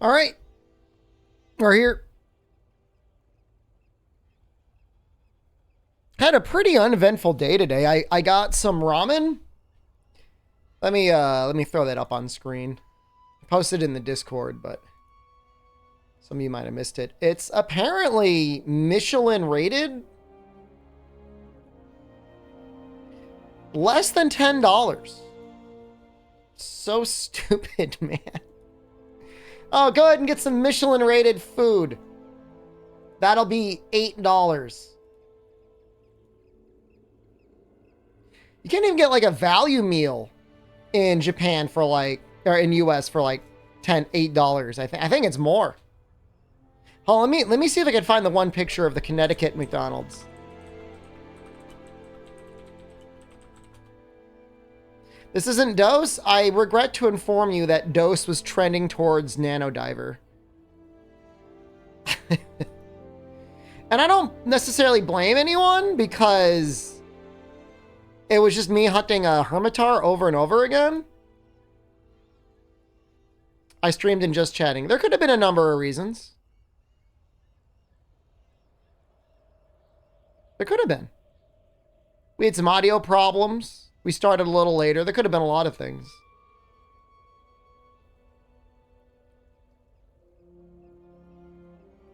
All right. We're here. Had a pretty uneventful day today. I got some ramen. Let me throw that up on screen. I posted it in the Discord, but some of you might have missed it. It's apparently Michelin rated. Less than $10. So stupid, man. Oh, go ahead and get some Michelin rated food. That'll be $8. You can't even get like a value meal in Japan for like, or in US for like $8. I think it's more. Oh, let me see if I can find the one picture of the Connecticut McDonald's. This isn't Dose. I regret to inform you that Dose was trending towards Nano Diver. And I don't necessarily blame anyone because it was just me hunting a Hermitar over and over again. I streamed and just chatting. There could have been a number of reasons. There could have been. We had some audio problems. We started a little later. There could have been a lot of things.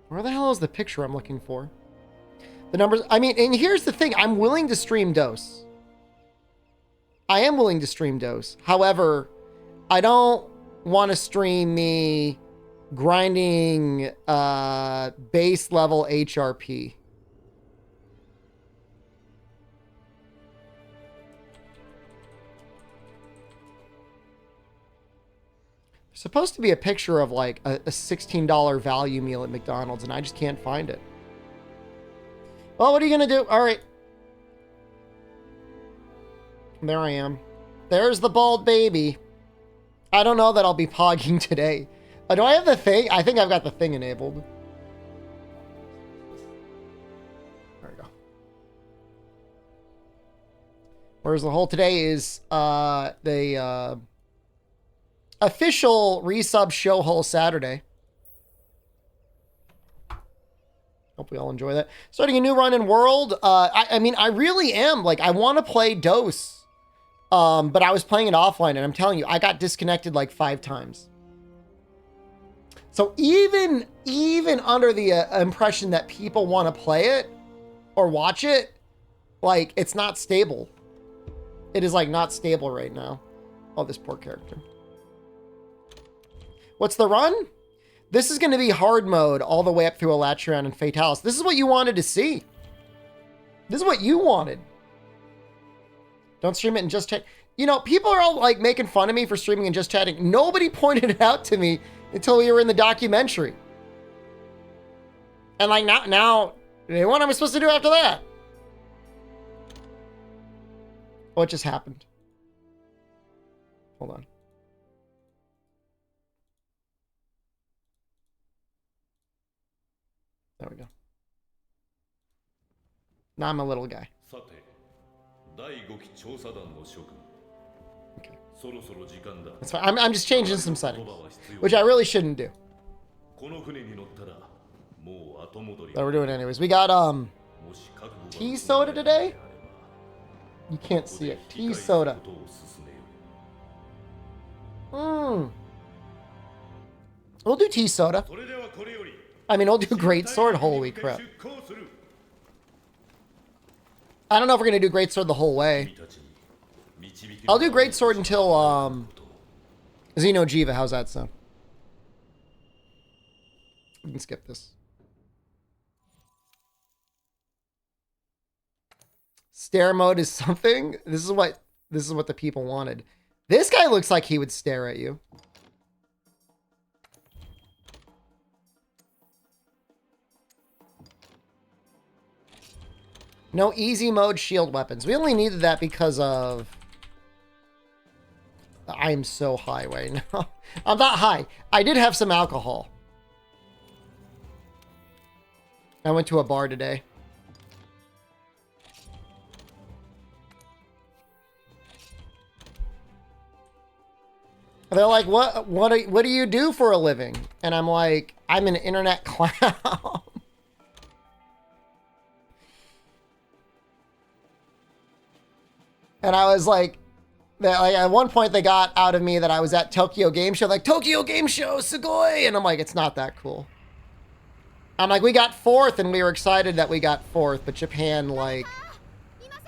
Where the hell is the picture I'm looking for? The numbers, I mean, and here's the thing. I'm willing to stream Dose. I am willing to stream Dose. However, I don't want to stream me grinding base level HRP. Supposed to be a picture of like a $16 value meal at McDonald's, and I just can't find it. Well, what are you gonna do? All right. There I am. There's the bald baby. I don't know that I'll be pogging today. Do I have the thing? I think I've got the thing enabled. There we go. Whereas the whole today is the official resub show hole Saturday. Hope we all enjoy that. Starting a new run in World. I mean, I really am. Like, I want to play Dose. But I was playing it offline, and I'm telling you, I got disconnected like 5 times. So even under the impression that people want to play it or watch it, like, it's not stable. It is, like, not stable right now. Oh, this poor character. What's the run? This is going to be hard mode all the way up through Elatrion and Fatalis. This is what you wanted to see. This is what you wanted. Don't stream it and just chat. You know, people are all like making fun of me for streaming and just chatting. Nobody pointed it out to me until we were in the documentary. And like now, what am I supposed to do after that? What just happened? Hold on. There we go. Now I'm a little guy. Okay. That's fine. I'm just changing some settings, which I really shouldn't do. That we're doing anyways. We got tea soda today. You can't see it. Tea soda. We'll do tea soda. I mean, we'll do Great Sword. Holy crap. I don't know if we're going to do Great Sword the whole way. I'll do Great Sword until, Xeno Jiva. How's that sound? We can skip this. Stare mode is something. This is what the people wanted. This guy looks like he would stare at you. No easy mode shield weapons. We only needed that because of... I am so high right now. I'm not high. I did have some alcohol. I went to a bar today. They're like, what do you do for a living? And I'm like, I'm an internet clown. And I was like, at one point they got out of me that I was at Tokyo Game Show, like, Tokyo Game Show, sugoi! And I'm like, it's not that cool. I'm like, we got 4th, and we were excited that we got 4th, but Japan, like,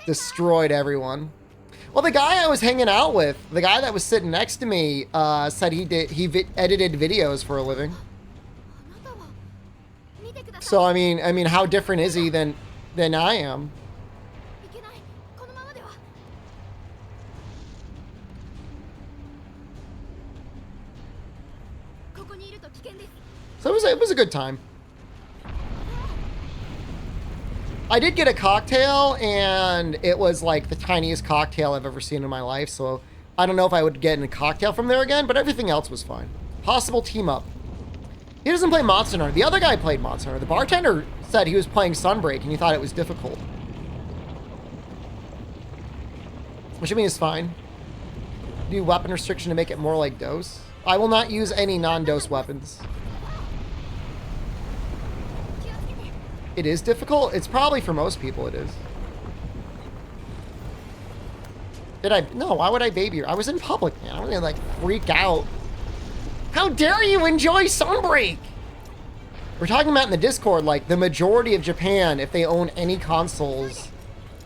destroyed everyone. Well, the guy I was hanging out with, the guy that was sitting next to me, said he edited videos for a living. So, I mean, how different is he than I am? So it was a good time. I did get a cocktail, and it was like the tiniest cocktail I've ever seen in my life, so I don't know if I would get a cocktail from there again, but everything else was fine. Possible team up. He doesn't play Monster Hunter. The other guy played Monster Hunter. The bartender said he was playing Sunbreak, and he thought it was difficult. Which I mean is fine. Do weapon restriction to make it more like DOS. I will not use any non-DOS weapons. It is difficult? It's probably for most people it is. No, why would I baby her? I was in public, man. I was gonna like freak out. How dare you enjoy Sunbreak? We're talking about in the Discord, like the majority of Japan, if they own any consoles,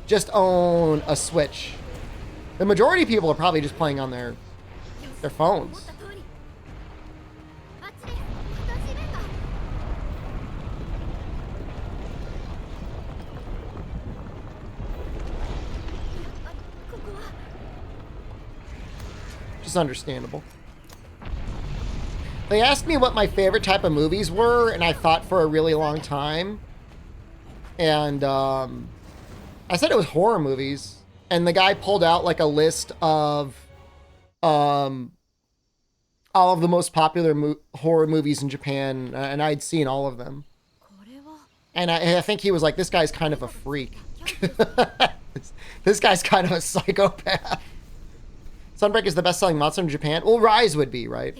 just own a Switch. The majority of people are probably just playing on their phones. Just understandable. They asked me what my favorite type of movies were, and I thought for a really long time. And I said it was horror movies. And the guy pulled out like a list of all of the most popular horror movies in Japan, and I'd seen all of them. And I think he was like, this guy's kind of a freak. This guy's kind of a psychopath. Sunbreak is the best-selling monster in Japan. Well, Rise would be, right?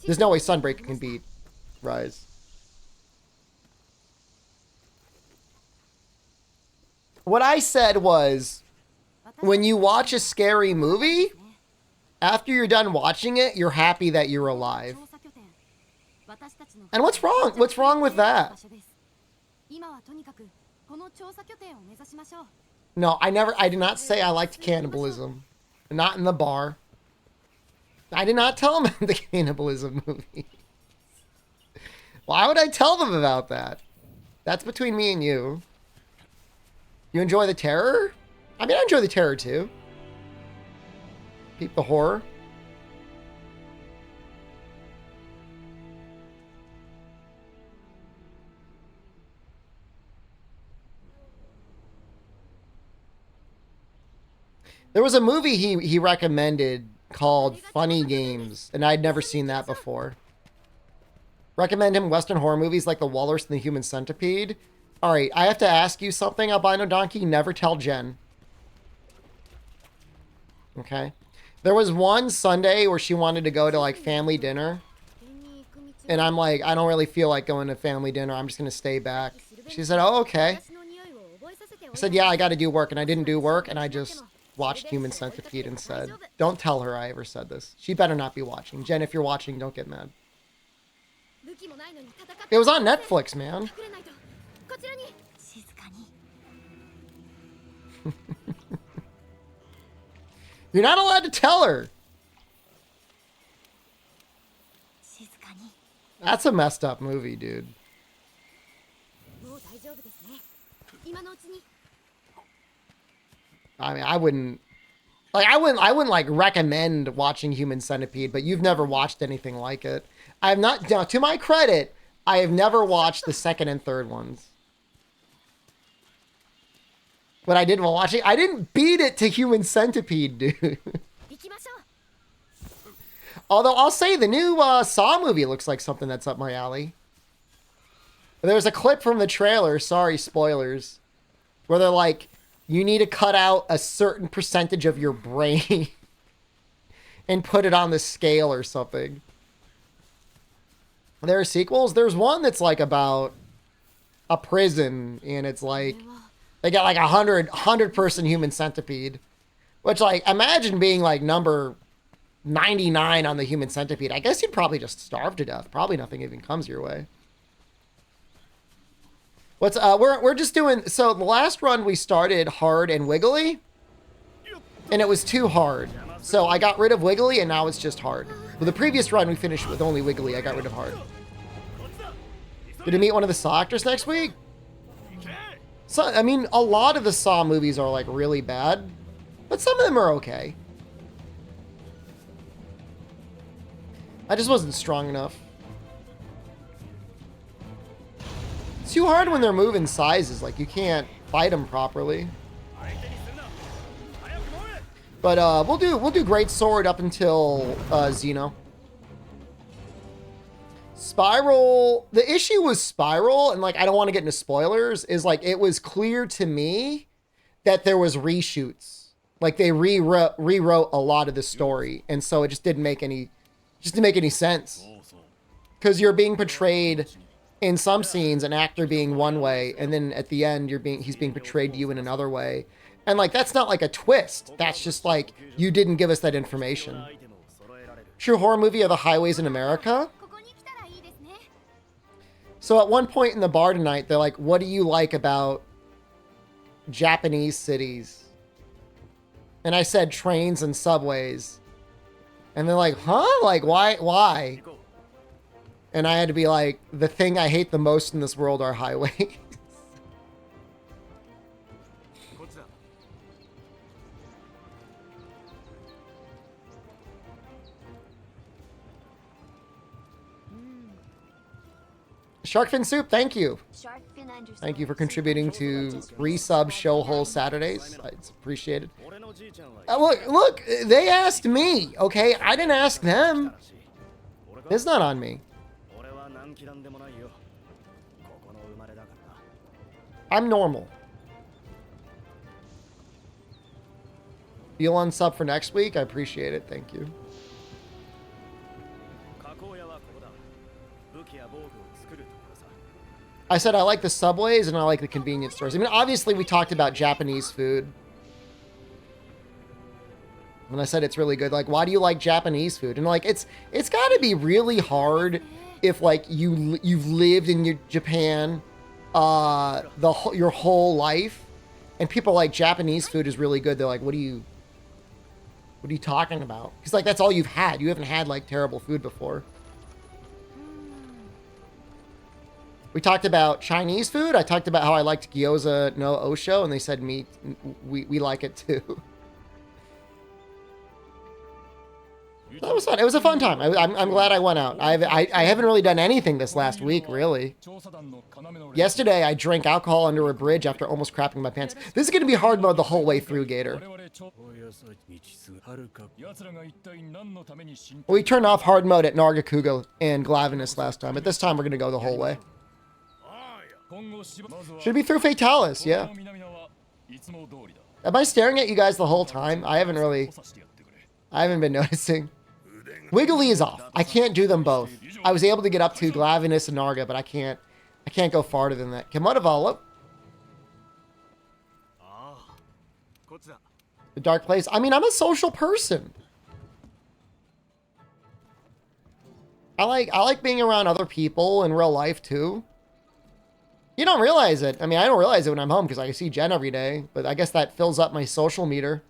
There's no way Sunbreak can beat Rise. What I said was, when you watch a scary movie, after you're done watching it, you're happy that you're alive. And what's wrong? What's wrong with that? No, I did not say I liked cannibalism. Not in the bar. I did not tell them the cannibalism movie. Why would I tell them about that? That's between me and you. You enjoy the terror? I mean, I enjoy the terror too. Peep the horror. There was a movie he recommended called Funny Games, and I'd never seen that before. Recommend him Western horror movies like The Walrus and the Human Centipede. All right, I have to ask you something, Albino Donkey. Never tell Jen. Okay? There was one Sunday where she wanted to go to like family dinner. And I'm like, I don't really feel like going to family dinner. I'm just going to stay back. She said, oh, okay. I said, yeah, I got to do work. And I didn't do work, and I just watched Human Centipede and said, don't tell her I ever said this. She better not be watching. Jen, if you're watching, don't get mad. It was on Netflix, man. You're not allowed to tell her. That's a messed up movie, dude. I mean, I wouldn't like recommend watching Human Centipede, but you've never watched anything like it. I have not, now, to my credit, I have never watched the second and third ones. But I did watch it. I didn't beat it to Human Centipede, dude. Although I'll say the new Saw movie looks like something that's up my alley. There's a clip from the trailer, sorry, spoilers, where they're like, you need to cut out a certain percentage of your brain and put it on the scale or something. There are sequels. There's one that's like about a prison, and it's like they got like a 100 person human centipede, which, like, imagine being like number 99 on the human centipede. I guess you'd probably just starve to death. Probably nothing even comes your way. What's we're just doing, so the last run we started hard and wiggly, and it was too hard. So I got rid of wiggly and now it's just hard. Well, the previous run we finished with only wiggly. I got rid of hard. Gonna meet one of the Saw actors next week? So, I mean, a lot of the Saw movies are like really bad, but some of them are okay. I just wasn't strong enough. It's too hard when they're moving sizes. Like, you can't fight them properly. But we'll do Great Sword up until Xeno. Spiral. The issue with Spiral, and like I don't want to get into spoilers, is like it was clear to me that there was reshoots. Like they rewrote a lot of the story, and so it just didn't make any sense. Because you're being portrayed in some scenes, an actor being one way, and then at the end he's being portrayed to you in another way. And like that's not like a twist. That's just like you didn't give us that information. True horror movie are the highways in America. So at one point in the bar tonight, they're like, "What do you like about Japanese cities?" And I said trains and subways. And they're like, "Huh? Like why?" And I had to be like, "The thing I hate the most in this world are highways." Sharkfin Soup, thank you. Thank you for contributing to resub show hole Saturdays. It's appreciated. Look, they asked me, okay? I didn't ask them. It's not on me. I'm normal. You'll unsub for next week? I appreciate it. Thank you. I said I like the subways and I like the convenience stores. I mean, obviously we talked about Japanese food. And I said it's really good. Like, why do you like Japanese food? And like, it's got to be really hard if like you've lived in Japan your whole life, and people are like Japanese food is really good. They're like, what are you talking about? Because like that's all you've had. You haven't had like terrible food before. We talked about Chinese food. I talked about how I liked gyoza no osho, and they said we like it too. That was fun. It was a fun time. I'm glad I went out. I haven't really done anything this last week, really. Yesterday, I drank alcohol under a bridge after almost crapping my pants. This is going to be hard mode the whole way through, Gator. We turned off hard mode at Nargacuga and Glavinus last time, but this time we're going to go the whole way. Should be through Fatalis, yeah. Am I staring at you guys the whole time? I haven't been noticing. Wiggly is off. I can't do them both. I was able to get up to Glavinus and Narga, but I can't go farther than that. Kemodavala. The dark place. I mean, I'm a social person. I like being around other people in real life too. You don't realize it. I mean, I don't realize it when I'm home because I see Jen every day, but I guess that fills up my social meter.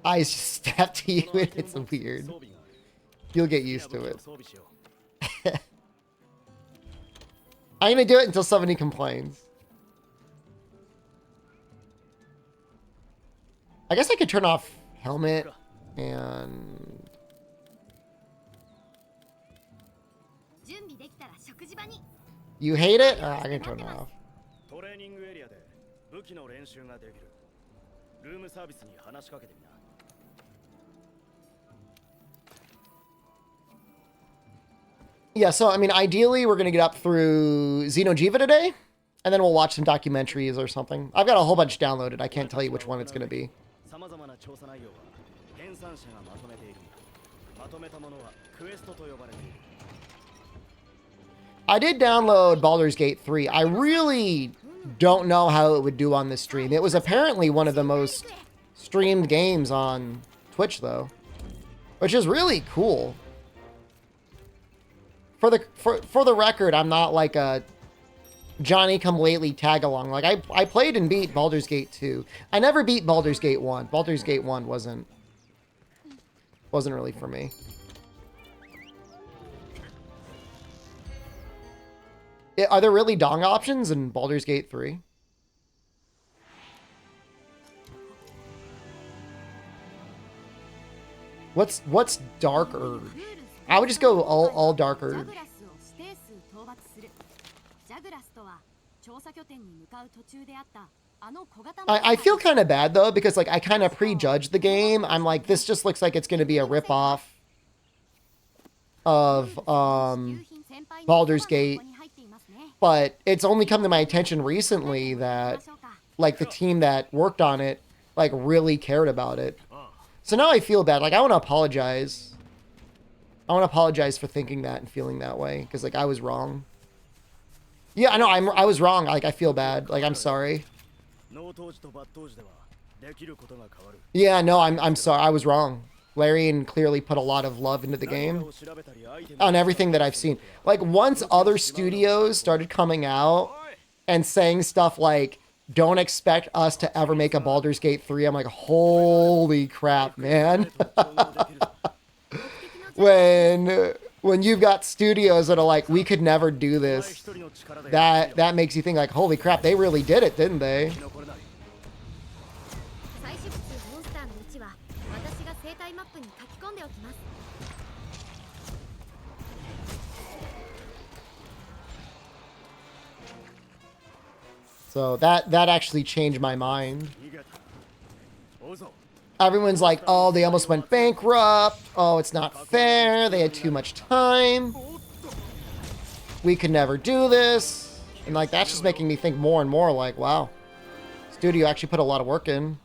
Eyes just snap to you and it's weird. You'll get used to it. I'm gonna do it until somebody complains. I guess I could turn off helmet and... You hate it? I can turn it off. Yeah, so, I mean, ideally, we're going to get up through Xeno'jiiva today. And then we'll watch some documentaries or something. I've got a whole bunch downloaded. I can't tell you which one it's going to be. I did download Baldur's Gate 3. I really don't know how it would do on this stream. It was apparently one of the most streamed games on Twitch, though, which is really cool. For the record, I'm not like a Johnny-come-lately tag-along. Like, I played and beat Baldur's Gate 2. I never beat Baldur's Gate 1. Baldur's Gate 1 wasn't really for me. Are there really dong options in Baldur's Gate 3? What's Dark Urge? I would just go all Dark Urge. I feel kind of bad though, because like I kind of prejudged the game. I'm like, this just looks like it's going to be a ripoff of Baldur's Gate. But it's only come to my attention recently that like the team that worked on it like really cared about it. So now I feel bad. Like I want to apologize. I want to apologize for thinking that and feeling that way, because like I was wrong. Yeah, I know I was wrong. Like I feel bad. Like I'm sorry. Yeah, no, I'm sorry. I was wrong. Larian clearly put a lot of love into the game on everything that I've seen. Like once other studios started coming out and saying stuff like, don't expect us to ever make a Baldur's Gate 3. I'm like, holy crap, man. When you've got studios that are like, we could never do this, that makes you think like, holy crap, they really did it, didn't they? So that actually changed my mind. Everyone's like, oh, they almost went bankrupt. Oh, it's not fair. They had too much time. We could never do this. And like, that's just making me think more and more like, wow, studio actually put a lot of work in.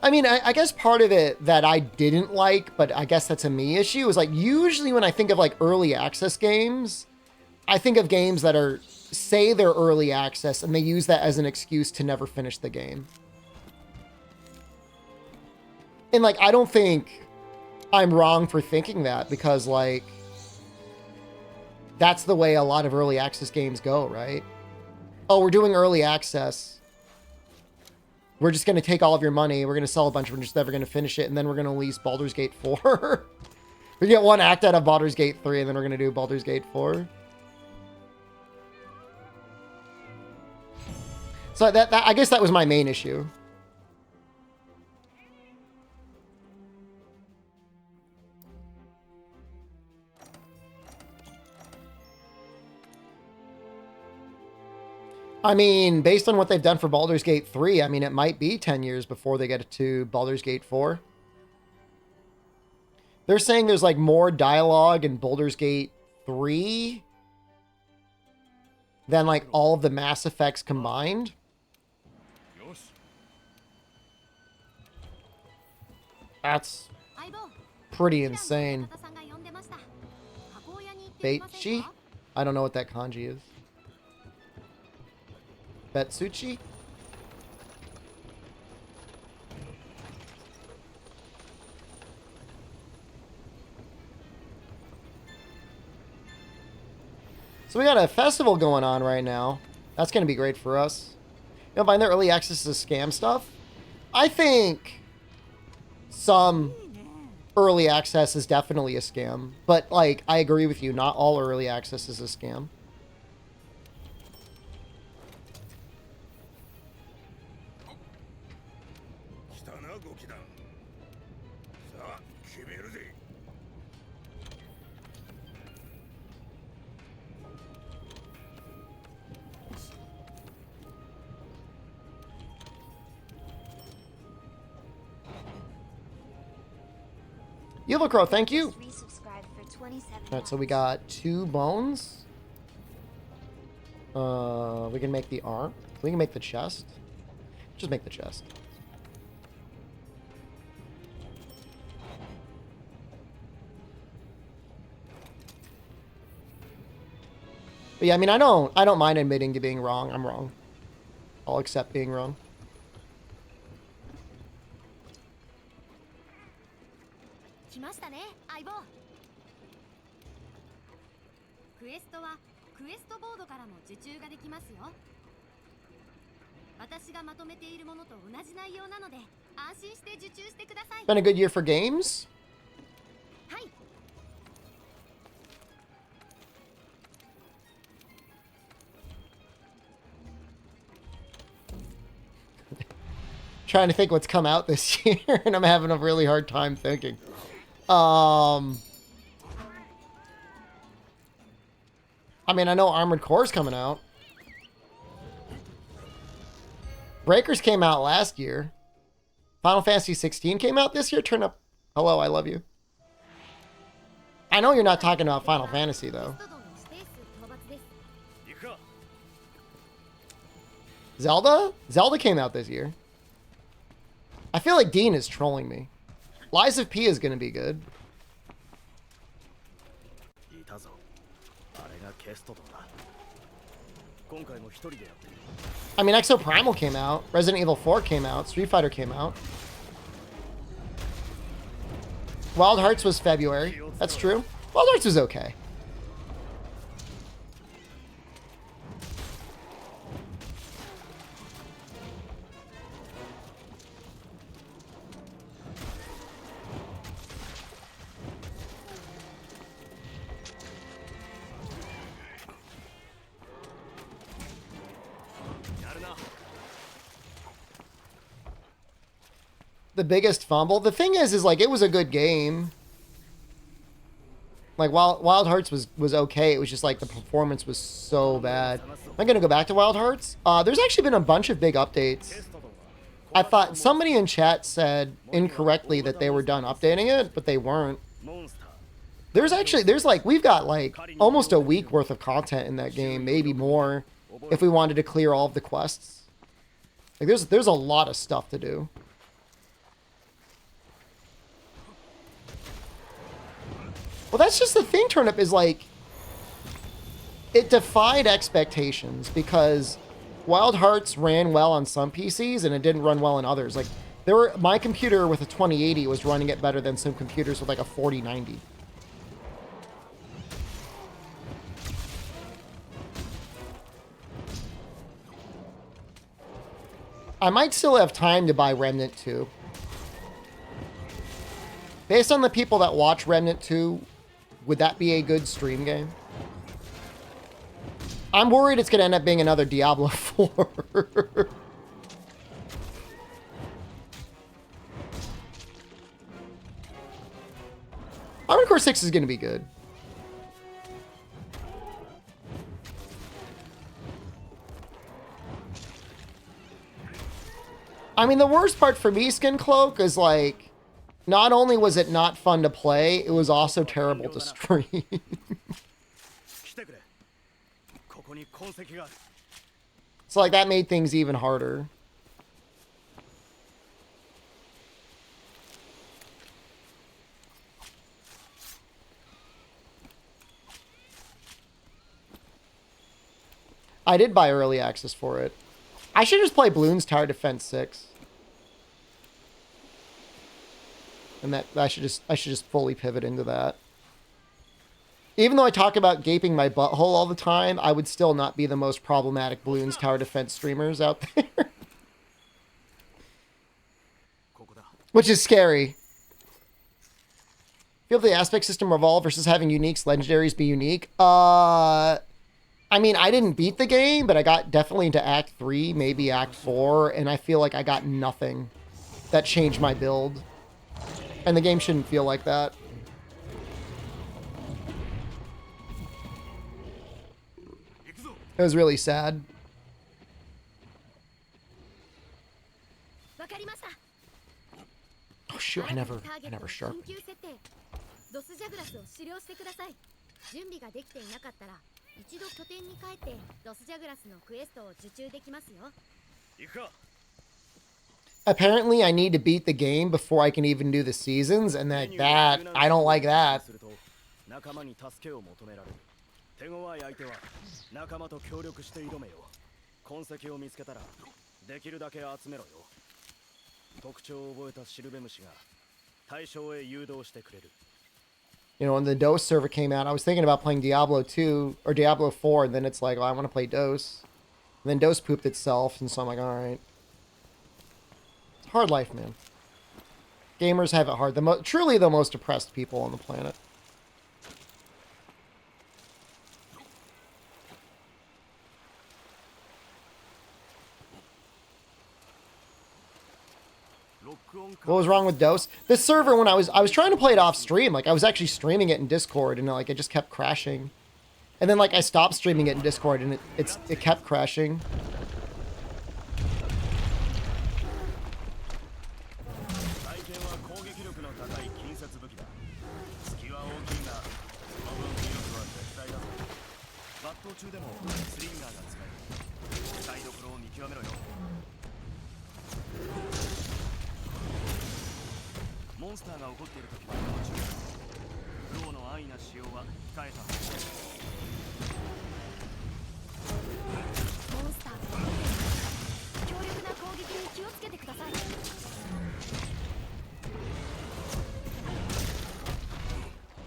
I mean, I guess part of it that I didn't like, but I guess that's a me issue, is like usually when I think of like early access games, I think of games that are, say they're early access and they use that as an excuse to never finish the game. And like, I don't think I'm wrong for thinking that, because like, that's the way a lot of early access games go, right? Oh, we're doing early access. We're just going to take all of your money. We're going to sell a bunch. We're just never going to finish it. And then we're going to release Baldur's Gate 4. We get one act out of Baldur's Gate 3, and then we're going to do Baldur's Gate 4. So that I guess that was my main issue. I mean, based on what they've done for Baldur's Gate 3, I mean, it might be 10 years before they get to Baldur's Gate 4. They're saying there's like more dialogue in Baldur's Gate 3 than like all of the Mass Effects combined. That's pretty insane. Beichi? I don't know what that kanji is. Betsuchi? So we got a festival going on right now. That's going to be great for us. You know, buying the early access to scam stuff. I think some early access is definitely a scam. But, like, I agree with you. Not all early access is a scam. Yellow Crow, thank you. Resubscribed for 27 Alright, so we got 2 bones. We can make the arm. We can make the chest. Just make the chest. But yeah, I mean, I don't mind admitting to being wrong. I'm wrong. I'll accept being wrong. 来ましたね、相棒。クエストはクエストボードからも受注ができますよ。私がまとめているものと同じ内容なので安心して受注してください。 Been a good year for games. はい。 Trying to think what's come out this year, and I'm having a really hard time thinking. I mean, I know Armored Core's coming out. Breakers came out last year. Final Fantasy 16 came out this year. Turn up. Hello, I love you. I know you're not talking about Final Fantasy, though. Zelda? Zelda came out this year. I feel like Dean is trolling me. Lies of P is going to be good. I mean, Exo Primal came out. Resident Evil 4 came out. Street Fighter came out. Wild Hearts was February. That's true. Wild Hearts was okay. The biggest fumble. The thing is like, it was a good game. Like, Wild Hearts was okay. It was just like the performance was so bad. Am I going to go back to Wild Hearts? There's actually been a bunch of big updates. I thought somebody in chat said incorrectly that they were done updating it, but they weren't. There's like, we've got like almost a week worth of content in that game, maybe more, if we wanted to clear all of the quests. Like, there's a lot of stuff to do. Well, that's just the thing, Turnip, is like, it defied expectations because Wild Hearts ran well on some PCs and it didn't run well on others. Like, my computer with a 2080 was running it better than some computers with like a 4090. I might still have time to buy Remnant 2. Based on the people that watch Remnant 2, would that be a good stream game? I'm worried it's going to end up being another Diablo 4. Armored Core 6 is going to be good. I mean, the worst part for me, Skin Cloak, is like, not only was it not fun to play, it was also terrible to stream. So like, that made things even harder. I did buy early access for it. I should just play Bloons Tower Defense 6. And that I should just fully pivot into that. Even though I talk about gaping my butthole all the time, I would still not be the most problematic Bloons Tower Defense streamers out there. Which is scary. Feel the aspect system revolve versus having uniques, legendaries be unique. I mean, I didn't beat the game, but I got definitely into Act 3, maybe Act 4, and I feel like I got nothing that changed my build. And the game shouldn't feel like that. It was really sad. Oh shoot, I never sharpened. ジャグラスを狩猟してください。準備ができていなかったら一度拠点に帰ってロスジャグラスのクエストを受注できますよ。行くか。 Apparently, I need to beat the game before I can even do the seasons, and that I don't like that. 仲間に助けを求められる。手強い相手は仲間と協力して挑めよ。痕跡を見つけたらできるだけ集めろよ。特徴を覚えたシルベムシが対象へ誘導してくれる。You know, when the DOS server came out, I was thinking about playing Diablo 2 or Diablo 4, and then it's like, oh, I want to play DOS. And then DOS pooped itself, and so I'm like, all right. It's a hard life, man. Gamers have it hard. Truly the most oppressed people on the planet. What was wrong with DOS? This server, when I was trying to play it off stream, like I was actually streaming it in Discord, and like it just kept crashing. And then like I stopped streaming it in Discord, and it kept crashing.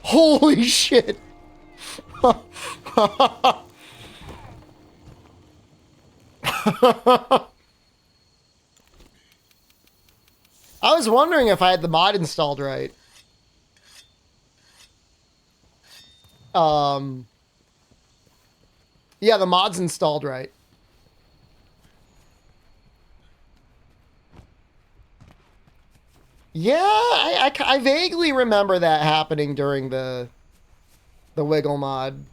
Holy shit! I was wondering if I had the mod installed right. Yeah, the mod's installed right. Yeah, I vaguely remember that happening during the Wiggle mod.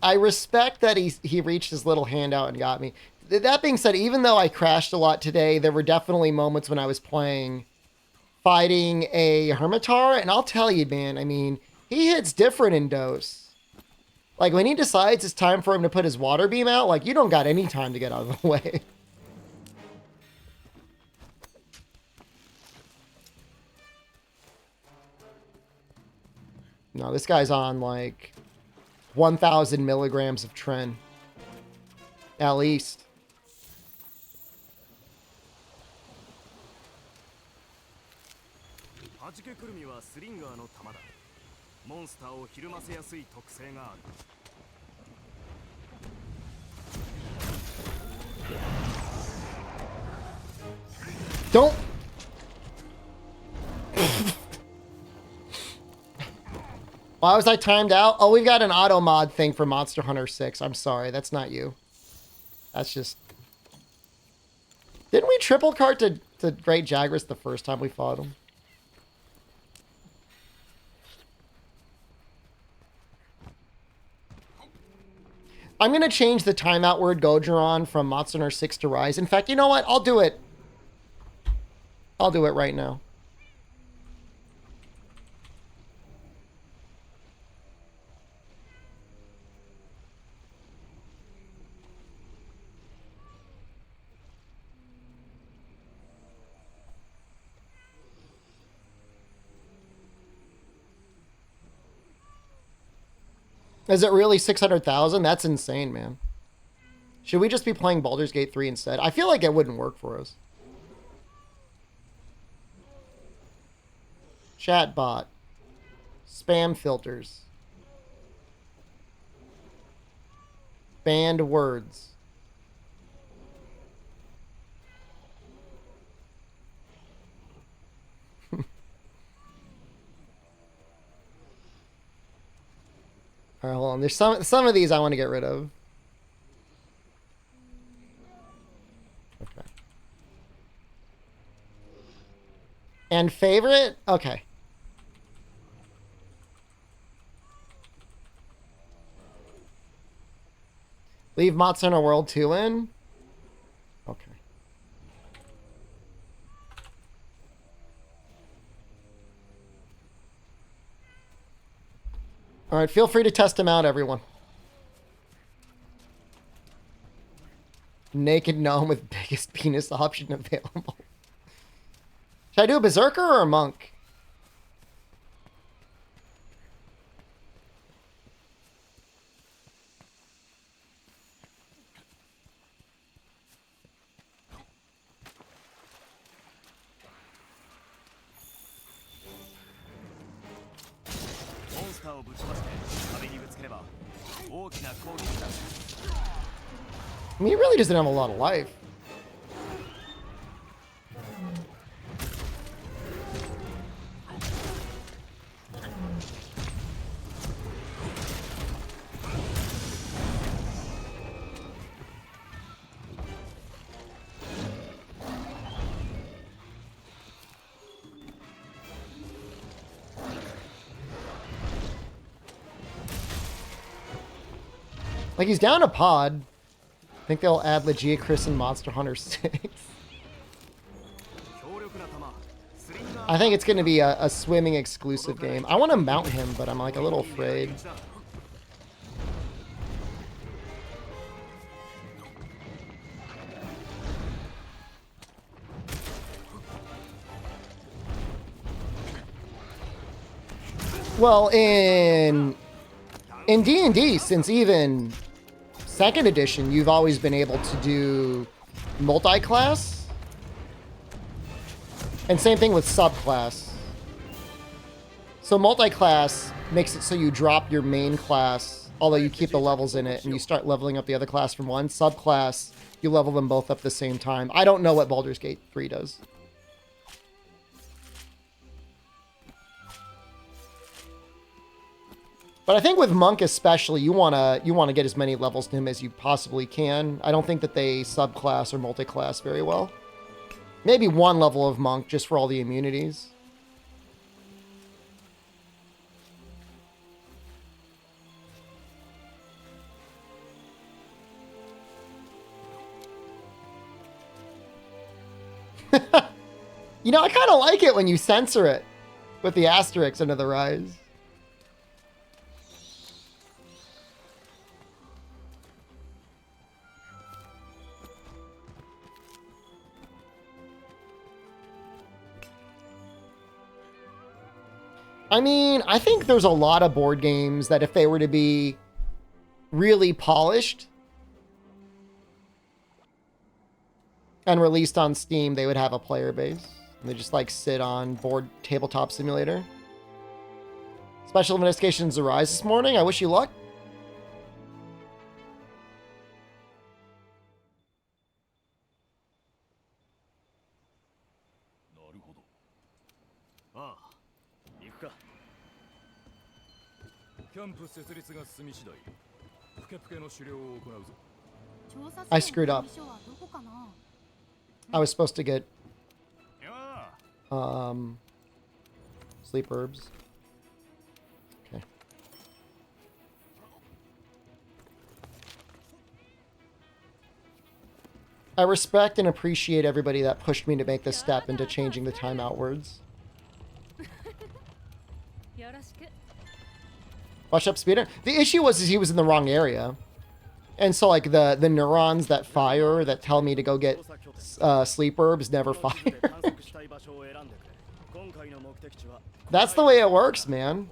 I respect that he reached his little hand out and got me. That being said, even though I crashed a lot today, there were definitely moments when I was playing, fighting a Hermitar, and I'll tell you, man, I mean, he hits different in DOS. Like, when he decides it's time for him to put his water beam out, like, you don't got any time to get out of the way. No, this guy's on, like, 1,000 milligrams of Tren. At least. Don't. Why was I timed out? Oh, we've got an auto mod thing for Monster Hunter 6. I'm sorry, that's not you. That's just... Didn't we triple cart to Great Jagras the first time we fought him? I'm going to change the timeout word Gojuron from Monster Hunter 6 to Rise. In fact, you know what? I'll do it. I'll do it right now. Is it really 600,000? That's insane, man. Should we just be playing Baldur's Gate 3 instead? I feel like it wouldn't work for us. Chatbot. Spam filters. Banned words. All right, hold on. There's some of these I want to get rid of. Okay. And favorite? Okay. Leave Monster Hunter World 2 in? Okay. All right, feel free to test him out, everyone. Naked gnome with biggest penis option available. Should I do a berserker or a monk? I mean, he really doesn't have a lot of life. Like, he's down a pod. I think they'll add Legiacris and Monster Hunter 6. I think it's going to be a swimming exclusive game. I want to mount him, but I'm like a little afraid. Well, in D&D, since even 2nd edition, you've always been able to do multi-class. And same thing with subclass. So multi-class makes it so you drop your main class, although you keep the levels in it, and you start leveling up the other class from one. Subclass, you level them both up at the same time. I don't know what Baldur's Gate 3 does. But I think with Monk especially, you wanna get as many levels to him as you possibly can. I don't think that they subclass or multi-class very well. Maybe one level of Monk just for all the immunities. You know, I kind of like it when you censor it with the asterisks under the rise. I mean, I think there's a lot of board games that if they were to be really polished and released on Steam, they would have a player base. And they just like sit on board tabletop simulator. Special investigations arise this morning. I wish you luck. I screwed up. I was supposed to get sleep herbs. Okay. I respect and appreciate everybody that pushed me to make this step into changing the time outwards. Watch up, speeder. The issue was he was in the wrong area. And so, like, the neurons that fire, that tell me to go get sleep herbs, never fire. That's the way it works, man.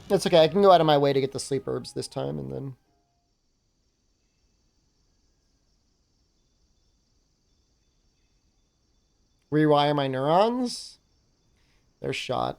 It's okay. I can go out of my way to get the sleep herbs this time, and then... rewire my neurons. They're shot.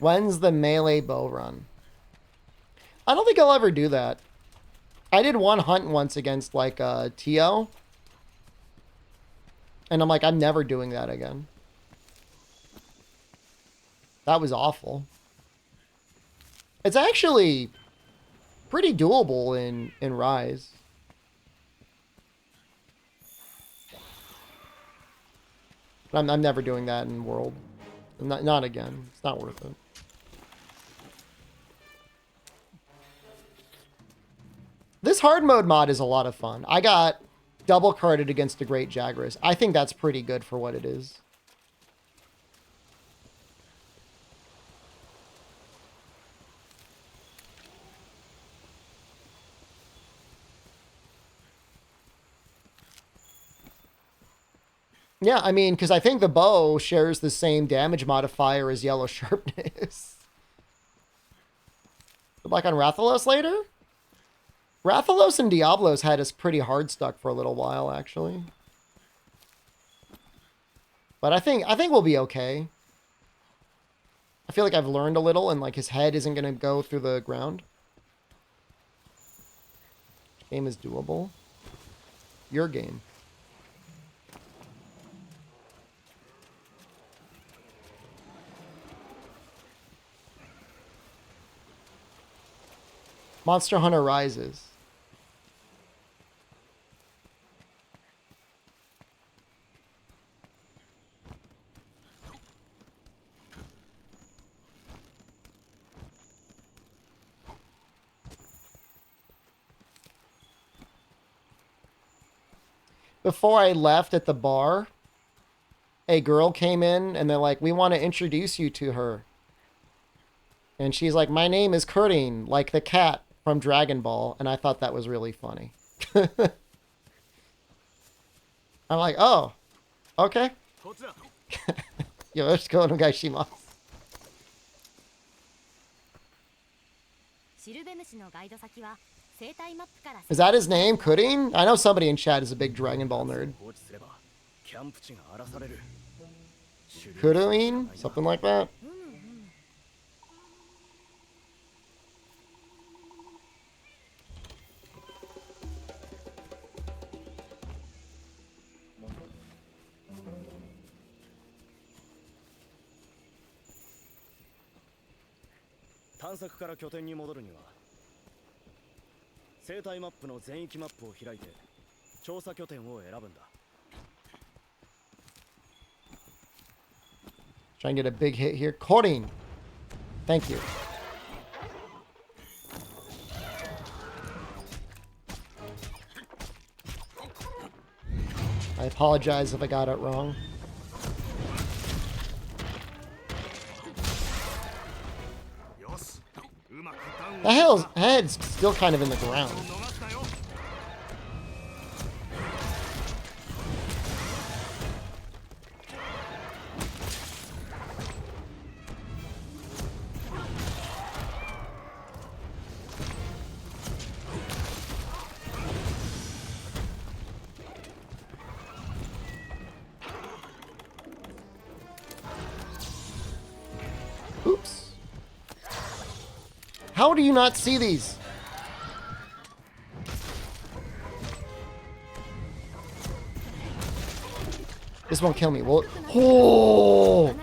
When's the melee bow run? I don't think I'll ever do that. I did one hunt once against like Tio, and I'm like, I'm never doing that again. That was awful. It's actually pretty doable in Rise. But I'm never doing that in World. Not again. It's not worth it. This hard mode mod is a lot of fun. I got double carded against a Great Jagras. I think that's pretty good for what it is. Yeah, I mean, because I think the bow shares the same damage modifier as yellow sharpness. Good luck on Rathalos later? Rathalos and Diablos had us pretty hard stuck for a little while, actually. But I think we'll be okay. I feel like I've learned a little, and like his head isn't going to go through the ground. Game is doable. Your game. Monster Hunter Rises. Before I left at the bar, a girl came in and they're like, we want to introduce you to her. And she's like, my name is Kurting, like the cat from Dragon Ball. And I thought that was really funny. I'm like, oh, okay. Yo, let's go to Gaishimasu. Is that his name, Kurting? I know somebody in chat is a big Dragon Ball nerd. Kurting? Something like that? Try and get a big hit here. Kurting! Thank you. I apologize if I got it wrong. The head's still kind of in the ground. Oops. How do you not see these? This won't kill me, will it? Oh!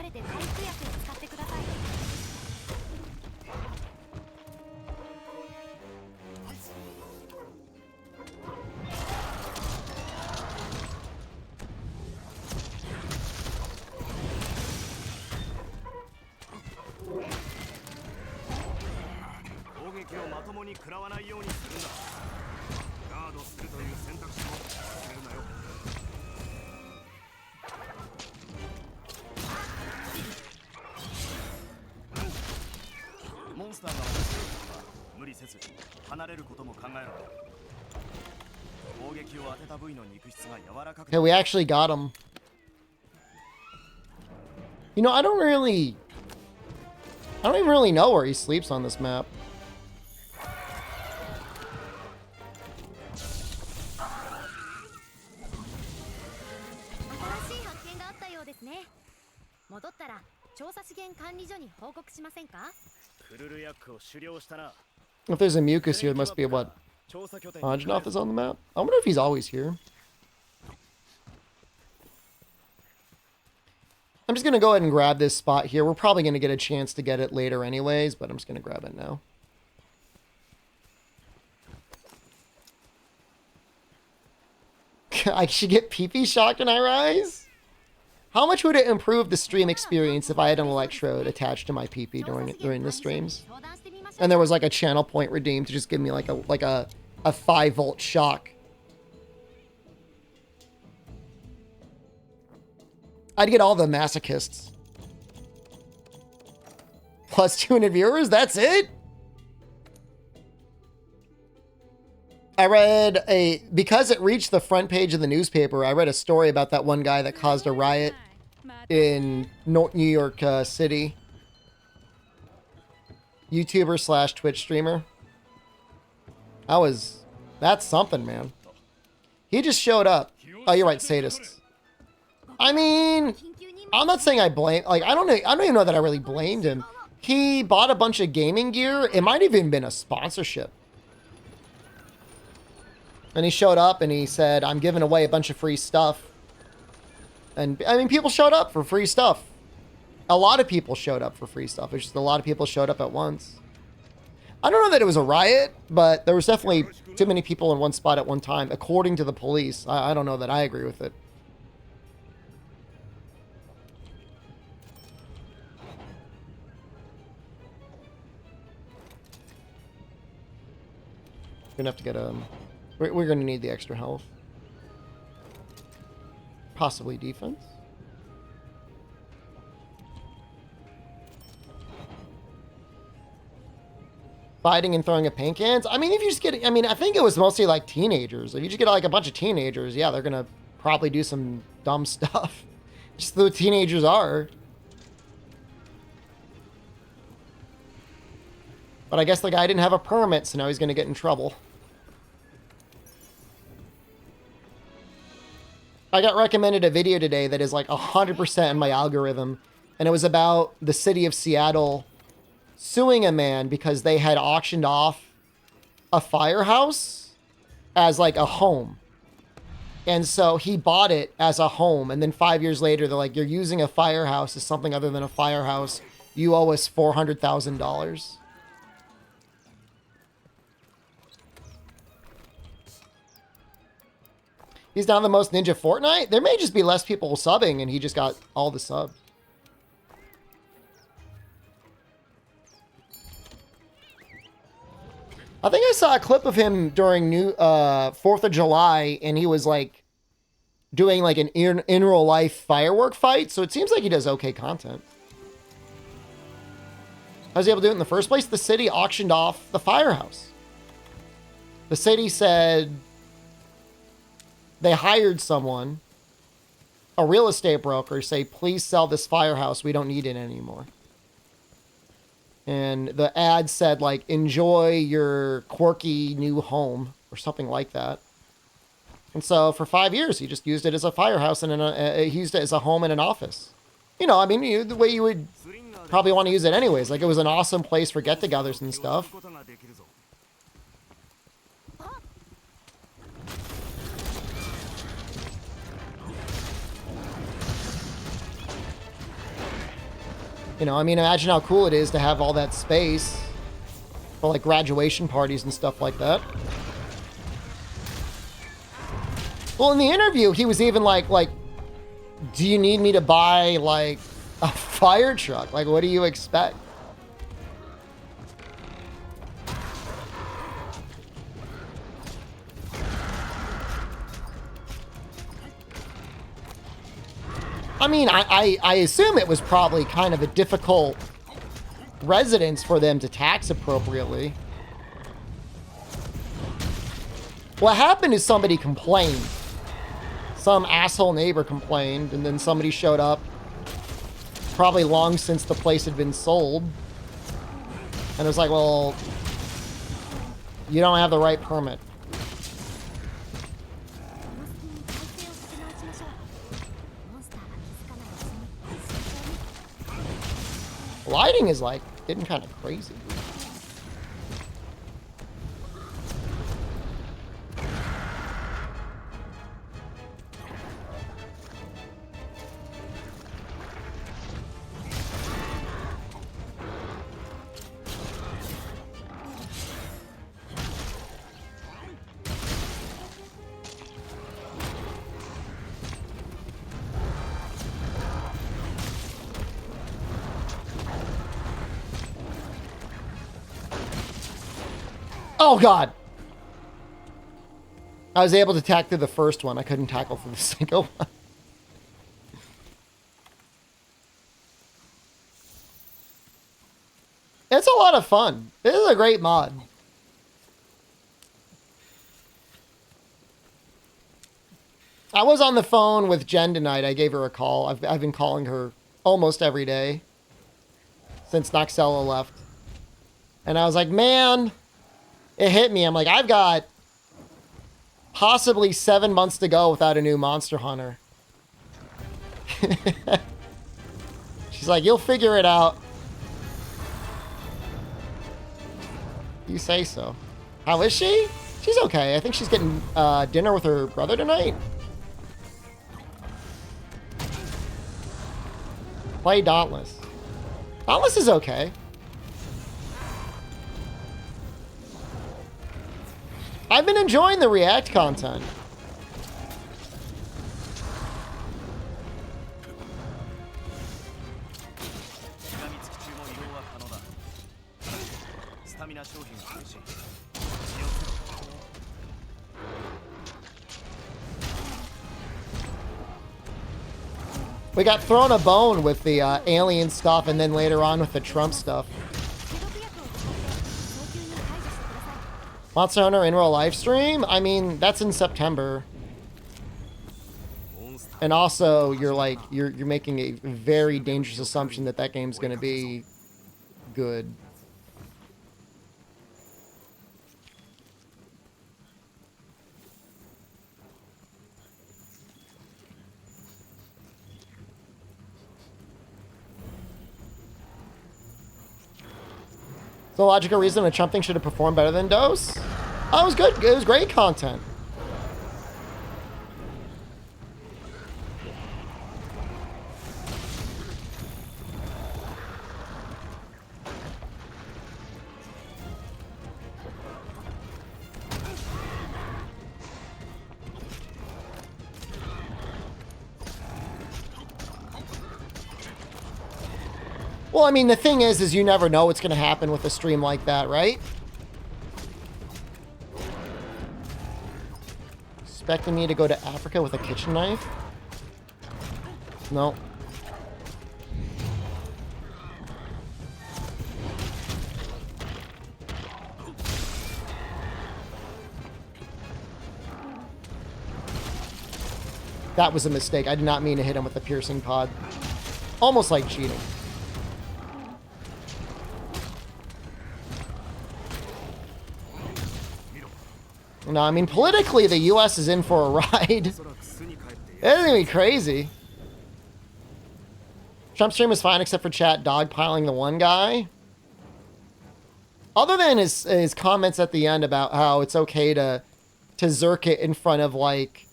Okay, we actually got him. You know, I don't even really know where he sleeps on this map. If there's a mucus here, it must be a what? 調査拠点に Anjanoth is on the map. I wonder if he's always here. I'm just going to go ahead and grab this spot here. We're probably going to get a chance to get it later anyways, but I'm just going to grab it now. I should get pee-pee shocked when I rise? How much would it improve the stream experience if I had an electrode attached to my pee-pee during the streams? And there was like a channel point redeemed to just give me like a 5-volt shock. I'd get all the masochists. Plus 200 viewers, that's it? I read because it reached the front page of the newspaper, I read a story about that one guy that caused a riot in New York City. YouTuber / Twitch streamer. That's something, man. He just showed up. Oh, you're right, sadists. I mean, I'm not saying I blame, like, I don't even know that I really blamed him. He bought a bunch of gaming gear. It might have even been a sponsorship. And he showed up and he said, I'm giving away a bunch of free stuff. And I mean, people showed up for free stuff. A lot of people showed up for free stuff. It's just a lot of people showed up at once. I don't know that it was a riot, but there was definitely too many people in one spot at one time, according to the police. I don't know that I agree with it. Gonna have to get we're gonna need the extra health. Possibly defense. Fighting and throwing at paint cans. I mean, if you just get, I mean, I think it was mostly like teenagers. If you just get like a bunch of teenagers, yeah, they're gonna probably do some dumb stuff. Just the teenagers are. But I guess the guy didn't have a permit, so now he's gonna get in trouble. I got recommended a video today that is like 100% in my algorithm, and it was about the city of Seattle suing a man because they had auctioned off a firehouse as like a home. And so he bought it as a home, and then 5 years later, they're like, you're using a firehouse as something other than a firehouse. You owe us $400,000. He's down the most ninja Fortnite? There may just be less people subbing and he just got all the subs. I think I saw a clip of him during 4th of July and he was like doing like an in real life firework fight. So it seems like he does okay content. How was he able to do it in the first place? The city auctioned off the firehouse. The city said they hired someone, a real estate broker, say, please sell this firehouse. We don't need it anymore. And the ad said, like, enjoy your quirky new home or something like that. And so for 5 years, he just used it as a firehouse and he used it as a home and an office. You know, I mean, the way you would probably want to use it anyways. Like, it was an awesome place for get-togethers and stuff. You know, I mean, imagine how cool it is to have all that space for, like, graduation parties and stuff like that. Well, in the interview, he was even like, do you need me to buy, like, a fire truck? Like, what do you expect? I mean, I assume it was probably kind of a difficult residence for them to tax appropriately. What happened is somebody complained. Some asshole neighbor complained, and then somebody showed up, probably long since the place had been sold. And it was like, well, you don't have the right permit. Lighting is like getting kind of crazy. Oh, God. I was able to tack through the first one. I couldn't tackle through the second one. It's a lot of fun. This is a great mod. I was on the phone with Jen tonight. I gave her a call. I've been calling her almost every day since Noxella left. And I was like, man, it hit me. I'm like, I've got possibly 7 months to go without a new Monster Hunter. She's like, you'll figure it out. You say so. How is she? She's okay. I think she's getting dinner with her brother tonight. Play Dauntless. Dauntless is okay. I've been enjoying the React content. We got thrown a bone with the alien stuff and then later on with the Trump stuff. Monster Hunter in real live stream? I mean, that's in September. And also, you're making a very dangerous assumption that that game's going to be good. The logical reason a Trump thing should have performed better than Dose? Oh, it was good. It was great content. Well, I mean, the thing is you never know what's going to happen with a stream like that, right? Expecting me to go to Africa with a kitchen knife? No. That was a mistake. I did not mean to hit him with the piercing pod. Almost like cheating. No, I mean, politically, the U.S. is in for a ride. It's gonna be crazy. Trump stream was fine except for chat dogpiling the one guy. Other than his comments at the end about how it's okay to zerk it in front of, like,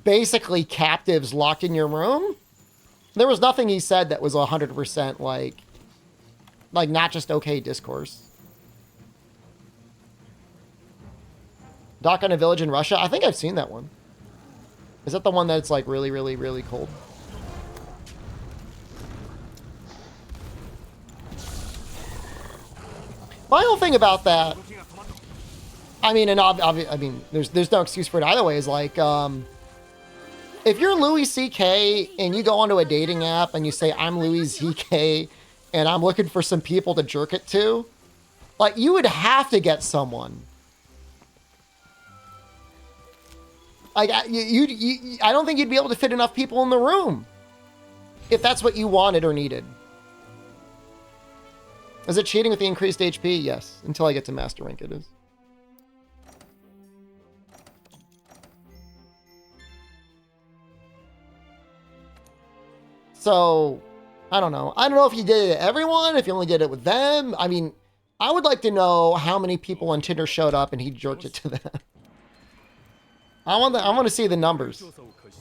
basically captives locked in your room. There was nothing he said that was 100% like not just okay discourse. Dock on a village in Russia? I think I've seen that one. Is that the one that's like really, really, really cold? My whole thing about that, I mean, and I mean, there's no excuse for it either way. Is like, if you're Louis C.K. and you go onto a dating app and you say I'm Louis C.K. and I'm looking for some people to jerk it to, like you would have to get someone. Like, I don't think you'd be able to fit enough people in the room if that's what you wanted or needed. Is it cheating with the increased HP? Yes. Until I get to Master Rank, it is. So, I don't know. I don't know if you did it to everyone, if you only did it with them. I mean, I would like to know how many people on Tinder showed up and he jerked it to them. I want to see the numbers.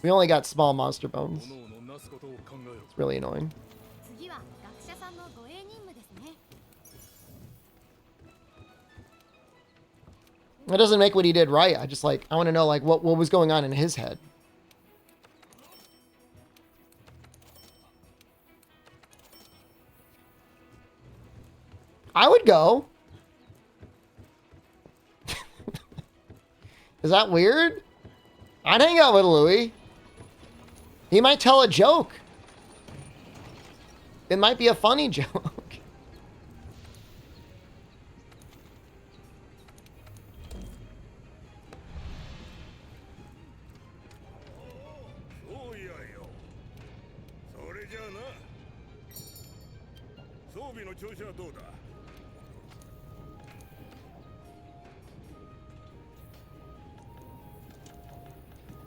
We only got small monster bones. It's really annoying. That doesn't make what he did right. I just I want to know what was going on in his head. I would go. Is that weird? I'd hang out with Louis. He might tell a joke. It might be a funny joke.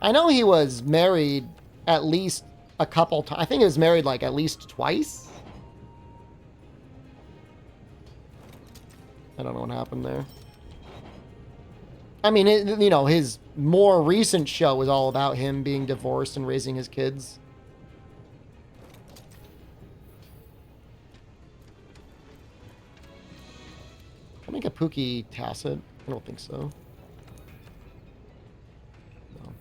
I know he was married at least a couple times. I think he was married like at least twice. I don't know what happened there. I mean, you know, his more recent show was all about him being divorced and raising his kids. Can I make a Pookie tacit? I don't think so. No.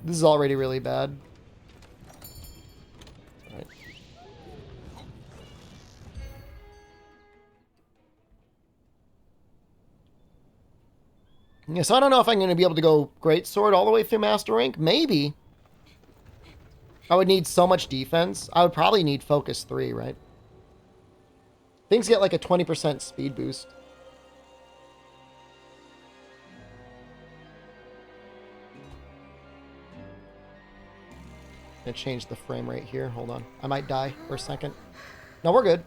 This is already really bad. All right. Yeah, so I don't know if I'm going to be able to go Great Sword all the way through Master Rank. Maybe. I would need so much defense. I would probably need Focus 3, right? Things get like a 20% speed boost. I'm gonna change the frame rate here. Hold on. I might die for a second. No, we're good.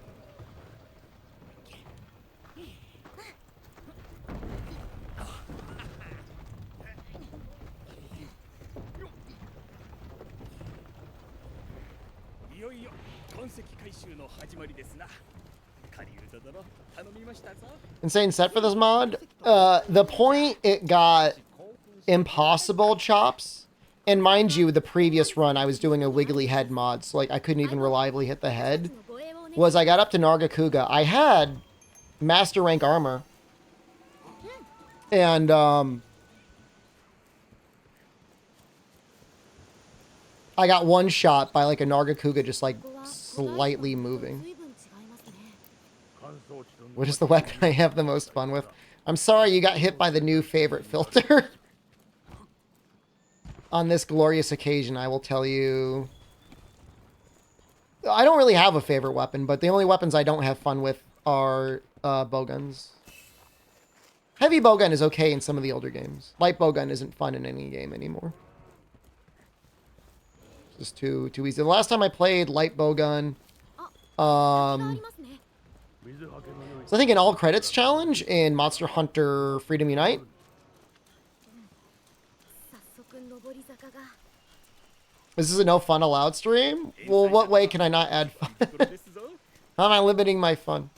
Insane set for this mod. The point it got impossible chops, and mind you, the previous run I was doing a wiggly head mod, so like I couldn't even reliably hit the head. Was I got up to Nargacuga. I had master rank armor, and I got one shot by like a Nargacuga just like slightly moving. What is the weapon I have the most fun with? I'm sorry you got hit by the new favorite filter. On this glorious occasion, I will tell you... I don't really have a favorite weapon, but the only weapons I don't have fun with are bowguns. Heavy bowgun is okay in some of the older games. Light bowgun isn't fun in any game anymore. It's just too easy. The last time I played light bowgun... So I think an all credits challenge in Monster Hunter Freedom Unite. Is this a no fun allowed stream? Well, what way can I not add fun? How am I limiting my fun?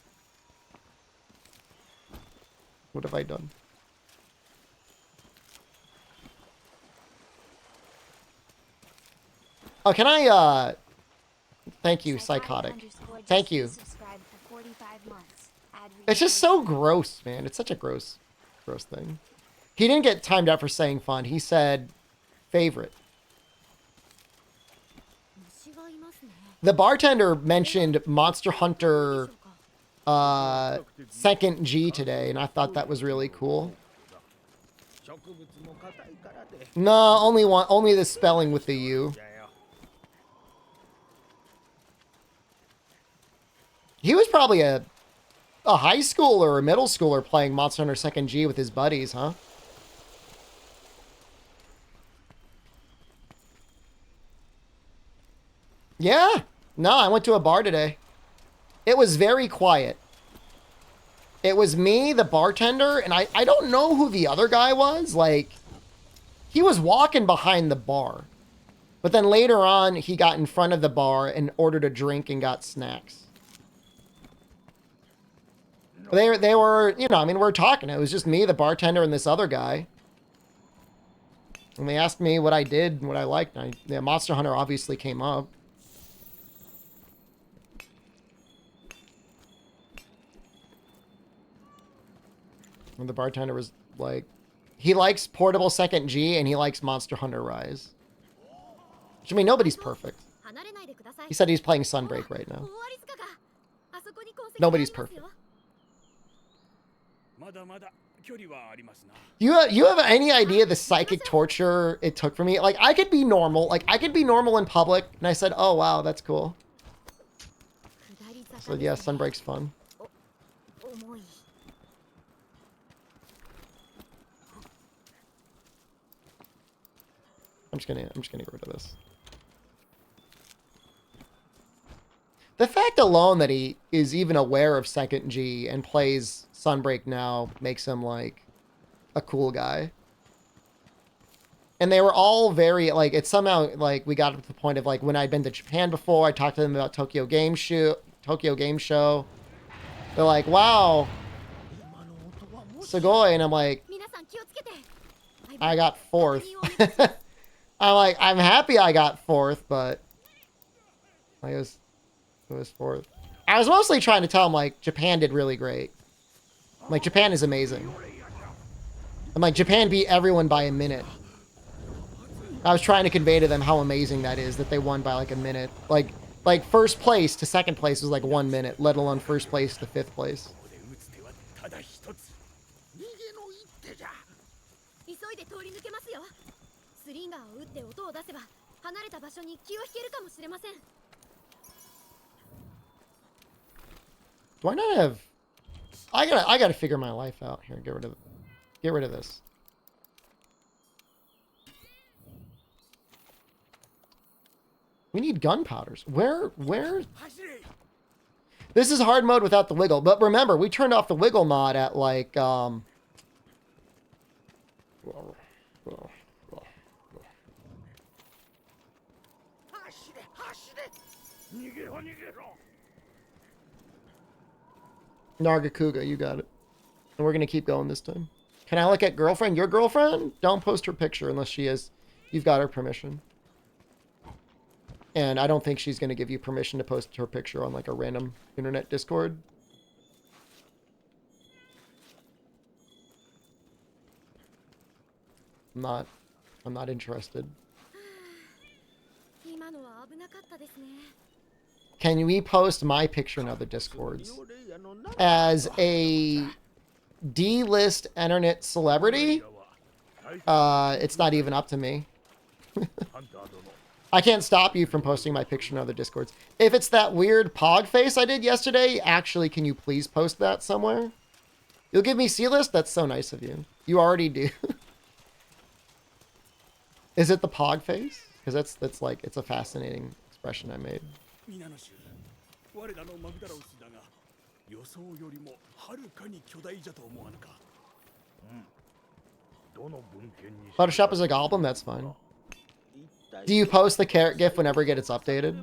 What have I done? Oh, can I, thank you, Psychotic. Thank you. It's just so gross, man. It's such a gross thing. He didn't get timed out for saying fun. He said favorite. The bartender mentioned Monster Hunter 2nd G today, and I thought that was really cool. No, only the spelling with the U. He was probably a high schooler or a middle schooler playing Monster Hunter 2nd G with his buddies, huh? Yeah. No, I went to a bar today. It was very quiet. It was me, the bartender, and I don't know who the other guy was. Like, he was walking behind the bar. But then later on, he got in front of the bar and ordered a drink and got snacks. They were, you know, I mean, we're talking. It was just me, the bartender, and this other guy. And they asked me what I did and what I liked. And yeah, Monster Hunter obviously came up. And the bartender was like, he likes Portable 2nd G and he likes Monster Hunter Rise. Which, I mean, nobody's perfect. He said he's playing Sunbreak right now. Nobody's perfect. You have any idea the psychic torture it took for me? Like, I could be normal. Like, I could be normal in public. And I said, oh, wow, that's cool. So, yeah, Sunbreak's fun. 重い I'm just gonna get rid of this. The fact alone that he is even aware of Second G and plays Sunbreak now makes him, like, a cool guy. And they were all very, like, it's somehow, like, we got to the point of, like, when I'd been to Japan before, I talked to them about Tokyo Game Show. They're like, wow, Sugoi. And I'm like, 皆さん気をつけて I got fourth. I'm like, I'm happy I got fourth, but like, it was fourth. I was mostly trying to tell them, like, Japan did really great. Like, Japan is amazing. I'm like, Japan beat everyone by a minute. I was trying to convey to them how amazing that is, that they won by, like, a minute. Like first place to second place was, like, 1 minute, let alone first place to fifth place. 急いで通り抜けますよスリンガーを撃って音を出せば離れた場所に気を引けるかもしれません Do I not have... I gotta figure my life out here. Get rid of this. We need gunpowders. Where? This is hard mode without the wiggle. But remember, we turned off the wiggle mod at, like, Nargacuga, you got it. And we're gonna keep going this time. Can I look at girlfriend? Your girlfriend? Don't post her picture unless she is... You've got her permission. And I don't think she's gonna give you permission to post her picture on, like, a random internet Discord. I'm not interested. 今のは危なかったですね Can we post my picture in other Discords? As a D-list internet celebrity, it's not even up to me. I can't stop you from posting my picture in other Discords. If it's that weird pog face I did yesterday, actually, can you please post that somewhere? You'll give me C-list? That's so nice of you. You already do. Is it the pog face? Because that's like, it's a fascinating expression I made. Photoshop is a goblin? That's fine. Do you post the carrot gif whenever it gets updated?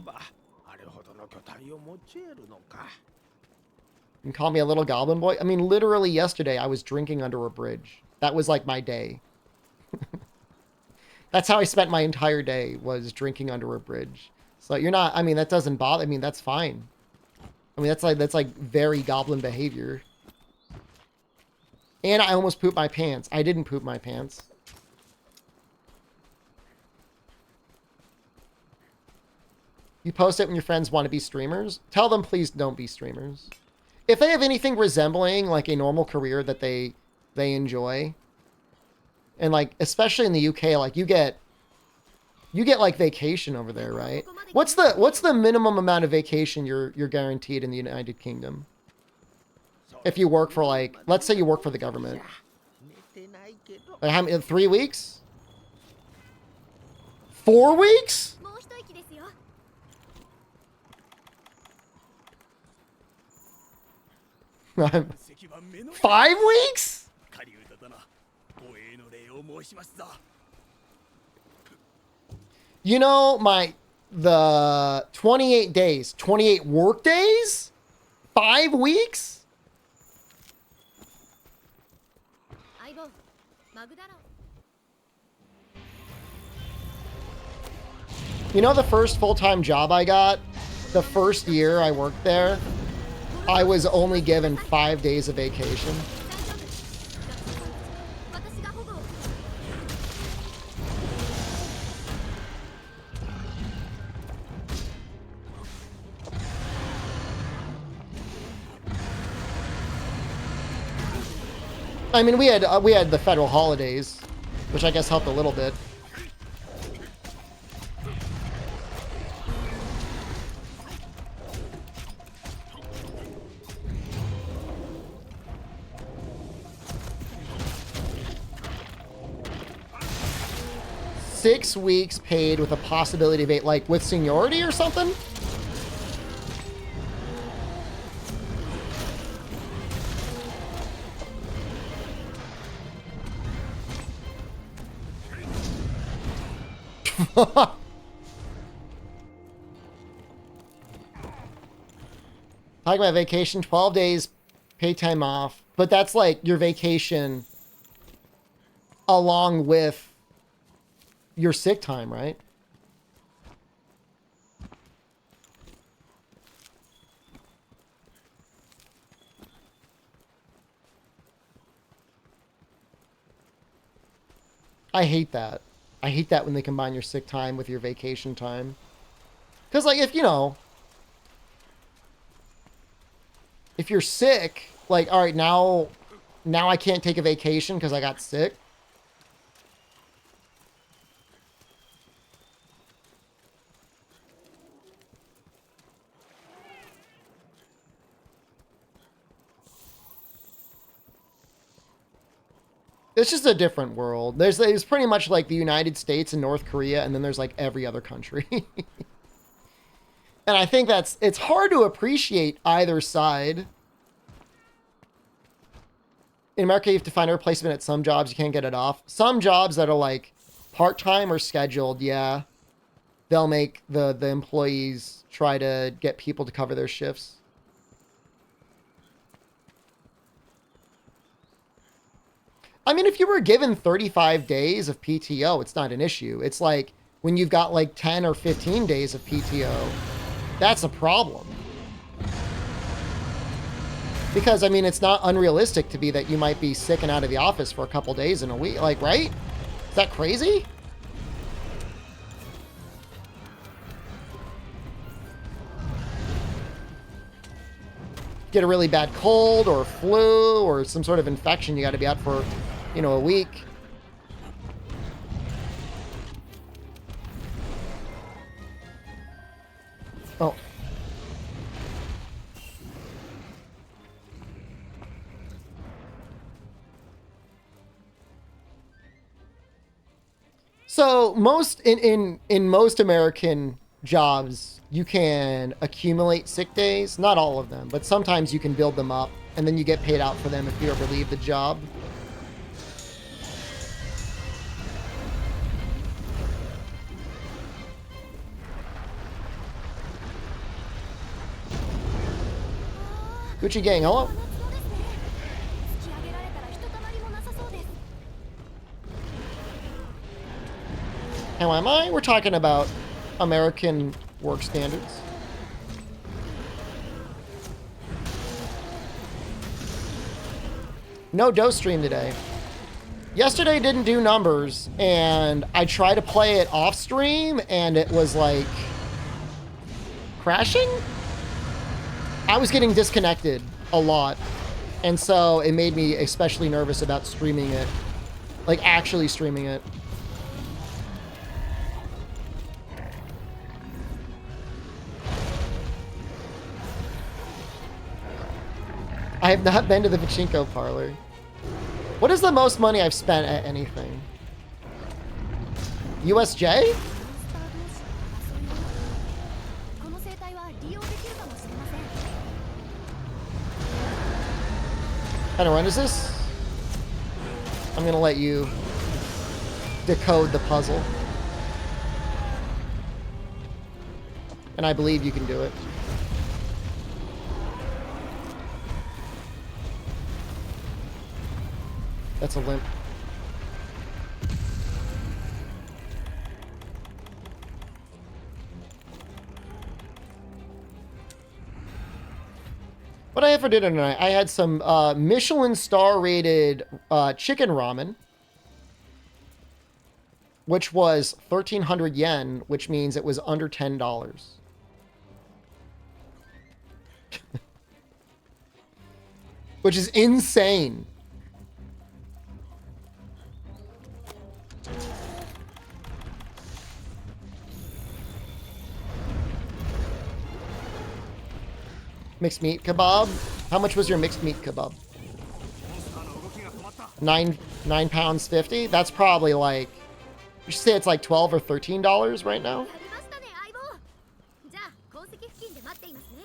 You can call me a little goblin boy? I mean, literally yesterday I was drinking under a bridge. That was like my day. That's how I spent my entire day, was drinking under a bridge. So you're not, I mean, that doesn't bother, I mean, that's fine. I mean, that's like very goblin behavior. And I almost pooped my pants. I didn't poop my pants. You post it when your friends want to be streamers. Tell them, please don't be streamers. If they have anything resembling like a normal career that they enjoy, and like especially in the UK, like you get like vacation over there, right? What's the minimum amount of vacation you're guaranteed in the United Kingdom? If you work for, like, let's say you work for the government. Like how many, 3 weeks? 4 weeks? もう一息ですよ 5 weeks? You know, the 28 days, 28 work days? 5 weeks? 相棒マグダラ You know the first full-time job I got? The first year I worked there, I was only given 5 days of vacation. 私が保護を I I mean, we had the federal holidays, which I guess helped a little bit. Six weeks paid with a possibility of 8, like with seniority or something? Talking about vacation, 12 days pay time off, but that's like your vacation along with your sick time, right? I hate that. I hate that when they combine your sick time with your vacation time. Because, like, if, you know, if you're sick, like, all right, now I can't take a vacation because I got sick. It's just a different world. There's pretty much like the United States and North Korea, and then there's like every other country. And I think it's hard to appreciate either side. In America, you have to find a replacement at some jobs. You can't get it off. Some jobs that are like part-time or scheduled, yeah, they'll make the employees try to get people to cover their shifts. I mean, if you were given 35 days of PTO, it's not an issue. It's like when you've got like 10 or 15 days of PTO, that's a problem. Because, I mean, it's not unrealistic to be that you might be sick and out of the office for a couple days in a week. Like, right? Is that crazy? Get a really bad cold or flu or some sort of infection, you got to be out for, you know, a week. Oh. So most in most American jobs, you can accumulate sick days. Not all of them, but sometimes you can build them up, and then you get paid out for them if you ever leave the job. Gucci gang, hello? How am I? We're talking about American work standards. No dose stream today. Yesterday didn't do numbers, and I tried to play it off stream, and it was like crashing. I was getting disconnected a lot, and so it made me especially nervous about streaming it, like actually streaming it. I have not been to the pachinko parlor. What is the most money I've spent at anything? USJ? How to run is this? I'm gonna let you decode the puzzle. And I believe you can do it. That's a limp. What I had for dinner tonight, I had some Michelin star rated chicken ramen, which was 1,300 yen, which means it was under $10. Which is insane. Mixed meat kebab. How much was your mixed meat kebab? 9 pounds 50. That's probably like, you should say it's like $12 or $13 right now. やりましたね相棒。じゃあ鉱石付近で待っていますね。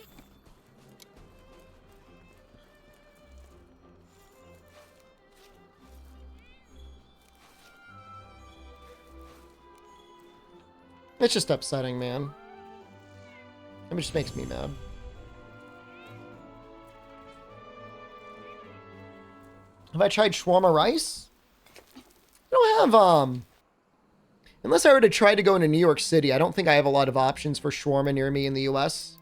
It's just upsetting, man. It just makes me mad. Have I tried shawarma rice? I don't have, unless I were to try to go into New York City, I don't think I have a lot of options for shawarma near me in the US.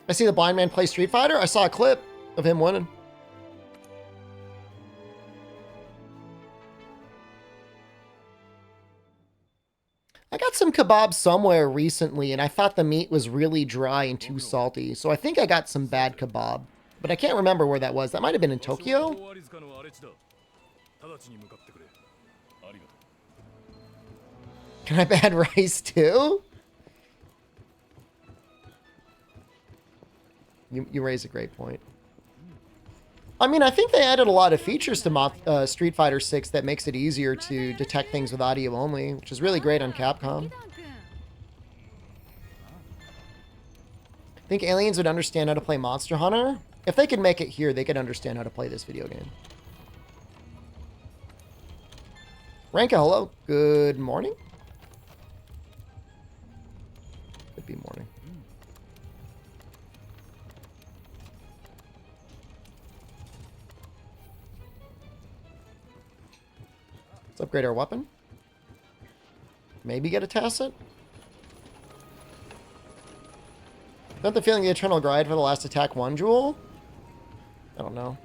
I see the blind man play Street Fighter. I saw a clip of him winning. I got some kebabs somewhere recently, and I thought the meat was really dry and too salty. So I think I got some bad kebab. But I can't remember where that was. That might have been in Tokyo. Can I have bad rice too? You raise a great point. I mean, I think they added a lot of features to Street Fighter 6 that makes it easier to detect things with audio only, which is really great on Capcom. Think aliens would understand how to play Monster Hunter? If they could make it here, they could understand how to play this video game. Ranka, hello. Good morning. Could be morning. Let's upgrade our weapon. Maybe get a tacit. Not the feeling the eternal grind for the last attack 1 jewel? I don't know.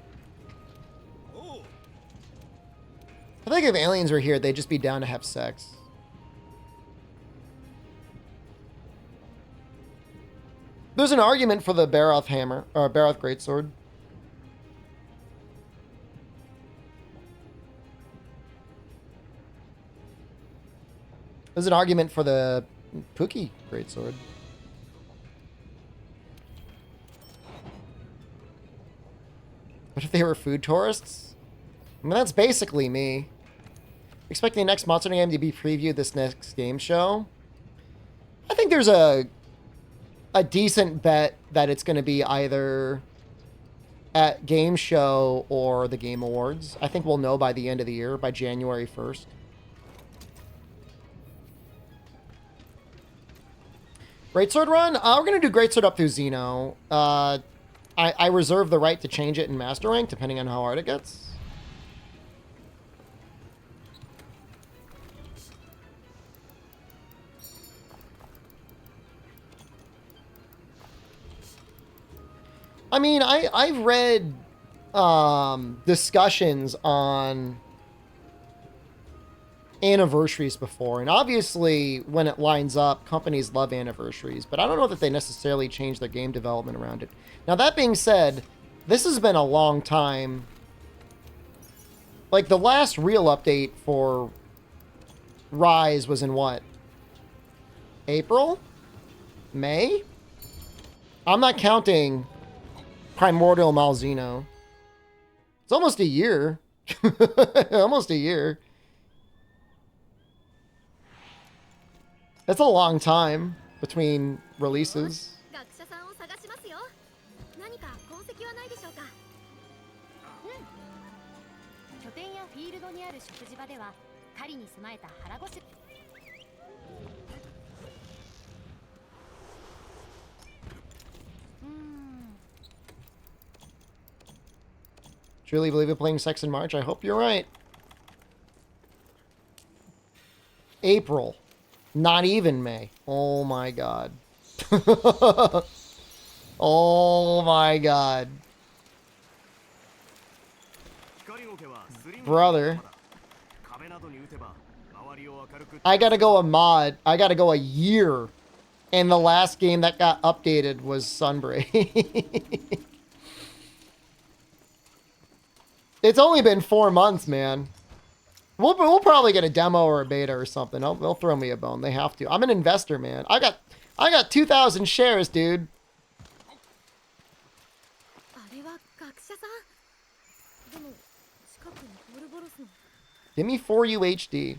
I think if aliens were here, they'd just be down to have sex. There's an argument for the Baroth hammer, or Baroth greatsword. There's an argument for the Pookie greatsword. What if they were food tourists? I mean, that's basically me. Expecting the next Monster game to be previewed this next game show. I think there's a decent bet that it's going to be either at Game Show or the Game Awards. I think we'll know by the end of the year, by January 1st. Greatsword run? We're going to do Greatsword up through Xeno. I reserve the right to change it in Master Rank, depending on how hard it gets. I mean, I've read discussions on anniversaries before, and obviously when it lines up, companies love anniversaries, but I don't know that they necessarily change their game development around it. Now, that being said, this has been a long time. Like, the last real update for Rise was in what? April? May? I'm not counting Primordial Malzeno. It's almost a year. Almost a year. That's a long time between releases. 学者さんを探しますよ。何か痕跡はないでしょうか。拠点やフィールドにある食事場では狩りに備えた腹ごし。Truly believe in playing sex in March? I hope you're right. April. Not even May. Oh my god. Oh my god. Brother. I gotta go a mod. I gotta go a year. And the last game that got updated was Sunbreak. It's only been 4 months, man. We'll probably get a demo or a beta or something. They'll throw me a bone. They have to. I'm an investor, man. I I got 2,000 shares, dude. あれは学者さん。でも近くにボルボロスの。 Give me 4 UHD.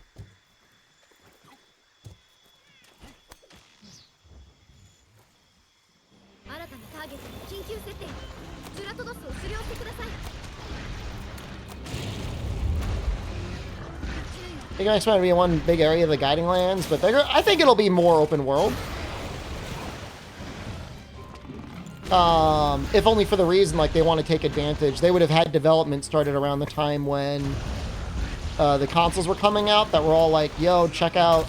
新たなターゲットに緊急設定。ジュラトドスを狩猟してください。 I think I expect it to be one big area of the guiding lands, but I think it'll be more open world. If only for the reason, like, they want to take advantage. They would have had development started around the time when the consoles were coming out that were all like, yo, check out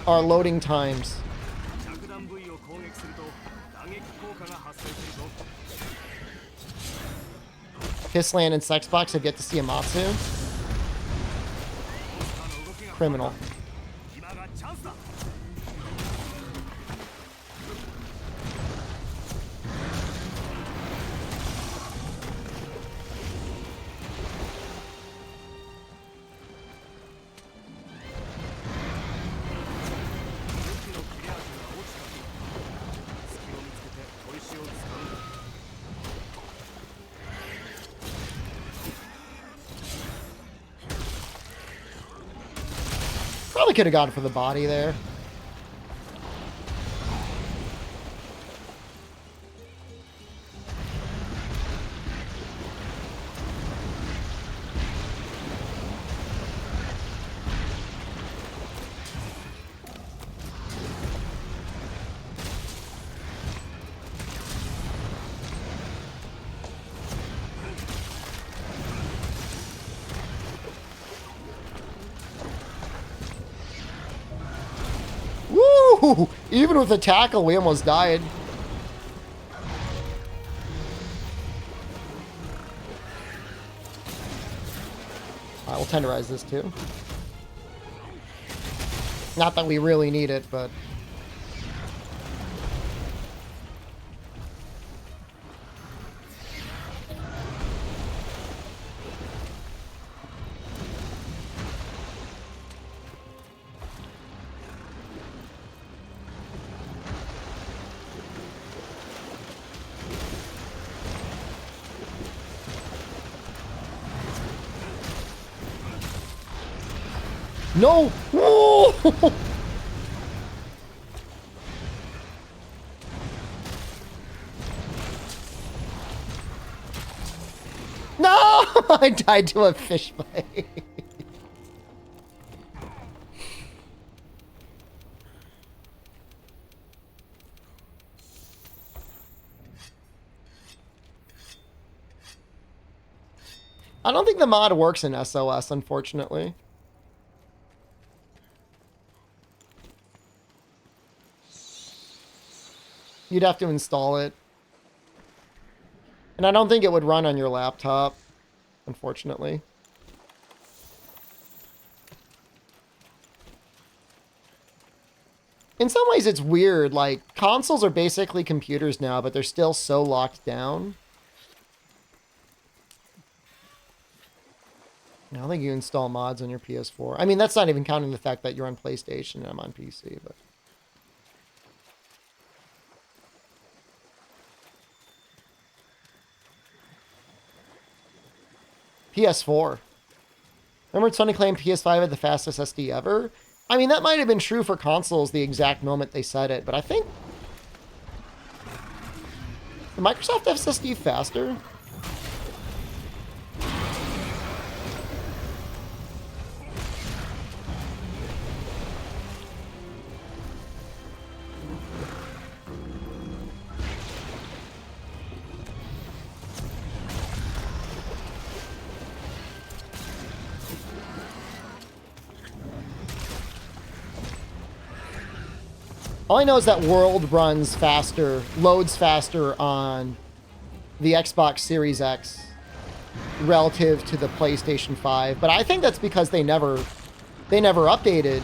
our loading times. Pissland and Sexbox have yet to see Amatsu. Criminal. Probably could have gone for the body there. Woo! Even with the tackle, we almost died. Alright, we'll tenderize this too. Not that we really need it, but... No! Whoa! No! I died to a fish bite. I don't think the mod works in SOS, unfortunately. You'd have to install it. And I don't think it would run on your laptop, unfortunately. In some ways, it's weird. Like, consoles are basically computers now, but they're still so locked down. I don't think you install mods on your PS4. I mean, that's not even counting the fact that you're on PlayStation and I'm on PC, but... PS4. Remember Sony claimed PS5 had the fastest SD ever? I mean, that might have been true for consoles the exact moment they said it, but I think... Did Microsoft SSD faster? All I know is that World runs faster, loads faster on the Xbox Series X relative to the PlayStation 5, but I think that's because they never updated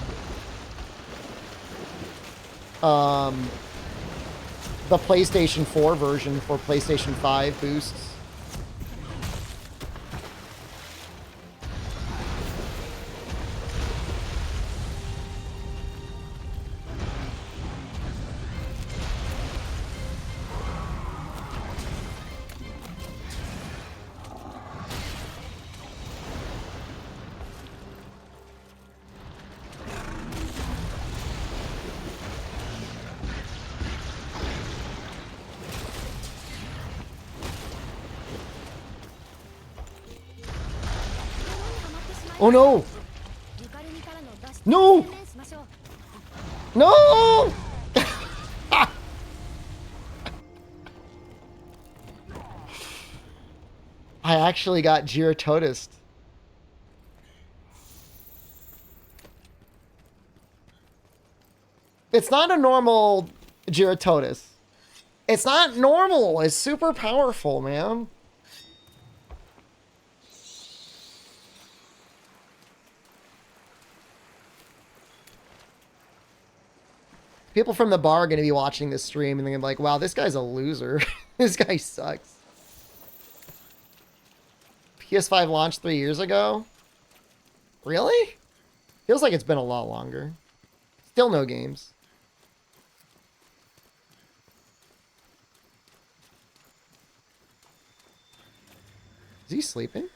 the PlayStation 4 version for PlayStation 5 boosts. Oh no! ゆかりみからの脱出 No! に専念しましょう。 No! I actually got Giratotus. It's not a normal Giratotus. It's not normal. It's super powerful, man. People from the bar are going to be watching this stream and they're gonna be like, wow, this guy's a loser. This guy sucks. PS5 launched 3 years ago? Really? Feels like it's been a lot longer. Still no games. Is he sleeping?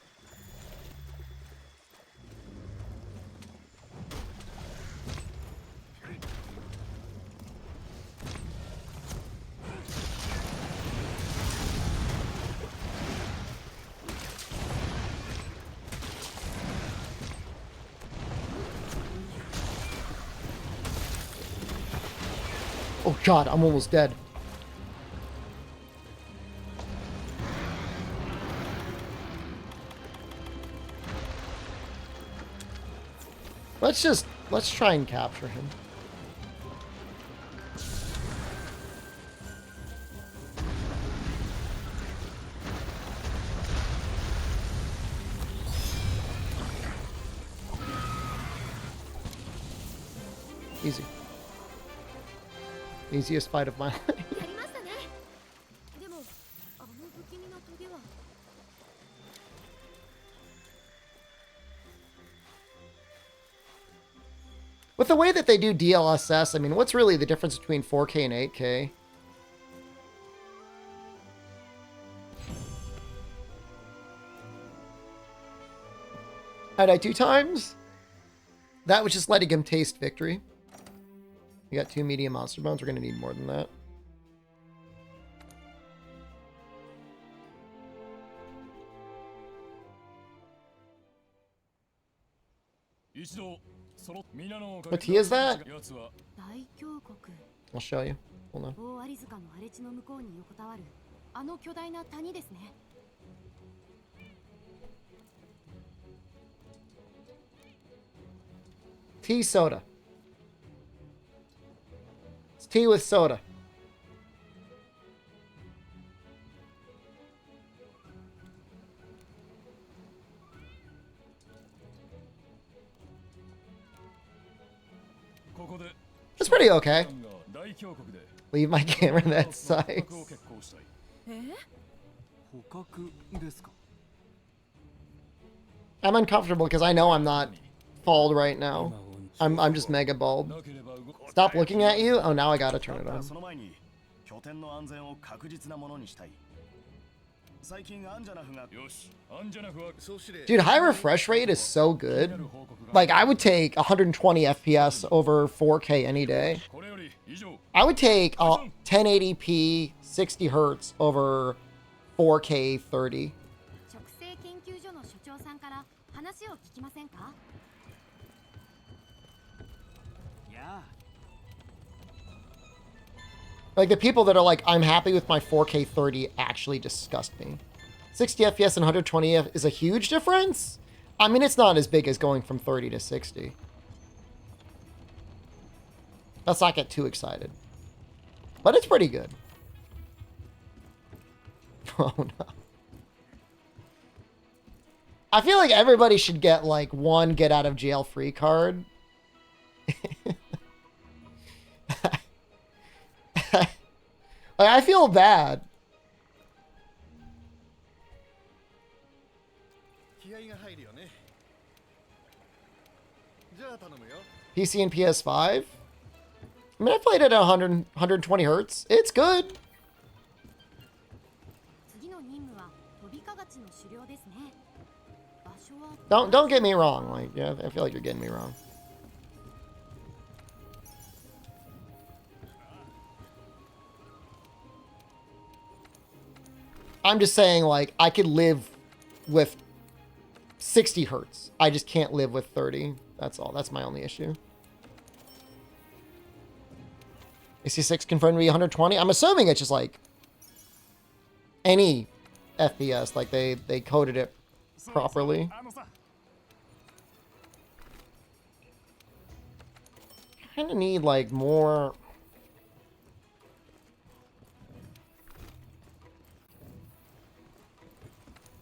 Oh god, I'm almost dead. Let's try and capture him. Easy. Easiest fight of my life. やりましたね。でもあの不気味なトゲは。 With the way that they do DLSS, I mean, what's really the difference between 4K and 8K? I died 2 times? That was just letting him taste victory. We got 2 medium monster bones. We're going to need more than that. What tea is that? 大峡谷。 I'll show you. Hold on. 大アリ塚の荒れ地の向こうに横たわるあの巨大な谷ですね。 Tea soda. It's tea with soda. It's pretty okay. Leave my camera that size. I'm uncomfortable because I know I'm not bald right now. I'm just mega bald. Stop looking at you. Oh, now I gotta turn it on. Dude, high refresh rate is so good. Like, I would take 120 FPS over 4K any day. I would take 1080p 60 hertz over 4K 30. 植生研究所の所長さんから話を聞きませんか？ Like, the people that are like, I'm happy with my 4K 30 actually disgust me. 60 FPS and 120 F is a huge difference? I mean, it's not as big as going from 30 to 60. Let's not get too excited. But it's pretty good. Oh, no. I feel like everybody should get, like, one get-out-of-jail-free card. Like, I feel bad. PC and PS5? I mean, I played it at 120 hertz. It's good. 次の任務は飛びかがちの狩猟ですね。場所は Don't get me wrong. Like, yeah, I feel like you're getting me wrong. I'm just saying, like, I could live with 60 hertz. I just can't live with 30. That's all. That's my only issue. AC6 confirmed to be 120. I'm assuming it's just like any FPS. Like they coded it properly. Kind of need like more.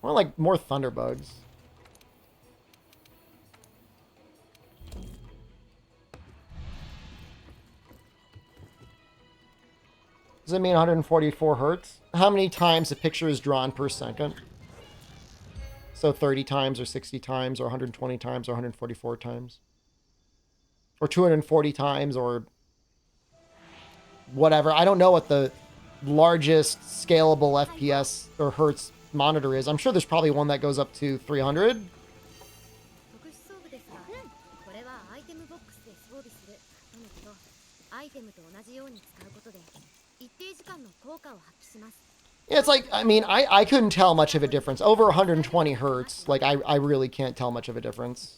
More like more thunderbugs. Does it mean 144 hertz? How many times a picture is drawn per second? So 30 times or 60 times or 120 times or 144 times? Or 240 times or whatever. I don't know what the largest scalable FPS or hertz monitor is. I'm sure there's probably one that goes up to 300. 特殊装備ですが、これはアイテムボックスで装備するとのこと。アイテムと同じように使うことで一定時間の効果を発揮します。 Yeah, it's like, I mean, I couldn't tell much of a difference. Over 120 hertz, like, I really can't tell much of a difference.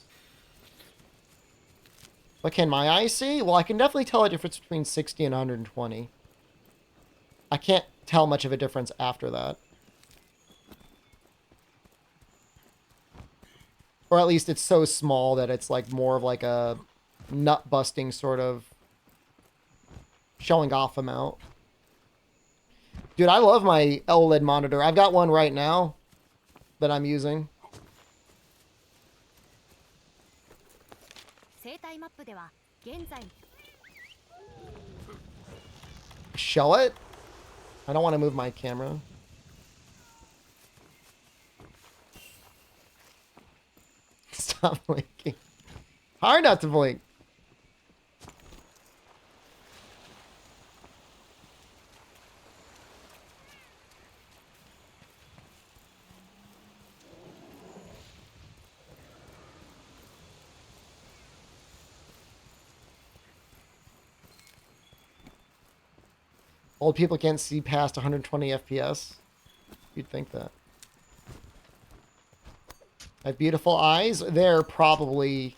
What can my eyes see? Well, I can definitely tell a difference between 60 and 120. I can't tell much of a difference after that. Or at least it's so small that it's like more of like a nut-busting sort of showing off amount. Dude, I love my OLED monitor. I've got one right now that I'm using. 生態マップでは現在 Show it? I don't want to move my camera. Stop blinking. Hard not to blink. Old people can't see past 120 FPS. You'd think that. I have beautiful eyes. They're probably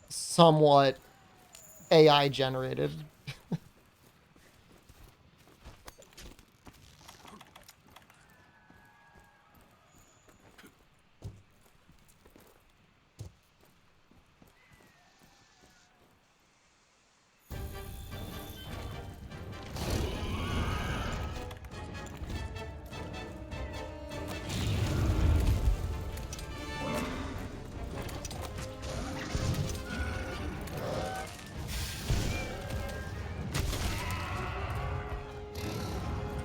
somewhat AI generated.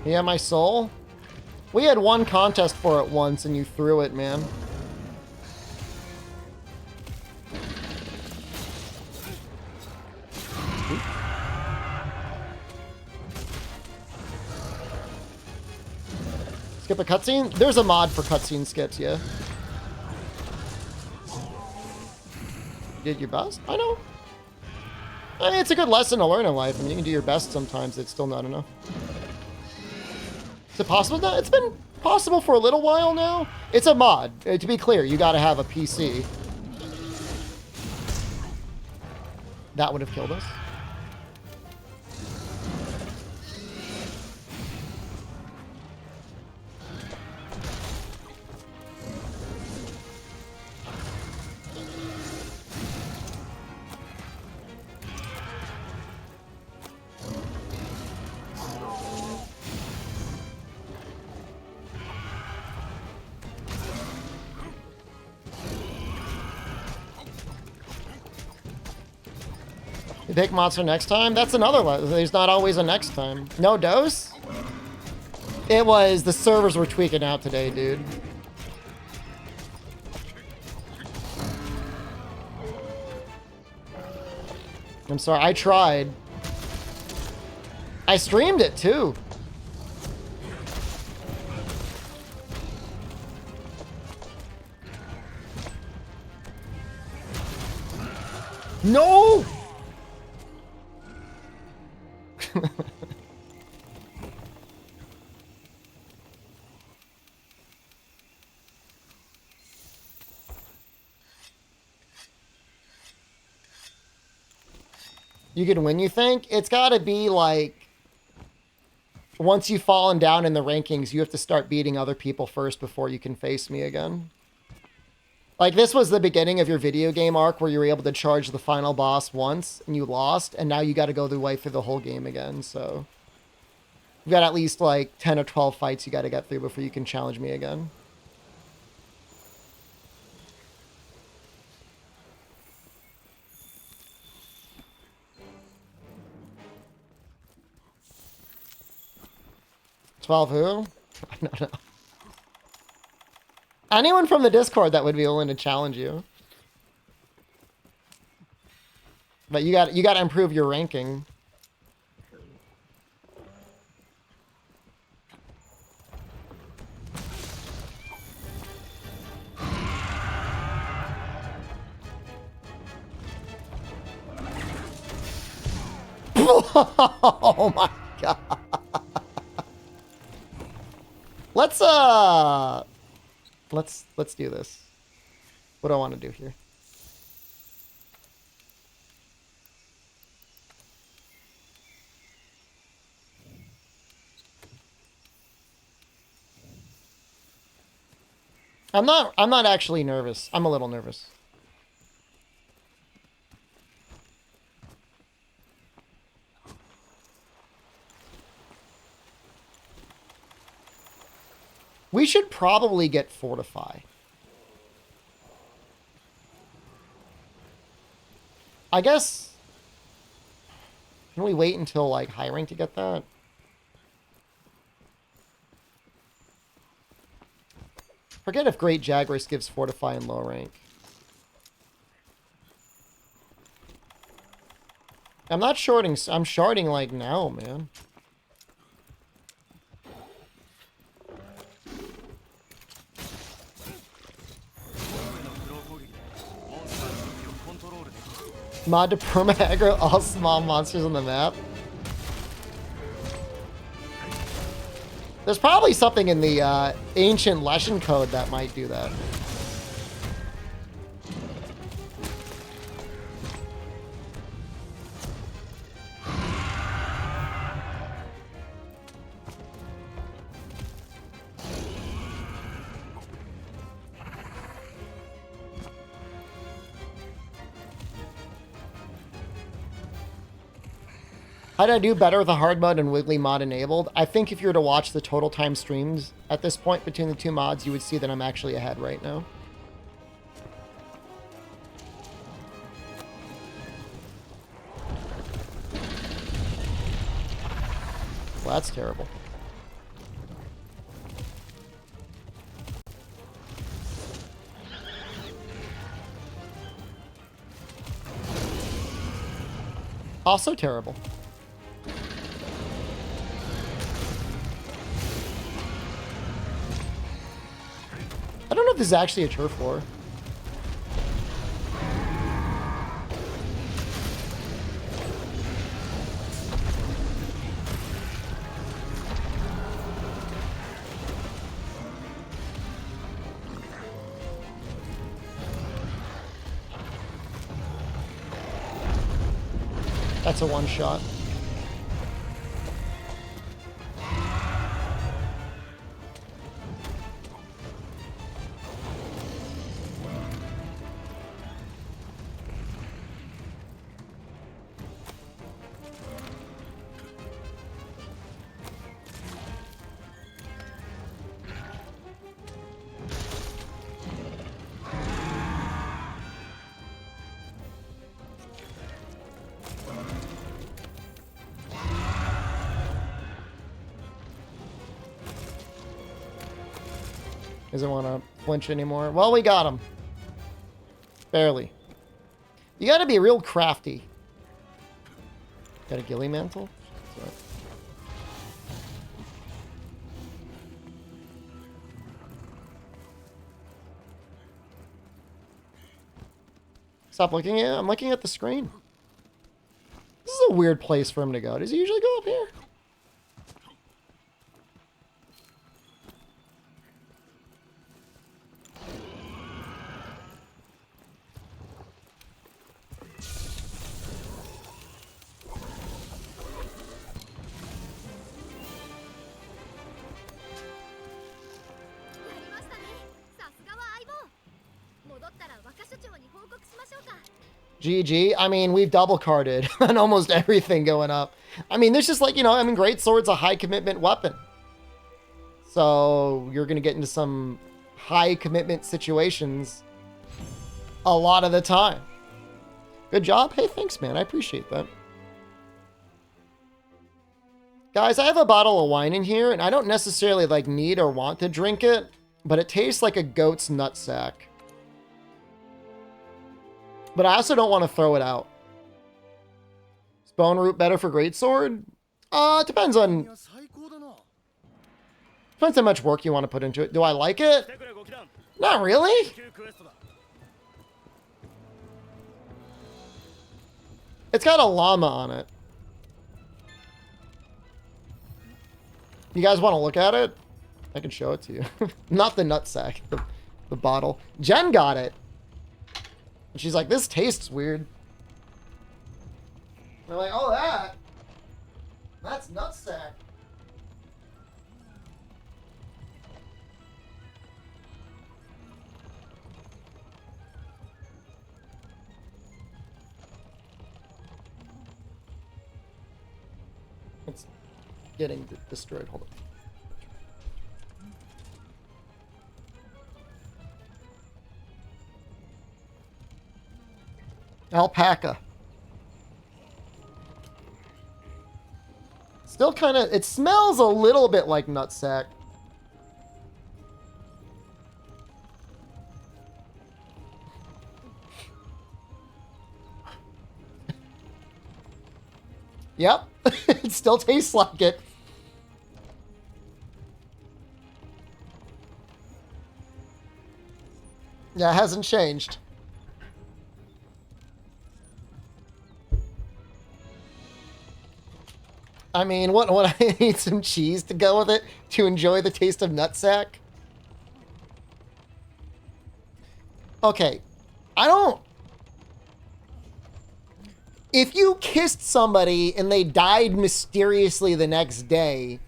Yeah, my soul? We had one contest for it once and you threw it, man. Skip a cutscene? There's a mod for cutscene skips, yeah. You did your best? I know. I mean, it's a good lesson to learn in life. I mean, you can do your best sometimes. It's still not enough. Is it possible now? It's been possible for a little while now. It's a mod. To be clear, you got to have a PC. That would have killed us. You pick monster next time? That's another one. There's not always a next time. No dose? It was, the servers were tweaking out today, dude. I'm sorry, I tried. I streamed it too. No! You can win, you think? It's got to be like, once you've fallen down in the rankings, you have to start beating other people first before you can face me again. Like, this was the beginning of your video game arc where you were able to charge the final boss once and you lost, and now you got to go the way through the whole game again, so... You've got at least, like, 10 or 12 fights you got to get through before you can challenge me again. "12 who?" I don't know. Anyone from the Discord that would be willing to challenge you. But you got to improve your ranking. Oh my god. Let's do this. What do I want to do here? I'm not actually nervous. I'm a little nervous. We should probably get Fortify. I guess... Can we wait until, like, high rank to get that? Forget if Great Jagras gives Fortify in low rank. I'm not shorting... I'm sharding, like, now, man. Mod to perma-aggro all small monsters on the map. There's probably something in the ancient Leshen code that might do that. How did I do better with a hard mode and Wiggly mod enabled? I think if you were to watch the total time streams at this point between the two mods, you would see that I'm actually ahead right now. Well, that's terrible. Also terrible. I don't know if this is actually a turf war. That's a one shot. Doesn't want to flinch anymore. Well, we got him. Barely. You got to be real crafty. Got a ghillie mantle? Sorry. Stop looking at it. I'm looking at the screen. This is a weird place for him to go. Does he usually go up here? 告しましょうか。 GG. I mean, we've double carded on almost everything going up. I mean, there's just like, you know, I mean, Great Sword's a high commitment weapon. So you're going to get into some high commitment situations a lot of the time. Good job. Hey, thanks, man. I appreciate that. Guys, I have a bottle of wine in here, and I don't necessarily like need or want to drink it, but it tastes like a goat's nutsack. But I also don't want to throw it out. Is bone root better for greatsword? Depends how much work you want to put into it. Do I like it? Not really. It's got a llama on it. You guys want to look at it? I can show it to you. Not the nutsack, the bottle. Jen got it. And she's like, this tastes weird. We're like, oh, that's nutsack. It's getting destroyed. Hold on. Alpaca. Still kind of, it smells a little bit like nutsack. Yep, it still tastes like it. Yeah, it hasn't changed. I mean, what I need some cheese to go with it to enjoy the taste of nutsack? Okay, I don't... If you kissed somebody and they died mysteriously the next day,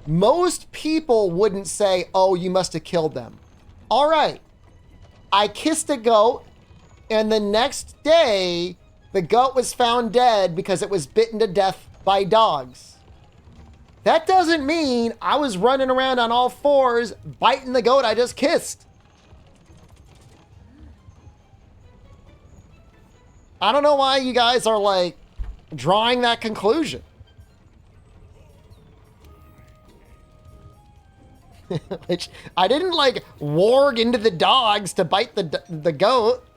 most people wouldn't say, oh, you must have killed them. All right, I kissed a goat, and the next day, the goat was found dead because it was bitten to death by dogs. That doesn't mean I was running around on all fours biting the goat I just kissed. I don't know why you guys are like drawing that conclusion. Which I didn't like warg into the dogs to bite the goat.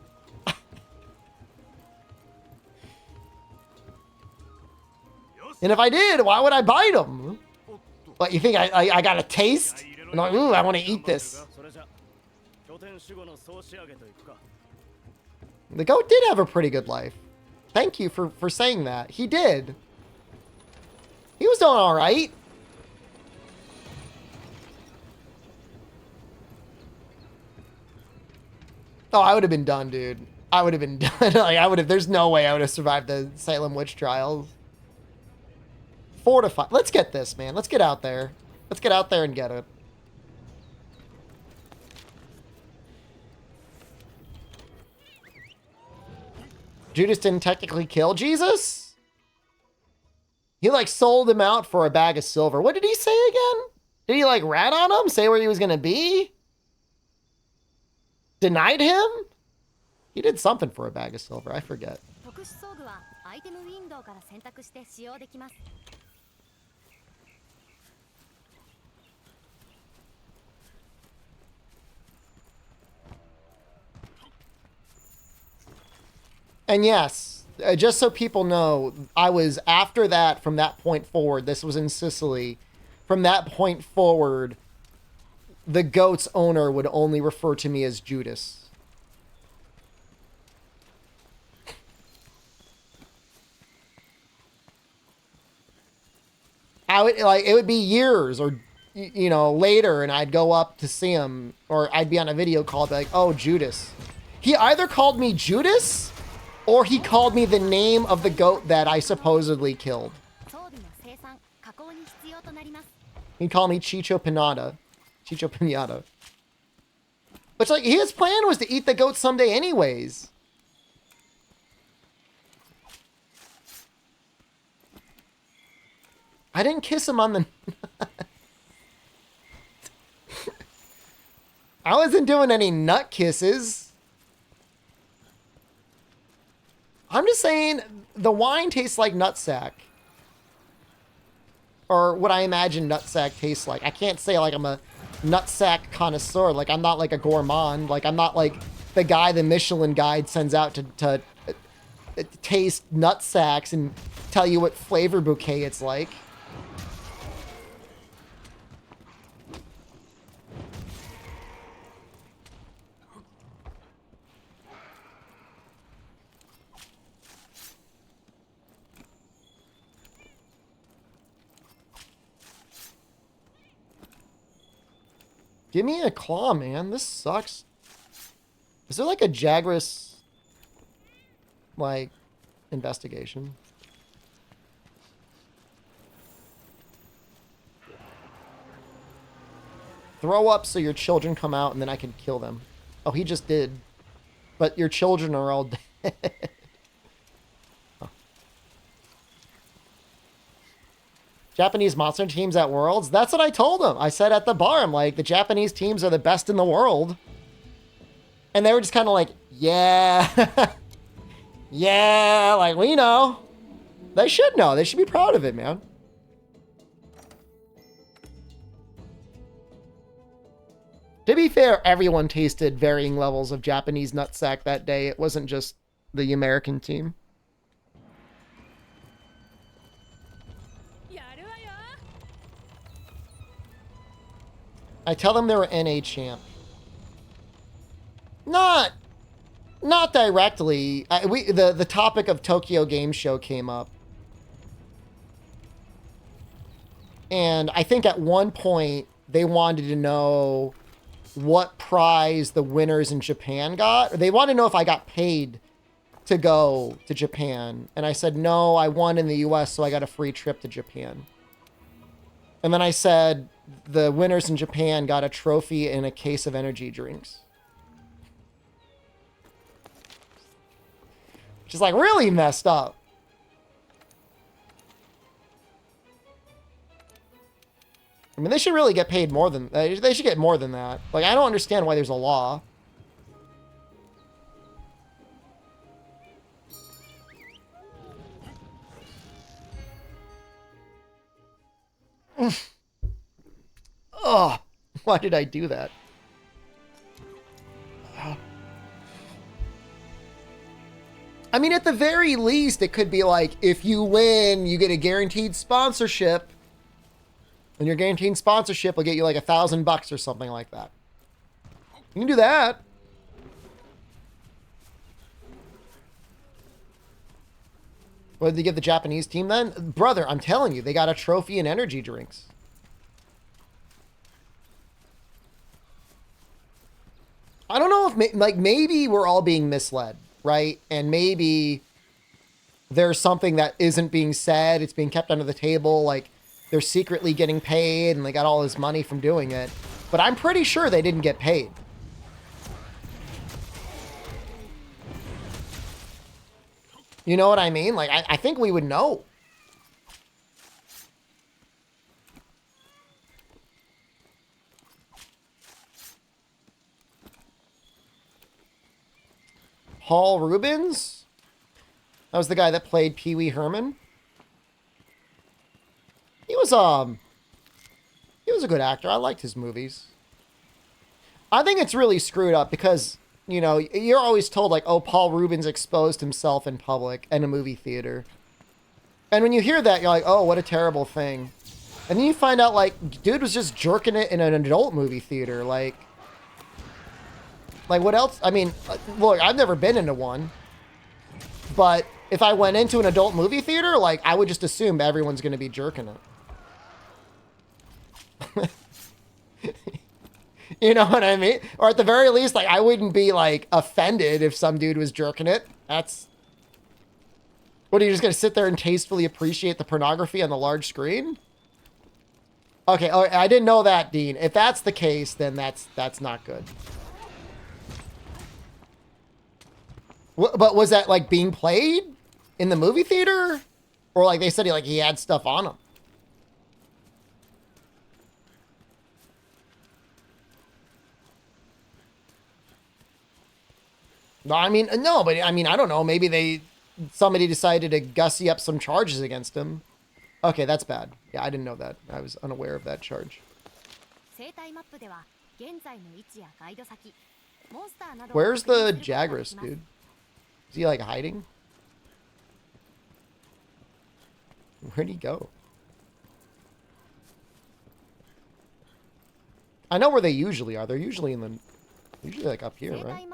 And if I did, why would I bite them? What, you think I got a taste? And I'm like, ooh, I want to eat this. The goat did have a pretty good life. Thank you for saying that. He did. He was doing all right. Oh, I would have been done, dude. I would have been done. Like, there's no way I would have survived the Salem witch trials. Fortify. Let's get this, man. Let's get out there. Let's get out there and get it. Judas didn't technically kill Jesus? He like sold him out for a bag of silver. What did he say again? Did he like rat on him? Say where he was going to be? Denied him? He did something for a bag of silver. I forget. And yes, just so people know, I was after that, from that point forward, this was in Sicily. From that point forward, the goat's owner would only refer to me as Judas. It would be years or, you know, later, and I'd go up to see him, or I'd be on a video call, be like, oh, Judas. He either called me Judas, or he called me the name of the goat that I supposedly killed. He'd call me Chicho Pinata. Chicho Pinata. Which, like, his plan was to eat the goat someday anyways. I didn't kiss him on the... I wasn't doing any nut kisses. I'm just saying the wine tastes like nutsack. Or what I imagine nutsack tastes like. I can't say like I'm a nutsack connoisseur. Like I'm not like a gourmand. Like I'm not like the guy the Michelin Guide sends out to taste nutsacks and tell you what flavor bouquet it's like. Give me a claw, man. This sucks. Is there like a Jagras, like, investigation? Throw up so your children come out and then I can kill them. Oh, he just did. But your children are all dead. Oh. Japanese monster teams at Worlds? That's what I told them. I said at the bar, I'm like, the Japanese teams are the best in the world. And they were just kind of like, yeah. Yeah, like, we know. They should know. They should be proud of it, man. To be fair, everyone tasted varying levels of Japanese nutsack that day. It wasn't just the American team. I tell them they were NA champ. Not directly. The topic of Tokyo Game Show came up. And I think at one point they wanted to know what prize the winners in Japan got. They wanted to know if I got paid to go to Japan. And I said, no, I won in the US, so I got a free trip to Japan. And then I said, the winners in Japan got a trophy and a case of energy drinks. Which is like really messed up. I mean, they should really get paid more than... They should get more than that. Like, I don't understand why there's a law. Oh, why did I do that? I mean, at the very least, it could be like, if you win, you get a guaranteed sponsorship. And your guaranteed sponsorship will get you like $1,000 or something like that. You can do that. What did they give the Japanese team then? Brother, I'm telling you, they got a trophy and energy drinks. I don't know if, like, maybe we're all being misled, right? And maybe there's something that isn't being said. It's being kept under the table. Like, they're secretly getting paid and they got all this money from doing it. But I'm pretty sure they didn't get paid. You know what I mean? Like, I think we would know. Paul Rubens? That was the guy that played Pee Wee Herman. He was a good actor. I liked his movies. I think it's really screwed up because, you know, you're always told like, oh, Paul Rubens exposed himself in public in a movie theater. And when you hear that, you're like, oh, what a terrible thing. And then you find out like, dude was just jerking it in an adult movie theater. Like what else? I mean, look, I've never been into one, but if I went into an adult movie theater, like I would just assume everyone's going to be jerking it. You know what I mean? Or at the very least, like I wouldn't be like offended if some dude was jerking it. That's... What, are you just going to sit there and tastefully appreciate the pornography on the large screen? Okay, oh, I didn't know that, Dean. If that's the case, then that's not good. But was that like being played in the movie theater? Or like they said he had stuff on him? No, I mean, no, but I mean, I don't know. Maybe somebody decided to gussy up some charges against him. Okay, that's bad. Yeah, I didn't know that. I was unaware of that charge. Where's the Jagras, dude? Is he like hiding? Where'd he go? I know where they usually are. They're usually like up here, right?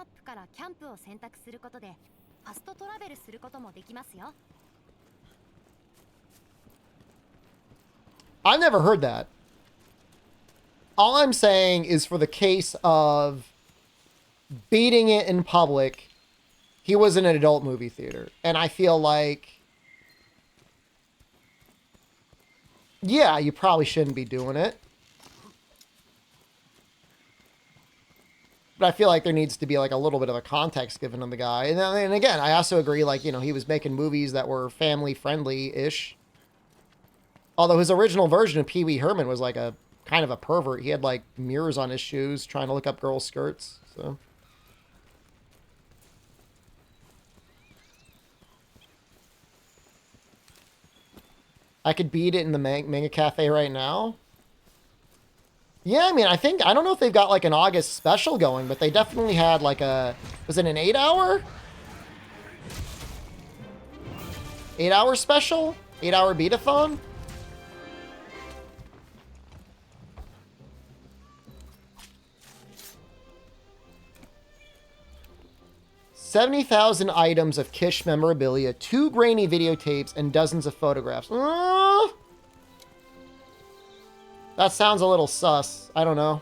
I've never heard that. All I'm saying is for the case of beating it in public, he was in an adult movie theater. And I feel like, yeah, you probably shouldn't be doing it. But I feel like there needs to be like a little bit of a context given to the guy. And again, I also agree, like, you know, he was making movies that were family friendly-ish. Although his original version of Pee Wee Herman was like a kind of a pervert. He had like mirrors on his shoes trying to look up girls' skirts. So I could beat it in the Manga Cafe right now. Yeah, I mean, I don't know if they've got like an August special going, but they definitely had like was it an 8-hour? 8-hour special? 8-hour beat-a-thon? $70,000 items of Kish memorabilia, 2 grainy videotapes, and dozens of photographs. That sounds a little sus. I don't know.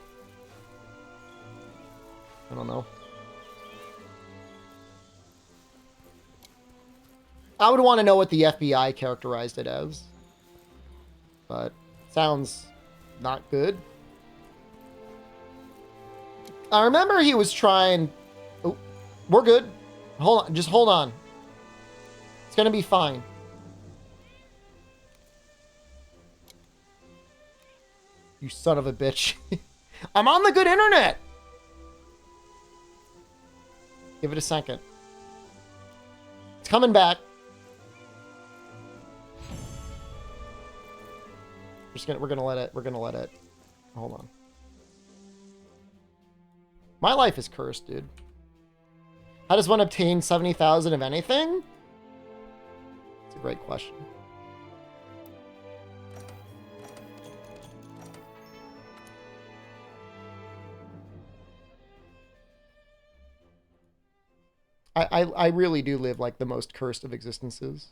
I would want to know what the FBI characterized it as. But sounds not good. I remember he was trying... Oh, we're good. Hold on. Just hold on. It's going to be fine. You son of a bitch. I'm on the good internet. Give it a second. It's coming back. We're gonna let it. Hold on. My life is cursed, dude. How does one obtain 70,000 of anything? It's a great question. I really do live like the most cursed of existences.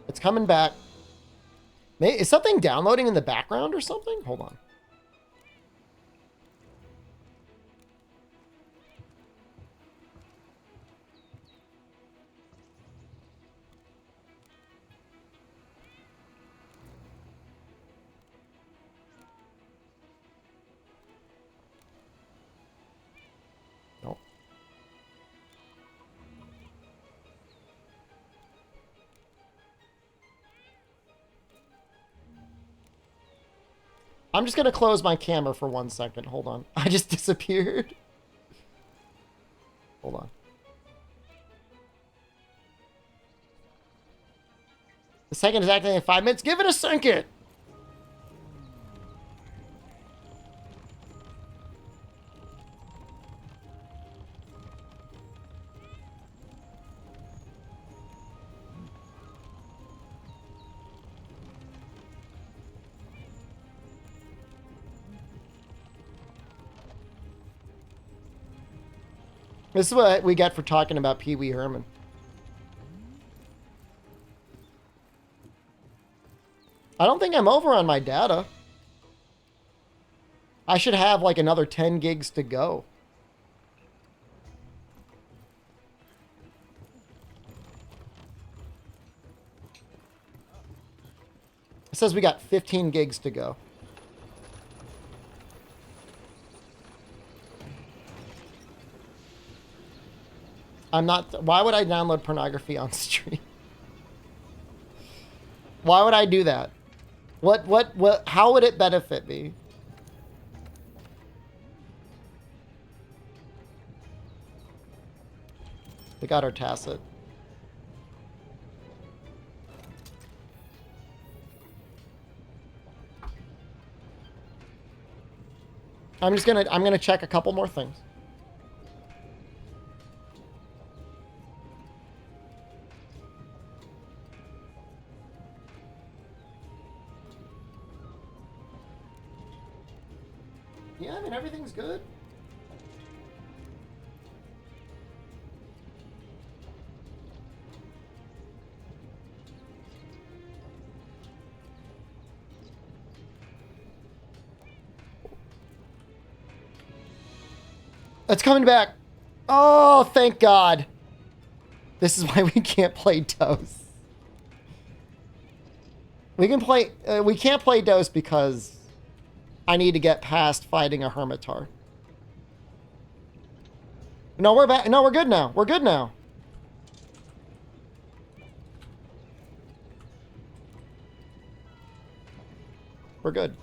It's coming back. Is something downloading in the background or something? Hold on. Nope. I'm just going to close my camera for 1 second. Hold on. I just disappeared. Hold on. The second is acting in 5 minutes. Give it a second. This is what we get for talking about Pee Wee Herman. I don't think I'm over on my data. I should have like another 10 gigs to go. It says we got 15 gigs to go. I'm not... Why would I download pornography on stream? Why would I do that? What, how would it benefit me? We got our tacit. I'm gonna check a couple more things. Yeah, I mean, everything's good. It's coming back. Oh, thank God. This is why we can't play Dose. We can't play Dose because I need to get past fighting a Hermitar. No, we're back. No, we're good now. We're good now. We're good.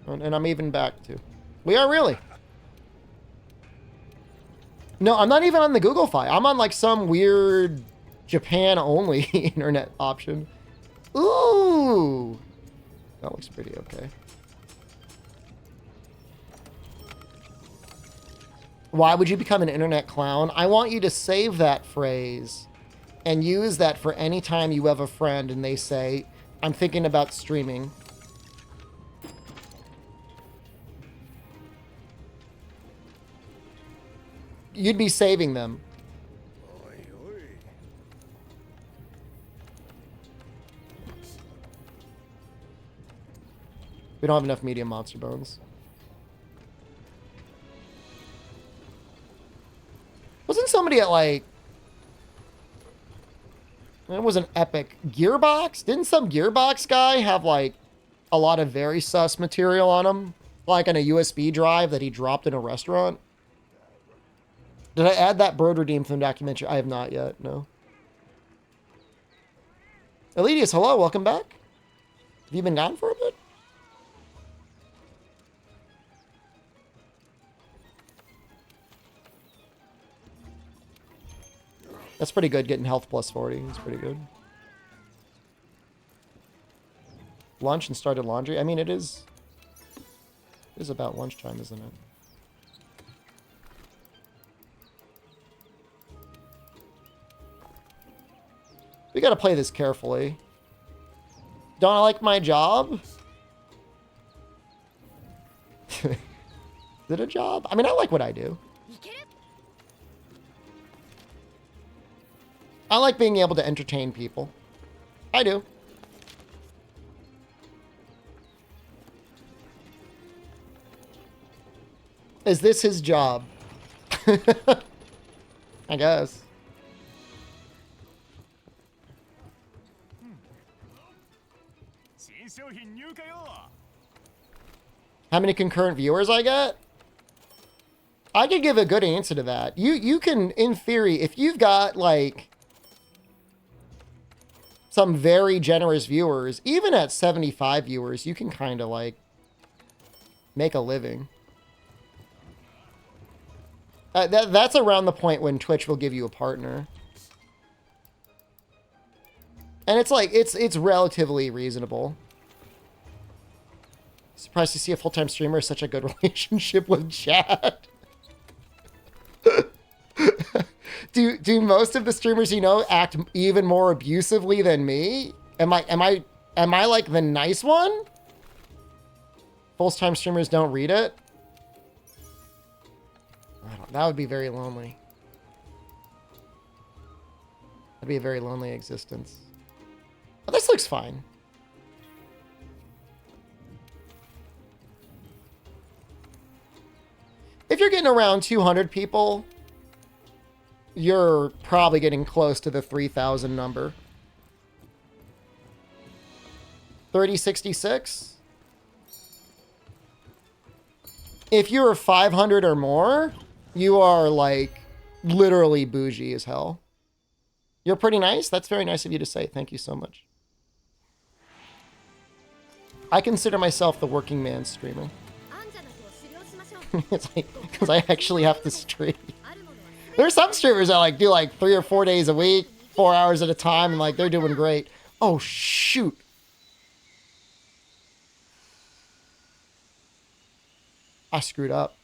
And I'm even back too. We are really. No, I'm not even on the Google Fi. I'm on like some weird Japan only internet option. Ooh. That looks pretty okay. Why would you become an internet clown? I want you to save that phrase and use that for any time you have a friend and they say, I'm thinking about streaming. You'd be saving them. We don't have enough medium monster bones. Wasn't somebody at like... It was an epic Gearbox? Didn't some Gearbox guy have like a lot of very sus material on him? Like on a USB drive that he dropped in a restaurant? Did I add that Bird Redeem from the documentary? I have not yet, no. Elitius, hello, welcome back. Have you been gone for a bit? That's pretty good, getting health plus 40. That's pretty good. Lunch and started laundry. I mean, it is about lunchtime, isn't it? We gotta play this carefully. Don't I like my job? Is it a job? I mean, I like what I do. I like being able to entertain people. I do. Is this his job? I guess. How many concurrent viewers I get? I could give a good answer to that. You can, in theory, if you've got like some very generous viewers, even at 75 viewers, you can kind of like make a living. That's around the point when Twitch will give you a partner. And it's like, it's relatively reasonable. Surprised to see a full-time streamer with such a good relationship with chat. Do most of the streamers you know act even more abusively than me? Am I like the nice one? Full-time streamers don't read it? That would be very lonely. That'd be a very lonely existence. But this looks fine. If you're getting around 200 people, you're probably getting close to the 3,000 number. 3066? If you're 500 or more, you are like literally bougie as hell. You're pretty nice. That's very nice of you to say. Thank you so much. I consider myself the working man streamer. アンジャナと狩猟しましょう。 It's like, because I actually have to stream. There's some streamers that like do like 3 or 4 days a week, 4 hours at a time, and like they're doing great. Oh shoot. I screwed up.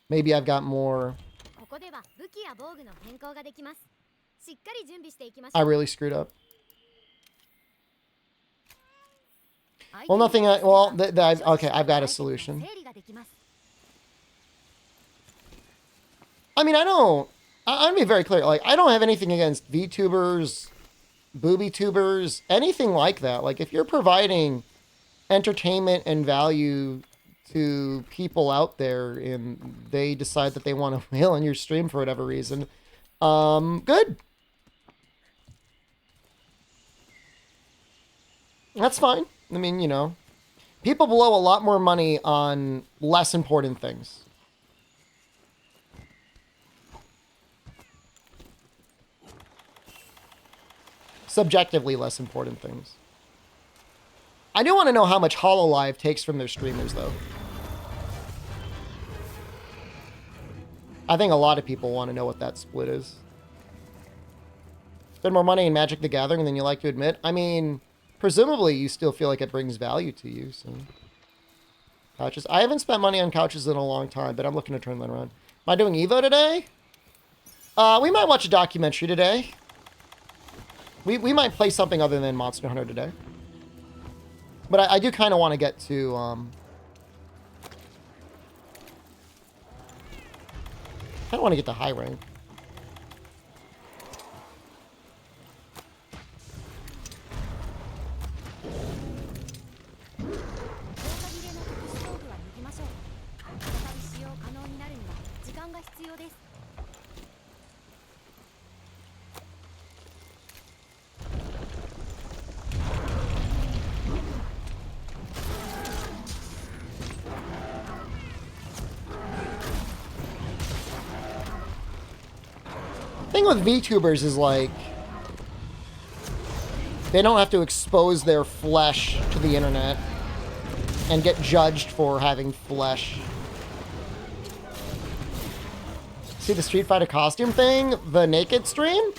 Maybe I've got more. ここでは武器や防具の変更ができます。しっかり準備していきましょ I う。 really screwed up. Well, nothing. Well, okay, I've got a solution. 整理ができます。 I mean, I'm gonna be very clear. Like, I don't have anything against VTubers, booby tubers, anything like that. Like, if you're providing entertainment and value to people out there and they decide that they want to whale on your stream for whatever reason, good. That's fine. I mean, you know, people blow a lot more money on less important things. Subjectively less important things. I do want to know how much HoloLive takes from their streamers, though. I think a lot of people want to know what that split is. Spend more money in Magic the Gathering than you like to admit. I mean, presumably you still feel like it brings value to you, so... Couches. I haven't spent money on couches in a long time, but I'm looking to turn that around. Am I doing Evo today? We might watch a documentary today. We might play something other than Monster Hunter today. But I do kind of want to get to... I kind of want to get to high rank. Thing with VTubers is like they don't have to expose their flesh to the internet and get judged for having flesh. See the Street Fighter costume thing? The naked stream?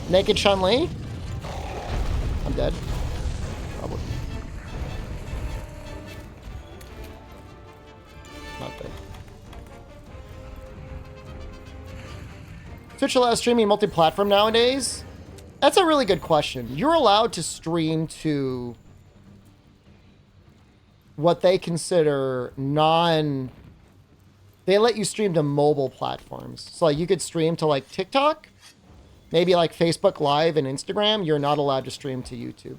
Naked Chun-Li? I'm dead. Probably. Not dead. Twitch allows streaming multi-platform nowadays? That's a really good question. You're allowed to stream to what they consider they let you stream to mobile platforms. So like you could stream to like TikTok, maybe like Facebook Live and Instagram. You're not allowed to stream to YouTube.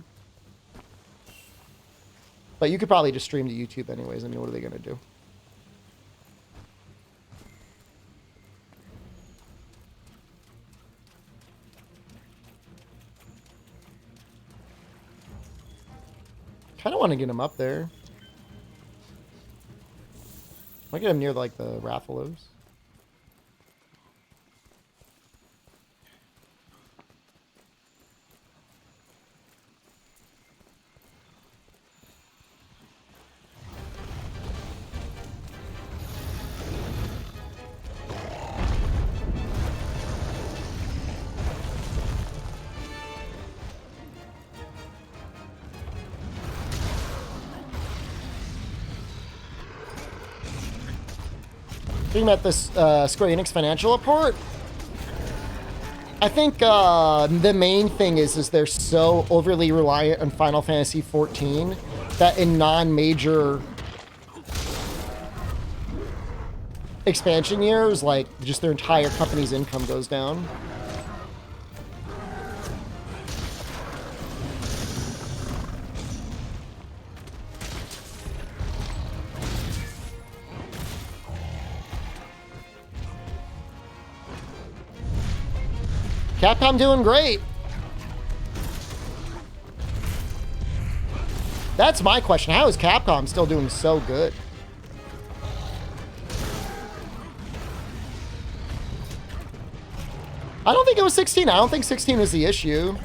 But you could probably just stream to YouTube anyways. I mean, what are they going to do? Kind of want to get him up there. I get him near like the Rathalos. Looking at this Square Enix financial report, I think the main thing is they're so overly reliant on Final Fantasy XIV that in non-major expansion years, like just their entire company's income goes down. Capcom doing great. That's my question. How is Capcom still doing so good? I don't think it was 16. I don't think 16 was the issue.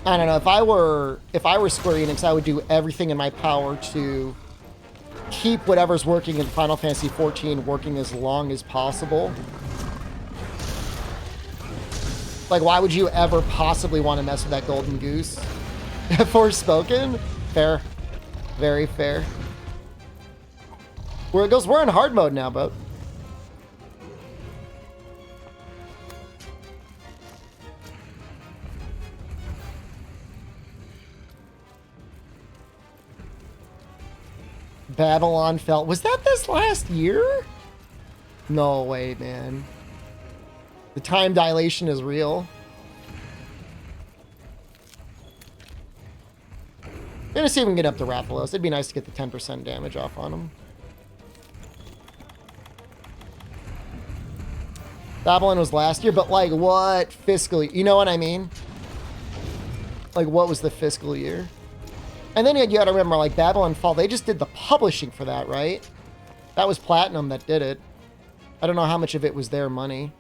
I don't know. If I were Square Enix, I would do everything in my power to keep whatever's working in Final Fantasy XIV working as long as possible. Like, why would you ever possibly want to mess with that golden goose? Forspoken? Fair. Very fair. Where it goes, we're in hard mode now, but... Babylon fell. Was that this last year? No way, man. The time dilation is real. I'm gonna see if we can get up to Rathalos. It'd be nice to get the 10% damage off on him. Babylon was last year, but like what fiscal year? You know what I mean? Like what was the fiscal year? And then you gotta remember, like, Babylon Fall, they just did the publishing for that, right? That was Platinum that did it. I don't know how much of it was their money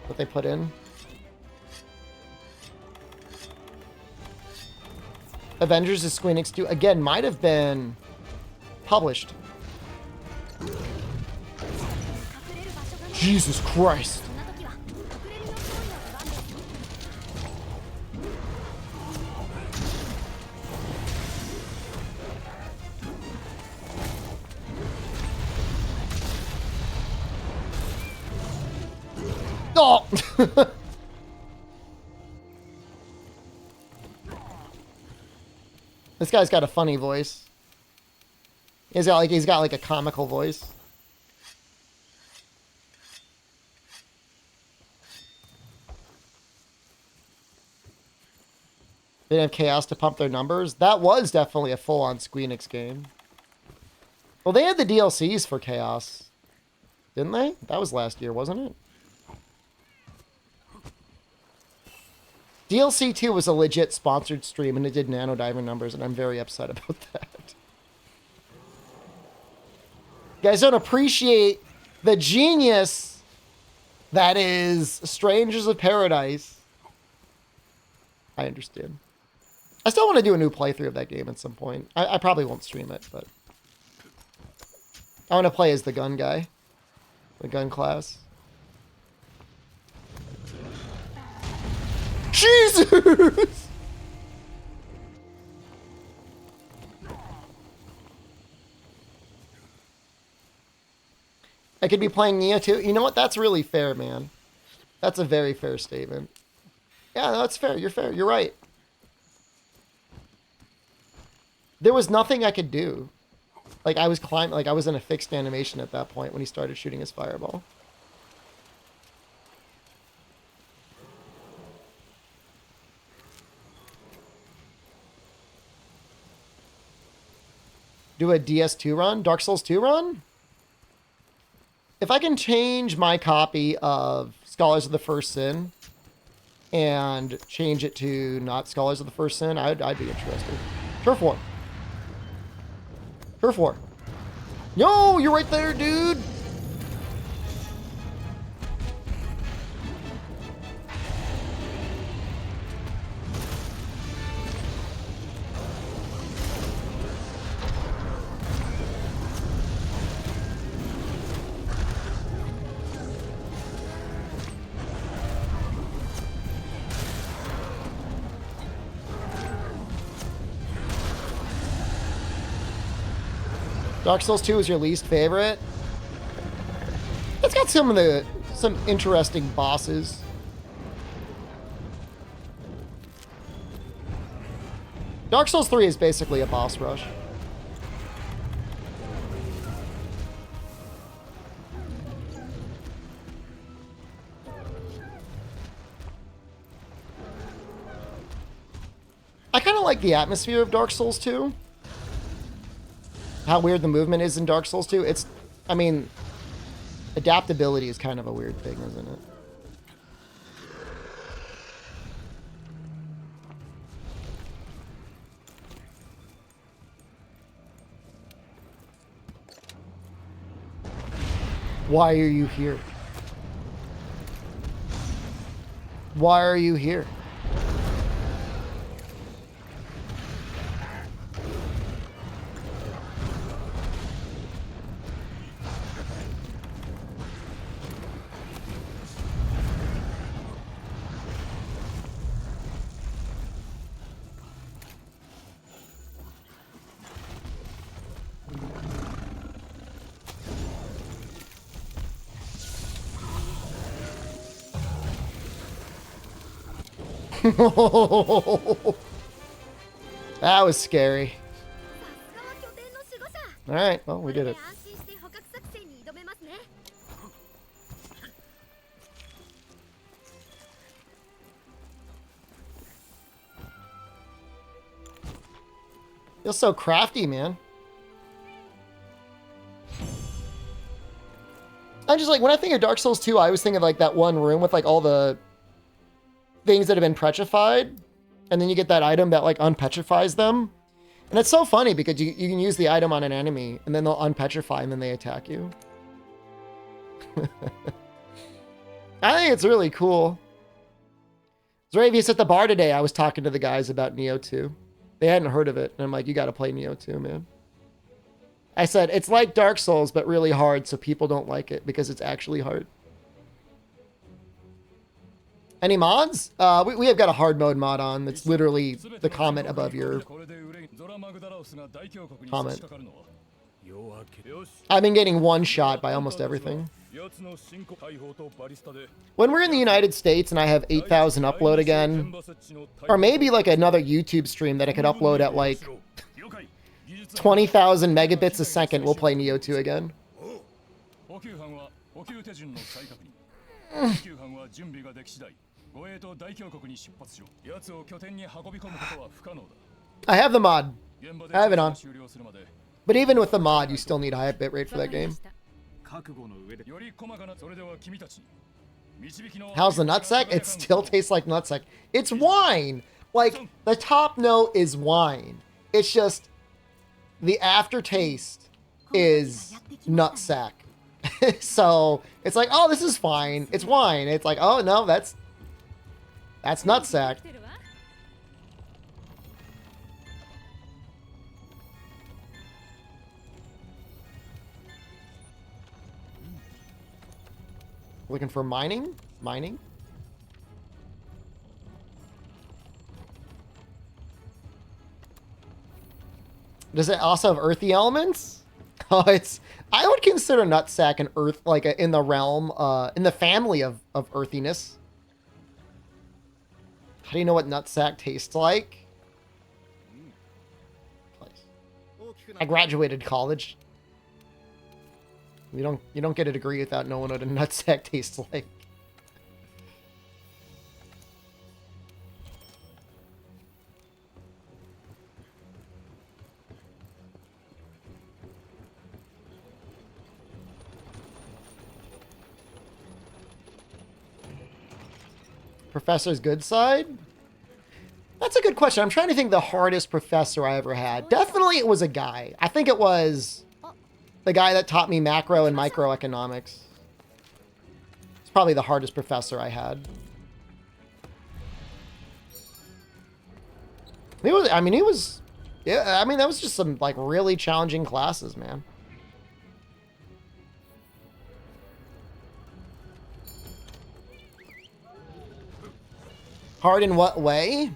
that they put in. Avengers is Square Enix 2. Again, might have been published. Jesus Christ. Oh! This guy's got a funny voice. He's got like a comical voice. They didn't have Chaos to pump their numbers. That was definitely a full-on Square Enix game. Well, they had the DLCs for Chaos, didn't they? That was last year, wasn't it? DLC 2 was a legit sponsored stream, and it did Nanodiver numbers, and I'm very upset about that. You guys don't appreciate the genius that is Strangers of Paradise. I understand. I still want to do a new playthrough of that game at some point. I probably won't stream it, but... I want to play as the gun guy. The gun class. Jesus! I could be playing Neo too. You know what? That's really fair, man. That's a very fair statement. Yeah, no, that's fair. You're fair. You're right. There was nothing I could do. Like, I was climbing, like, I was in a fixed animation at that point when he started shooting his fireball. Do a DS2 run? Dark Souls 2 run? If I can change my copy of Scholars of the First Sin and change it to not Scholars of the First Sin, I'd be interested. Turf War. Turf War. Yo, you're right there, dude. Dark Souls 2 is your least favorite? It's got some interesting bosses. Dark Souls 3 is basically a boss rush. I kind of like the atmosphere of Dark Souls 2. how weird the movement is in Dark Souls 2. It's, I mean, adaptability is kind of a weird thing, isn't it? Why are you here? Why are you here? That was scary. Alright, well, we did it. You're so crafty, man. I'm just like, when I think of Dark Souls 2, I always think of like that one room with like all the things that have been petrified, and then you get that item that like unpetrifies them. And it's so funny because you can use the item on an enemy and then they'll unpetrify and then they attack you. I think it's really cool. Zravius at the bar today, I was talking to the guys about Neo 2. They hadn't heard of it, and I'm like, you gotta play Neo 2, man. I said, it's like Dark Souls, but really hard, so people don't like it because it's actually hard. Any mods? We have got a hard mode mod on that's literally the comment above your comment. I've been getting one shot by almost everything. When we're in the United States and I have 8,000 upload again, or maybe like another YouTube stream that I could upload at like 20,000 megabits a second, we'll play Neo 2 again. I have the mod. I have it on. But even with the mod, you still need high bitrate for that game. How's the nutsack? It still tastes like nutsack. It's wine! Like, the top note is wine. It's just, the aftertaste is nutsack. So, it's like, oh, this is fine. It's wine. It's like, oh, no, that's nutsack. Looking for mining? Mining? Does it also have earthy elements? Oh, I would consider nutsack an earth, like in the realm, in the family of earthiness. How do you know what nutsack tastes like? I graduated college. You don't get a degree without knowing what a nutsack tastes like. Professor's good side? That's a good question. I'm trying to think the hardest professor I ever had. Definitely it was a guy. I think it was the guy that taught me macro and microeconomics. It's probably the hardest professor I had. He was, yeah, I mean, that was just some, like, really challenging classes, man. Hard in what way?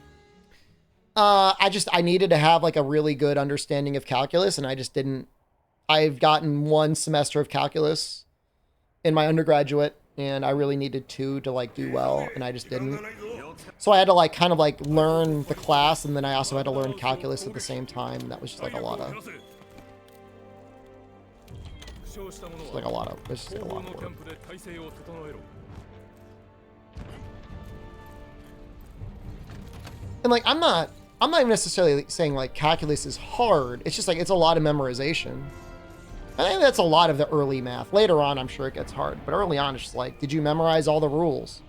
I needed to have, like, a really good understanding of calculus, and I just didn't. I've gotten one semester of calculus in my undergraduate, and I really needed 2 to like do well, and I just didn't. So I had to like kind of like learn the class, and then I also had to learn calculus at the same time. And that was just like a lot of, it's just like a lot of work. And like, I'm not I'm not even necessarily saying like calculus is hard. It's just like it's a lot of memorization. I think that's a lot of the early math. Later on, I'm sure it gets hard. But early on, it's just like, did you memorize all the rules?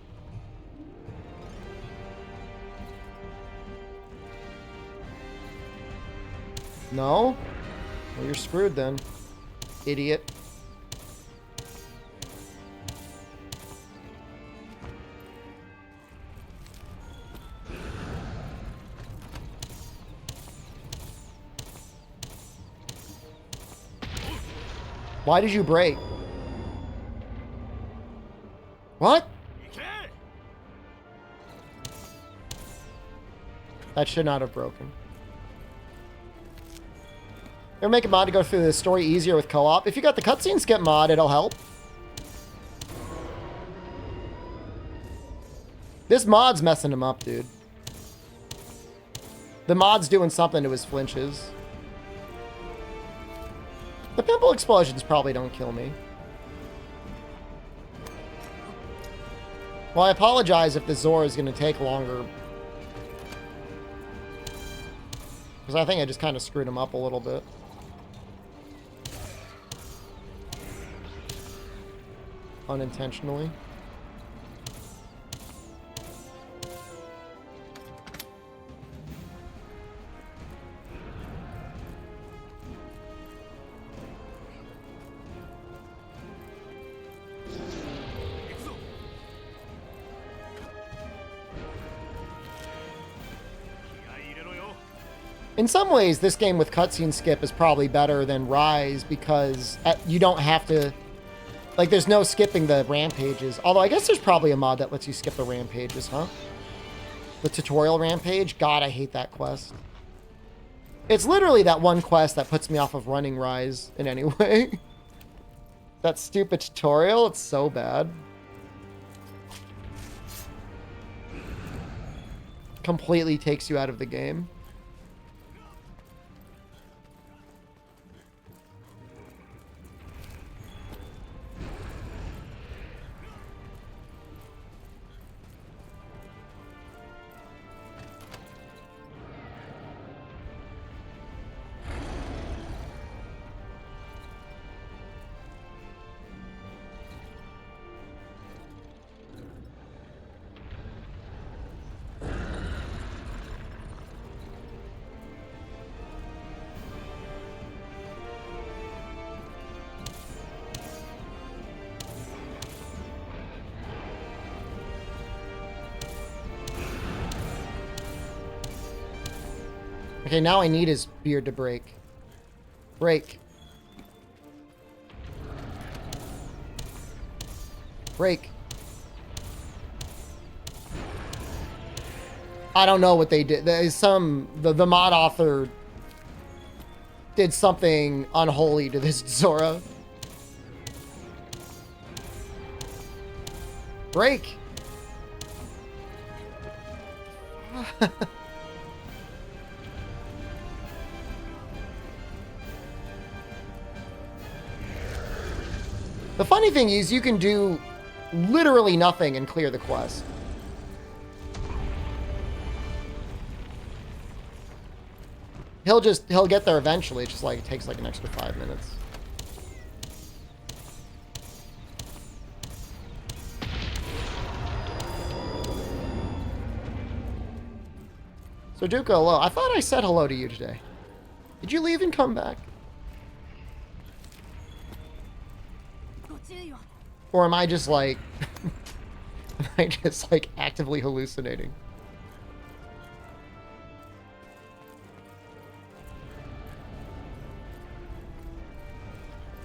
No? Well, you're screwed then. Idiot. Why did you break? What? That should not have broken. Ever make a mod to go through the story easier with co-op? If you got the cutscene skip mod, it'll help. This mod's messing him up, dude. The mod's doing something to his flinches. The pimple explosions probably don't kill me. Well, I apologize if the Zora is going to take longer. Because I think I just kind of screwed him up a little bit. Unintentionally. In some ways, this game with cutscene skip is probably better than Rise because you don't have to... Like, there's no skipping the rampages. Although, I guess there's probably a mod that lets you skip the rampages, huh? The tutorial rampage? God, I hate that quest. It's literally that one quest that puts me off of running Rise in any way. That stupid tutorial, it's so bad. Completely takes you out of the game. Okay, now I need his beard to break. Break. Break. I don't know what they did. There's the mod author did something unholy to this Zora. Break. The funny thing is you can do literally nothing and clear the quest. He'll get there eventually. It's just like, it takes like an extra 5 minutes. So Duca, hello. I thought I said hello to you today. Did you leave and come back? Or am I just like... am I just like actively hallucinating?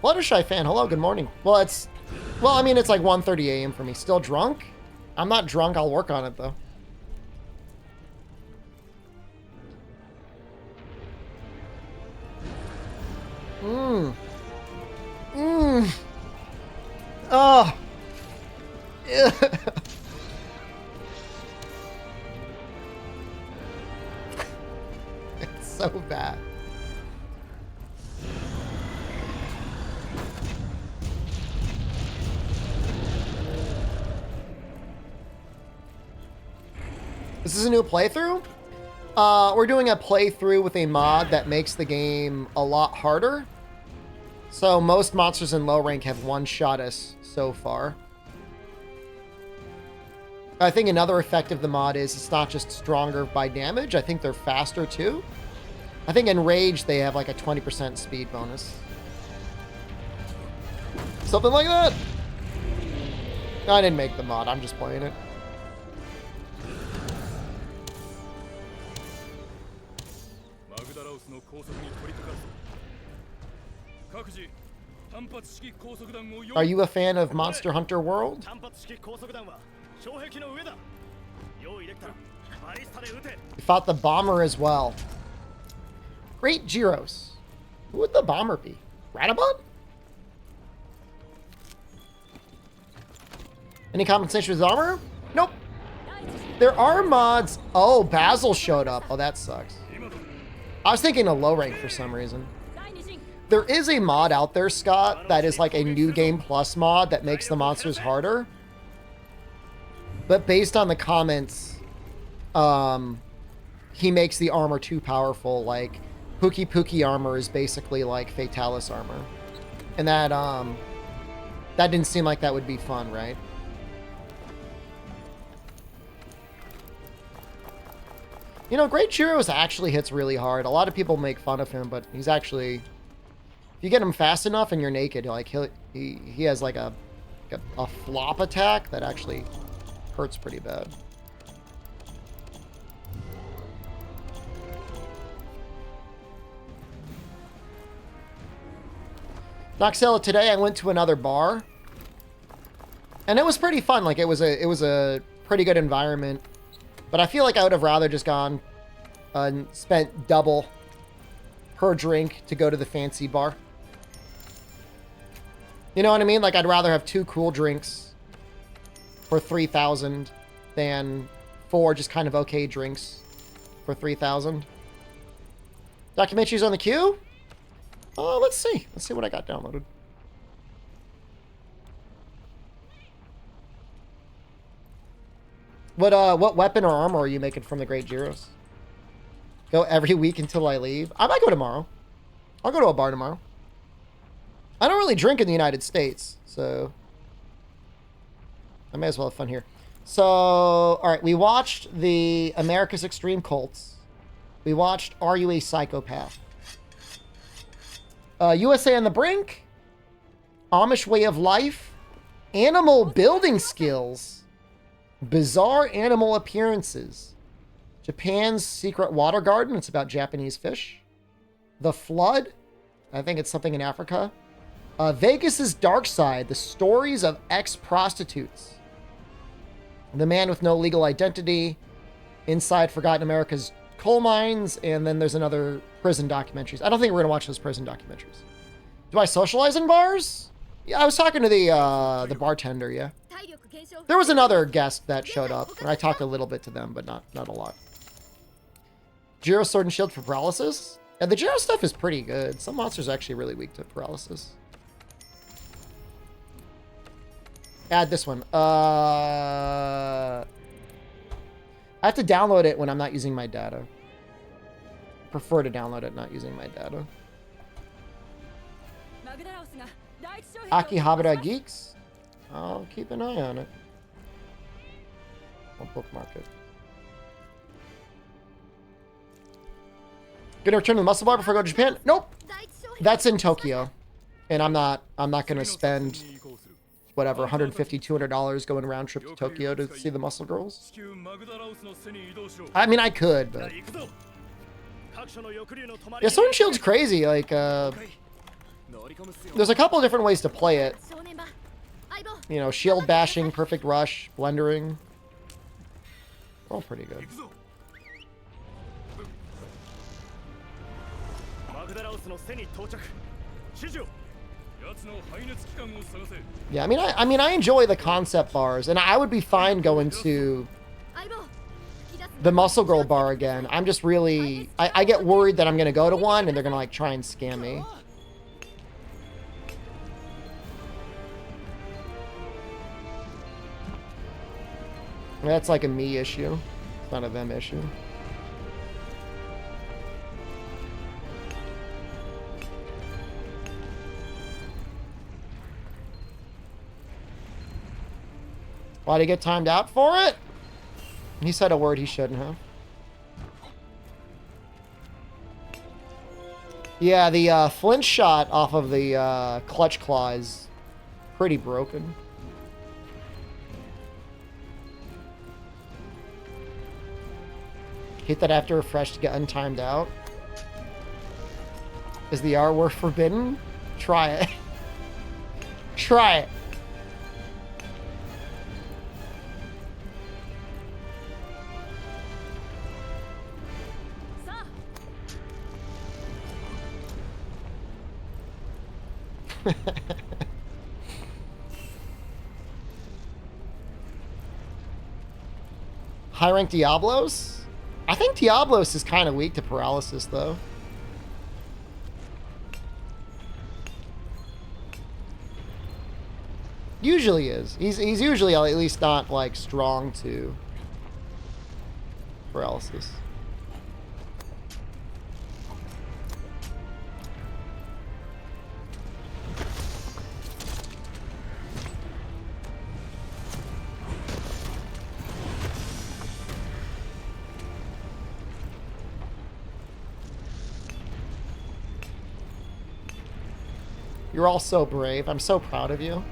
Fluttershy fan, hello, good morning. Well, I mean, it's like 1:30 a.m. for me. Still drunk? I'm not drunk, I'll work on it though. Oh. It's so bad. This is a new playthrough? We're doing a playthrough with a mod that makes the game a lot harder. So most monsters in low rank have one-shot us so far. I think another effect of the mod is it's not just stronger by damage. I think they're faster too. I think in Rage they have like a 20% speed bonus. Something like that. I didn't make the mod. I'm just playing it. Are you a fan of Monster Hunter World? We fought the bomber as well. Great Gyros. Who would the bomber be? Radabot? Any compensation with armor? Nope. There are mods. Oh, Basil showed up. Oh, that sucks. I was thinking a low rank for some reason. There is a mod out there, Scott, that is like a New Game Plus mod that makes the monsters harder. But based on the comments, he makes the armor too powerful. Like, Pookie Pookie armor is basically like Fatalis armor. And that didn't seem like that would be fun, right? You know, Great Gyros actually hits really hard. A lot of people make fun of him, but he's actually... If you get him fast enough and you're naked, like he has like a flop attack that actually hurts pretty bad. Noxella, today I went to another bar. And it was pretty fun. Like it was a pretty good environment. But I feel like I would have rather just gone and spent double per drink to go to the fancy bar. You know what I mean? Like, I'd rather have 2 cool drinks for 3,000 than 4 just kind of okay drinks for 3,000. Documentaries on the queue? Oh, let's see. Let's see what I got downloaded. What weapon or armor are you making from the Great Gyros? Go every week until I leave? I might go tomorrow. I'll go to a bar tomorrow. I don't really drink in the United States, so I may as well have fun here. So, all right, we watched the America's Extreme Cults. We watched Are You a Psychopath? USA on the Brink, Amish Way of Life, Animal Building Skills, Bizarre Animal Appearances, Japan's Secret Water Garden, it's about Japanese fish, The Flood, I think it's something in Africa, Vegas's Dark Side, the stories of ex-prostitutes, The Man with No Legal Identity, Inside Forgotten America's Coal Mines, and then there's another prison documentaries. I don't think we're going to watch those prison documentaries. Do I socialize in bars? Yeah, I was talking to the bartender, yeah. There was another guest that showed up, and I talked a little bit to them, but not a lot. Gyro Sword and Shield for paralysis? Yeah, the Gyro stuff is pretty good. Some monsters are actually really weak to paralysis. Add this one. I have to download it when I'm not using my data. Prefer to download it not using my data. Akihabara Geeks? I'll keep an eye on it. I'll bookmark it. Gonna return to the muscle bar before I go to Japan? Nope. That's in Tokyo. And I'm not gonna spend whatever, $150, $200 going round trip to Tokyo to see the muscle girls. I mean, I could, but yeah, Sword and Shield's crazy. Like, there's a couple of different ways to play it. You know, shield bashing, perfect rush, blendering. All pretty good. Yeah, I mean, I enjoy the concept bars, and I would be fine going to the Muscle Girl bar again. I'm just really, I get worried that I'm gonna go to one and they're gonna like try and scam me. That's like a me issue. It's not a them issue. Why'd he get timed out for it? He said a word he shouldn't have. Yeah, the flint shot off of the clutch claw is pretty broken. Hit that after refresh to get untimed out. Is the R word forbidden? Try it. Try it. High rank Diablos? I think Diablos is kind of weak to paralysis, though. Usually is. He's usually at least not, like, strong to paralysis. You're all so brave. I'm so proud of you.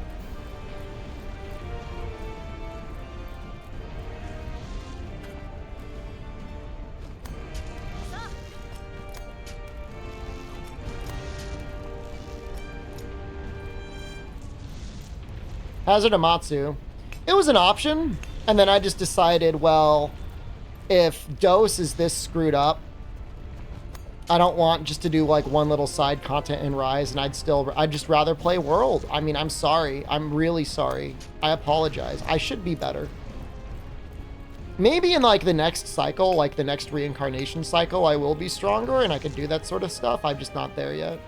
Hazard Amatsu. It was an option, and then I just decided, well, if Dose is this screwed up, I don't want just to do like one little side content in Rise, and I'd just rather play World. I mean, I'm sorry. I'm really sorry. I apologize. I should be better. Maybe in like the next cycle, like the next reincarnation cycle, I will be stronger and I can do that sort of stuff. I'm just not there yet.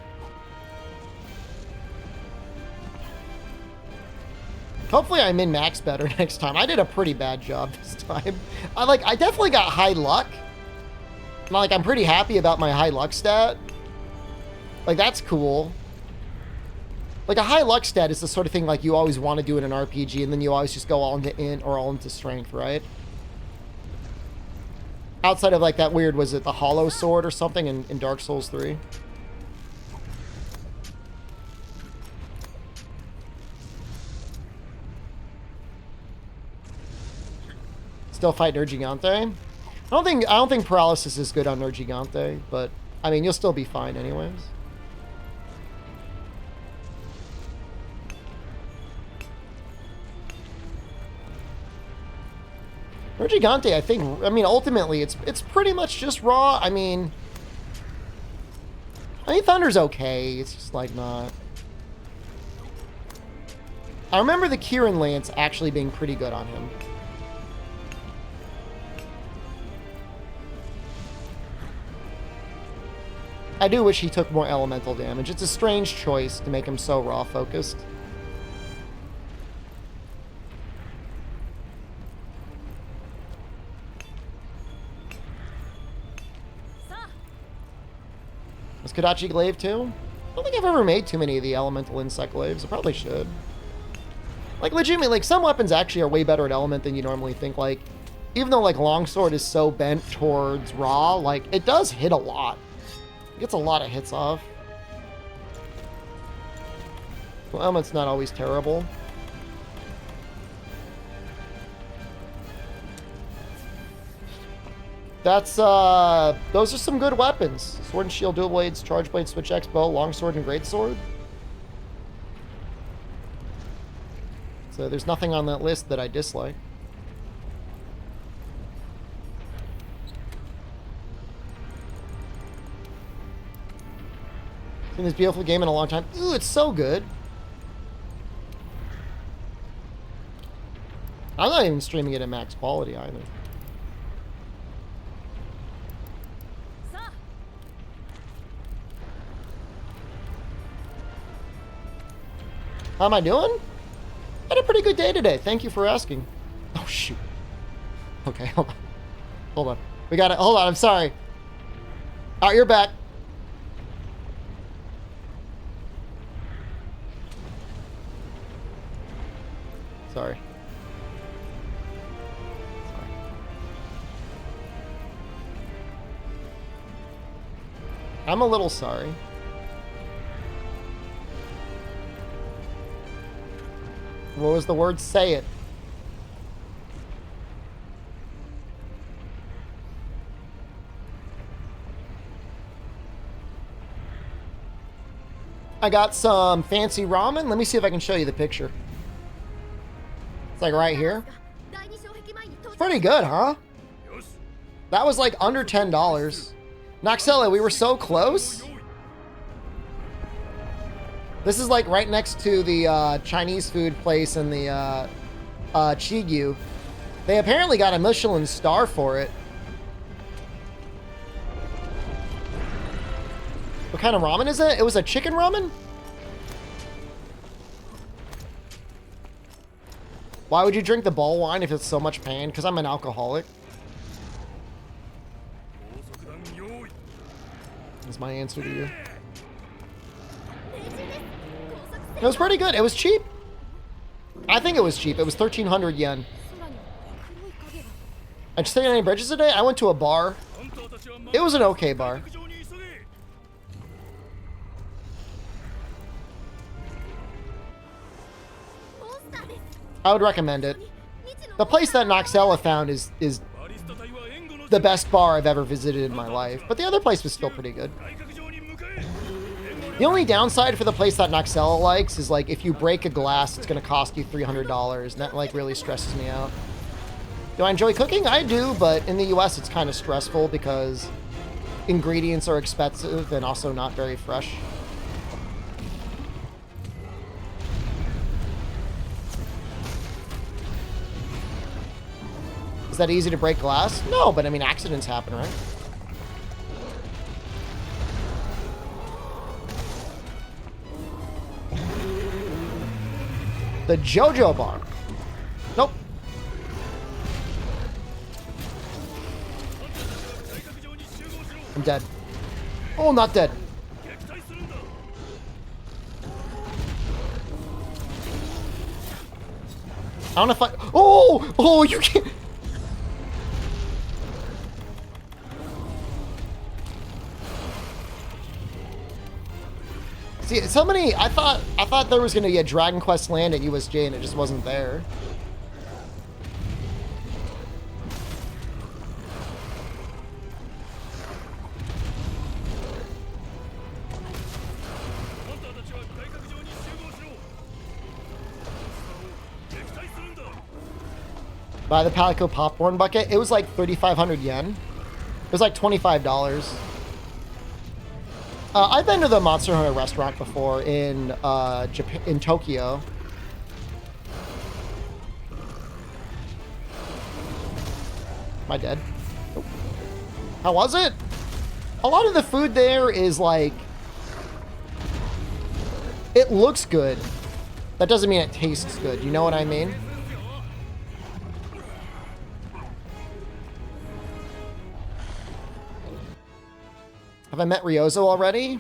Hopefully I min-max better next time. I did a pretty bad job this time. I definitely got high luck. Like, I'm pretty happy about my high luck stat. Like, that's cool. Like, a high luck stat is the sort of thing, like, you always want to do in an RPG, and then you always just go all into int or all into strength, right? Outside of, like, that weird, was it the Hollow Sword or something in Dark Souls 3? Still fight Nergigante? I don't think paralysis is good on Nergigante, but I mean, you'll still be fine anyways. Nergigante, I mean, ultimately, it's pretty much just raw. I mean, Thunder's okay. It's just like not. I remember the Kieran Lance actually being pretty good on him. I do wish he took more elemental damage. It's a strange choice to make him so raw focused. Was Kodachi glaive too? I don't think I've ever made too many of the elemental insect glaives. I probably should. Like, legitimately, like, some weapons actually are way better at element than you normally think. Like, even though, like, longsword is so bent towards raw, like, it does hit a lot. It gets a lot of hits off. Well, element's not always terrible. That's, those are some good weapons. Sword and shield, dual blades, charge blade, switch X, bow, longsword, and greatsword. So there's nothing on that list that I dislike. Seen this beautiful game in a long time. Ooh, it's so good. I'm not even streaming it at max quality either. How am I doing? I had a pretty good day today. Thank you for asking. Oh, shoot. Okay, hold on. Hold on. We got it. Hold on, I'm sorry. All right, you're back. Sorry. I'm a little sorry. What was the word? Say it. I got some fancy ramen. Let me see if I can show you the picture. It's like right here. It's pretty good, huh? That was like under $10. Noxella, we were so close. This is like right next to the Chinese food place in the Chigyu. They apparently got a Michelin star for it. What kind of ramen is it? It was a chicken ramen? Why would you drink the bowl wine if it's so much pain? Because I'm an alcoholic. That's my answer to you. It was pretty good. It was cheap. I think it was cheap. It was 1,300 yen. I just stayed on any bridges today. I went to a bar. It was an okay bar. I would recommend it. The place that Noxella found is the best bar I've ever visited in my life. But the other place was still pretty good. The only downside for the place that Noxella likes is, like, if you break a glass, it's going to cost you $300. And that, like, really stresses me out. Do I enjoy cooking? I do, but in the US it's kind of stressful because ingredients are expensive and also not very fresh. Is that easy to break glass? No, but I mean, accidents happen, right? The JoJo bar. Nope. I'm dead. Oh, not dead. I don't know if I... Oh! Oh, you can't... See, so many... I thought there was going to be a Dragon Quest land at USJ, and it just wasn't there. Buy the Palico popcorn bucket. It was like 3,500 yen. It was like $25. I've been to the Monster Hunter restaurant before in Japan, in Tokyo. Am I dead? Nope. How was it? A lot of the food there is like... It looks good. That doesn't mean it tastes good. You know what I mean? Have I met Ryozo already?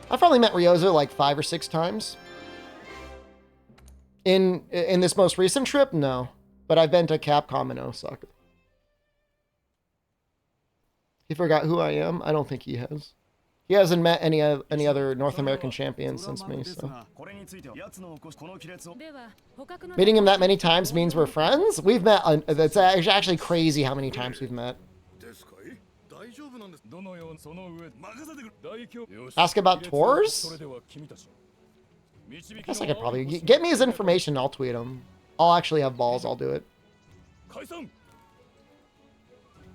I've probably met Ryozo like 5 or 6 times. In this most recent trip, no. But I've been to Capcom in Osaka. He forgot who I am? I don't think he has. He hasn't met any other North American champions since me, so. Meeting him that many times means we're friends? We've met, it's actually crazy how many times we've met. Ask about tours? I guess I could probably... Get me his information, I'll tweet him. I'll actually have balls, I'll do it.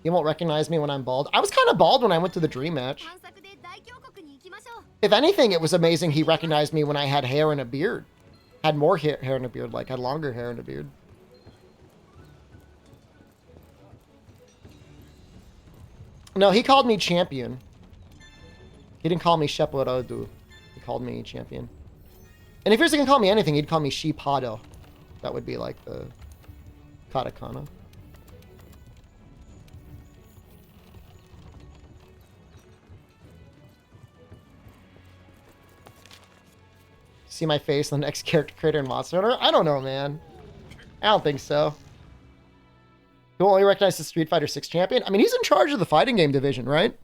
You won't recognize me when I'm bald. I was kind of bald when I went to the dream match. If anything, it was amazing he recognized me when I had hair and a beard. Had more hair and a beard, like had longer hair and a beard. No, he called me champion. He didn't call me Shepard. He called me champion. And if he was going to call me anything, he'd call me Shipado. That would be like the katakana. See my face on the next character creator in Monster Hunter? I don't know, man. I don't think so. He'll only recognize the Street Fighter 6 champion? I mean, he's in charge of the fighting game division, right?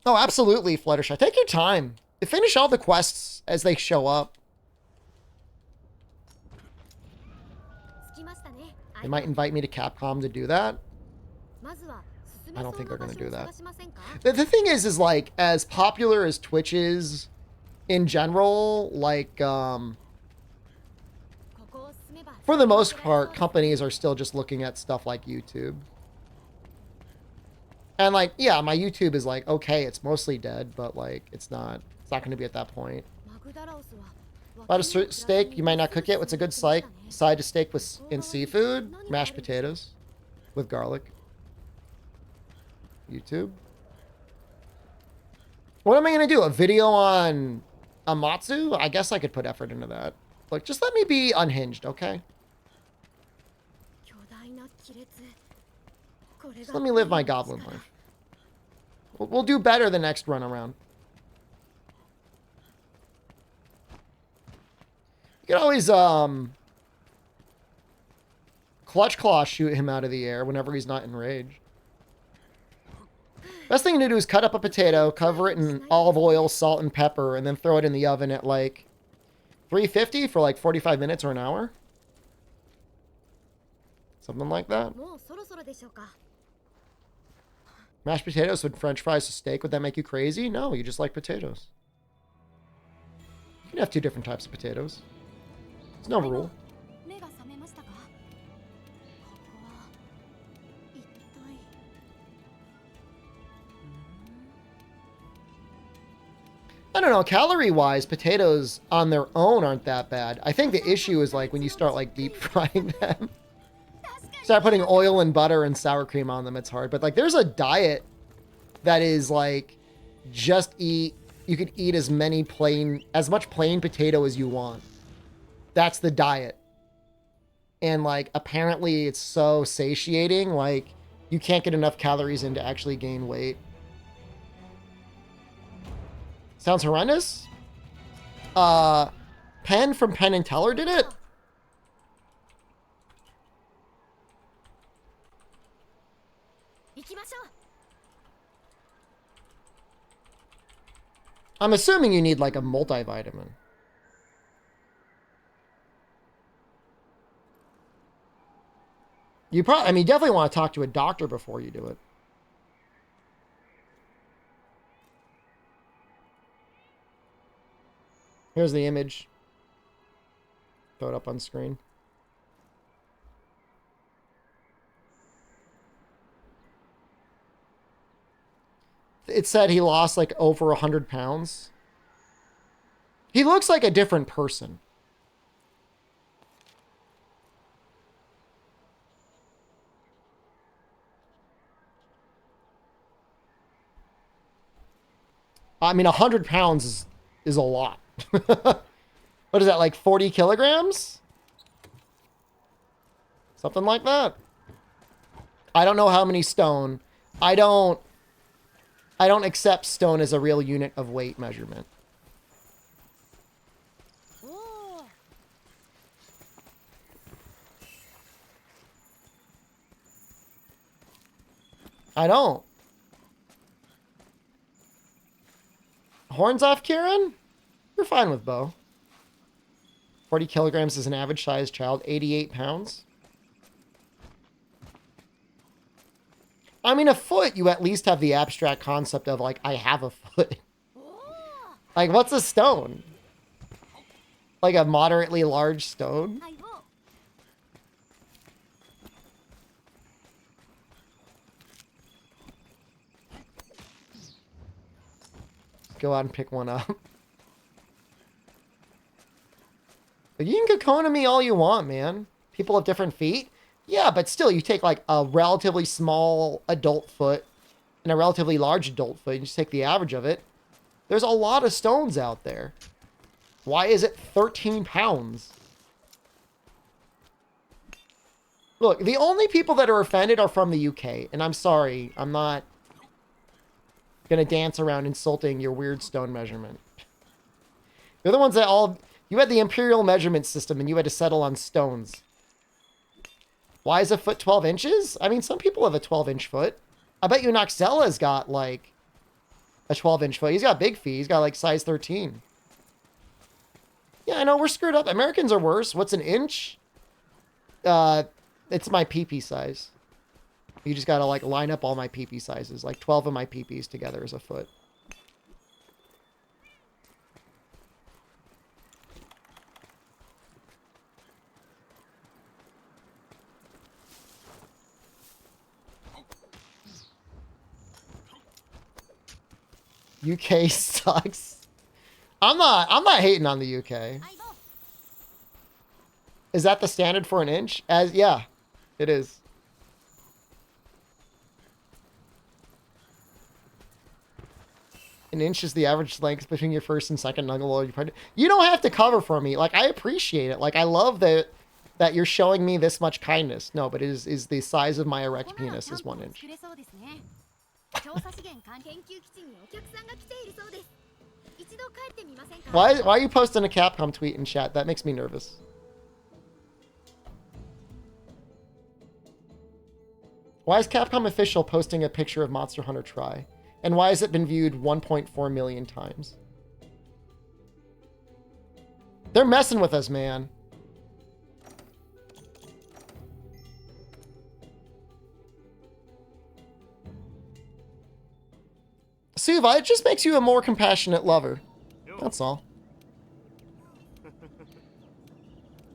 Oh, absolutely, Fluttershy. Take your time. Finish all the quests as they show up. 着きましたね。 They might invite me to Capcom to do that. まずは進 I め don't そ think うな they're 場 gonna 所 do を that. 探しませんか？ The thing is like, as popular as Twitch is in general, like, ここを進めば for the most part, companies are still just looking at stuff like YouTube. And like, yeah, my YouTube is like, okay, it's mostly dead, but like, it's not going to be at that point. マグダラオスは About a steak, you might not cook it. What's a good side to steak with in seafood? Mashed potatoes with garlic. YouTube. What am I going to do? A video on Amatsu? I guess I could put effort into that. Like, just let me be unhinged, okay? 巨大な亀裂。これ Just が let me live my goblin life. We'll do better the next run around. You can always, Clutch Claw shoot him out of the air whenever he's not enraged. Best thing to do is cut up a potato, cover it in olive oil, salt, and pepper, and then throw it in the oven at like 350 for like 45 minutes or an hour. Something like that. もうそろそろでしょうか。 Mashed potatoes with French fries to steak. Would that make you crazy? No, you just like potatoes. You can have two different types of potatoes. There's no rule. 目が覚めましたか？ここは一体。 I don't know, calorie-wise, potatoes on their own aren't that bad. I think the issue is like when you start like deep frying them. Start putting oil and butter and sour cream on them, it's hard. But like there's a diet that is like just eat, you could eat as much plain potato as you want. That's the diet. And like apparently it's so satiating, like you can't get enough calories in to actually gain weight. Sounds horrendous. Penn from Penn and Teller did it. I'm assuming you need like a multivitamin. You probably, I mean, definitely want to talk to a doctor before you do it. Here's the image. Throw it up on screen. It said he lost like over 100 pounds. He looks like a different person. I mean, 100 pounds is a lot. What is that, like 40 kilograms? Something like that. I don't know how many stone. I don't accept stone as a real unit of weight measurement. I don't. Horns off, Kieran? You're fine with Bo. 40 kilograms is an average sized child. 88 pounds. I mean, a foot, you at least have the abstract concept of, like, I have a foot. Like, what's a stone? Like a moderately large stone? Go out and pick one up. Like, you can Kakona me all you want, man. People have different feet. Yeah, but still, you take like a relatively small adult foot and a relatively large adult foot, and just take the average of it. There's a lot of stones out there. Why is it 13 pounds? Look, the only people that are offended are from the UK, and I'm sorry, I'm not gonna dance around insulting your weird stone measurement. You're the ones that you had the imperial measurement system and you had to settle on stones. Why is a foot 12 inches? I mean, some people have a 12-inch foot. I bet you Noxella's got like a 12-inch foot. He's got big feet. He's got like size 13. Yeah, I know we're screwed up. Americans are worse. What's an inch? It's my PP size. You just gotta like line up all my PP sizes. Like 12 of my PPs together is a foot. UK sucks. I'm not hating on the UK. Is that the standard for an inch? Yeah, it is. An inch is the average length between your first and second knuckle. You don't have to cover for me. Like, I appreciate it. Like, I love that you're showing me this much kindness. No, but is the size of my erect penis is 1 inch. Why are you posting a Capcom tweet in chat? That makes me nervous. Why is Capcom Official posting a picture of Monster Hunter Tri? And why has it been viewed 1.4 million times? They're messing with us, man. Suva, it just makes you a more compassionate lover. That's all.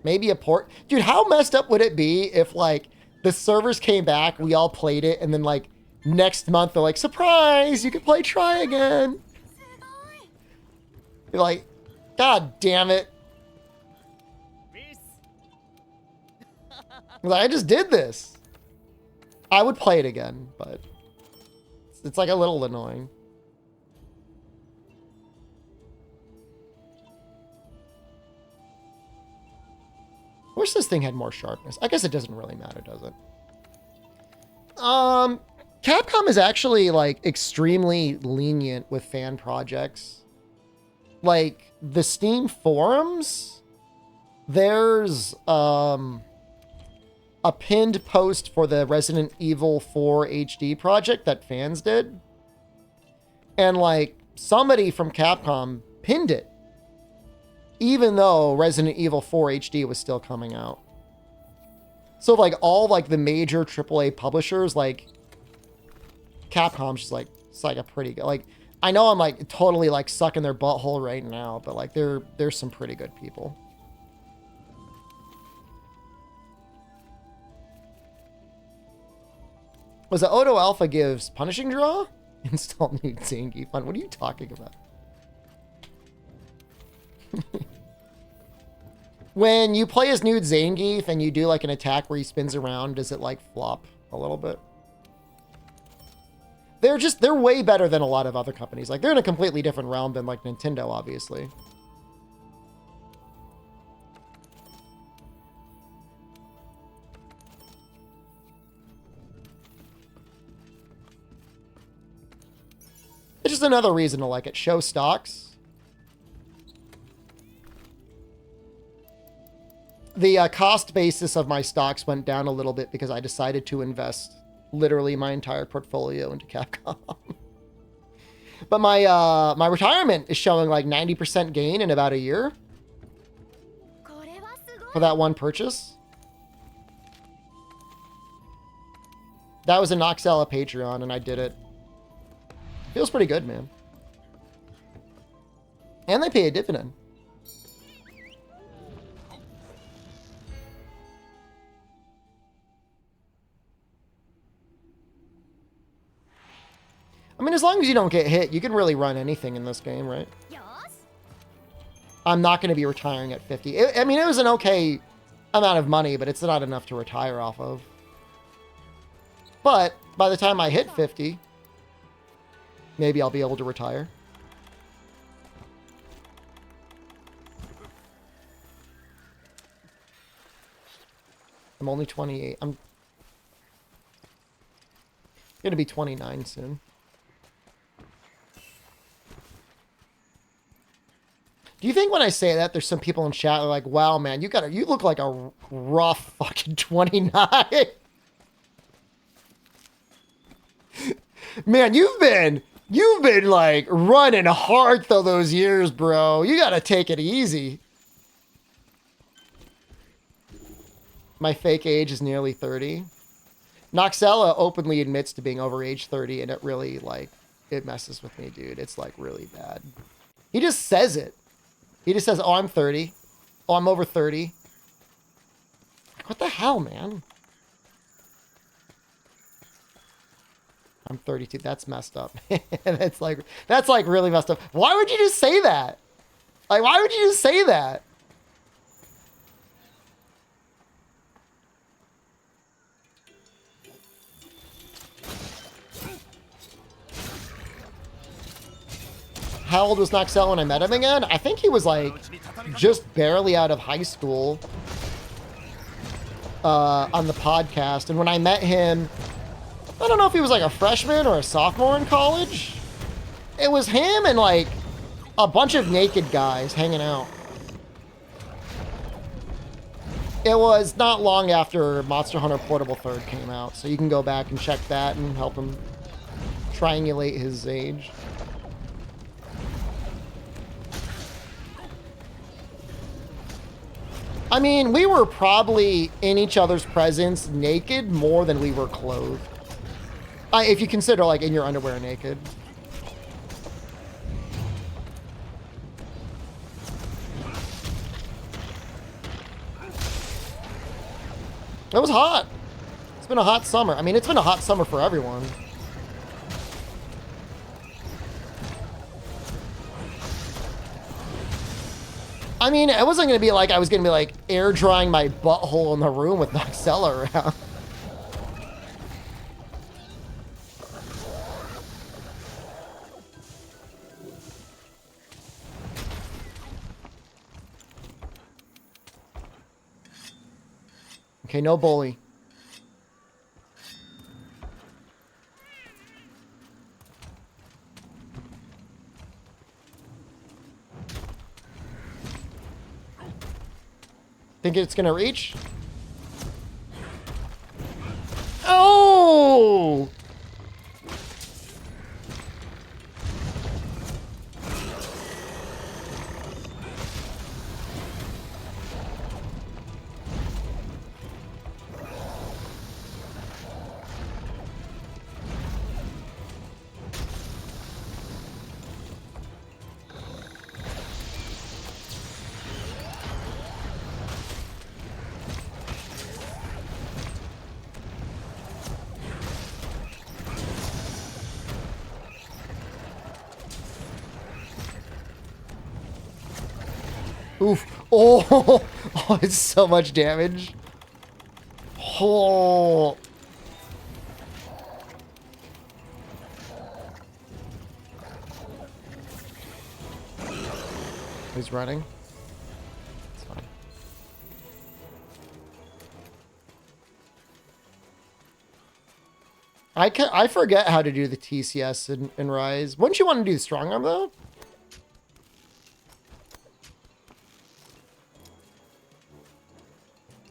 Maybe a port. Dude, how messed up would it be if, like, the servers came back, we all played it, and then, like, next month they're like, surprise, you can play Try again. You're like, God damn it. Like, I just did this. I would play it again, but it's like a little annoying. I wish this thing had more sharpness. I guess it doesn't really matter, does it? Capcom is actually, like, extremely lenient with fan projects. Like, the Steam forums, there's, a pinned post for the Resident Evil 4 HD project that fans did. And, like, somebody from Capcom pinned it, even though Resident Evil 4 HD was still coming out. So, like, all, like, the major AAA publishers, like, Capcom's just, like, it's, like, a pretty good, like, I know I'm, like, totally, like, sucking their butthole right now, but, like, there's some pretty good people. Was it Odo Alpha gives Punishing Draw? Install new Zangief fun. What are you talking about? When you play as Nude Zangief and you do like an attack where he spins around, does it like flop a little bit? They're way better than a lot of other companies. Like, they're in a completely different realm than like Nintendo, obviously. It's just another reason to like it. Show stocks. The cost basis of my stocks went down a little bit because I decided to invest literally my entire portfolio into Capcom. But my retirement is showing like 90% gain in about a year for that one purchase. That was a Noxella Patreon, and I did it. Feels pretty good, man. And they pay a dividend. I mean, as long as you don't get hit, you can really run anything in this game, right? I'm not going to be retiring at 50. I mean, it was an okay amount of money, but it's not enough to retire off of. But by the time I hit 50, maybe I'll be able to retire. I'm only 28. I'm going to be 29 soon. Do you think when I say that, there's some people in chat that are like, wow, man, you look like a rough fucking 29. Man, you've been You've been like running hard though those years, bro. You gotta take it easy. My fake age is nearly 30. Noxella openly admits to being over age 30, and it really, like, it messes with me, dude. It's, like, really bad. He just says it. He just says, oh, I'm 30. Oh, I'm over 30. Like, what the hell, man? I'm 32. That's messed up. that's like really messed up. Why would you just say that? Like, why would you just say that? How old was Noxel when I met him again? I think he was like just barely out of high school on the podcast. And when I met him, I don't know if he was like a freshman or a sophomore in college. It was him and like a bunch of naked guys hanging out. It was not long after Monster Hunter Portable 3rd came out, so you can go back and check that and help him triangulate his age. I mean, we were probably in each other's presence naked more than we were clothed. If you consider, like, in your underwear naked. It was hot. It's been a hot summer. I mean, it's been a hot summer for everyone. I mean, it wasn't going to be like I was going to be like air drying my butthole in the room with Noxella around. Okay, no bully. Think it's gonna reach? Oh! Oof. Oh, oh, it's so much damage. Oh. He's running. It's fine. I forget how to do the TCS in Rise. Wouldn't you want to do the strong arm though?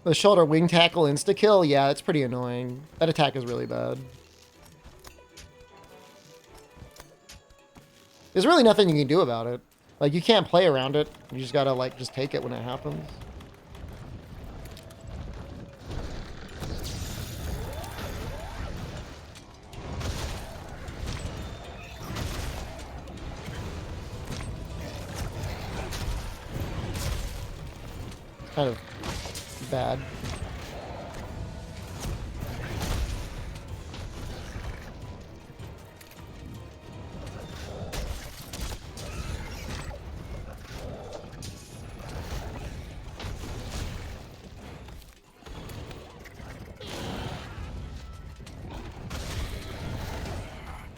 The shoulder wing tackle insta kill? Yeah, it's pretty annoying. That attack is really bad. There's really nothing you can do about it. Like, you can't play around it. You just gotta, like, just take it when it happens. It's kind of bad.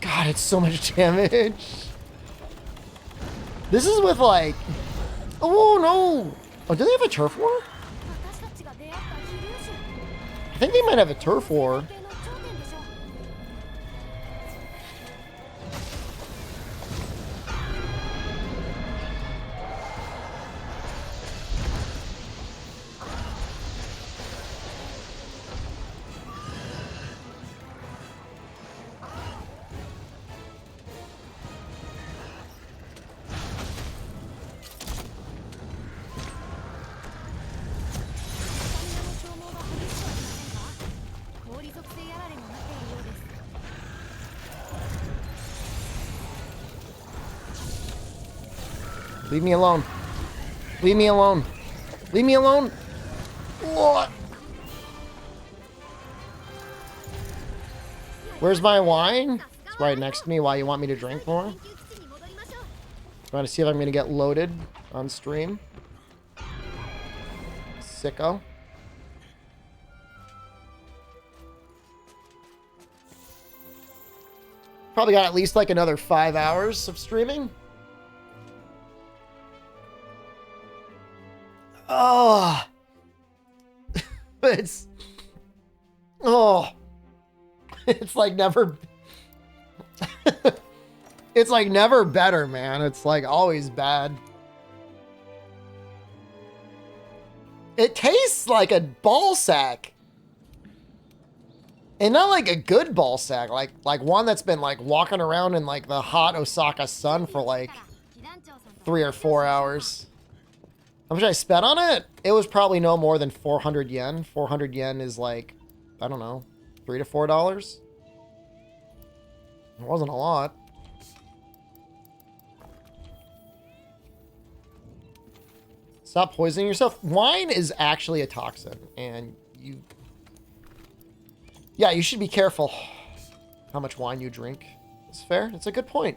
God, it's so much damage. This is with like, oh no. Oh, do they have a turf war? I think they might have a turf war. Leave me alone. Leave me alone. Leave me alone. What? Where's my wine? It's right next to me. Why you want me to drink more? Trying to see if I'm going to get loaded on stream. Sicko. Probably got at least like another 5 hours of streaming. Oh. It's... Oh. It's like never... It's like never better, man. It's like always bad. It tastes like a ball sack. And not like a good ball sack, like one that's been like walking around in like the hot Osaka sun for like 3 or 4 hours. How much I spent on it? It was probably no more than 400 yen. 400 yen is like, I don't know, $3 to $4. It wasn't a lot. Stop poisoning yourself. Wine is actually a toxin, and you... Yeah, you should be careful how much wine you drink. It's fair. It's a good point.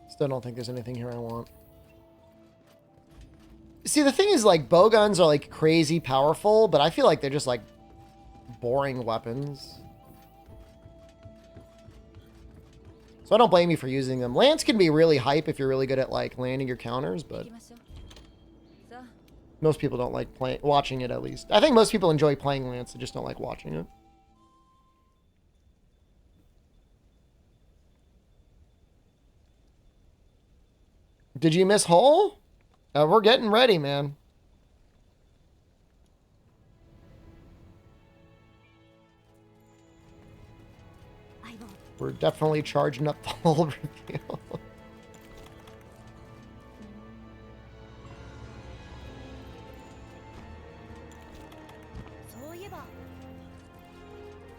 Still don't think there's anything here I want. See, the thing is, like, bow guns are, like, crazy powerful, but I feel like they're just, like, boring weapons. So I don't blame you for using them. Lance can be really hype if you're really good at, like, landing your counters, but most people don't like watching it, at least. I think most people enjoy playing Lance, they just don't like watching it. Did you miss Hull? We're getting ready, man. We're definitely charging up the Hull reveal.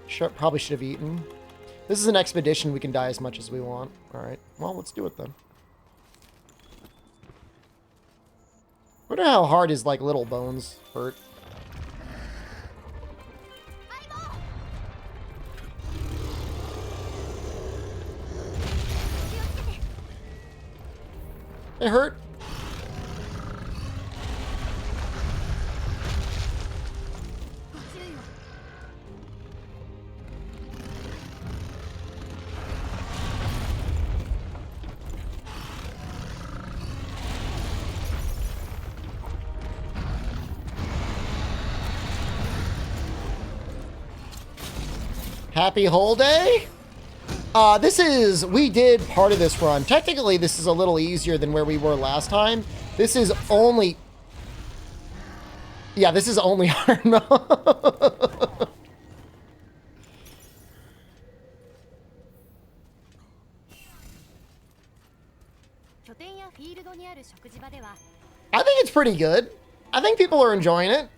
Sure, probably should have eaten. This is an expedition. We can die as much as we want. All right. Well, let's do it then. I wonder how hard his, like, little bones hurt. It hurt. Happy Hole Day. We did part of this run. Technically, this is a little easier than where we were last time. This is only... Yeah, this is only hard mode. I think it's pretty good. I think people are enjoying it.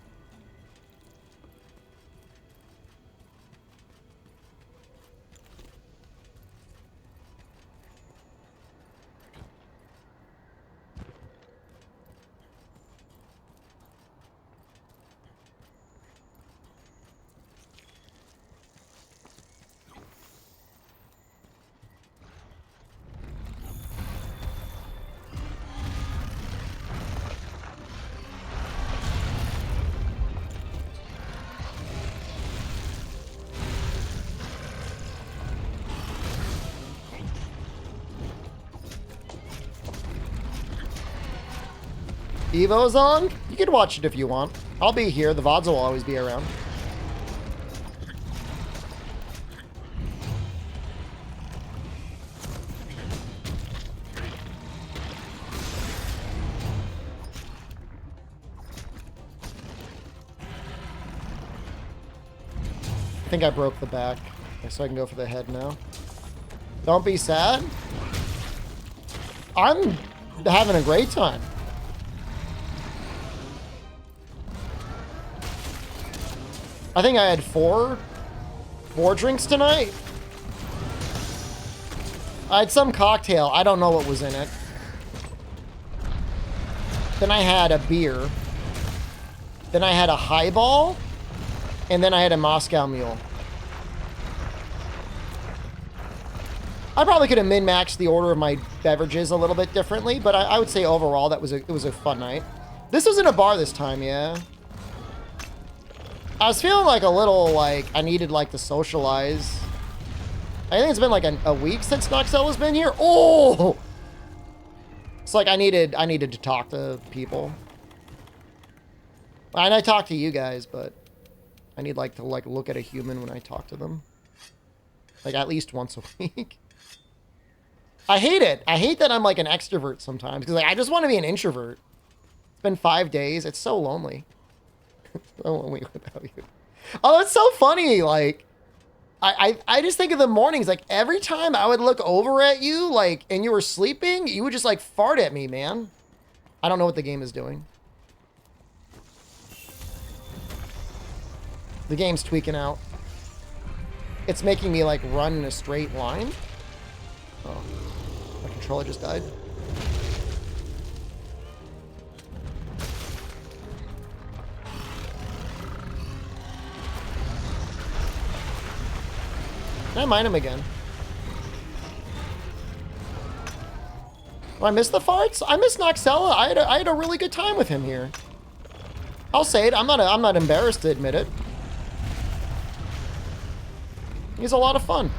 Evo's on? You can watch it if you want. I'll be here. The VODs will always be around. I think I broke the back, so I can go for the head now. Don't be sad. I'm having a great time. I think I had four drinks tonight. I had some cocktail. I don't know what was in it. Then I had a beer. Then I had a highball. And then I had a Moscow Mule. I probably could have min-maxed the order of my beverages a little bit differently, but I would say overall it was a fun night. This was in a bar this time, yeah. I was feeling like a little like I needed like to socialize. I think it's been like a week since Noxella's been here. Oh, it's like I needed to talk to people. And I talk to you guys, but I need like to like look at a human when I talk to them, like at least once a week. I hate it. I hate that I'm like an extrovert sometimes because like I just want to be an introvert. It's been 5 days. It's so lonely. So lonely without you. Oh, it's so funny. Like, I just think of the mornings. Like every time I would look over at you, like, and you were sleeping, you would just like fart at me, man. I don't know what the game is doing. The game's tweaking out. It's making me like run in a straight line. Oh, my controller just died. Can I mine him again? Oh, I missed the farts? I miss Noxella. I had a really good time with him here. I'll say it. I'm not embarrassed to admit it. He's a lot of fun.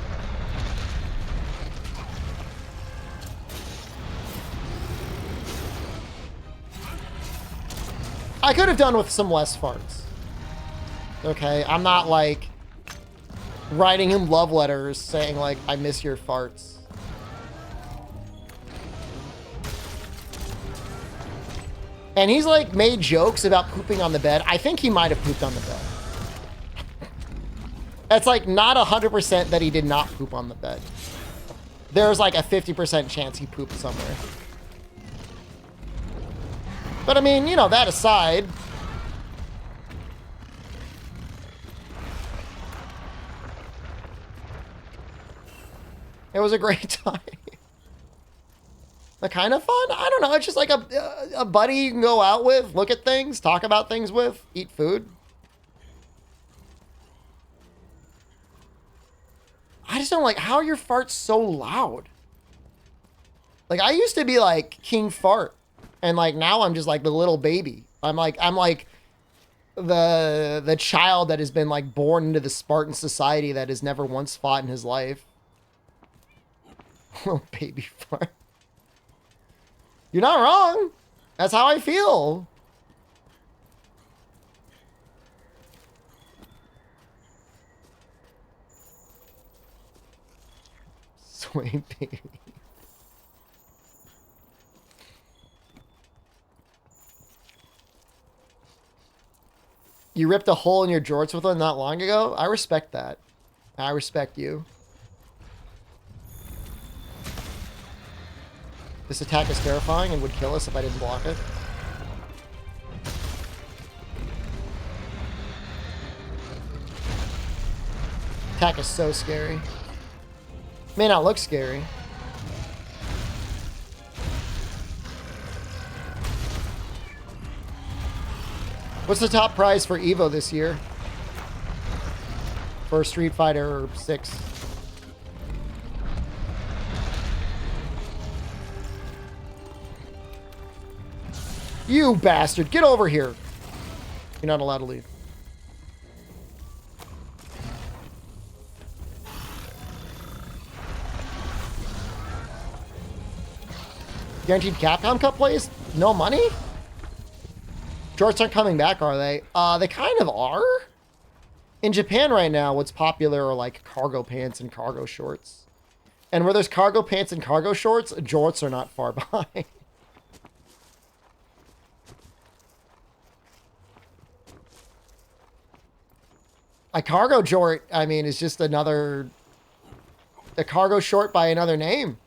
I could have done with some less farts. Okay, I'm not like writing him love letters saying like, I miss your farts. And he's like made jokes about pooping on the bed. I think he might have pooped on the bed. It's like not 100% that he did not poop on the bed. There's like a 50% chance he pooped somewhere. But I mean, you know, that aside, it was a great time. Like, kind of fun? I don't know. It's just like a buddy you can go out with, look at things, talk about things with, eat food. I just don't like, how are your farts so loud? Like, I used to be like King Fart. And like, now I'm just like the little baby. I'm like the child that has been like born into the Spartan society that has never once fought in his life. Little baby fart. You're not wrong. That's how I feel. Sway baby. You ripped a hole in your jorts with one not long ago? I respect that. I respect you. This attack is terrifying and would kill us if I didn't block it. Attack is so scary. May not look scary. What's the top prize for Evo this year? For Street Fighter 6. You bastard, get over here. You're not allowed to leave. Guaranteed Capcom Cup plays? No money? Jorts aren't coming back, are they? They kind of are. In Japan right now, what's popular are like cargo pants and cargo shorts. And where there's cargo pants and cargo shorts, jorts are not far behind. A cargo jort, I mean, is just another a cargo short by another name.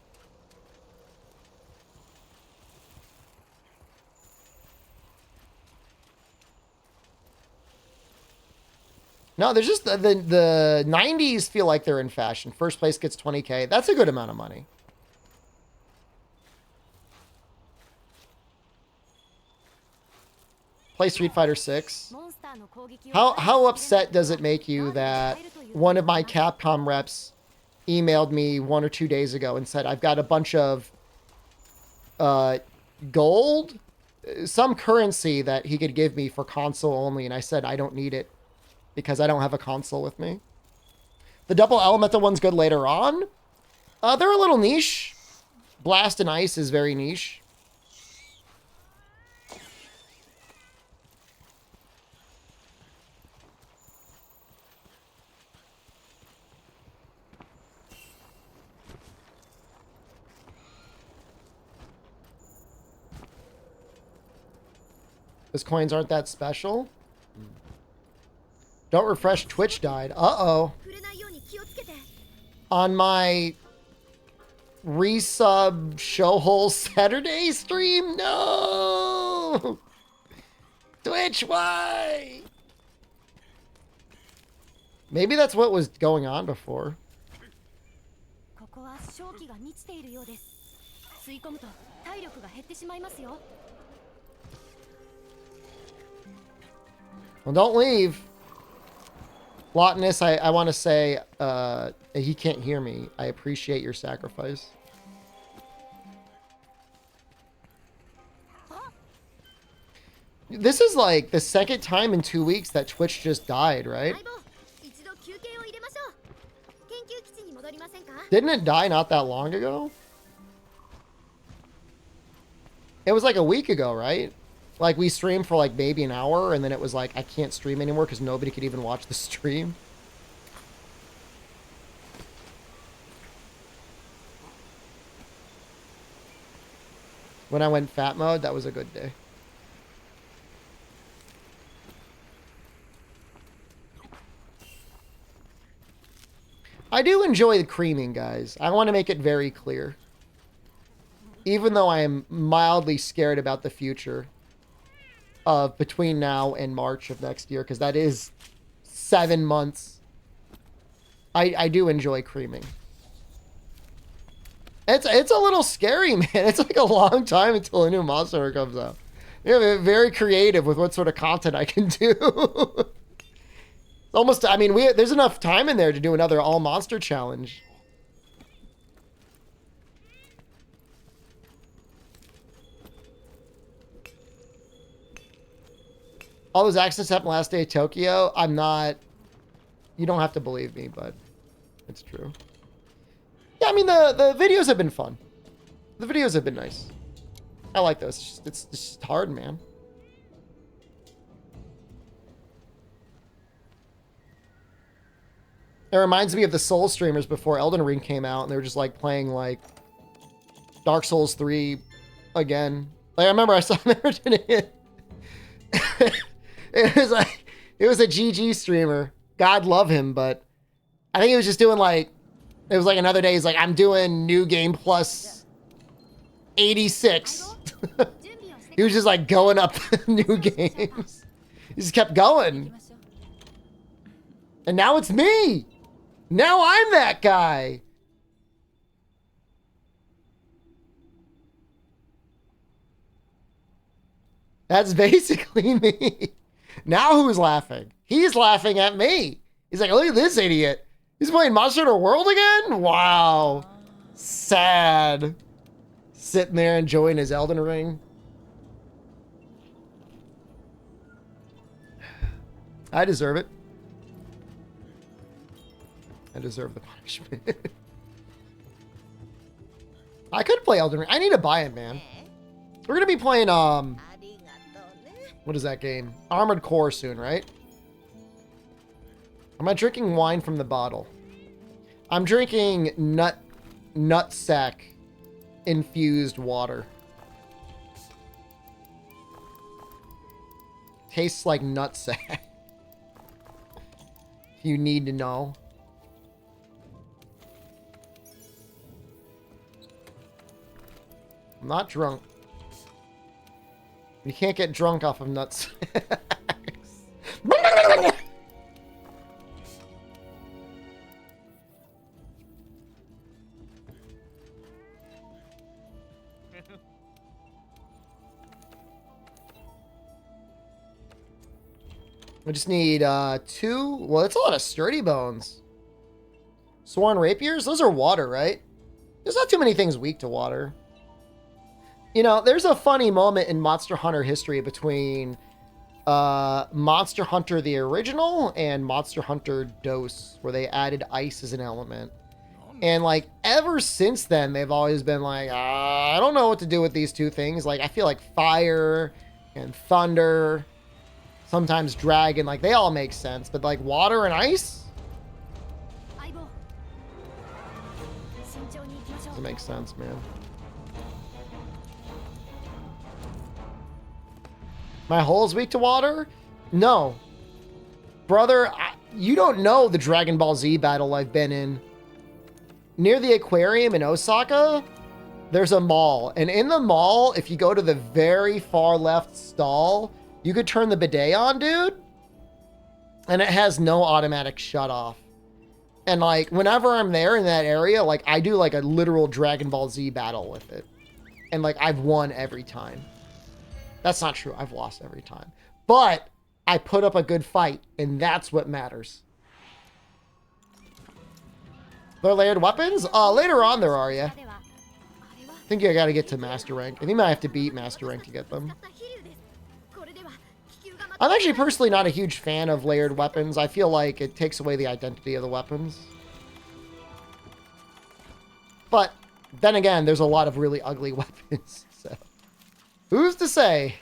No, there's just the 90s feel like they're in fashion. First place gets 20K. That's a good amount of money. Play Street Fighter 6. How upset does it make you that one of my Capcom reps emailed me 1 or 2 days ago and said, I've got a bunch of gold, some currency that he could give me for console only, and I said I don't need it because I don't have a console with me. The double elemental one's good later on. They're a little niche. Blast and Ice is very niche. Those coins aren't that special. Don't refresh. Twitch died. Uh-oh. On my resub Showhole Saturday stream? No! Twitch, why? Maybe that's what was going on before. Well, don't leave. Lotinus, I want to say, he can't hear me. I appreciate your sacrifice. This is like the second time in 2 weeks that Twitch just died, right? Didn't it die not that long ago? It was like a week ago, right? Like, we streamed for, like, maybe an hour, and then it was like, I can't stream anymore because nobody could even watch the stream. When I went fat mode, that was a good day. I do enjoy the creaming, guys. I want to make it very clear. Even though I am mildly scared about the future of between now and March of next year, because that is 7 months. I do enjoy creaming. It's a little scary, man. It's like a long time until a new Monster Hunter comes out. Yeah, very creative with what sort of content I can do. Almost, I mean, there's enough time in there to do another all monster challenge. All those accidents happened last day of Tokyo. I'm not... You don't have to believe me, but it's true. Yeah, I mean, the videos have been fun. The videos have been nice. I like those. It's just hard, man. It reminds me of the Soul streamers before Elden Ring came out, and they were just, like, playing, like, Dark Souls 3 again. Like, I remember I saw them doing it. It was a GG streamer. God love him, but I think he was just doing like, it was like another day. He's like, I'm doing new game plus 86. He was just like going up new games. He just kept going. And now it's me. Now I'm that guy. That's basically me. Now who's laughing? He's laughing at me. He's like, look at this idiot. He's playing Monster Hunter World again? Wow. Sad. Sitting there enjoying his Elden Ring. I deserve it. I deserve the punishment. I could play Elden Ring. I need to buy it, man. We're going to be playing, what is that game? Armored Core soon, right? Am I drinking wine from the bottle? I'm drinking nutsack infused water. Tastes like nutsack. You need to know. I'm not drunk. You can't get drunk off of nuts. I just need 2. Well, that's a lot of sturdy bones. Sworn rapiers? Those are water, right? There's not too many things weak to water. You know, there's a funny moment in Monster Hunter history between Monster Hunter the original and Monster Hunter DOS, where they added ice as an element. And like ever since then, they've always been like, I don't know what to do with these two things. Like I feel like fire and thunder, sometimes dragon, like they all make sense, but like water and ice doesn't make sense, man. My hull's weak to water? No. Brother, you don't know the Dragon Ball Z battle I've been in. Near the aquarium in Osaka, there's a mall. And in the mall, if you go to the very far left stall, you could turn the bidet on, dude. And it has no automatic shut off. And like, whenever I'm there in that area, like I do like a literal Dragon Ball Z battle with it. And like, I've won every time. That's not true. I've lost every time. But I put up a good fight, and that's what matters. They're layered weapons? Later on there are, yeah. I think you gotta get to master rank. I think I have to beat master rank to get them. I'm actually personally not a huge fan of layered weapons. I feel like it takes away the identity of the weapons. But then again, there's a lot of really ugly weapons, so who's to say?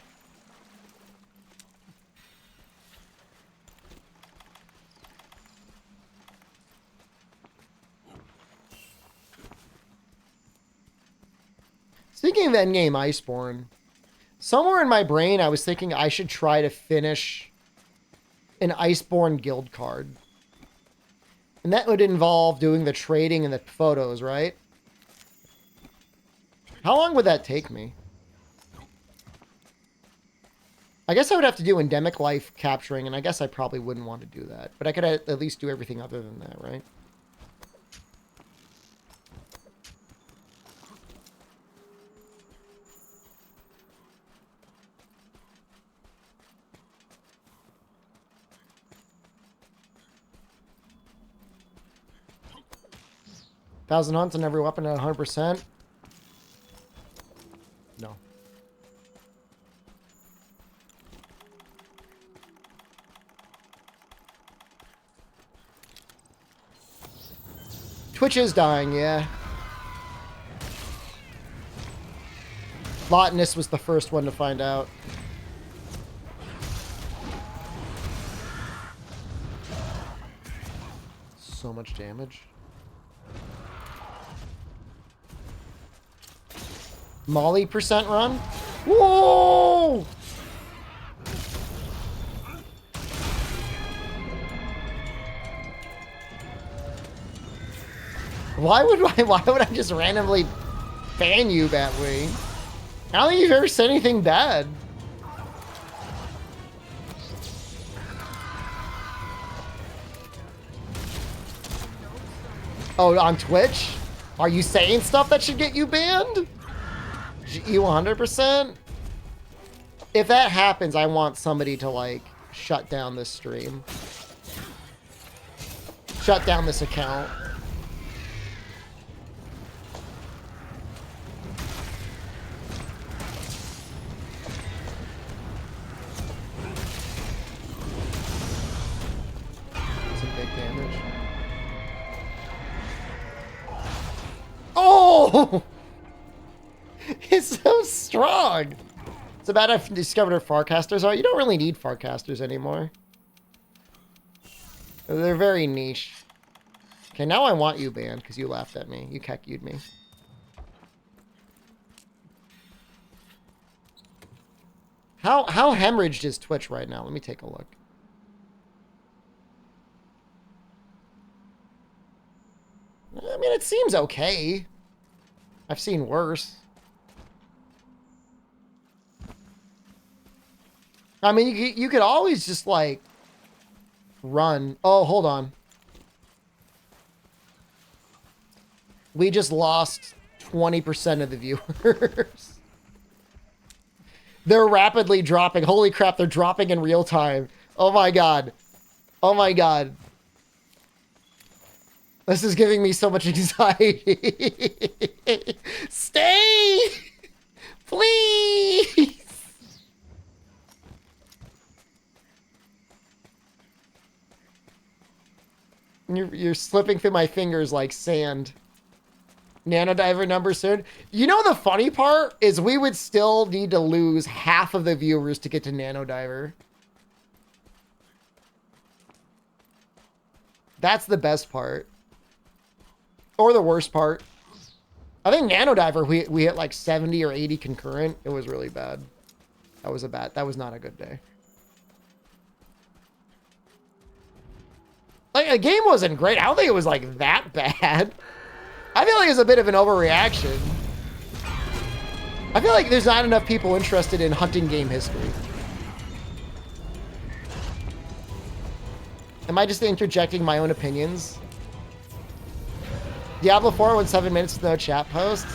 Speaking of endgame Iceborne, somewhere in my brain I was thinking I should try to finish an Iceborne guild card. And that would involve doing the trading and the photos, right? How long would that take me? I guess I would have to do endemic life capturing, and I guess I probably wouldn't want to do that. But I could at least do everything other than that, right? Thousand hunts on every weapon at 100%. No. Twitch is dying, yeah. Lotinus was the first one to find out. So much damage. Molly percent run? Whoa! Why would I just randomly ban you, Batwing? I don't think you've ever said anything bad. Oh, on Twitch? Are you saying stuff that should get you banned? You 100%? If that happens, I want somebody to, like, shut down this stream. Shut down this account. Some big damage. Oh! It's so strong. It's about I've discovered what Farcasters are. You don't really need Farcasters anymore. They're very niche. Okay, now I want you banned because you laughed at me. You kekied me. How hemorrhaged is Twitch right now? Let me take a look. I mean, it seems okay. I've seen worse. I mean, you could always just, like, run. Oh, hold on. We just lost 20% of the viewers. They're rapidly dropping. Holy crap, they're dropping in real time. Oh my god. Oh my god. This is giving me so much anxiety. Stay! Please! You're slipping through my fingers like sand. Nanodiver number soon. You know the funny part is we would still need to lose half of the viewers to get to Nanodiver. That's the best part. Or the worst part. I think Nanodiver we hit like 70 or 80 concurrent. It was really bad. That was not a good day. Like, the game wasn't great. I don't think it was like that bad. I feel like it's a bit of an overreaction. I feel like there's not enough people interested in hunting game history. Am I just interjecting my own opinions? Diablo 4 went 7 minutes with no chat posts.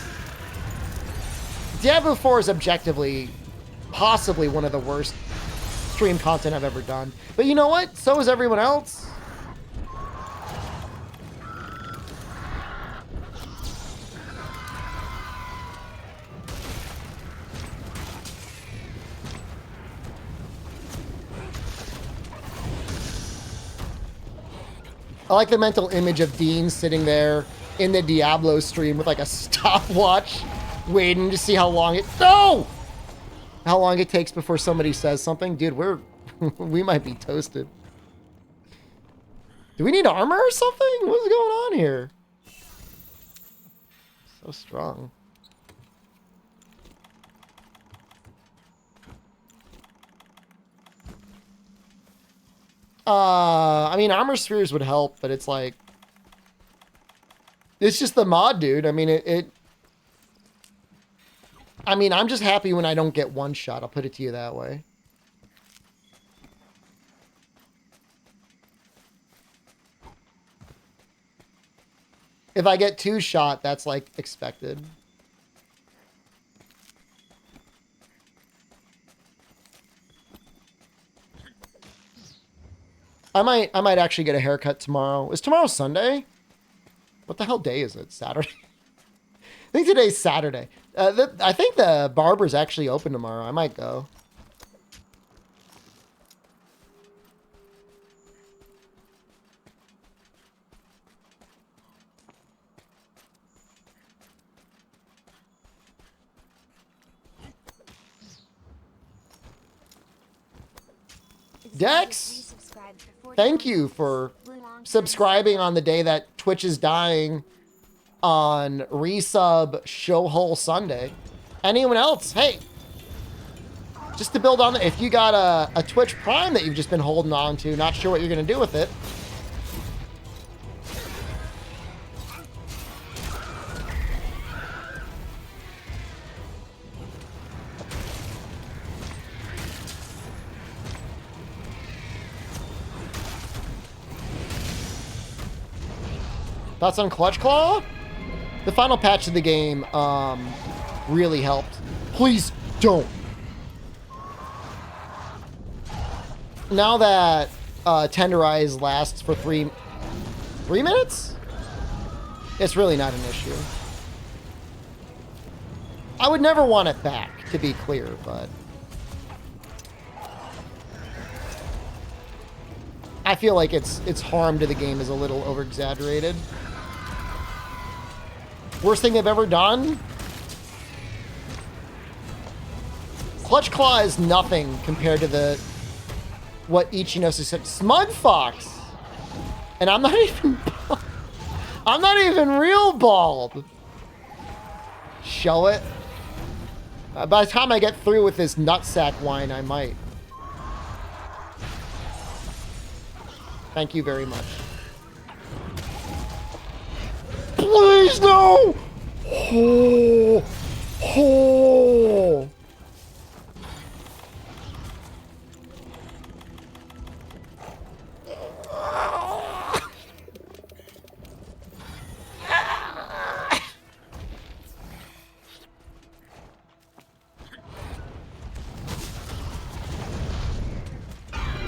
Diablo 4 is objectively, possibly one of the worst stream content I've ever done. But you know what? So is everyone else. I like the mental image of Dean sitting there in the Diablo stream with like a stopwatch, waiting to see how long how long it takes before somebody says something. Dude, we might be toasted. Do we need armor or something? What's going on here? So strong. I mean, armor spheres would help, but it's like, it's just the mod, dude. I mean, I mean, I'm just happy when I don't get one shot. I'll put it to you that way. If I get 2 shot, that's like expected. I might actually get a haircut tomorrow. Is tomorrow Sunday? What the hell day is it? Saturday? I think today's Saturday. I think the barber's actually open tomorrow. I might go. Dex, thank you for subscribing on the day that Twitch is dying on resub Showhole Sunday. Anyone else? Hey, just to build on it, if you got a Twitch Prime that you've just been holding on to, not sure what you're going to do with it. Thoughts on Clutch Claw? The final patch of the game really helped. Please don't. Now that Tenderize lasts for 3 minutes, it's really not an issue. I would never want it back, to be clear, but I feel like its harm to the game is a little over-exaggerated. Worst thing they've ever done? Clutch Claw is nothing compared to what Ichinosu said. Smug Fox! And I'm not even I'm not even real bald. Show it. By the time I get through with this nutsack wine, I might. Thank you very much. Please, no! Oh, oh.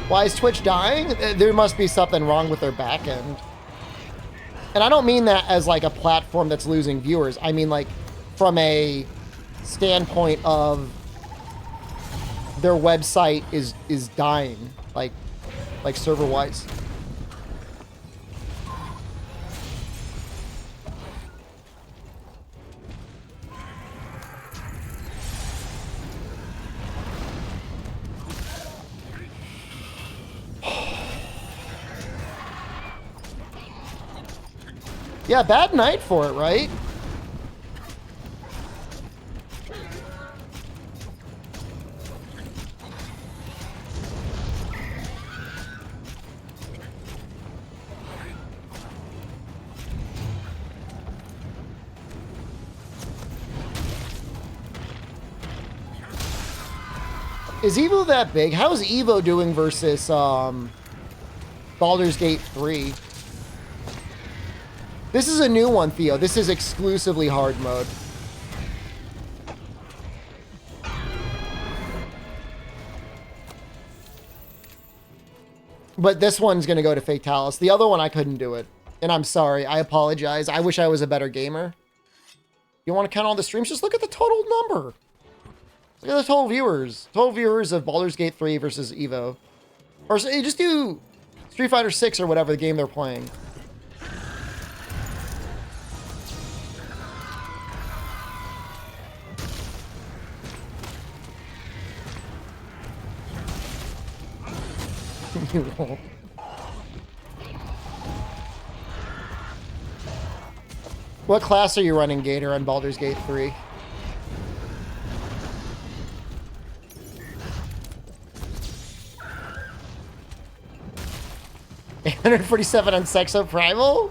Why is Twitch dying? There must be something wrong with their back end. And I don't mean that as like a platform that's losing viewers. I mean like from a standpoint of their website is dying, like server wise. Yeah, bad night for it, right? Is Evo that big? How's Evo doing versus Baldur's Gate 3? This is a new one, Theo. This is exclusively hard mode. But this one's going to go to Fatalis. The other one, I couldn't do it. And I'm sorry. I apologize. I wish I was a better gamer. You want to count all the streams? Just look at the total number. Look at the total viewers. Total viewers of Baldur's Gate 3 versus Evo. Or just do Street Fighter 6 or whatever the game they're playing. You won't. What class are you running, Gator, on Baldur's Gate 3? $847 on Sexo Primal?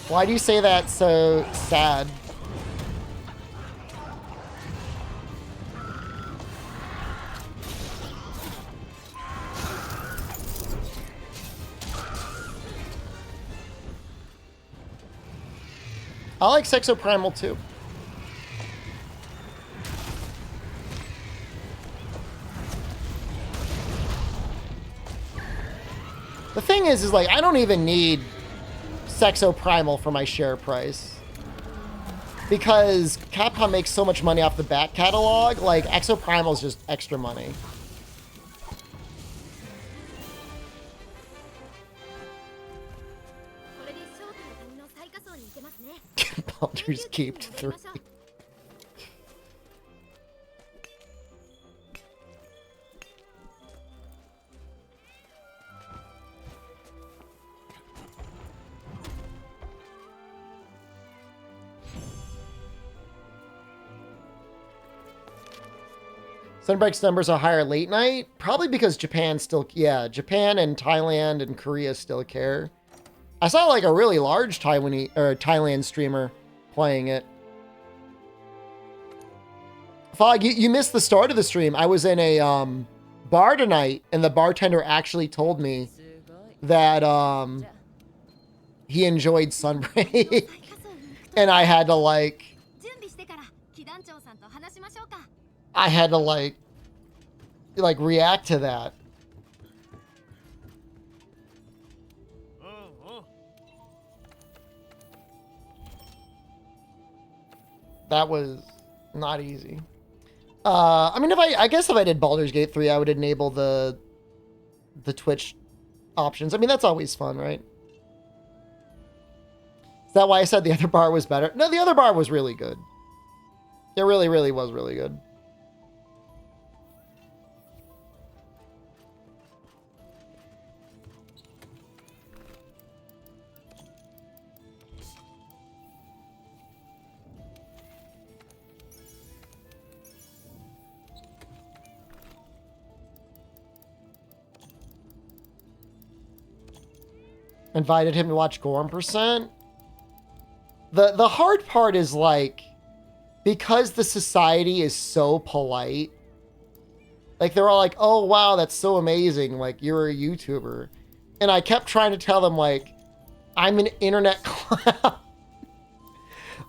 Why do you say that so sad? I like Sexo Primal too. The thing is like, I don't even need Sexo Primal for my share price. Because Capcom makes so much money off the back catalog, like, Exo Primal is just extra money. Baldur's Gate 3. Sunbreak's numbers are higher late night, probably because Japan still, yeah, Japan and Thailand and Korea still care. I saw like a really large Thailand streamer playing it. Fog, you missed the start of the stream. I was in a bar tonight, and the bartender actually told me that he enjoyed Sunbreak, and I had to like react to that. That was not easy. I mean, I guess if I did Baldur's Gate 3, I would enable the Twitch options. I mean, that's always fun, right? Is that why I said the other bar was better? No, the other bar was really good. It really, really was really good. Invited him to watch Gorm Percent. The hard part is like, because the society is so polite, like they're all like, oh wow, that's so amazing, like you're a YouTuber. And I kept trying to tell them like, I'm an internet clown.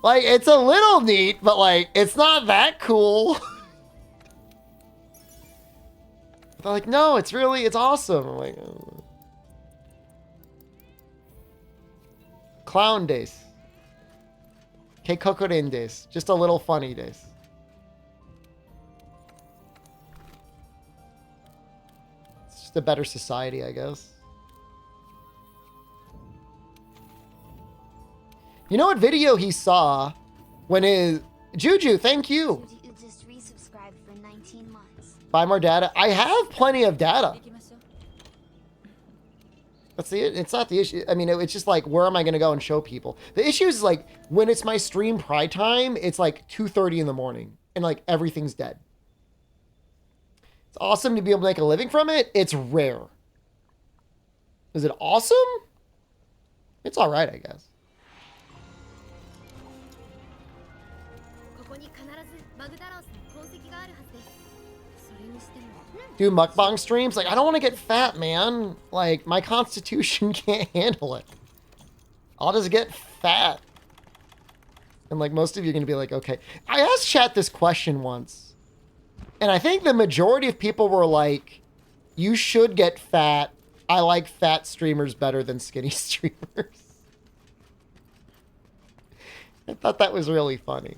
Like, it's a little neat, but like, it's not that cool. They're like, no, it's awesome. I'm like, oh. Clown days. Keikokurin days. Just a little funny days. It's just a better society, I guess. You know what video he saw when his... Juju, thank you. You just resubscribed for 19 months. Buy more data. I have plenty of data. That's it's not the issue. I mean, it's just like, where am I going to go and show people? The issue is like, when it's my stream pride time, it's like 2:30 in the morning and like everything's dead. It's awesome to be able to make a living from it. It's rare. Is it awesome? It's all right, I guess. Do mukbang streams? Like, I don't want to get fat, man. Like, my constitution can't handle it. I'll just get fat. And like, most of you are going to be like, okay. I asked chat this question once. And I think the majority of people were like, you should get fat. I like fat streamers better than skinny streamers. I thought that was really funny.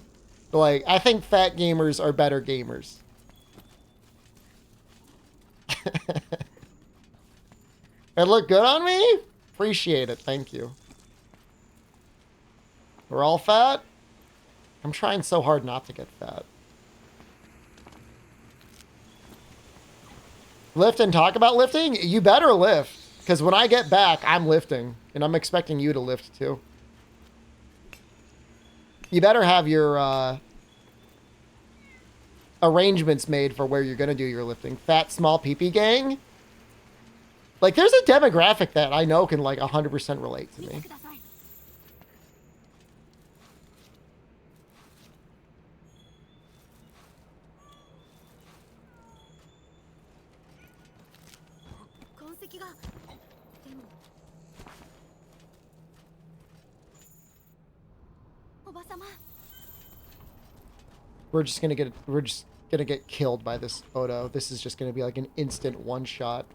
Like, I think fat gamers are better gamers. It looked good on me? Appreciate it. Thank you. We're all fat? I'm trying so hard not to get fat. Lift and talk about lifting? You better lift. Because when I get back, I'm lifting. And I'm expecting you to lift too. You better have your arrangements made for where you're going to do your lifting. Fat, small pee-pee gang? Like, there's a demographic that I know can, like, 100% relate to me. We're just gonna get killed by this Odo. This is just gonna be like an instant one shot.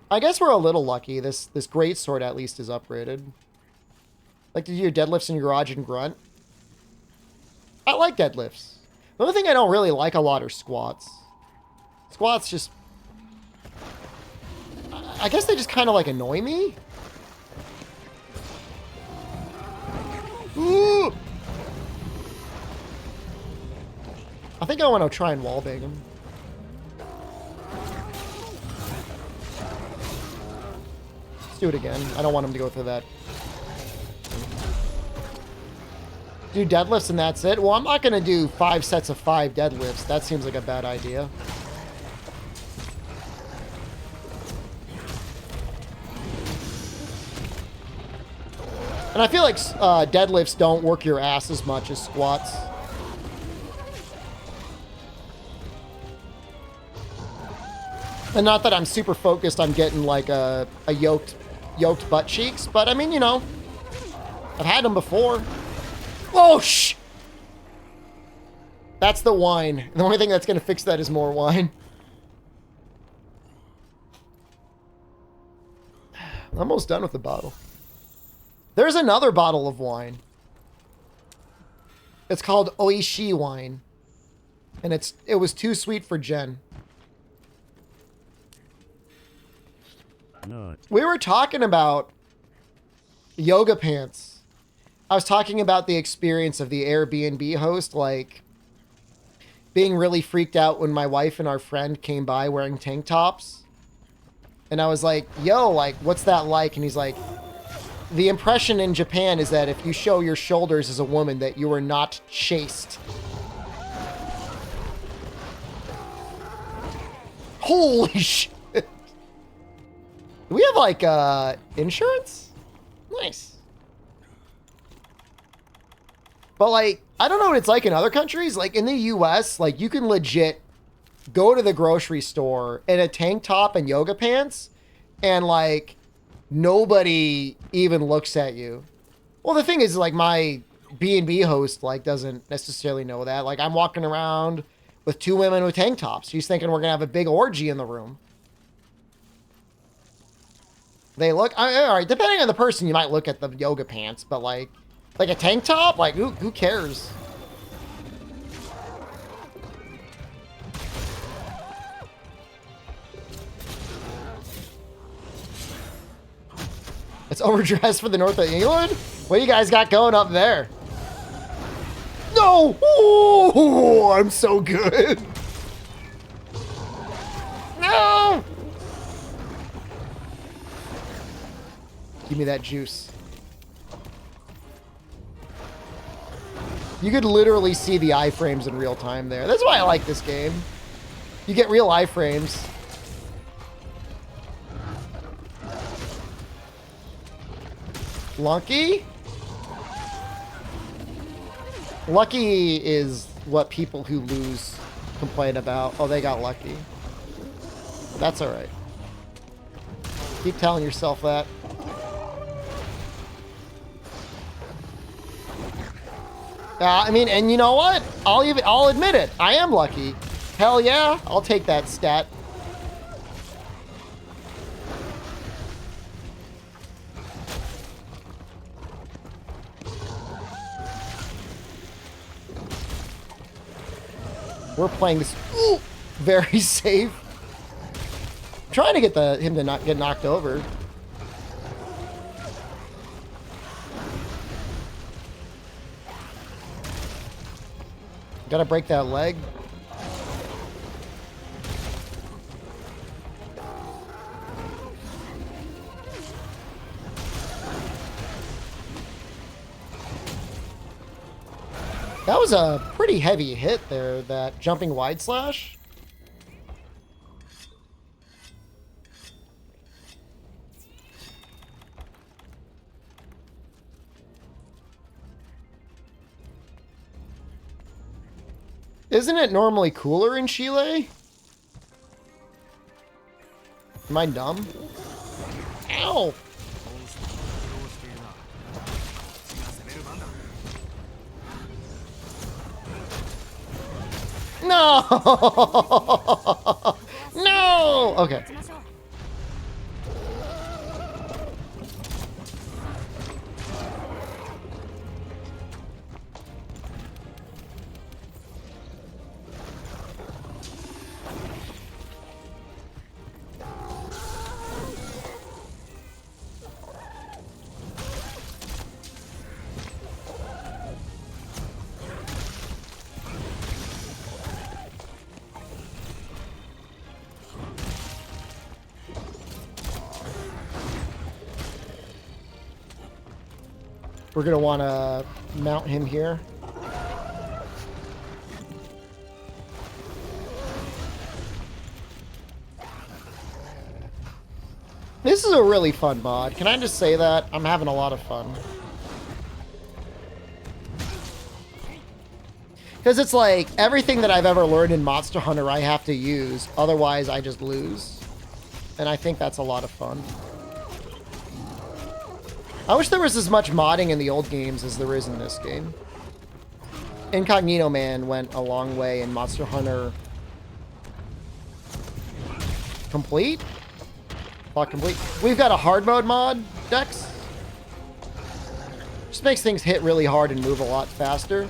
I guess we're a little lucky. This great sword at least is upgraded. Like to do your deadlifts in your garage and grunt. I like deadlifts. The only thing I don't really like a lot are squats. Squats just, I guess they just kind of like annoy me. Ooh! I think I want to try and wallbang him. Let's do it again. I don't want him to go through that. Do deadlifts and that's it? Well, I'm not going to do 5 sets of 5 deadlifts. That seems like a bad idea. And I feel like deadlifts don't work your ass as much as squats. And not that I'm super focused on getting like a yoked butt cheeks, but I mean, you know, I've had them before. Oh, shh! That's the wine. The only thing that's going to fix that is more wine. I'm almost done with the bottle. There's another bottle of wine. It's called Oishi wine. And it was too sweet for Jen. No. We were talking about yoga pants. I was talking about the experience of the Airbnb host, like being really freaked out when my wife and our friend came by wearing tank tops. And I was like, yo, like, what's that like? And he's like, the impression in Japan is that if you show your shoulders as a woman, that you are not chaste. Holy shit. Do we have, like, insurance? Nice. But, like, I don't know what it's like in other countries. Like, in the U.S., like, you can legit go to the grocery store in a tank top and yoga pants, and, like, nobody even looks at you. Well, the thing is, like, my B&B host, like, doesn't necessarily know that. Like, I'm walking around with 2 women with tank tops. She's thinking we're gonna have a big orgy in the room. They look, all right, depending on the person, you might look at the yoga pants, but like a tank top, like who cares? It's overdressed for the north of England? What do you guys got going up there? No! Oh, I'm so good. No! Give me that juice. You could literally see the iframes in real time there. That's why I like this game. You get real iframes. Lucky? Lucky is what people who lose complain about. Oh, they got lucky. That's alright. Keep telling yourself that. I mean, and you know what? I'll admit it. I am lucky. Hell yeah, I'll take that stat. We're playing this very safe. I'm trying to get him to not get knocked over. Gotta break that leg. That was a pretty heavy hit there, that jumping wide slash. Isn't it normally cooler in Chile? Am I dumb? Ow! No! No! Okay. We're going to want to mount him here. This is a really fun mod. Can I just say that? I'm having a lot of fun. Because it's like, everything that I've ever learned in Monster Hunter I have to use, otherwise I just lose. And I think that's a lot of fun. I wish there was as much modding in the old games as there is in this game. Incognito Man went a long way in Monster Hunter Complete? Plot Complete. We've got a hard mode mod, Dex. Just makes things hit really hard and move a lot faster.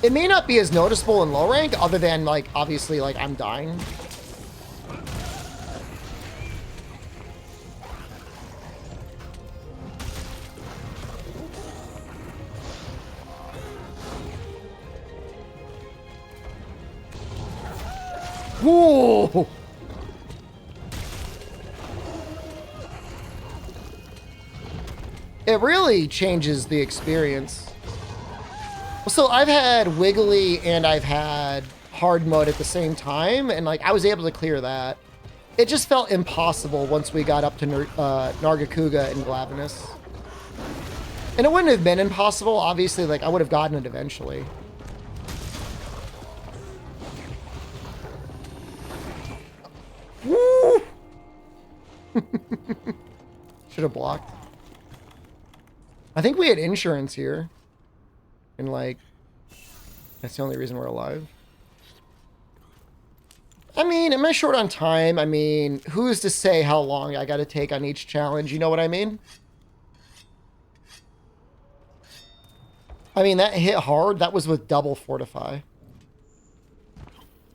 It may not be as noticeable in low rank, other than, like, obviously, like, I'm dying. Whoa! It really changes the experience. So I've had Wiggly and I've had hard mode at the same time, and like I was able to clear that. It just felt impossible once we got up to Nargacuga and Glavenus. And it wouldn't have been impossible, obviously, like I would have gotten it eventually. Woo! Should have blocked. I think we had insurance here. And like, That's the only reason we're alive. I mean, am I short on time? I mean, who's to say how long I got to take on each challenge? You know what I mean? I mean, that hit hard. That was with double fortify.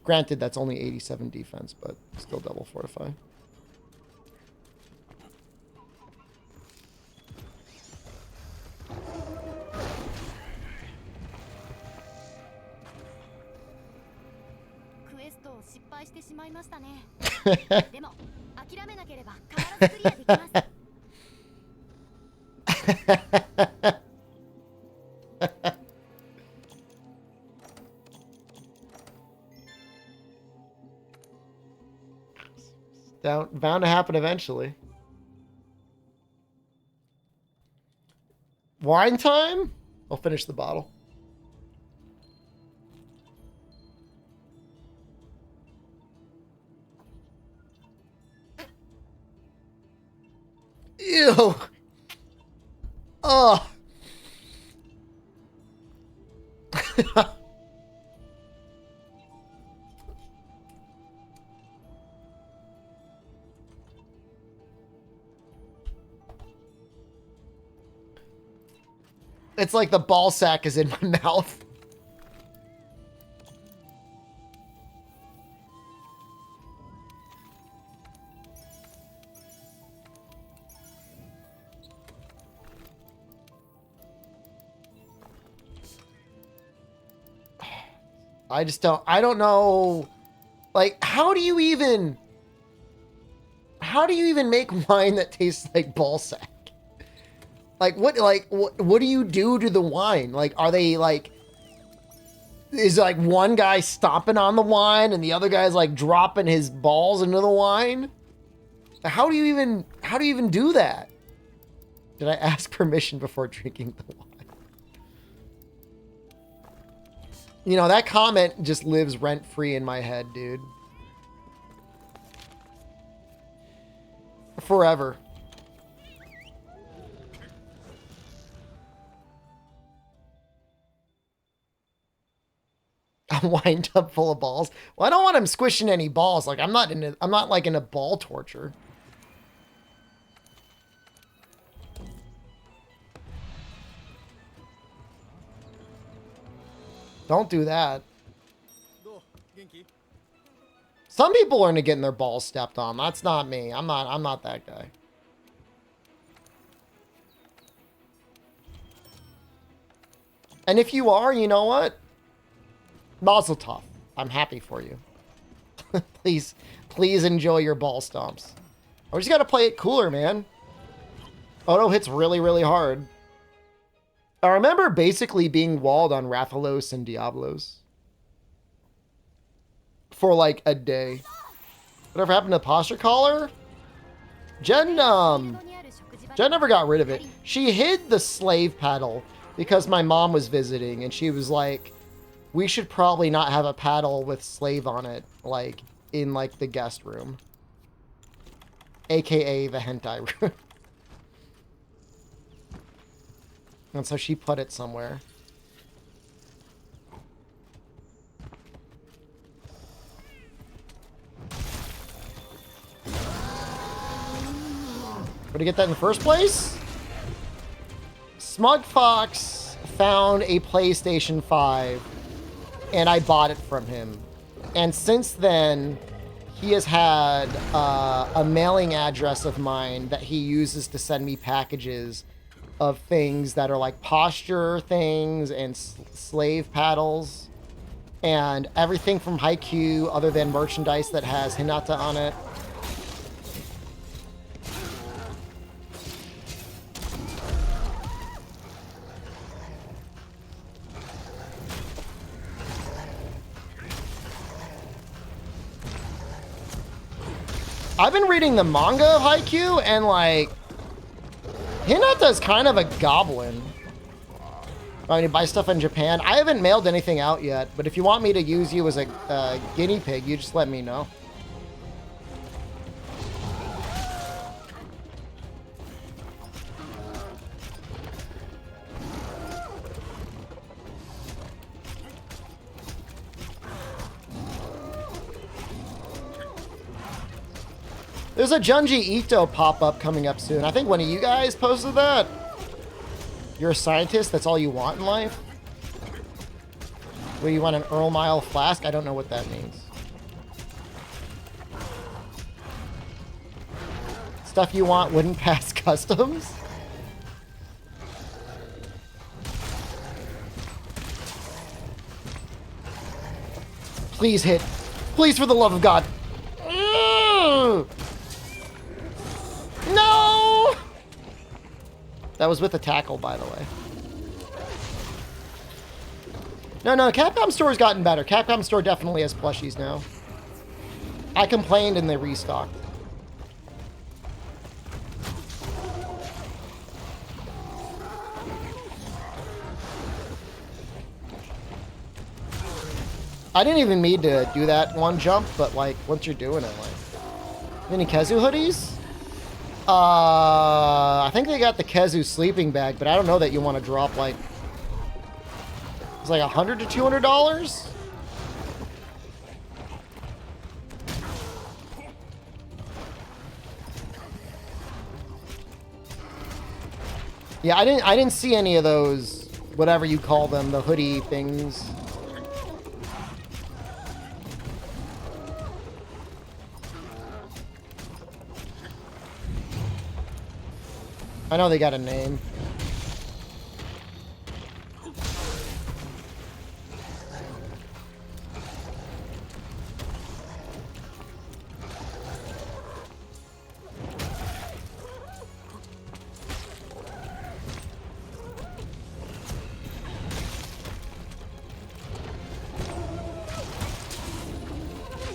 Granted, that's only 87 defense, but still double fortify. Bound to happen eventually. Wine time? I'll finish the bottle. Ew. Oh. It's like the ball sack is in my mouth. I don't know. Like, how do you even make wine that tastes like ball sack? Like, what do you do to the wine? Like, are they like, is like one guy stomping on the wine and the other guy's like dropping his balls into the wine? How do you even do that? Did I ask permission before drinking the wine? You know, that comment just lives rent-free in my head, dude. Forever. A wine tub full of balls. Well, I don't want him squishing any balls. Like, I'm not like in a ball torture. Don't do that. Some people are into getting their balls stepped on. That's not me. I'm not that guy. And if you are, you know what? Mazel tov. I'm happy for you. Please enjoy your ball stomps. We just gotta play it cooler, man. Odo hits really, really hard. I remember basically being walled on Rathalos and Diablos for like a day. Whatever happened to Posture Collar? Jen never got rid of it. She hid the slave paddle because my mom was visiting and she was like, we should probably not have a paddle with slave on it, like, in, like, the guest room. AKA the hentai room. And so she put it somewhere. Where'd he get that in the first place? Smug Fox found a PlayStation 5 and I bought it from him. And since then, he has had a mailing address of mine that he uses to send me packages of things that are like posture things and slave paddles and everything from Haikyuu other than merchandise that has Hinata on it. I've been reading the manga of Haikyuu and like Hinata's kind of a goblin. When you buy stuff in Japan, I haven't mailed anything out yet, but if you want me to use you as a guinea pig, you just let me know. There's a Junji Ito pop-up coming up soon. I think one of you guys posted that. You're a scientist, that's all you want in life? Where you want an Earl Mile flask? I don't know what that means. Stuff you want wouldn't pass customs? Please hit. Please, for the love of God. Ugh! No! That was with the tackle, by the way. No, Capcom Store's gotten better. Capcom Store definitely has plushies now. I complained and they restocked. I didn't even mean to do that one jump, but like, once you're doing it, like... Any Kezu hoodies? I think they got the Kezu sleeping bag, but I don't know that you want to drop like... It's like $100 to $200? Yeah, I didn't see any of those, whatever you call them, the hoodie things. I know they got a name.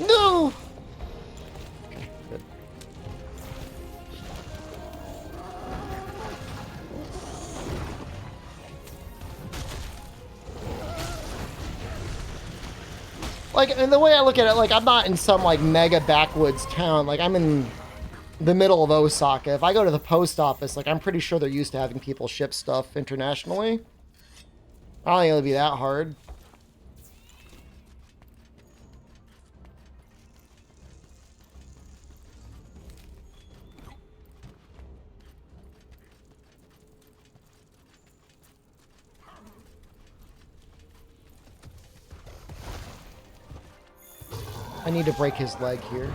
No! Good. Like, and the way I look at it, like, I'm not in some, like, mega backwoods town. Like, I'm in the middle of Osaka. If I go to the post office, like, I'm pretty sure they're used to having people ship stuff internationally. I don't think it'll be that hard. I need to break his leg here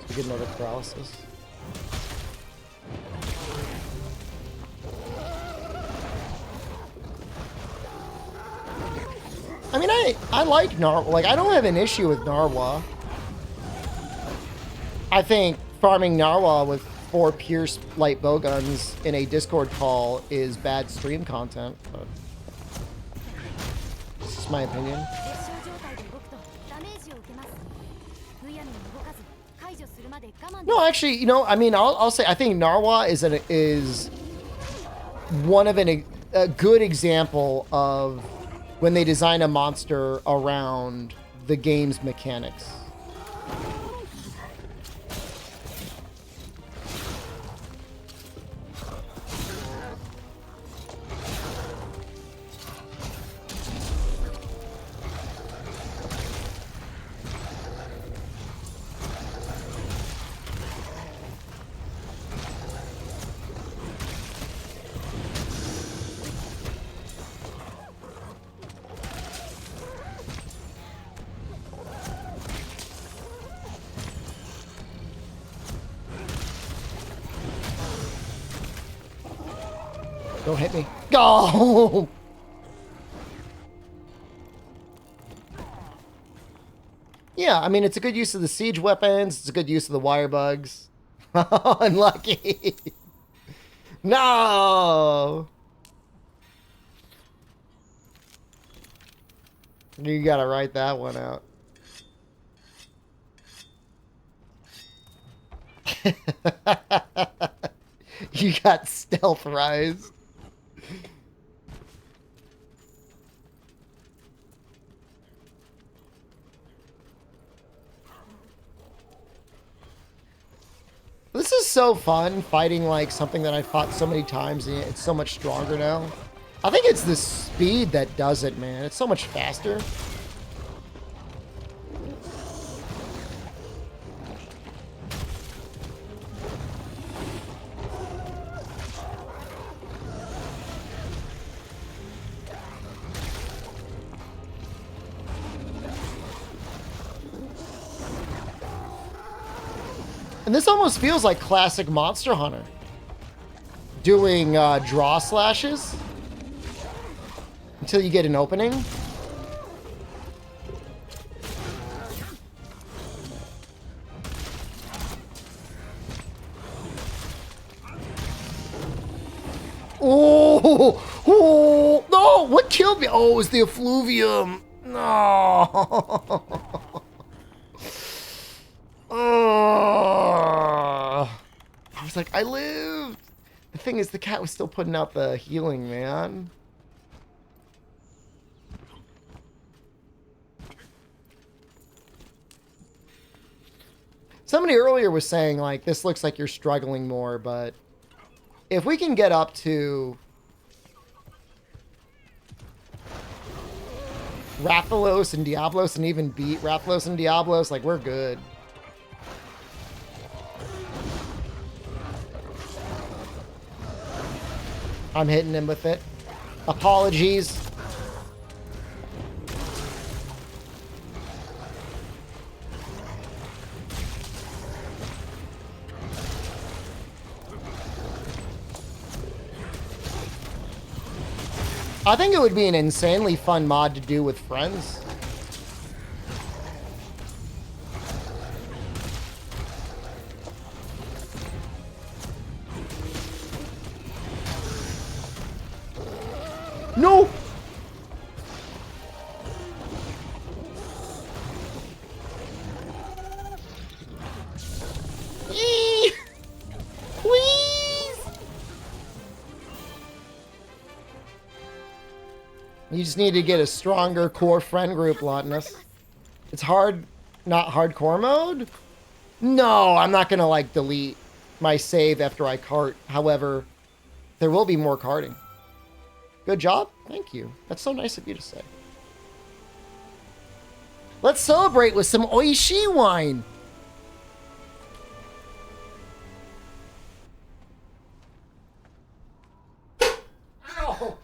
to get another paralysis. I mean, I like Narwa. Like, I don't have an issue with Narwa. I think farming Narwa with 4 Pierce light bowguns in a Discord call is bad stream content, but it's just my opinion. No, actually, you know, I mean, I'll say I think Narwa is one of a good example of when they design a monster around the game's mechanics. Don't hit me. Go! Yeah, I mean, it's a good use of the siege weapons. It's a good use of the wire bugs. Unlucky. No! You gotta write that one out. You got stealth rise. This is so fun, fighting like something that I fought so many times and it's so much stronger now. I think it's the speed that does it, man. It's so much faster. And this almost feels like classic Monster Hunter. Doing draw slashes until you get an opening. Oh, oh, no, what killed me? Oh, it was the effluvium. No. Oh. I was like, I lived. The thing is, the cat was still putting out the healing, man. Somebody earlier was saying, like, this looks like you're struggling more, but if we can get up to Rathalos and Diablos and even beat Rathalos and Diablos, like, we're good. I'm hitting him with it. Apologies. I think it would be an insanely fun mod to do with friends. No! Eee! Please! You just need to get a stronger core friend group, Lotinus. It's hard, not hardcore mode? No, I'm not gonna, like, delete my save after I cart. However, there will be more carting. Good job. Thank you. That's so nice of you to say. Let's celebrate with some Oishi wine. Ow.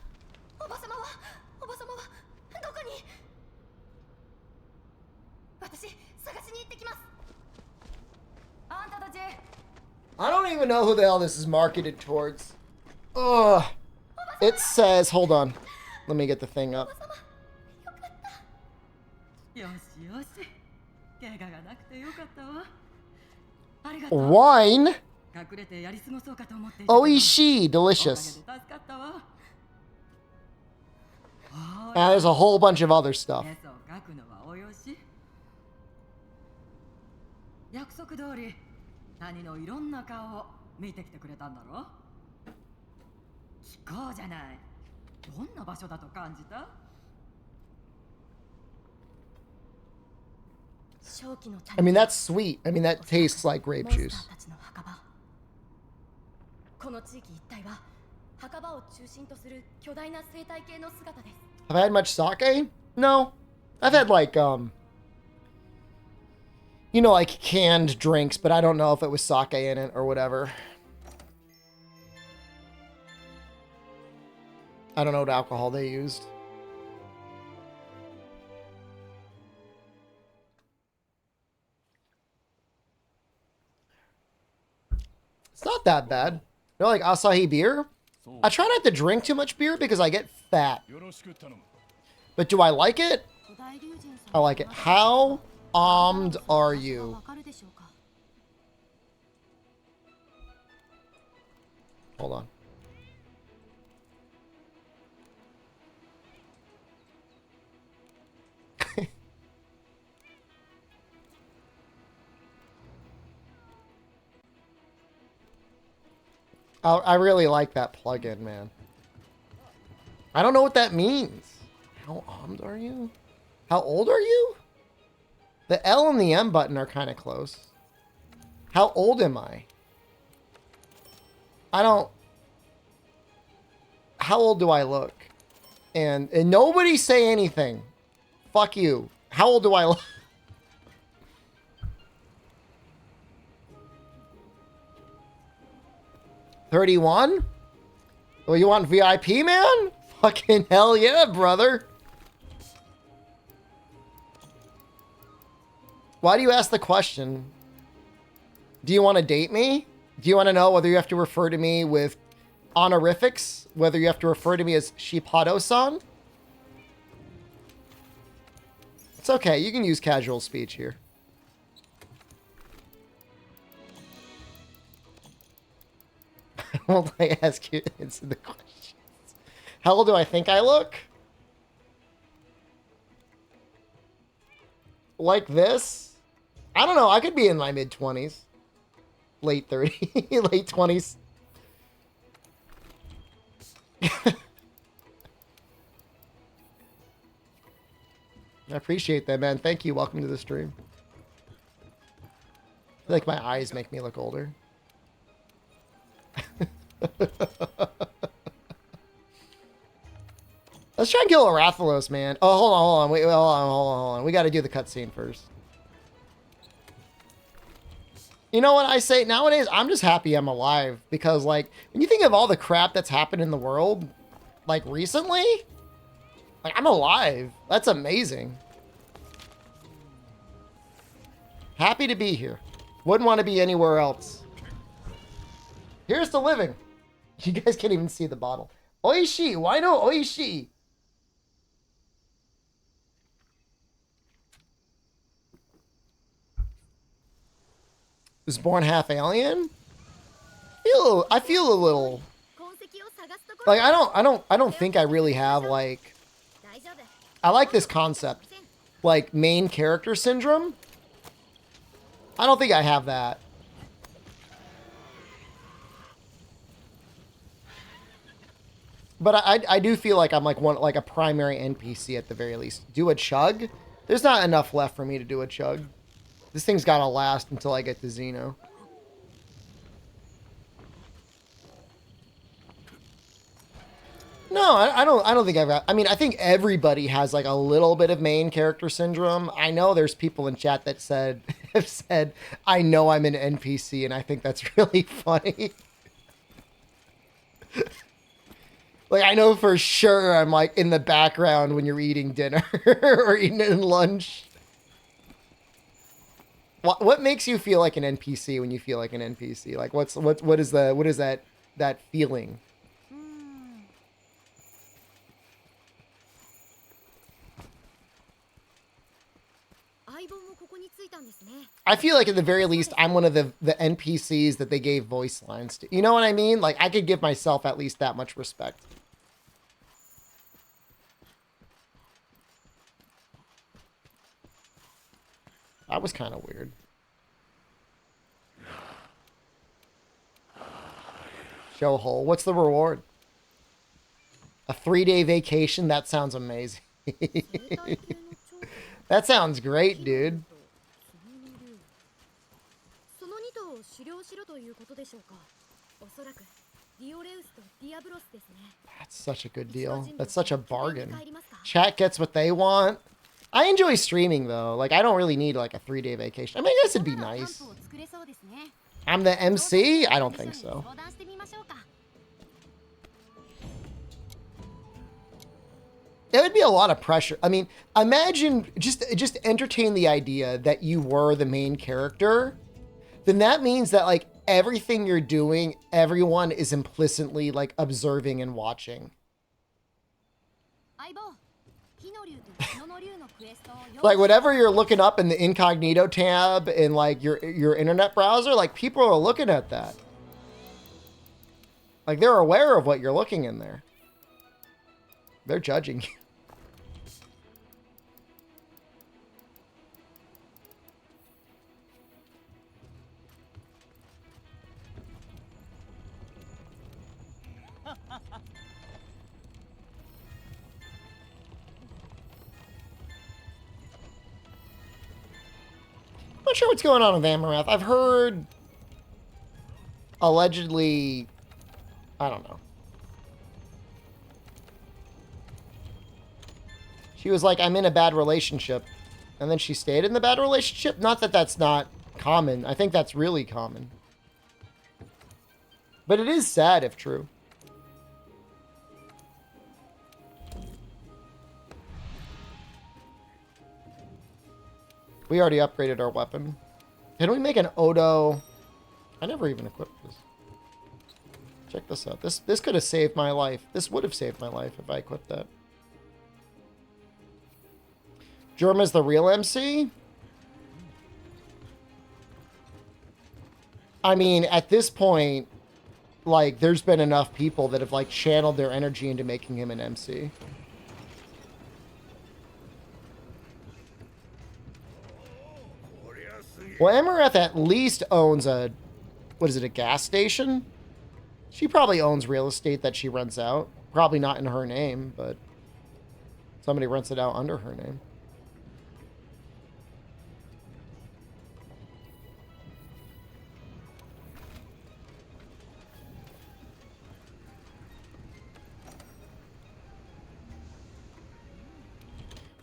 I don't even know who the hell this is marketed towards. Ugh. It says, hold on. Let me get the thing up. Wine. Oishi, delicious. And there's a whole bunch of other stuff. I mean, that's sweet. I mean, that tastes like grape juice. Have I had much sake? No. I've had like, you know, like canned drinks, but I don't know if it was sake in it or whatever. I don't know what alcohol they used. It's not that bad. You know, like Asahi beer? I try not to drink too much beer because I get fat. But do I like it? I like it. How armed are you? Hold on. I really like that plugin, man. I don't know what that means. How armed are you? How old are you? The L and the M button are kind of close. How old am I? I don't... How old do I look? And nobody say anything. Fuck you. How old do I look? $31? Oh, you want VIP, man? Fucking hell yeah, brother. Why do you ask the question? Do you want to date me? Do you want to know whether you have to refer to me with honorifics? Whether you have to refer to me as Shipado-san? It's okay. You can use casual speech here. Won't I ask you to answer the questions? How old do I think I look? Like this? I don't know. I could be in my mid-20s. Late 30s. Late 20s. I appreciate that, man. Thank you. Welcome to the stream. I feel like my eyes make me look older. Let's try and kill Arathalos, man. Oh, hold on. Wait, hold on. We got to do the cutscene first. You know what I say? Nowadays, I'm just happy I'm alive. Because, like, when you think of all the crap that's happened in the world, like, recently, like, I'm alive. That's amazing. Happy to be here. Wouldn't want to be anywhere else. Here's to living. You guys can't even see the bottle. Oishi. Why no oishi? Was born half alien? I feel a little like I don't think I really have like I like this concept. Like main character syndrome. I don't think I have that. But I do feel like I'm like a primary NPC at the very least. Do a chug? There's not enough left for me to do a chug. This thing's gotta last until I get to Xeno. No, I don't think I've got, I mean, I think everybody has like a little bit of main character syndrome. I know there's people in chat that have said, I know I'm an NPC, and I think that's really funny. Like, I know for sure I'm like in the background when you're eating dinner or eating lunch. What makes you feel like an NPC when you feel like an NPC? Like what is that feeling? I feel like at the very least I'm one of the NPCs that they gave voice lines to. You know what I mean? Like I could give myself at least that much respect. That was kind of weird. Show hole. What's the reward? A 3-day vacation? That sounds amazing. That sounds great, dude. That's such a good deal. That's such a bargain. Chat gets what they want. I enjoy streaming, though. Like, I don't really need, like, a 3-day vacation. I mean, I guess it'd be nice. I'm the MC? I don't think so. It would be a lot of pressure. I mean, imagine, just entertain the idea that you were the main character. Then that means that, like, everything you're doing, everyone is implicitly, like, observing and watching. Like, whatever you're looking up in the incognito tab in, like, your internet browser, like, people are looking at that. Like, they're aware of what you're looking in there. They're judging you. I'm not sure what's going on with Amaranth. I've heard allegedly, I don't know. She was like, I'm in a bad relationship. And then she stayed in the bad relationship. Not that that's not common. I think that's really common. But it is sad if true. We already upgraded our weapon. Can we make an Odo? I never even equipped this. Check this out. This could have saved my life. This would have saved my life if I equipped that. Germa's the real MC? I mean, at this point, like, there's been enough people that have, like, channeled their energy into making him an MC. Well, Amareth at least owns a, what is it, a gas station? She probably owns real estate that she rents out. Probably not in her name, but somebody rents it out under her name.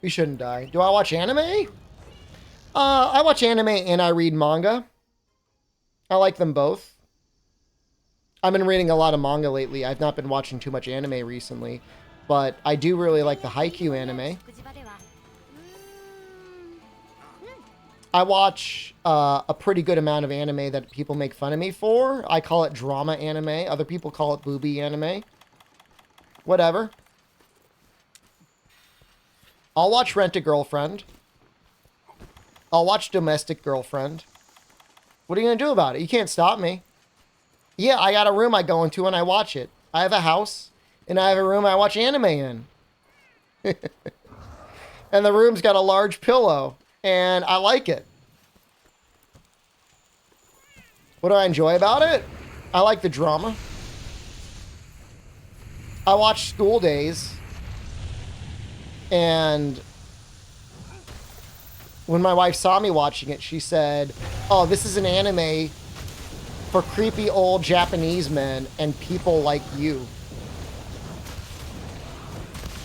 We shouldn't die. Do I watch anime? I watch anime and I read manga. I like them both. I've been reading a lot of manga lately. I've not been watching too much anime recently, but I do really like the Haikyuu anime. I watch a pretty good amount of anime that people make fun of me for. I call it drama anime. Other people call it booby anime. Whatever. I'll watch Rent-A-Girlfriend. I'll watch Domestic Girlfriend. What are you going to do about it? You can't stop me. Yeah, I got a room I go into and I watch it. I have a house, and I have a room I watch anime in. And the room's got a large pillow, and I like it. What do I enjoy about it? I like the drama. I watch School Days. And when my wife saw me watching it, she said, "Oh, this is an anime for creepy old Japanese men and people like you."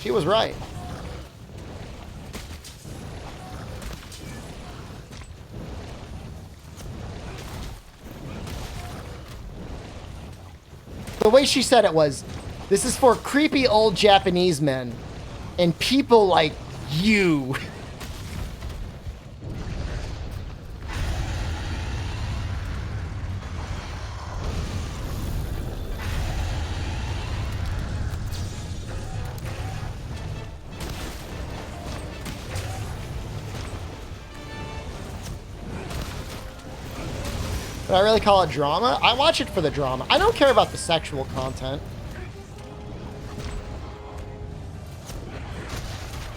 She was right. The way she said it was, "This is for creepy old Japanese men and people like you." But I really call it drama. I watch it for the drama. I don't care about the sexual content.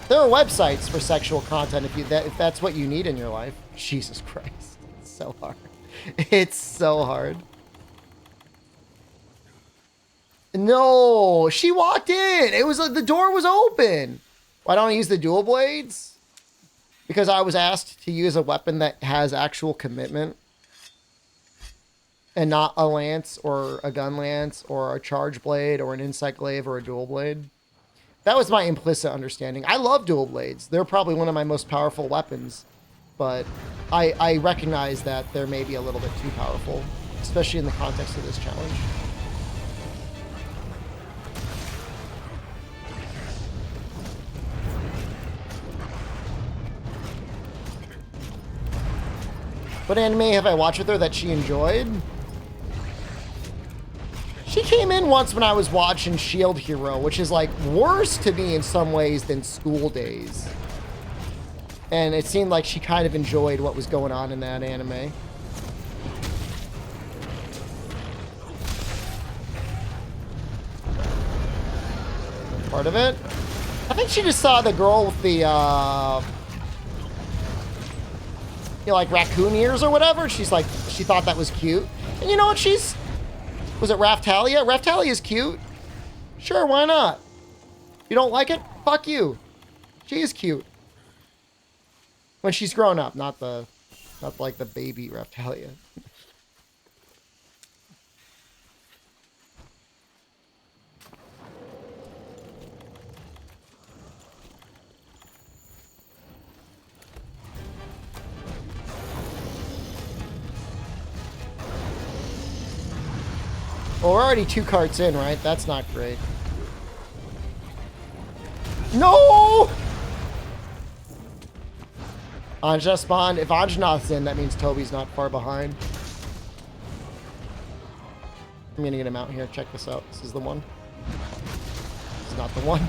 There are websites for sexual content if that's what you need in your life. Jesus Christ. It's so hard. It's so hard. No, she walked in. It was like the door was open. Why don't I use the dual blades? Because I was asked to use a weapon that has actual commitment. And not a lance or a gun lance or a charge blade or an insight glaive or a dual blade. That was my implicit understanding. I love dual blades. They're probably one of my most powerful weapons. But I recognize that they're maybe a little bit too powerful, especially in the context of this challenge. What anime have I watched with her that she enjoyed? She came in once when I was watching Shield Hero, which is like worse to me in some ways than School Days. And it seemed like she kind of enjoyed what was going on in that anime. Part of it. I think she just saw the girl with the, you know, like raccoon ears or whatever. She's like, she thought that was cute. And you know what? Was it Raftalia? Raftalia's cute. Sure, why not? You don't like it? Fuck you. She is cute. When she's grown up, not like the baby Raftalia. Well, we're already 2 carts in, right? That's not great. No! Anja spawned. If Anjanath's in, that means Toby's not far behind. I'm gonna get him out here. Check this out. This is the one. It's not the one.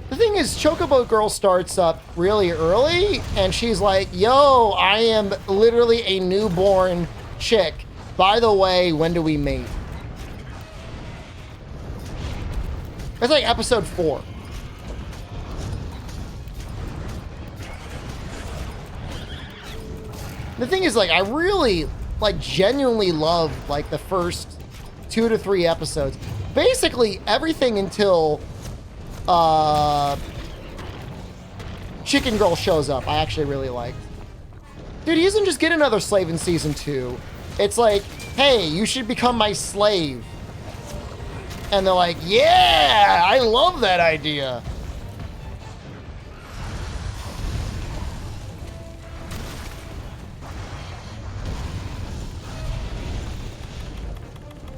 The thing is, Chocobo Girl starts up really early, and she's like, yo, I am literally a newborn chick. By the way, when do we mate? It's like episode 4. The thing is, like, I really, like, genuinely love, like, the first 2 to 3 episodes. Basically, everything until, Chicken Girl shows up, I actually really liked. Dude, he doesn't just get another slave in season 2. It's like, hey, you should become my slave. And they're like, yeah, I love that idea.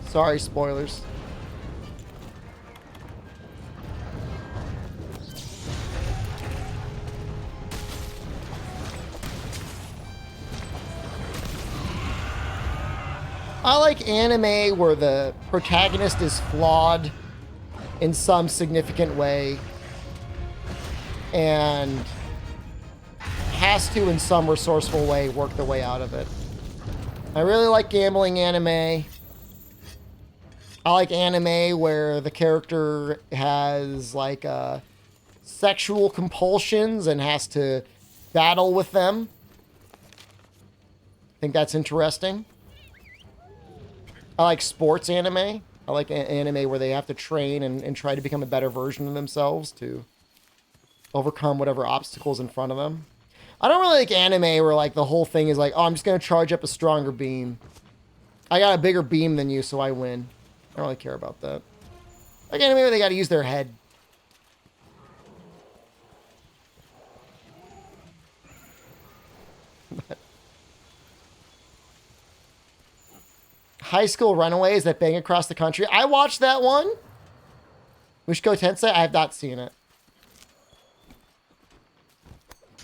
Sorry, spoilers. I like anime where the protagonist is flawed in some significant way and has to, in some resourceful way, work their way out of it. I really like gambling anime. I like anime where the character has, like, sexual compulsions and has to battle with them. I think that's interesting. I like sports anime. I like anime where they have to train and try to become a better version of themselves to overcome whatever obstacles in front of them. I don't really like anime where, like, the whole thing is like, oh, I'm just going to charge up a stronger beam. I got a bigger beam than you, so I win. I don't really care about that. Like anime where they got to use their head. High School Runaways that bang across the country. I watched that one. Mushiko Tensei. I have not seen it.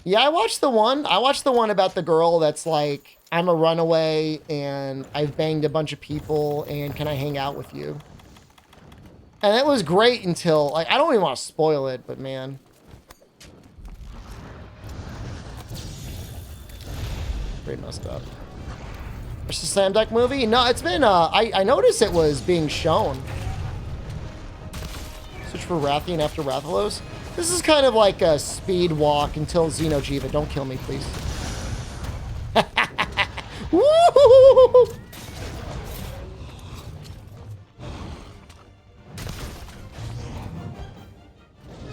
Yeah, I watched the one. I watched the one about the girl that's like, I'm a runaway and I've banged a bunch of people and can I hang out with you? And it was great until, like, I don't even want to spoil it, but man. Pretty messed up. It's a Slam Dunk movie? No, it's been, I noticed it was being shown. Search for Rathian after Rathalos. This is kind of like a speed walk until Xeno'jiiva. Don't kill me, please. Woo!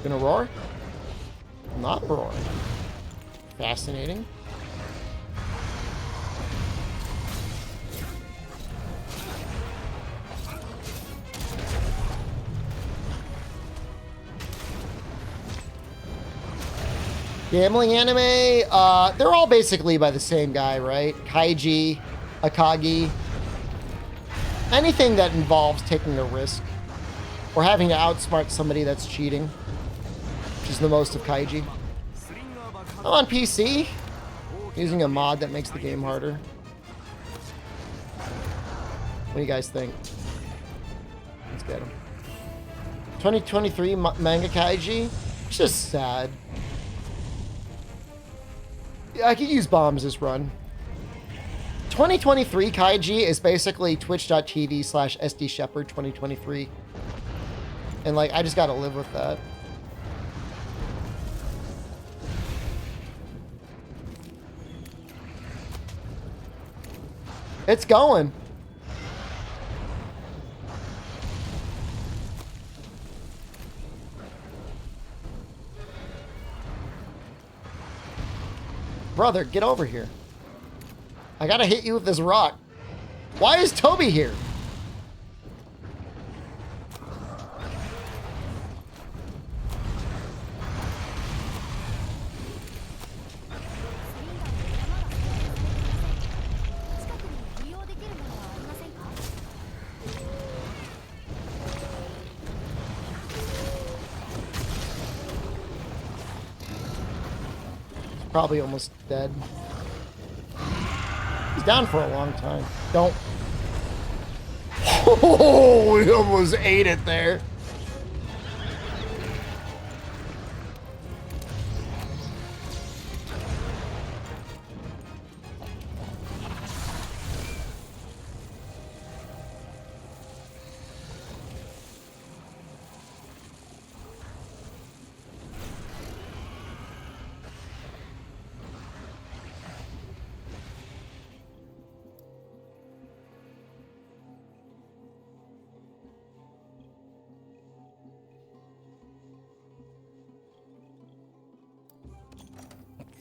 Gonna roar? Not roaring. Fascinating. Gambling anime, they're all basically by the same guy, right? Kaiji, Akagi. Anything that involves taking a risk or having to outsmart somebody that's cheating, which is the most of Kaiji. I'm on PC, using a mod that makes the game harder. What do you guys think? Let's get him. 2023 manga Kaiji? It's just sad. Yeah, I could use bombs this run. 2023 Kaiji is basically twitch.tv/SDShepard 2023. And, like, I just gotta live with that. It's going. Brother, get over here. I gotta hit you with this rock. Why is Toby here? Probably almost dead. He's down for a long time. Don't. Oh, he almost ate it there.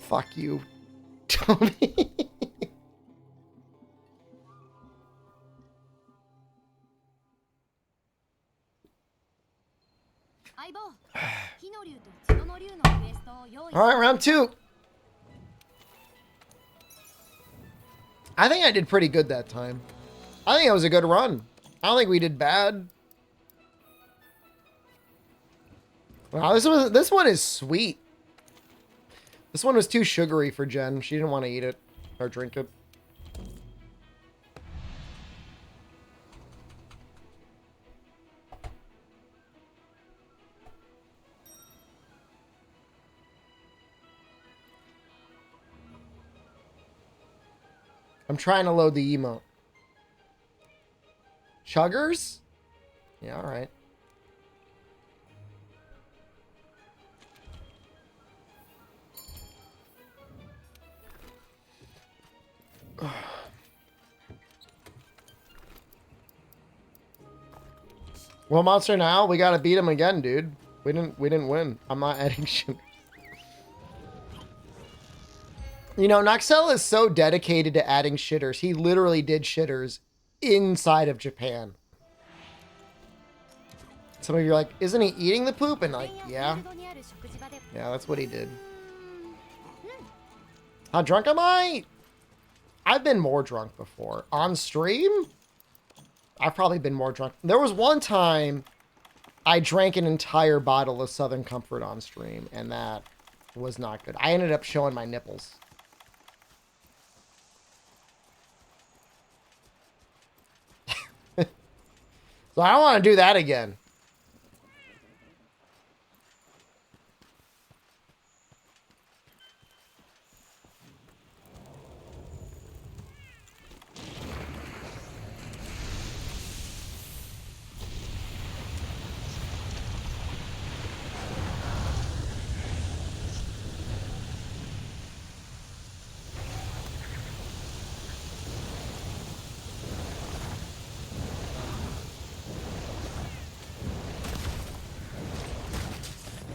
Fuck you, Tony. All right, round 2. I think I did pretty good that time. I think it was a good run. I don't think we did bad. Wow, this one is sweet. This one was too sugary for Jen. She didn't want to eat it or drink it. I'm trying to load the emote. Chuggers? Yeah, all right. Well, Monster now, we gotta beat him again, dude. We didn't win. I'm not adding shit. You know, Noxel is so dedicated to adding shitters. He literally did shitters inside of Japan. Some of you are like, isn't he eating the poop? And like, yeah. Yeah, that's what he did. How drunk am I? I've been more drunk before. On stream? I've probably been more drunk. There was one time I drank an entire bottle of Southern Comfort on stream, and that was not good. I ended up showing my nipples. So I don't want to do that again.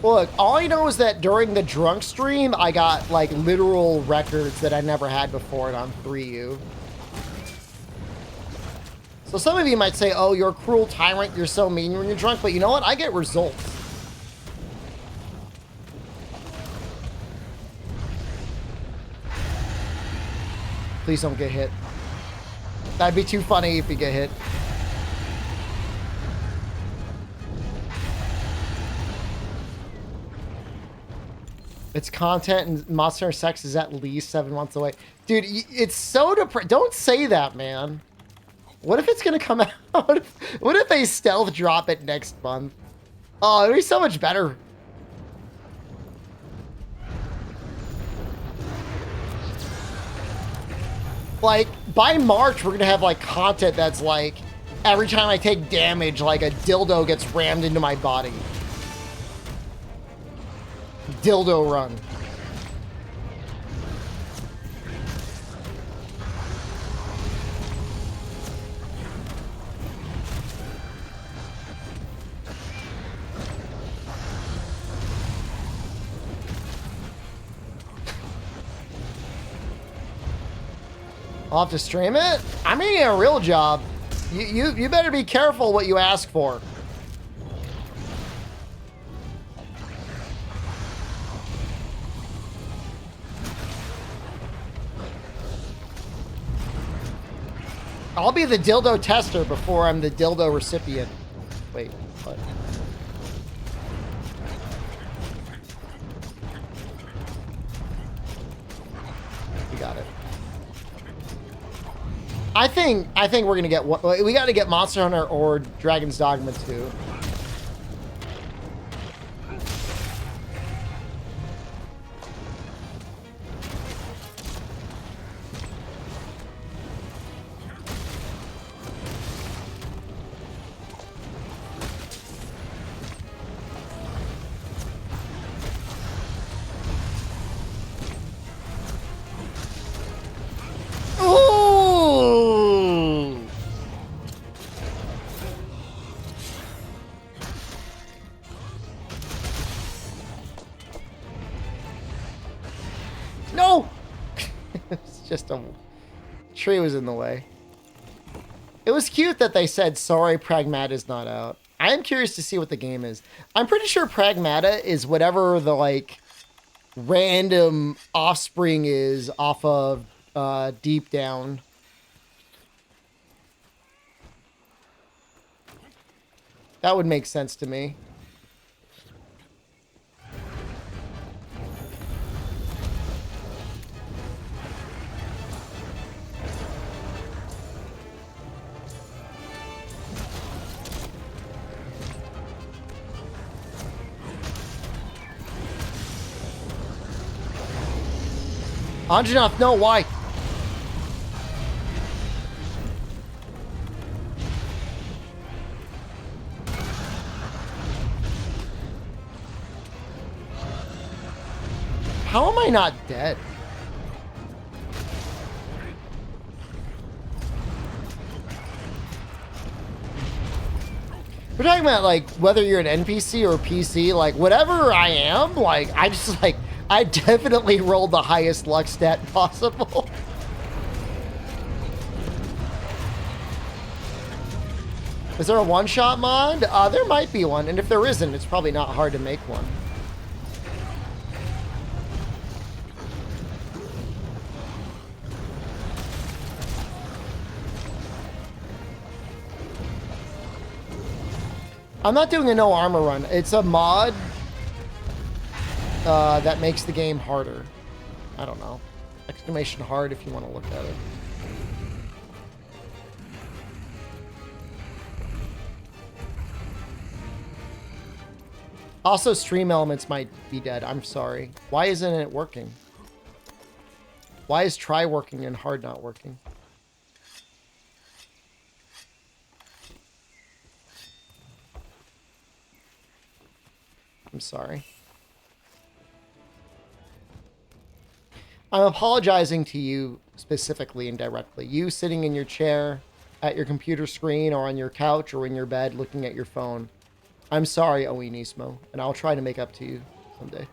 Look, all I know is that during the drunk stream, I got, like, literal records that I never had before on 3U. So some of you might say, oh, you're a cruel tyrant, you're so mean when you're drunk, but you know what? I get results. Please don't get hit. That'd be too funny if you get hit. Its content and Monster Sex is at least 7 months away. Dude, it's so depressing. Don't say that, man. What if it's going to come out? What if they stealth drop it next month? Oh, it'd be so much better. Like, by March, we're going to have, like, content that's, like, every time I take damage, like, a dildo gets rammed into my body. Dildo run. I'll have to stream it? I'm eating a real job. You better be careful what you ask for. I'll be the dildo tester before I'm the dildo recipient. Wait, what? I think we're gonna get we got to get Monster Hunter or Dragon's Dogma 2. Ooh! No! It's just a tree was in the way. It was cute that they said, sorry, Pragmata is not out. I am curious to see what the game is. I'm pretty sure Pragmata is whatever the, like, random offspring is off of Deep Down. That would make sense to me. Anjanath, no, why? How am I not dead? We're talking about, like, whether you're an NPC or PC, like, whatever I am, like, I just, like, I definitely rolled the highest luck stat possible. Is there a one-shot mod? There might be one, and if there isn't, it's probably not hard to make one. I'm not doing a no armor run. It's a mod that makes the game harder. I don't know. Exclamation hard if you want to look at it. Also, stream elements might be dead. I'm sorry. Why isn't it working? Why is try working and hard not working? I'm sorry. I'm apologizing to you specifically and directly. You sitting in your chair at your computer screen or on your couch or in your bed looking at your phone. I'm sorry, Oinismo, and I'll try to make up to you someday.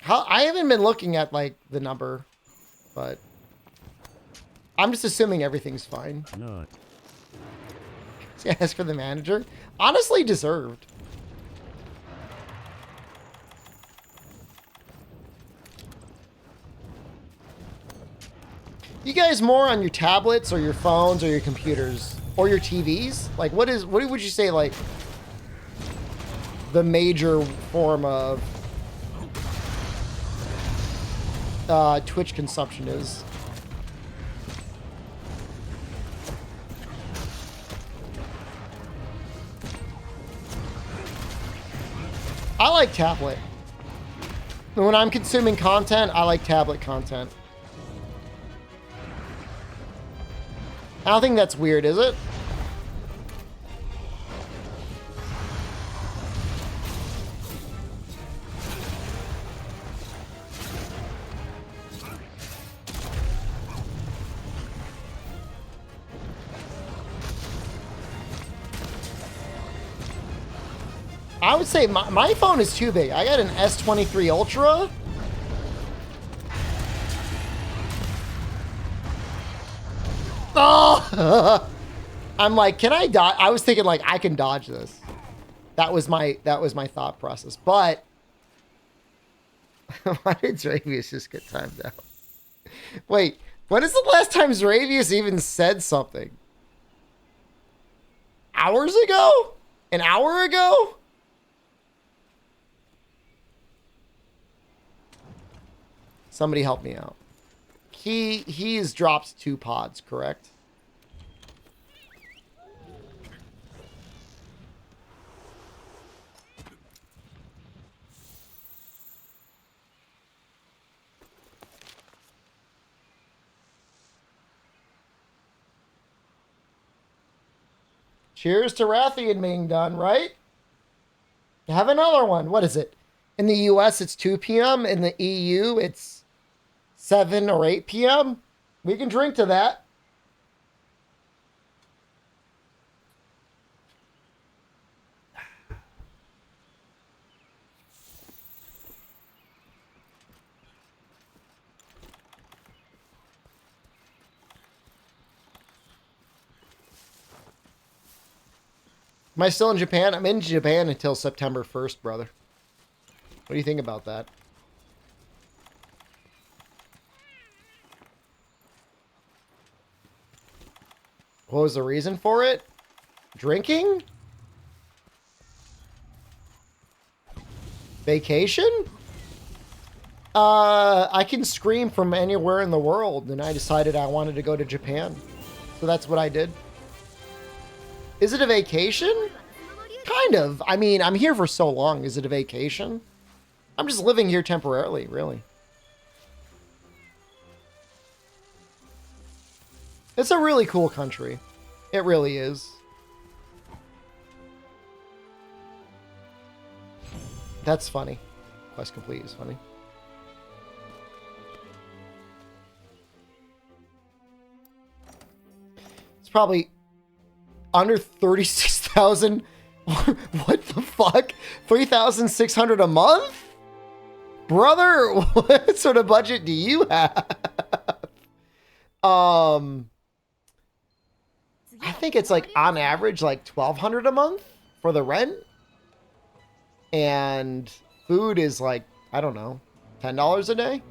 I haven't been looking at, like, the number, but I'm just assuming everything's fine. No. As for the manager, honestly deserved. You guys more on your tablets or your phones or your computers or your TVs? Like, what would you say, like, the major form of Twitch consumption is? I like tablet. When I'm consuming content, I like tablet content. I don't think that's weird, is it? I would say my phone is too big. I got an S23 Ultra. Oh! I'm like, can I dodge? I was thinking, like, I can dodge this. That was my thought process. But why did Zravius just get timed out? Wait, when is the last time Zravius even said something? Hours ago? An hour ago? Somebody help me out. He's dropped 2 pods, correct? Cheers to Rathian being done, right? Have another one. What is it? In the US, it's 2 p.m. In the EU, it's 7 or 8 p.m. We can drink to that. Am I still in Japan? I'm in Japan until September 1st, brother. What do you think about that? What was the reason for it? Drinking? Vacation? I can scream from anywhere in the world, and I decided I wanted to go to Japan. So that's what I did. Is it a vacation? Kind of. I mean, I'm here for so long. Is it a vacation? I'm just living here temporarily, really. It's a really cool country. It really is. That's funny. Quest complete is funny. It's probably under 36,000. What the fuck? 3,600 a month? Brother, what sort of budget do you have? I think it's like on average like 1,200 a month for the rent. And food is like, I don't know, $10 a day.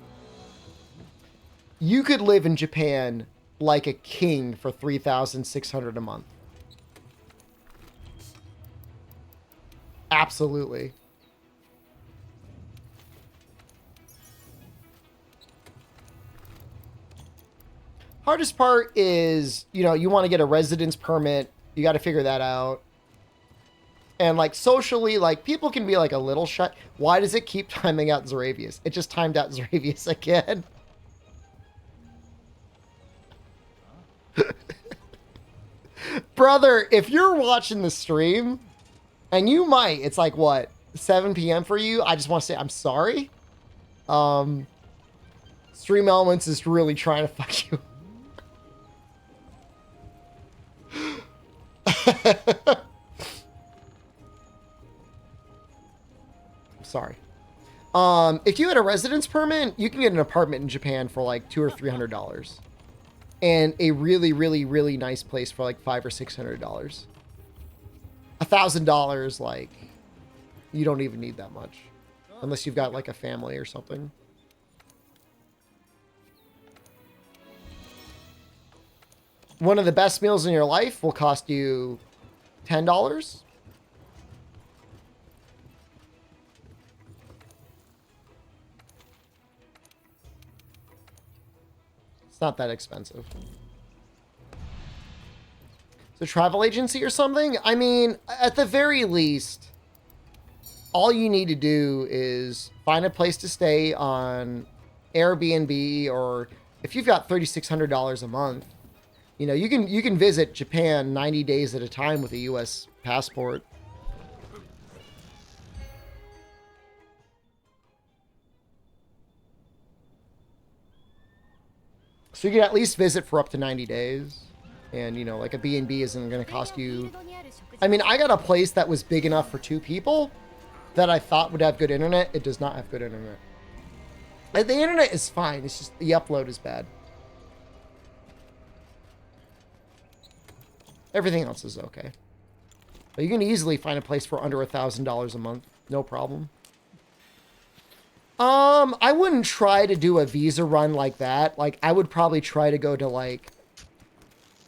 You could live in Japan like a king for 3,600 a month. Absolutely. Hardest part is, you know, you want to get a residence permit. You got to figure that out. And like socially, like people can be like a little shy. Why does it keep timing out Zaravius? It just timed out Zaravius again. Brother, if you're watching the stream, and you might, it's like what, 7 p.m. for you? I just want to say I'm sorry. Stream Elements is really trying to fuck you. Sorry. If you had a residence permit, you can get an apartment in Japan for like $200 or $300, and a really, really, really nice place for like $500 or $600. $1,000, like, you don't even need that much, unless you've got like a family or something. One of the best meals in your life will cost you $10. It's not that expensive. So travel agency or something? I mean, at the very least, all you need to do is find a place to stay on Airbnb, or if you've got $3,600 a month, you know, you can visit Japan 90 days at a time with a US passport. So you can at least visit for up to 90 days. And, you know, like a B&B isn't going to cost you... I mean, I got a place that was big enough for 2 people that I thought would have good internet. It does not have good internet. Like, the internet is fine. It's just the upload is bad. Everything else is okay. But you can easily find a place for under $1,000 a month. No problem. I wouldn't try to do a visa run like that. Like, I would probably try to go to, like,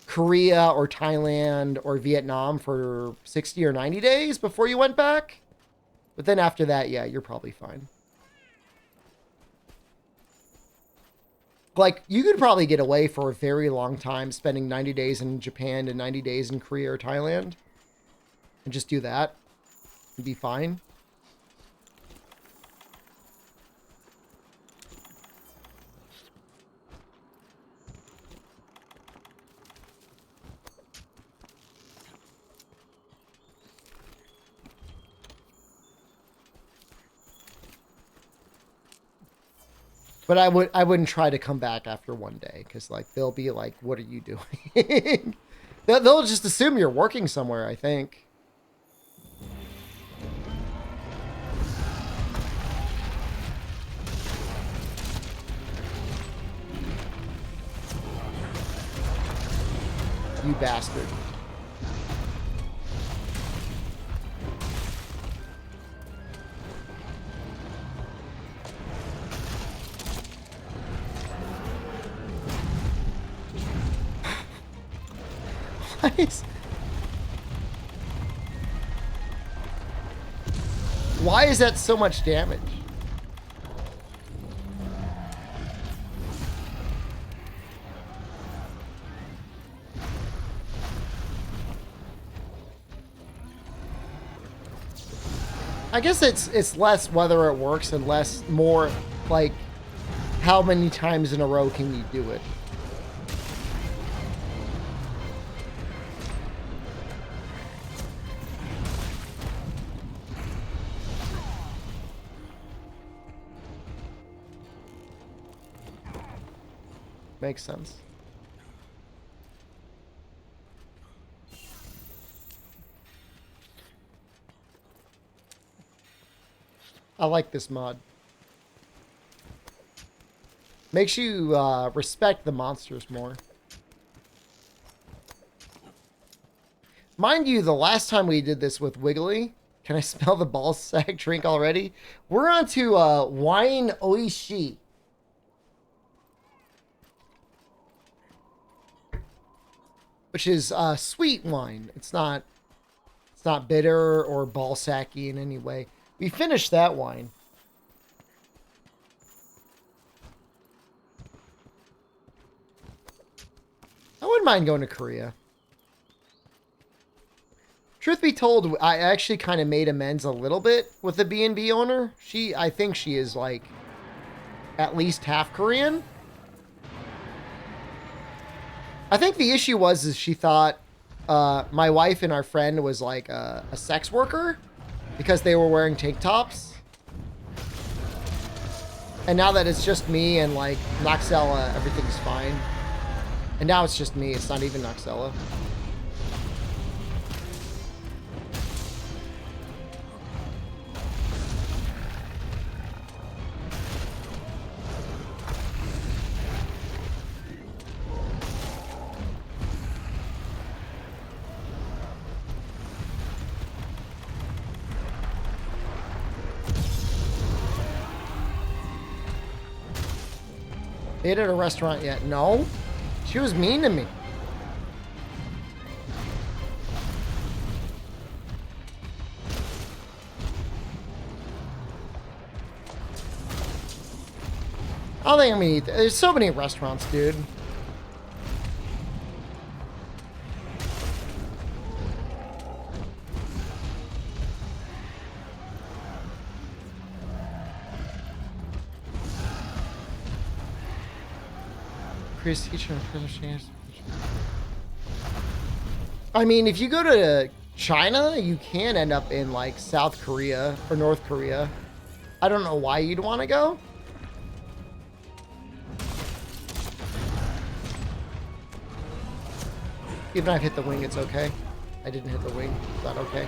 Korea or Thailand or Vietnam for 60 or 90 days before you went back. But then after that, yeah, you're probably fine. Like, you could probably get away for a very long time spending 90 days in Japan and 90 days in Korea or Thailand. And just do that. And be fine. But I wouldn't try to come back after one day, because like they'll be like, "What are you doing?" they'll just assume you're working somewhere, I think. You bastard. Why is that so much damage? I guess it's less whether it works and more like how many times in a row can you do it. Makes sense. I like this mod. Makes you respect the monsters more. Mind you, the last time we did this with Wiggly, can I smell the ball sack drink already? We're on to wine oishi. Which is sweet wine. It's not bitter or ball sacky in any way. We finished that wine. I wouldn't mind going to Korea. Truth be told, I actually kind of made amends a little bit with the B&B owner. I think she is like at least half Korean. I think the issue was she thought my wife and our friend was like a sex worker because they were wearing tank tops. And now that it's just me and like Noxella, everything's fine. And now it's just me. It's not even Noxella. Ate at a restaurant yet? No. She was mean to me. I don't think I'm gonna eat. There's so many restaurants, dude. I mean, if you go to China, you can end up in like South Korea or North Korea. I don't know why you'd want to go. Even if I've hit the wing, it's okay. I didn't hit the wing. Is that okay?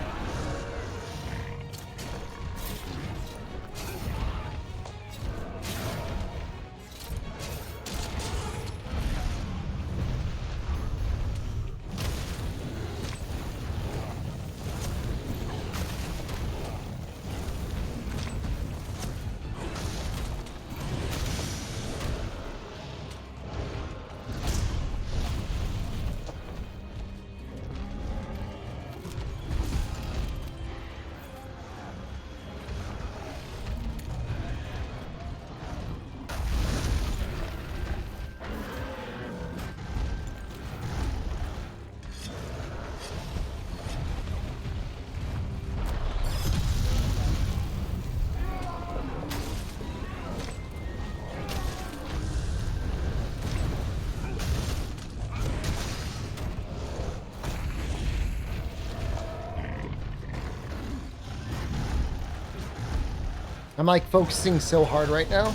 I'm like focusing so hard right now.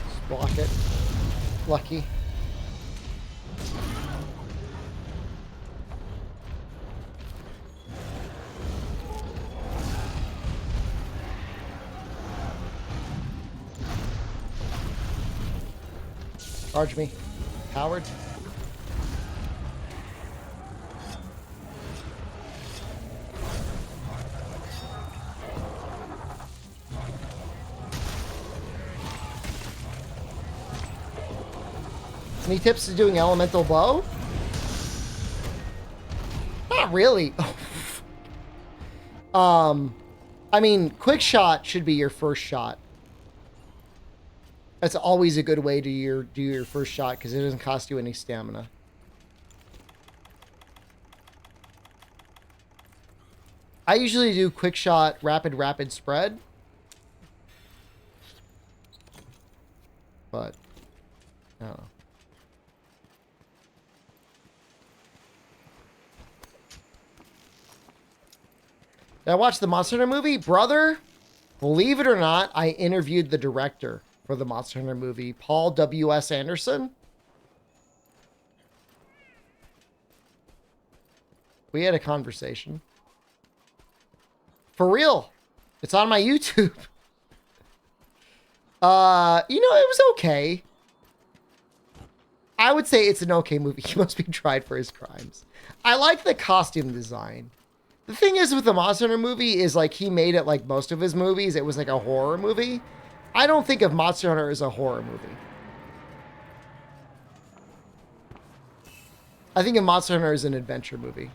Just block it. Lucky. Charge me, coward. Any tips to doing elemental blow? Not really. I mean, quick shot should be your first shot. That's always a good way to do your first shot because it doesn't cost you any stamina. I usually do quick shot, rapid spread. But, I don't know. Did I watch the Monster Hunter movie? Brother, believe it or not, I interviewed the director for the Monster Hunter movie, Paul W.S. Anderson. We had a conversation. For real. It's on my YouTube. You know, it was okay. I would say it's an okay movie. He must be tried for his crimes. I like the costume design. The thing is with the Monster Hunter movie is like he made it like most of his movies. It was like a horror movie. I don't think of Monster Hunter as a horror movie. I think of Monster Hunter as an adventure movie.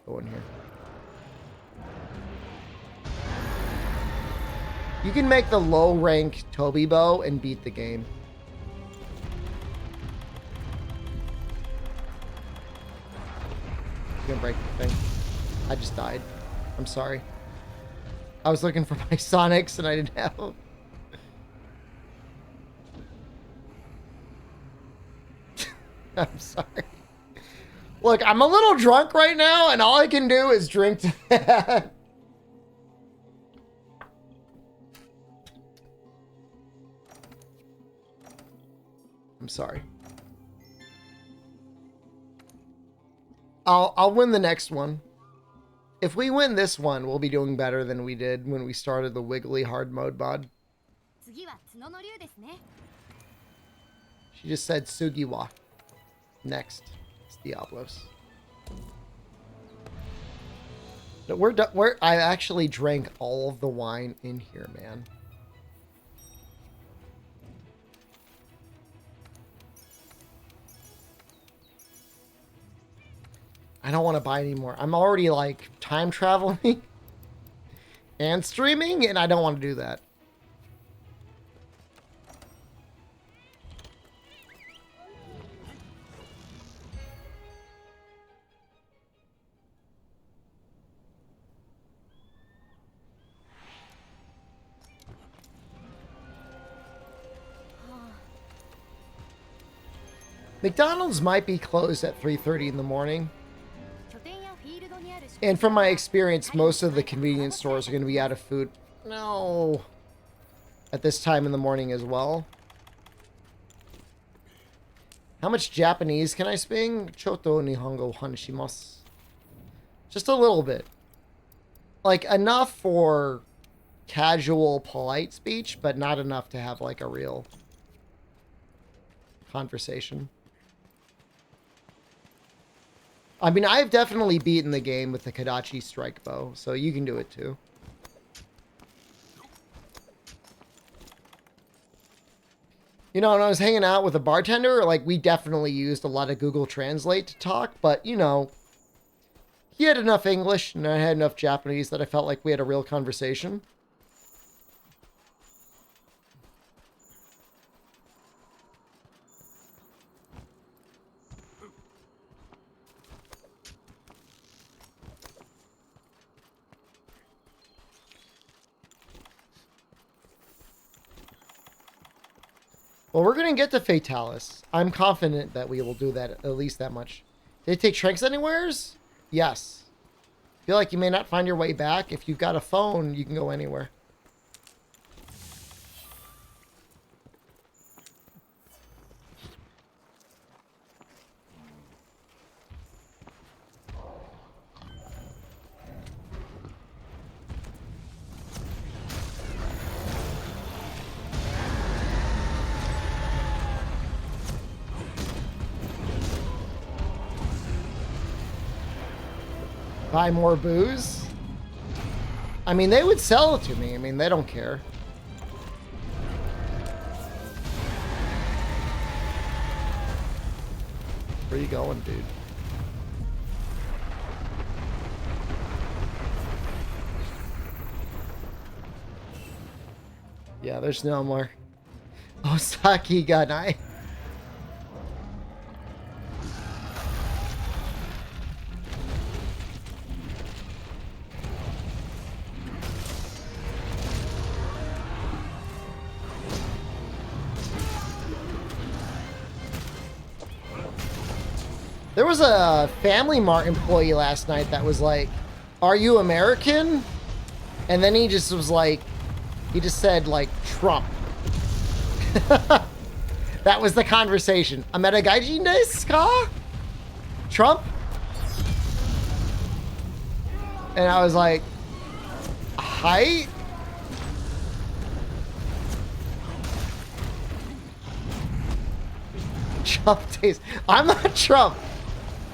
Go in here. You can make the low rank Toby bow and beat the game. You gonna break the thing. I just died. I'm sorry. I was looking for my Sonics and I didn't have them. I'm sorry. Look, I'm a little drunk right now and all I can do is drink to that. I'm sorry. I'll win the next one. If we win this one, we'll be doing better than we did when we started the Wiggly hard mode mod. She just said Sugiwa. Next, it's Diablos. No, I actually drank all of the wine in here, man. I don't want to buy anymore. I'm already like time traveling and streaming, and I don't want to do that. McDonald's might be closed at 3:30 in the morning. And from my experience, most of the convenience stores are going to be out of food. No. At this time in the morning as well. How much Japanese can I speak? Choto Nihongo Hanishimasu. Just a little bit. Like, enough for casual, polite speech, but not enough to have, like, a real conversation. I mean, I've definitely beaten the game with the Kadachi strike bow, so you can do it too. You know, when I was hanging out with a bartender, like, we definitely used a lot of Google Translate to talk, but, you know, he had enough English and I had enough Japanese that I felt like we had a real conversation. Well, we're going to get to Fatalis. I'm confident that we will do that at least that much. Did they take Tranks anywheres? Yes. Feel like you may not find your way back. If you've got a phone, you can go anywhere. Buy more booze? I mean, they would sell it to me. I mean, they don't care. Where you going, dude? Yeah, there's no more. Osaki Ganai. There was a Family Mart employee last night that was like, "Are you American?" And then he just was like, he just said like Trump. That was the conversation. Amerigaijin desu ka? Trump? And I was like, hi? Trump taste. I'm not Trump.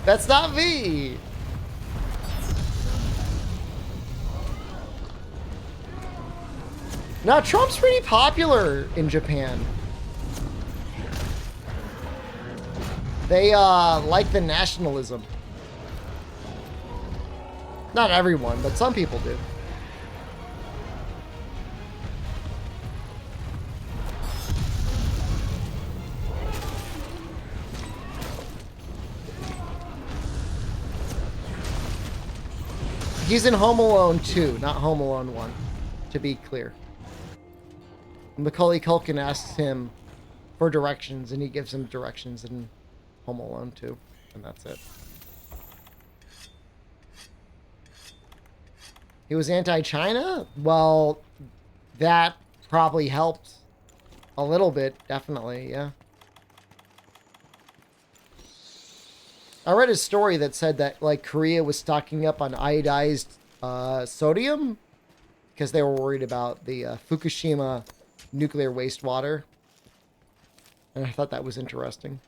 That's not me. Now, Trump's pretty popular in Japan. They like the nationalism. Not everyone, but some people do. He's in Home Alone 2, not Home Alone 1, to be clear. Macaulay Culkin asks him for directions, and he gives him directions in Home Alone 2, and that's it. He was anti-China? Well, that probably helped a little bit, definitely, yeah. I read a story that said that, like, Korea was stocking up on iodized sodium because they were worried about the Fukushima nuclear wastewater. And I thought that was interesting.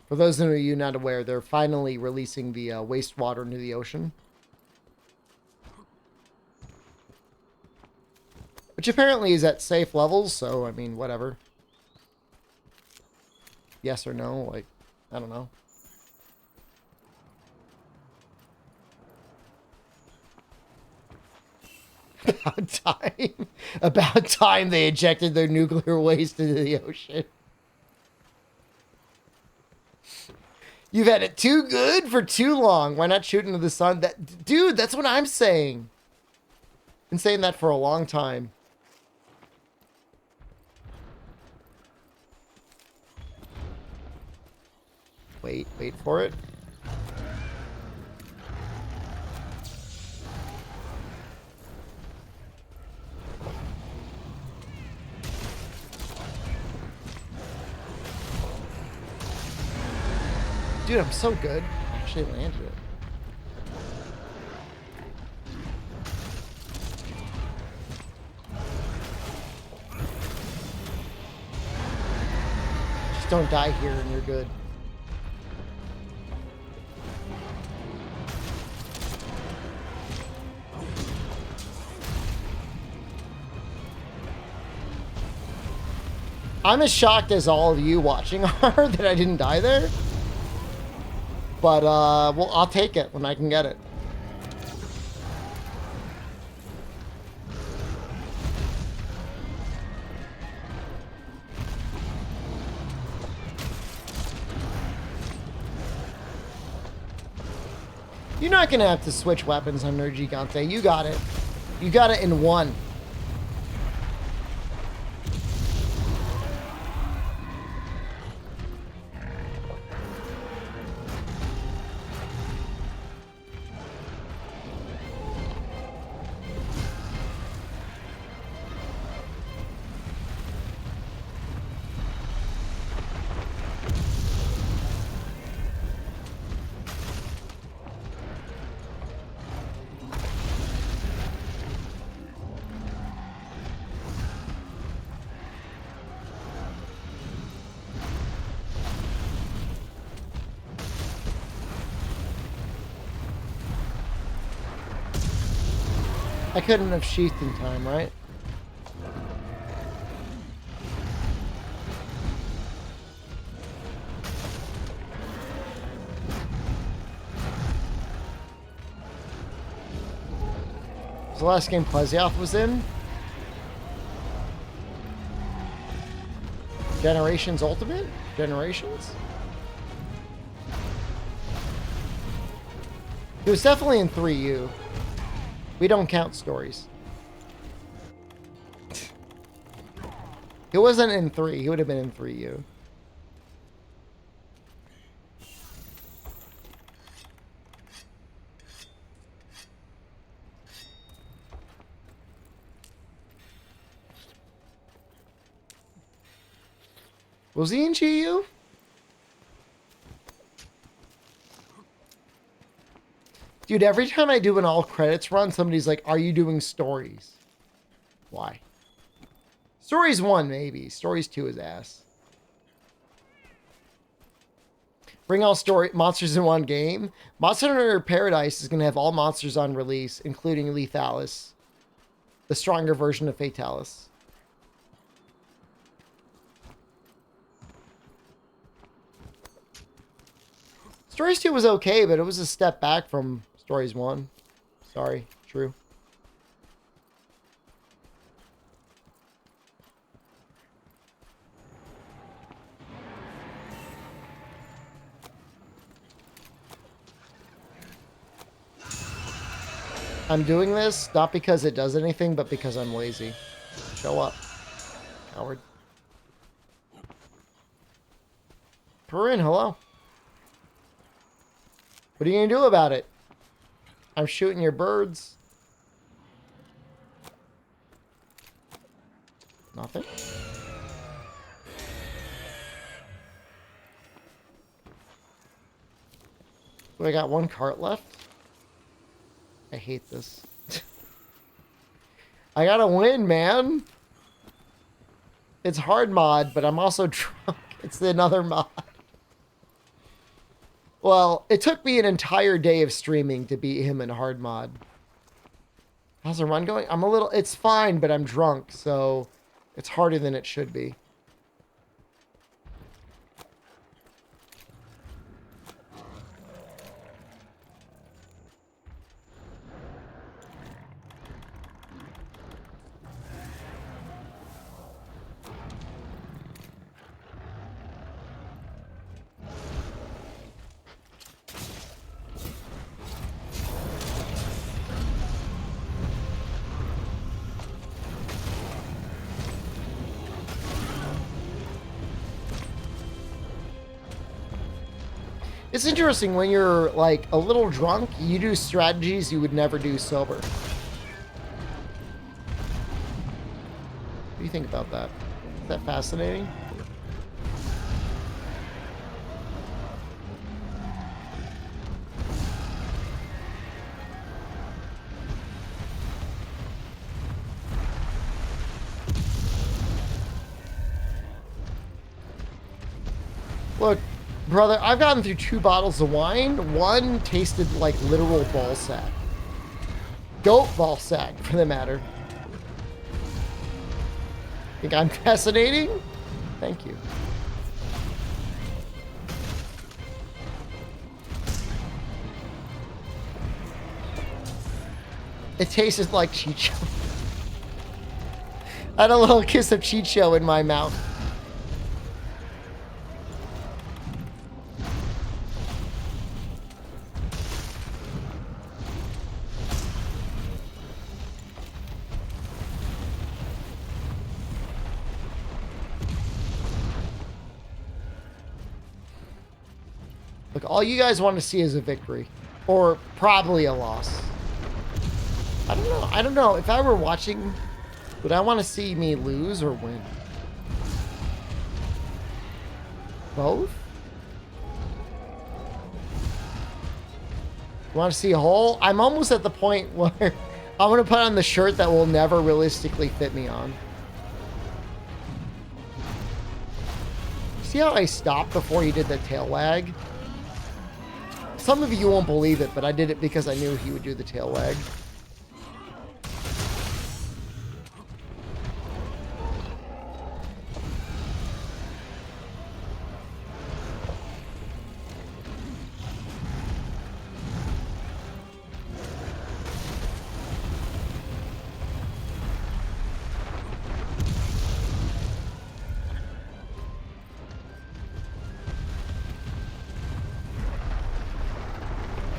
For those of you not aware, they're finally releasing the wastewater into the ocean. Which apparently is at safe levels, so, I mean, whatever. Yes or no, like, I don't know. About time. About time they ejected their nuclear waste into the ocean. You've had it too good for too long. Why not shoot into the sun? That, dude, that's what I'm saying. Been saying that for a long time. Wait for it. Dude, I'm so good. I actually landed it. Just don't die here and you're good. I'm as shocked as all of you watching are that I didn't die there. But, well, I'll take it when I can get it. You're not gonna have to switch weapons on Nerd Gigante. You got it. You got it in one. I couldn't have sheathed in time, right? Was the last game Plesioth was in? Generations Ultimate? Generations? He was definitely in 3U. We don't count stories. He wasn't in 3. He would have been in 3U. Was he in GU? Dude, every time I do an all credits run, somebody's like, are you doing stories? Why? Stories 1, maybe. Stories 2 is ass. Bring all monsters in one game. Monster Hunter Paradise is going to have all monsters on release, including Lethalis, the stronger version of Fatalis. Stories 2 was okay, but it was a step back from Stories 1. Sorry, true. I'm doing this not because it does anything, but because I'm lazy. Show up, coward. Perrin, hello. What are you going to do about it? I'm shooting your birds. Nothing. So I got one cart left. I hate this. I gotta win, man. It's hard mod, but I'm also drunk. It's another mod. Well, it took me an entire day of streaming to beat him in hard mod. How's the run going? I'm a little... It's fine, but I'm drunk, so it's harder than it should be. It's interesting when you're like a little drunk, you do strategies you would never do sober. What do you think about that? Is that fascinating? Look, brother, I've gotten through 2 bottles of wine. One tasted like literal ball sack. Goat ball sack, for the matter. Think I'm fascinating? Thank you. It tasted like Chicho. I had a little kiss of Chicho in my mouth. Look, all you guys want to see is a victory. Or probably a loss. I don't know. I don't know. If I were watching, would I want to see me lose or win? Both? Want to see a hole? I'm almost at the point where I'm going to put on the shirt that will never realistically fit me on. See how I stopped before he did the tail wag? Some of you won't believe it, but I did it because I knew he would do the tail wag.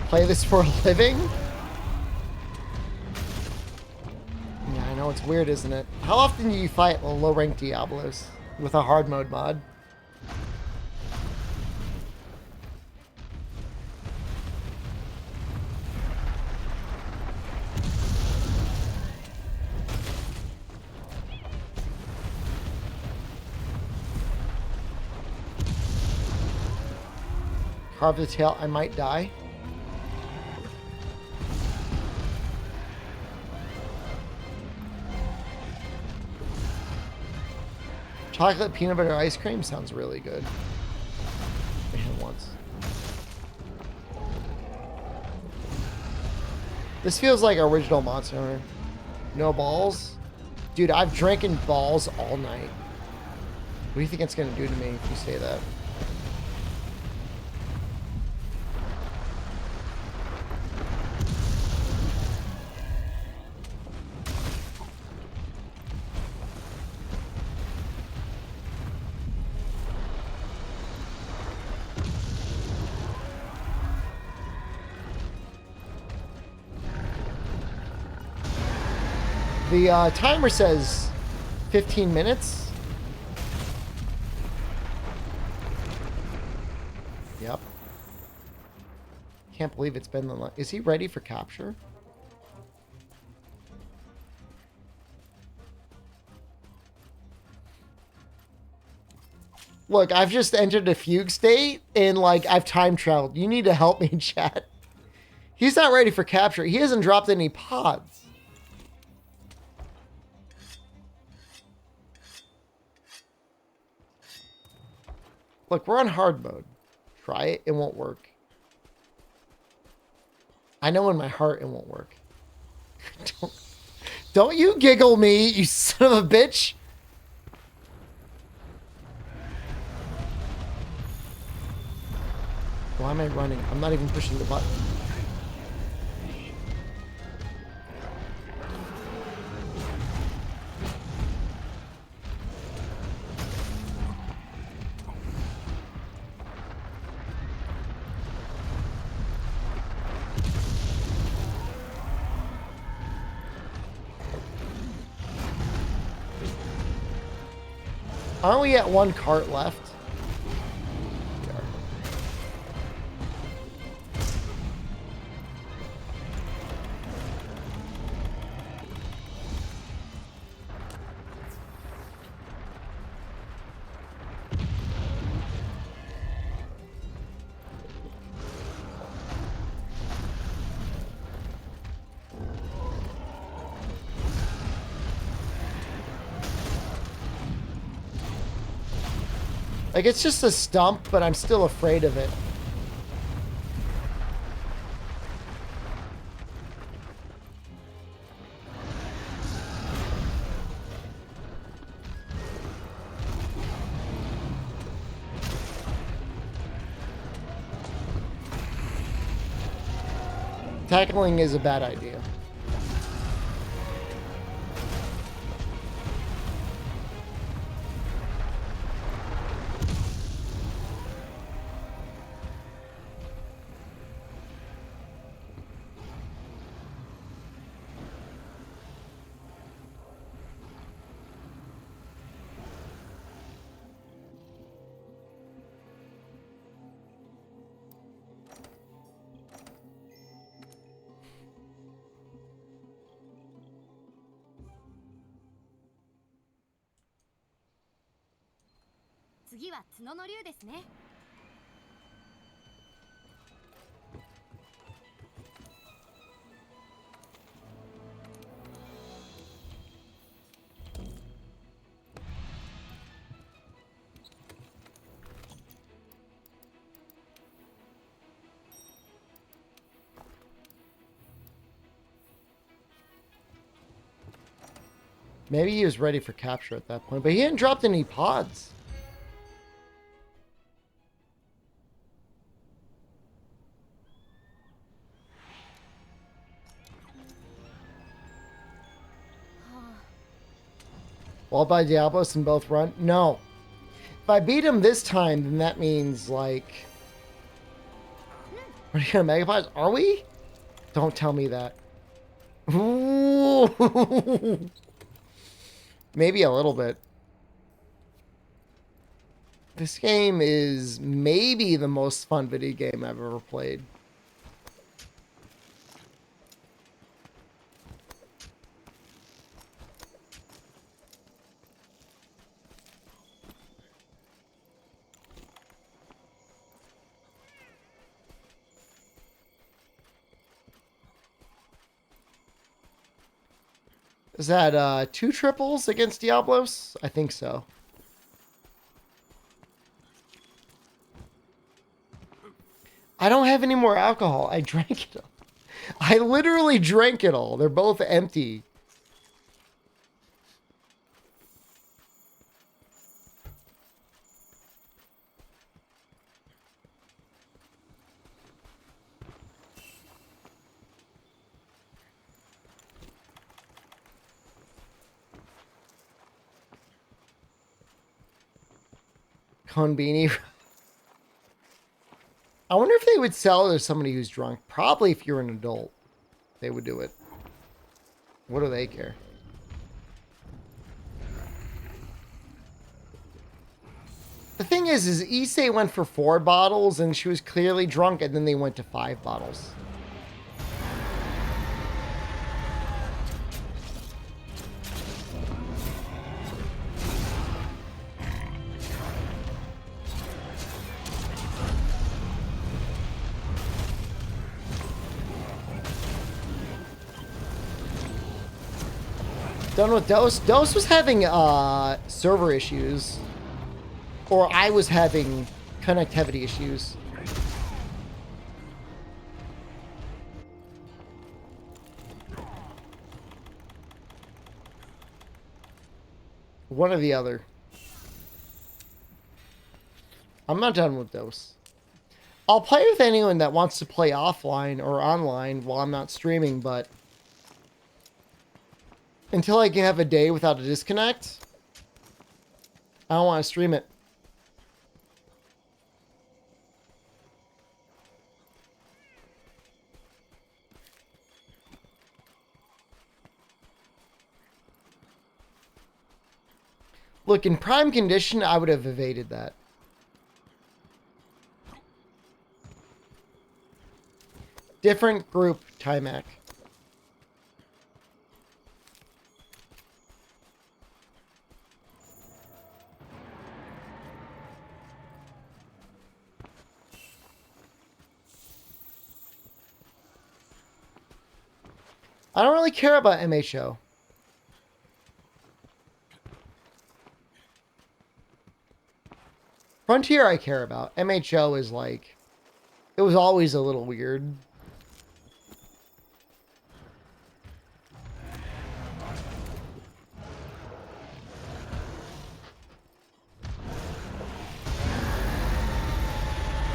Play this for a living? Yeah, I know, it's weird, isn't it? How often do you fight low-rank Diablos with a hard mode mod? Carve the tail, I might die. Chocolate peanut butter ice cream sounds really good. I had it once. This feels like original Monster Hunter. No balls? Dude, I've drinking balls all night. What do you think it's gonna do to me if you say that? The timer says 15 minutes. Yep. Can't believe it's been the long. Is he ready for capture? Look, I've just entered a fugue state and like I've time traveled. You need to help me, chat. He's not ready for capture. He hasn't dropped any pods. Look, we're on hard mode. Try it, it won't work. I know in my heart it won't work. Don't you giggle me, you son of a bitch. Why am I running? I'm not even pushing the button. Aren't we at one cart left? We are. Like, it's just a stump, but I'm still afraid of it. Tackling is a bad idea. 次は角の竜ですね。 Maybe he was ready for capture at that point, but he hadn't dropped any pods. Walled by Diablos and both run? No. If I beat him this time, then that means, like... What are you gonna Megapods? Are we? Don't tell me that. Ooh. Maybe a little bit. This game is maybe the most fun video game I've ever played. Is that 2 triples against Diablos? I think so. I don't have any more alcohol. I drank it all. I literally drank it all. They're both empty. Konbini. I wonder if they would sell it to somebody who's drunk. Probably if you're an adult, they would do it. What do they care? The thing is Issei went for 4 bottles and she was clearly drunk, and then they went to 5 bottles. Done with Dose. Dose was having server issues, or I was having connectivity issues. One or the other. I'm not done with Dose. I'll play with anyone that wants to play offline or online while I'm not streaming, but until I can have a day without a disconnect, I don't want to stream it. Look, in prime condition, I would have evaded that. Different group, Timac. I don't really care about MHO. Frontier I care about. MHO is like... It was always a little weird.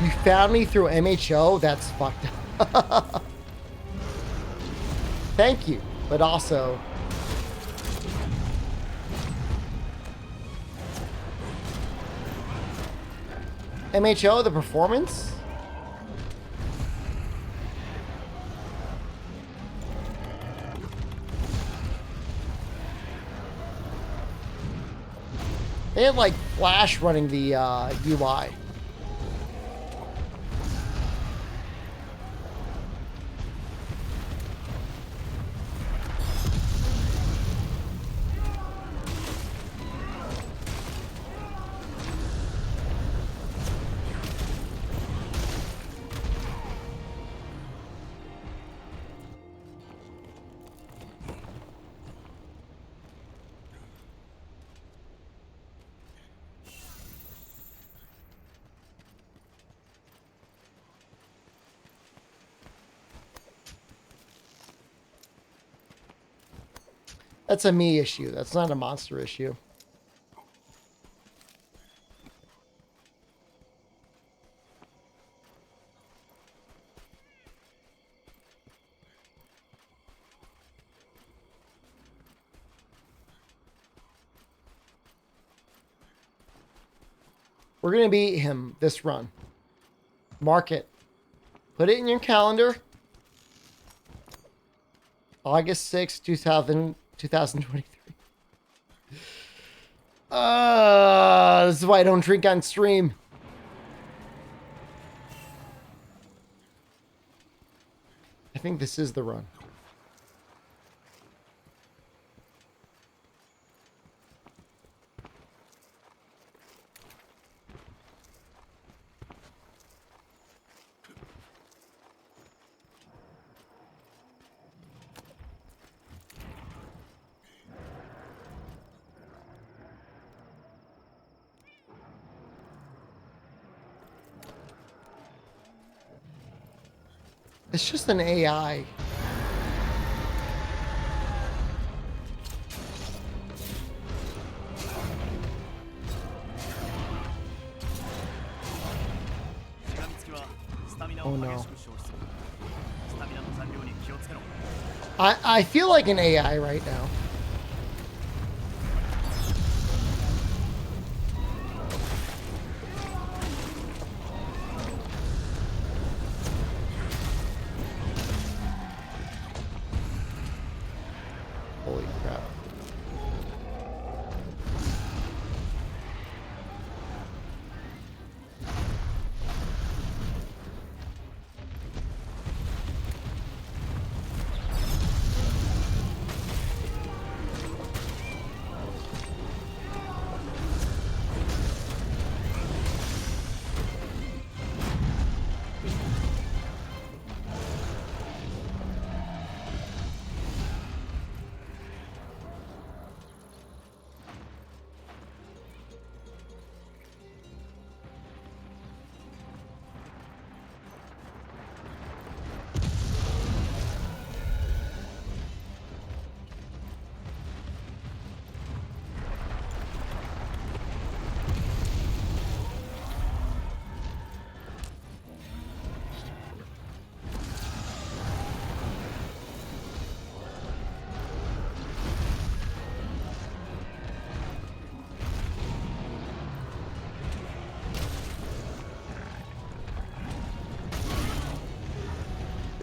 You found me through MHO? That's fucked up. Thank you, but also... MHO, the performance? They had like Flash running the UI. That's a me issue. That's not a monster issue. We're going to beat him this run. Mark it. Put it in your calendar. August 6th, 2023. This is why I don't drink on stream. I think this is the run. It's just an AI. Oh no. I feel like an AI right now. Holy crap.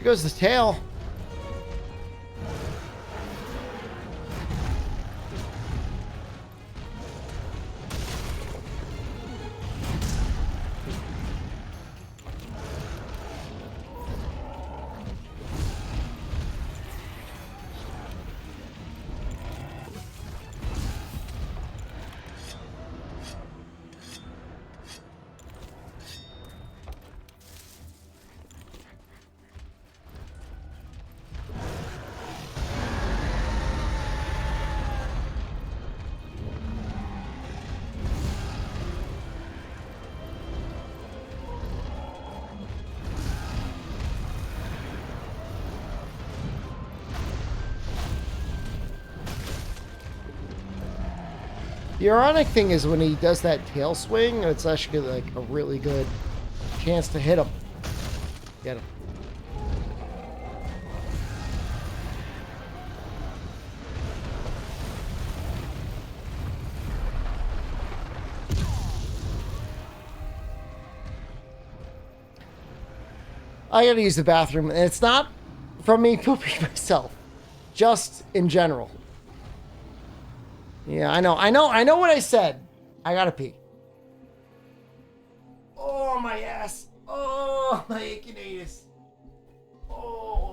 Here goes the tail. The ironic thing is when he does that tail swing, it's actually like a really good chance to hit him. Get him. I gotta use the bathroom, and it's not from me pooping myself, just in general. Yeah, I know what I said. I gotta pee. Oh, my ass. Oh, my aching anus. Oh.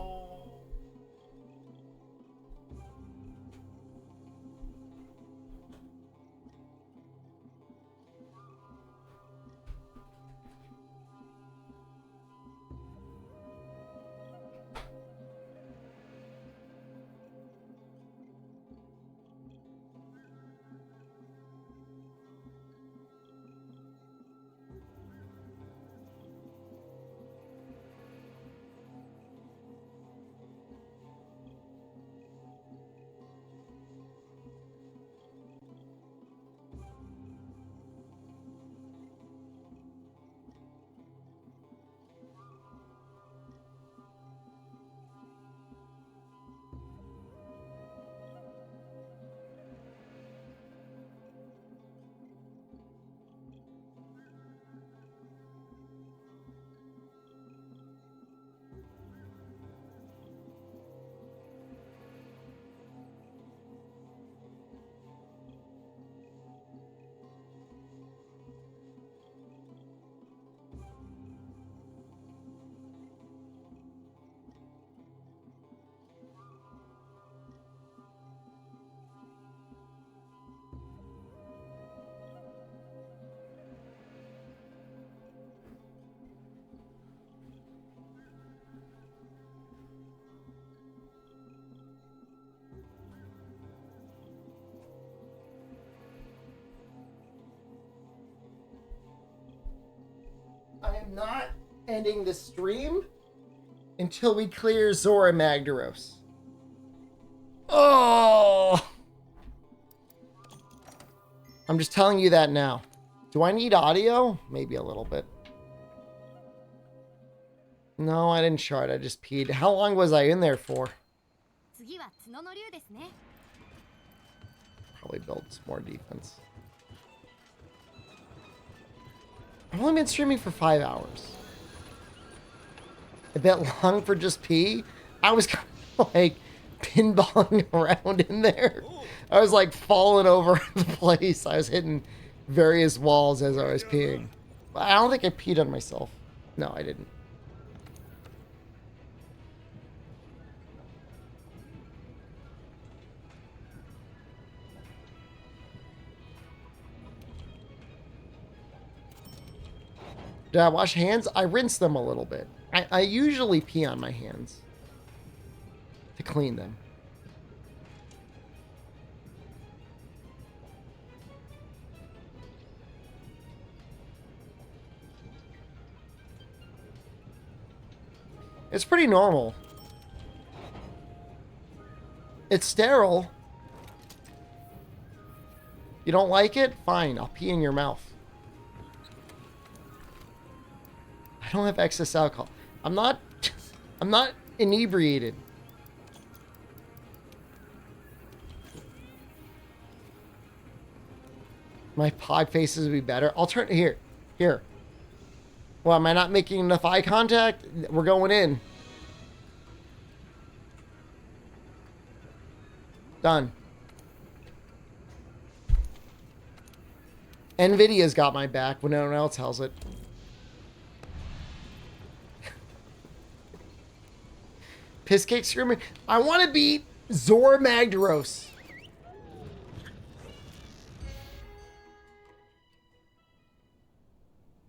am not ending the stream until we clear Zora Magdaros. Oh! I'm just telling you that now. Do I need audio? Maybe a little bit. No, I didn't shard. I just peed. How long was I in there for? Probably build some more defense. I've only been streaming for 5 hours. A bit long for just pee. I was kind of like pinballing around in there. I was like falling over the place. I was hitting various walls as I was peeing. I don't think I peed on myself. No, I didn't. Did I wash hands? I rinse them a little bit. I usually pee on my hands to clean them. It's pretty normal. It's sterile. You don't like it? Fine, I'll pee in your mouth. I don't have excess alcohol. I'm not inebriated. My pod faces would be better. I'll turn here. Well, am I not making enough eye contact? We're going in. Done. Nvidia's got my back when no one else has it. Pisscake screaming. I want to beat Zora Magdaros.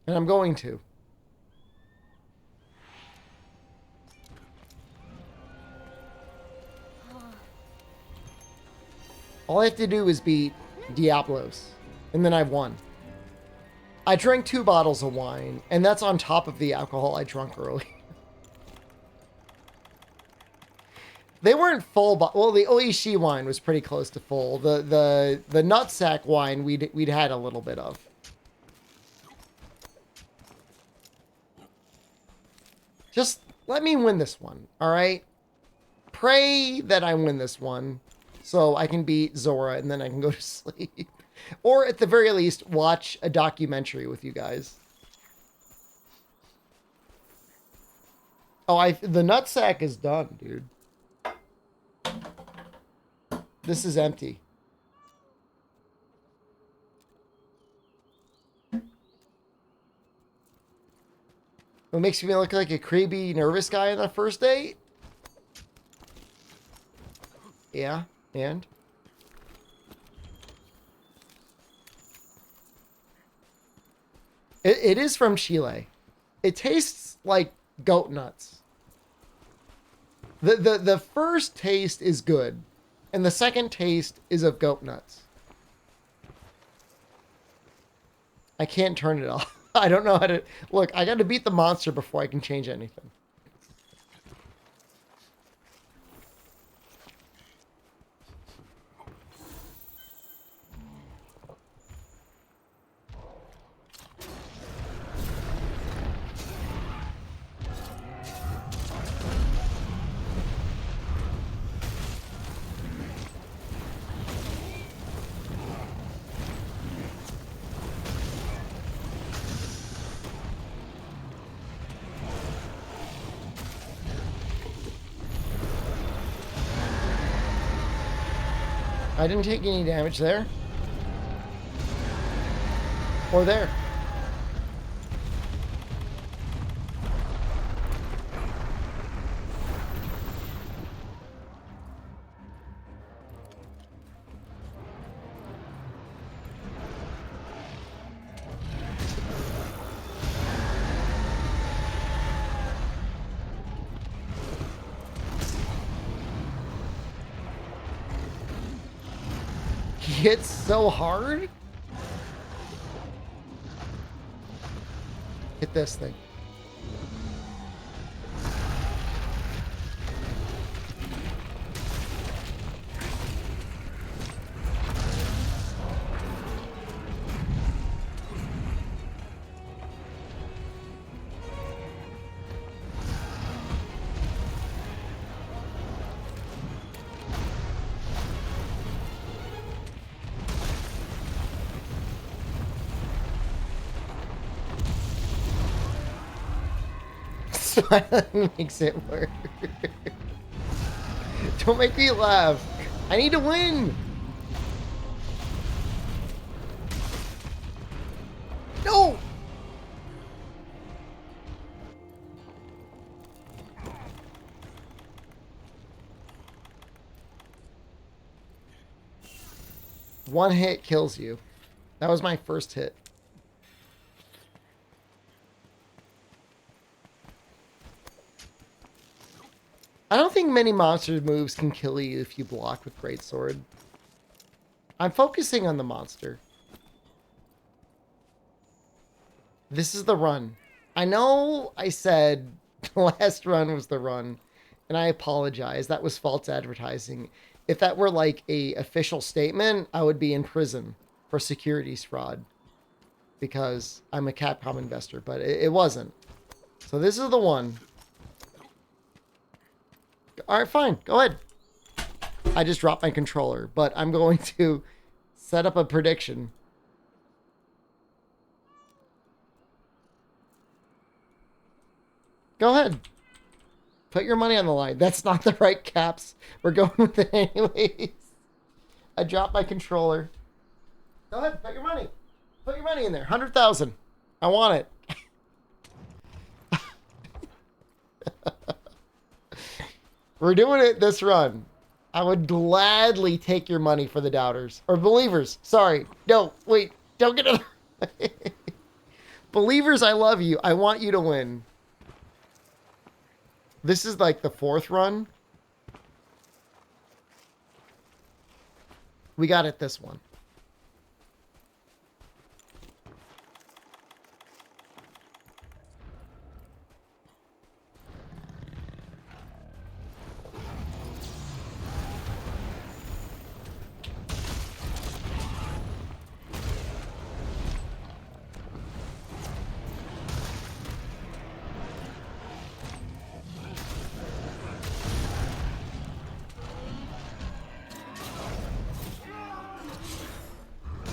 And I'm going to. All I have to do is beat Diablos. And then I've won. I drank 2 bottles of wine. And that's on top of the alcohol I drank early. They weren't full, but well, the Oishi wine was pretty close to full. The nutsack wine we'd had a little bit of. Just let me win this one, all right? Pray that I win this one so I can beat Zora and then I can go to sleep. Or at the very least, watch a documentary with you guys. Oh, the nutsack is done, dude. This is empty. What makes me look like a creepy, nervous guy on the first date? Yeah, and? It is from Chile. It tastes like goat nuts. The first taste is good. And the second taste is of goat nuts. I can't turn it off. I don't know how to... Look, I got to beat the monster before I can change anything. I didn't take any damage there. Or there. He hits so hard. Hit this thing. Smiling makes it work. Don't make me laugh. I need to win. No. One hit kills you. That was my first hit. I don't think many monster moves can kill you if you block with Greatsword. I'm focusing on the monster. This is the run. I know I said the last run was the run, and I apologize. That was false advertising. If that were like a official statement, I would be in prison for securities fraud because I'm a Capcom investor, but it wasn't. So this is the one. All right, fine. Go ahead. I just dropped my controller, but I'm going to set up a prediction. Go ahead. Put your money on the line. That's not the right caps. We're going with it anyways. I dropped my controller. Go ahead. Put your money. Put your money in there. 100,000. I want it. We're doing it this run. I would gladly take your money for the doubters. Or believers. Sorry. No, wait. Don't get it. Believers, I love you. I want you to win. This is like the fourth run. We got it this one.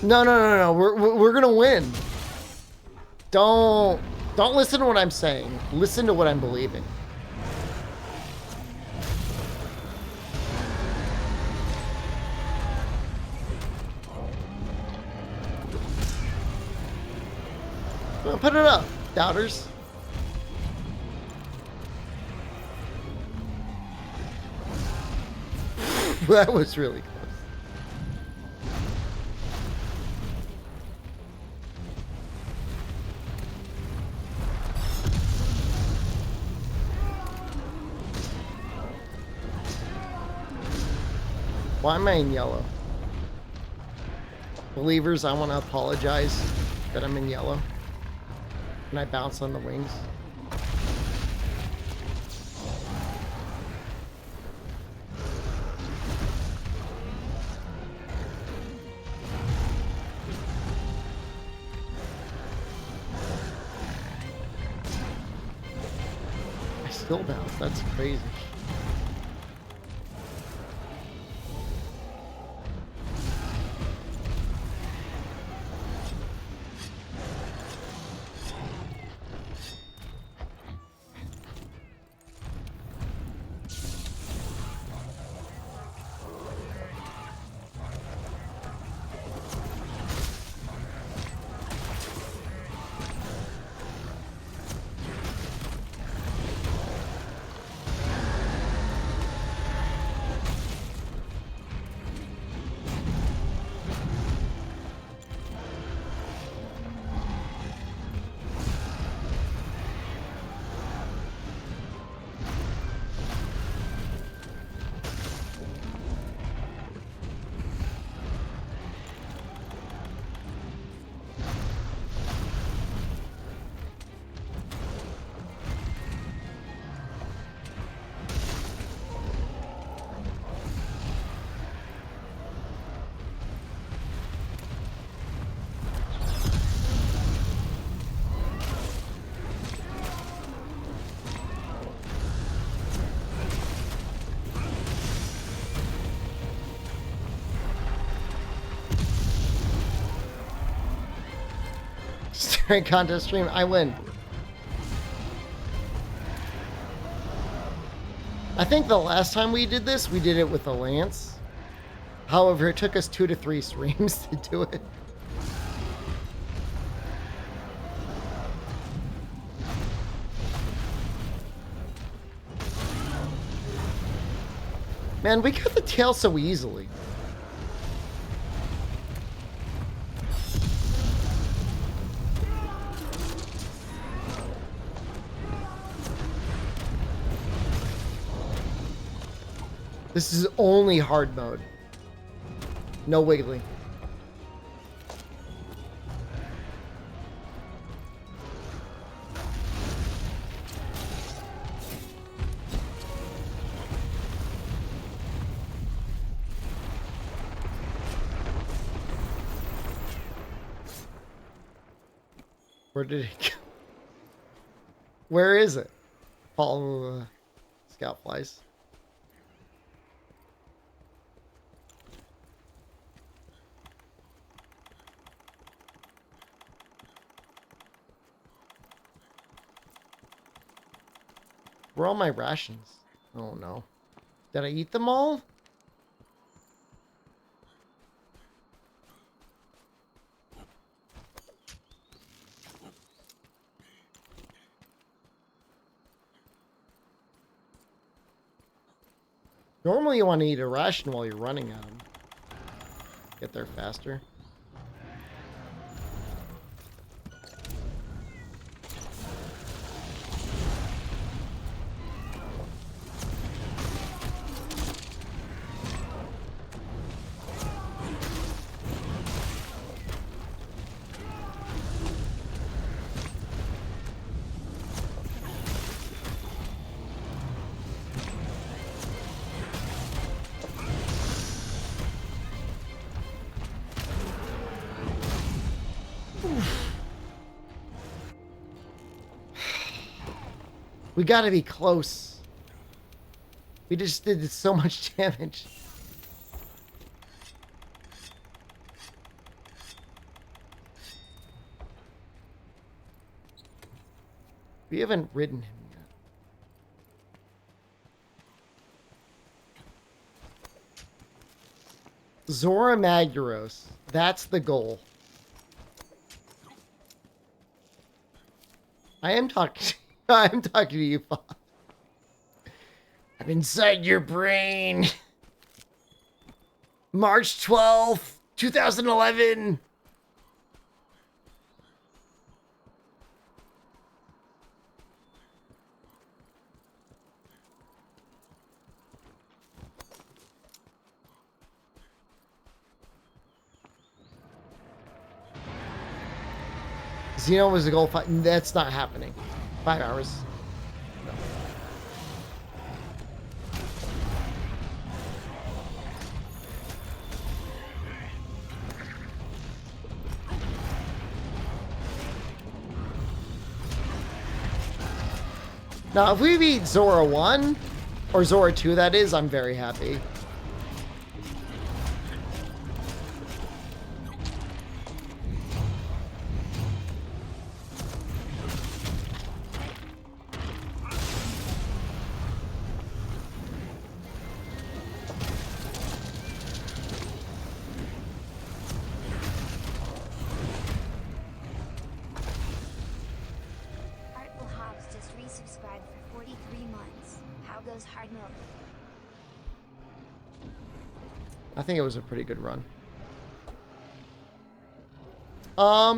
No. We're gonna win. Don't listen to what I'm saying. Listen to what I'm believing. Well, put it up, doubters. That was really close. Why am I in yellow? Believers, I want to apologize that I'm in yellow. And I bounce on the wings. I still bounce. That's crazy. During contest stream, I win. I think the last time we did this, we did it with a lance. However, it took us 2 to 3 streams to do it. Man, we got the tail so easily. This is only hard mode. No wiggling. Where did it go? Where is it? Follow the scout flies. Where are all my rations? Oh no. Did I eat them all? Normally you want to eat a ration while you're running at them. Get there faster. We gotta be close. We just did so much damage. We haven't ridden him yet. Zora Magdaros. That's the goal. I am talking. I'm talking to you, Bob. I'm inside your brain. March 12th, 2011. Xeno was the goal. That's not happening. 5 hours. No. Now, if we beat Zora 1, or Zora 2 that is, I'm very happy. I think it was a pretty good run.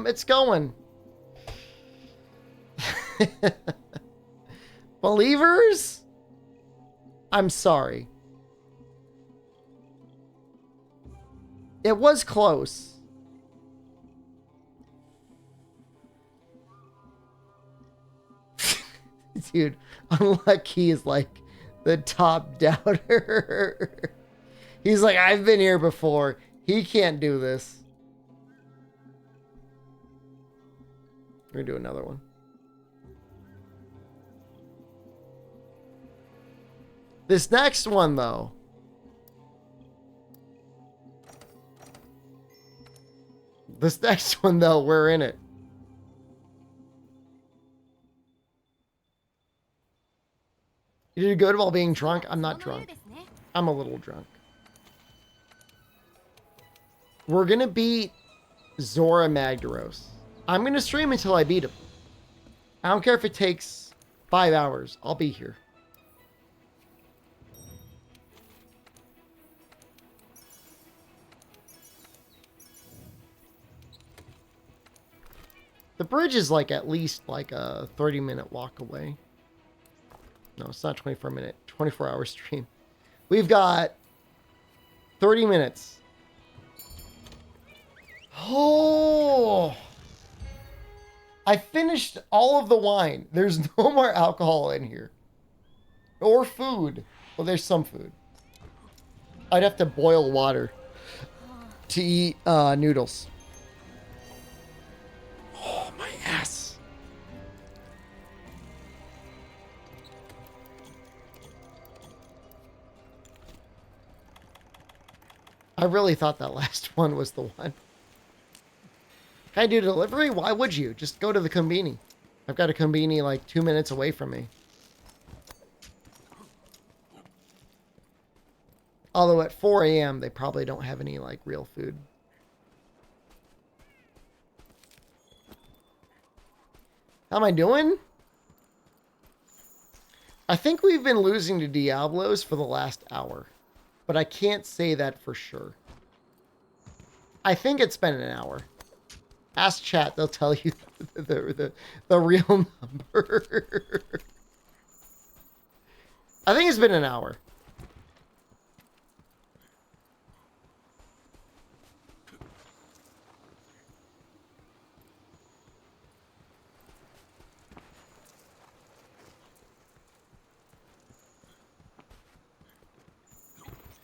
It's going. Believers? I'm sorry. It was close. Dude, Unlucky is like the top doubter. He's like, I've been here before. He can't do this. We're gonna do another one. This next one, though. This next one, though, we're in it. You did good while being drunk? I'm not その drunk. ですね I'm a little drunk. We're gonna beat Zora Magdaros. I'm gonna stream until I beat him. I don't care if it takes 5 hours. I'll be here. The bridge is like at least like a 30-minute walk away. No, it's not 24-minute, 24-hour stream. We've got 30 minutes. Oh, I finished all of the wine. There's no more alcohol in here. Or food. Well, there's some food. I'd have to boil water to eat noodles. Oh, my ass. I really thought that last one was the one. Can I do delivery? Why would you? Just go to the Combini. I've got a Combini like 2 minutes away from me. Although at 4 a.m. they probably don't have any like real food. How am I doing? I think we've been losing to Diablos for the last hour, but I can't say that for sure. I think it's been an hour. Ask chat, they'll tell you the real number. I think it's been an hour.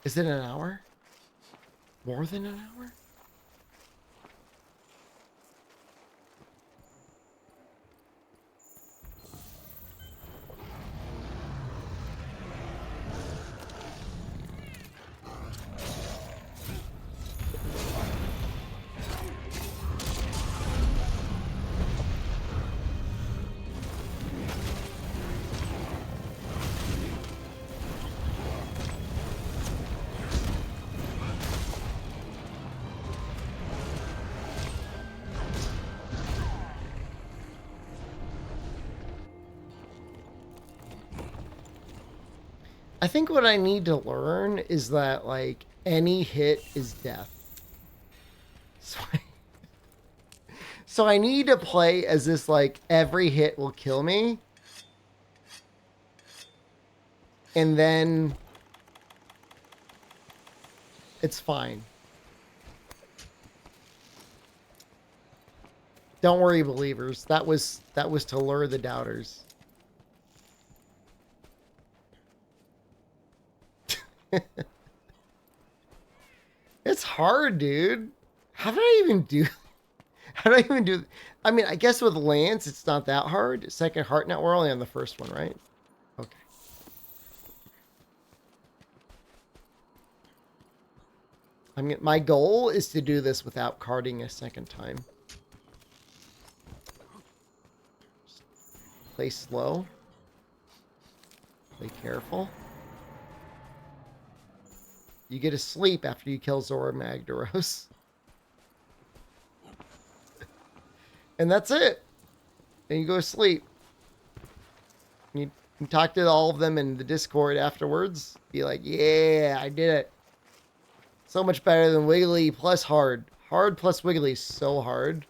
Is it an hour? More than an hour? I think what I need to learn is that, like, any hit is death. So I need to play as this, like, every hit will kill me. And then it's fine. Don't worry, believers. That was to lure the doubters. It's hard, dude. How did I even do? How do I even do? I mean, I guess with Lance, it's not that hard. Second heart net, we're only on the first one, right? Okay. I mean, my goal is to do this without carding a second time. Play slow. Play careful. You get to sleep after you kill Zora Magdaros. And that's it. And you go to sleep. You talk to all of them in the Discord afterwards. Be like, yeah, I did it. So much better than Wiggly plus hard. Hard plus Wiggly is so hard.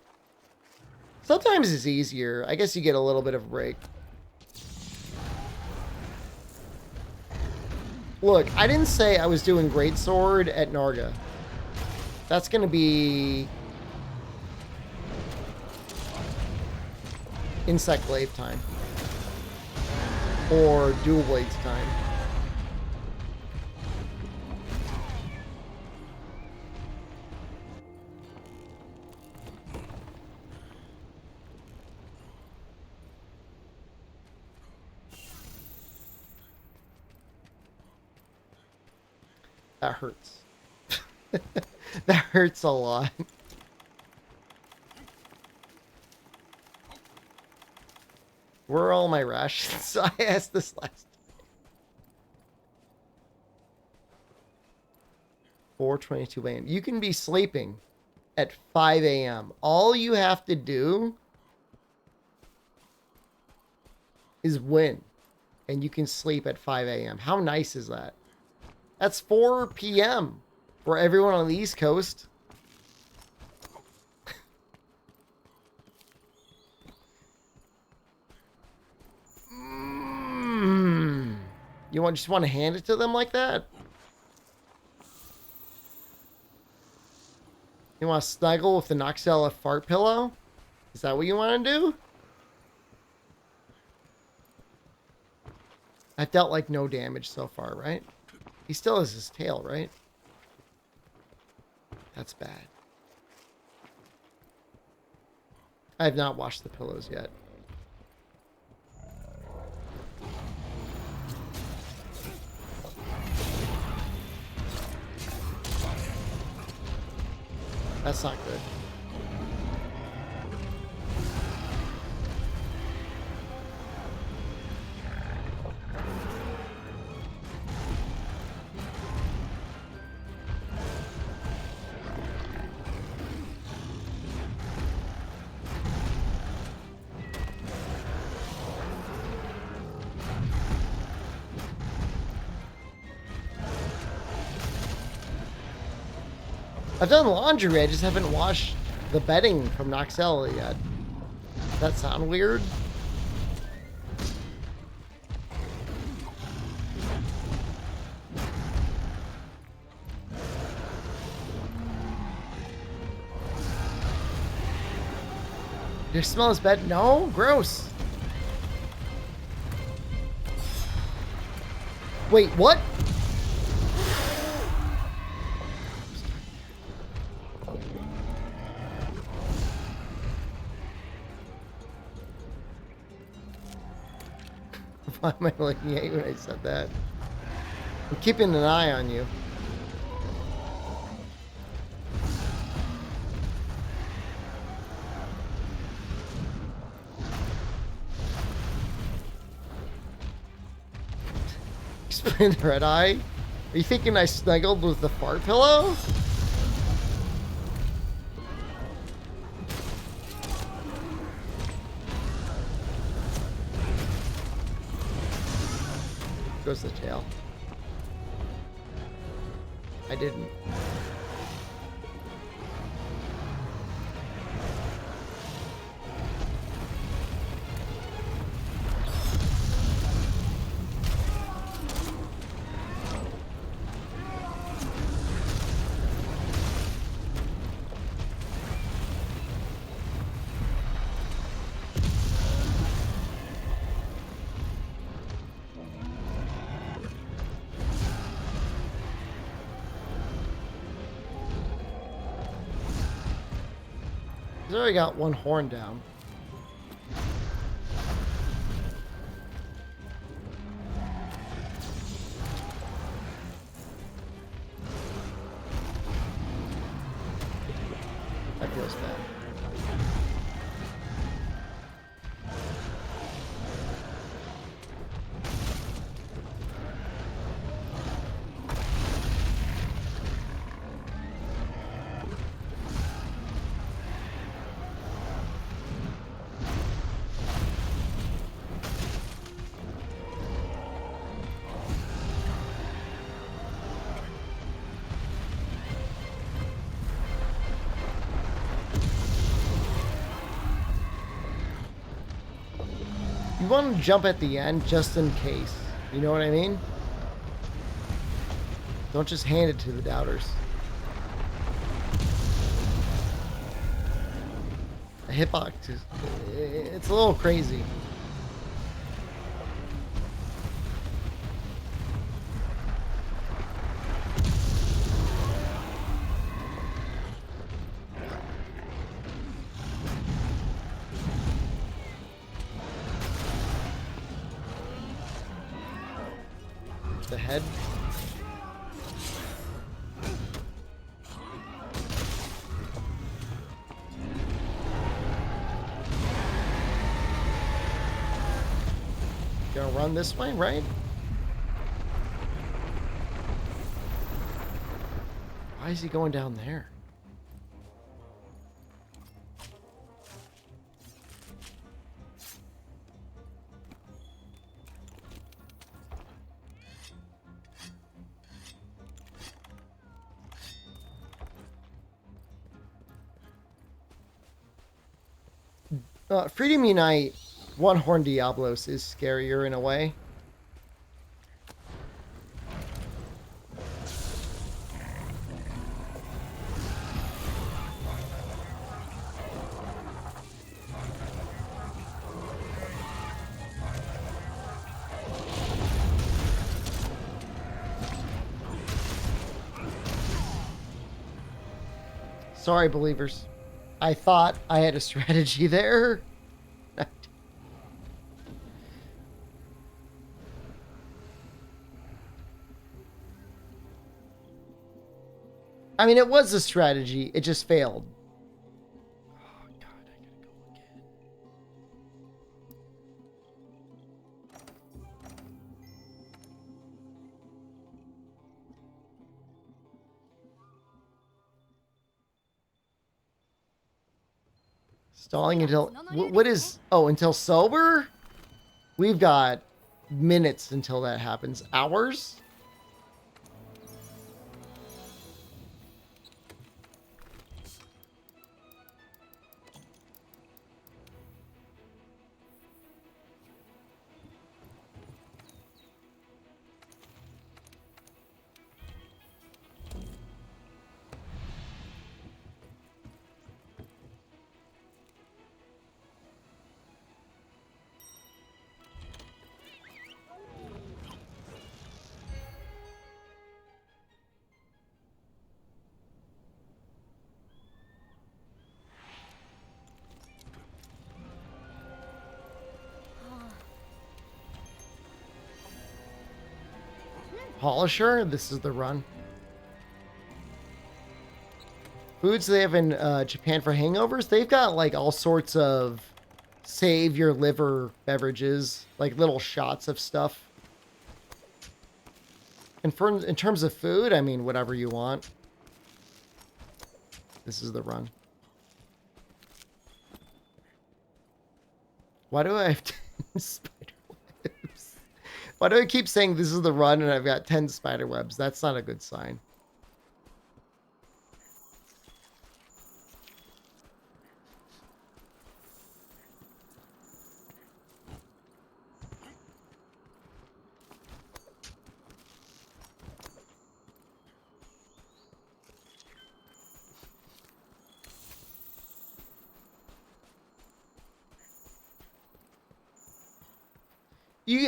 Sometimes it's easier. I guess you get a little bit of a break. Look, I didn't say I was doing Greatsword at Narga. That's going to be Insect Glaive time. Or Dual Blades time. That hurts. That hurts a lot. Where are all my rations? I asked this last time. 4:22 a.m. You can be sleeping at 5 a.m. All you have to do is win, and you can sleep at 5 a.m. How nice is that? That's 4 p.m. for everyone on the East Coast. You just want to hand it to them like that? You want to snuggle with the Noxella fart pillow? Is that what you want to do? I dealt like no damage so far, right? He still has his tail, right? That's bad. I have not washed the pillows yet. That's not good. I've done laundry, I just haven't washed the bedding from Noxella yet. Does that sound weird? Do you smell his bed? No? Gross. Wait, what? Why am I looking at you when I said that? I'm keeping an eye on you. Explain the red eye? Are you thinking I snuggled with the fart pillow? Goes the tail. I didn't. He's already got one horn down. That feels bad. You want to jump at the end just in case. You know what I mean? Don't just hand it to the doubters. A hitbox is... it's a little crazy. The head. Gonna run this way, right? Why is he going down there? Freedom Unite, One Horn Diablos is scarier in a way. Sorry, believers. I thought I had a strategy there. I mean, it was a strategy. It just failed. Oh, God, I gotta go again. Stalling until... What is... Oh, until sober? We've got minutes until that happens. Hours? Polisher, this is the run. Foods they have in Japan for hangovers, they've got like all sorts of save your liver beverages, like little shots of stuff. And in terms of food, I mean, whatever you want. This is the run. Why do I have 10 spider webs? Why do I keep saying this is the run and I've got 10 spider webs? That's not a good sign.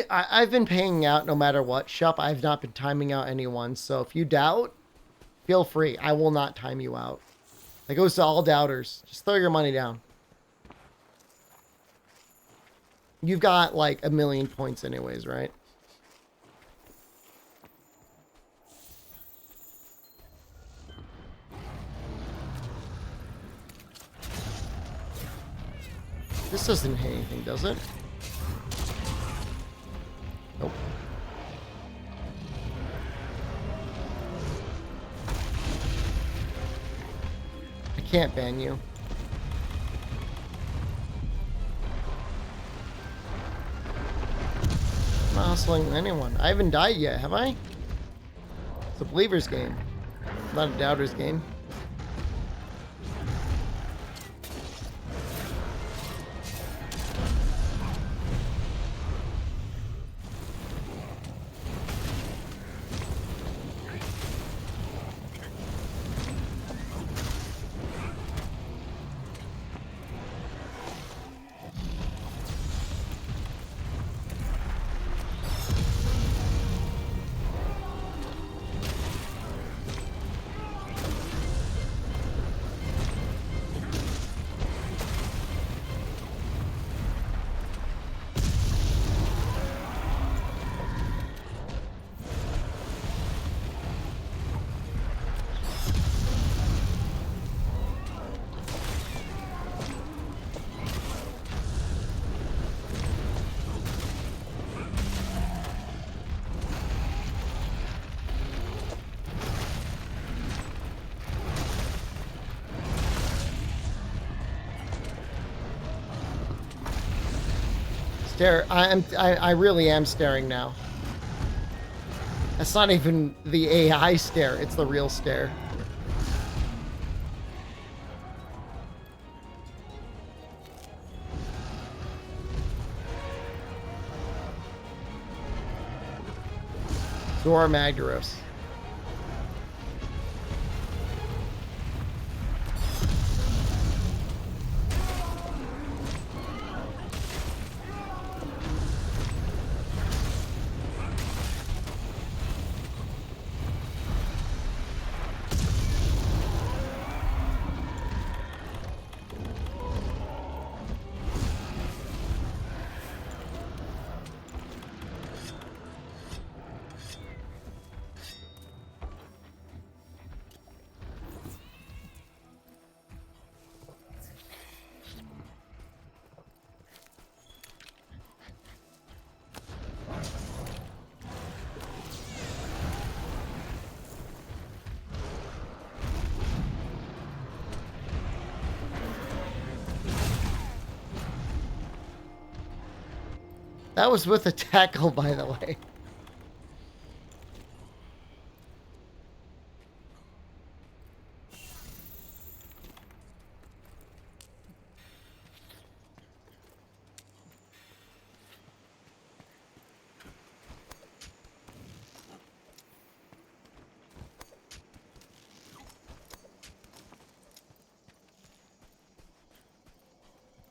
I've been paying out no matter what, Shup. I've not been timing out anyone. So if you doubt, feel free. I will not time you out. That goes to all doubters. Just throw your money down. You've got like 1,000,000 points anyways, right? This doesn't hit anything, does it? Nope. I can't ban you. I'm not hustling anyone. I haven't died yet, have I? It's a believer's game, not a doubter's game. stare. I really am staring now. That's not even the AI stare. It's the real stare. Zora Magdaros. That was with a tackle, by the way.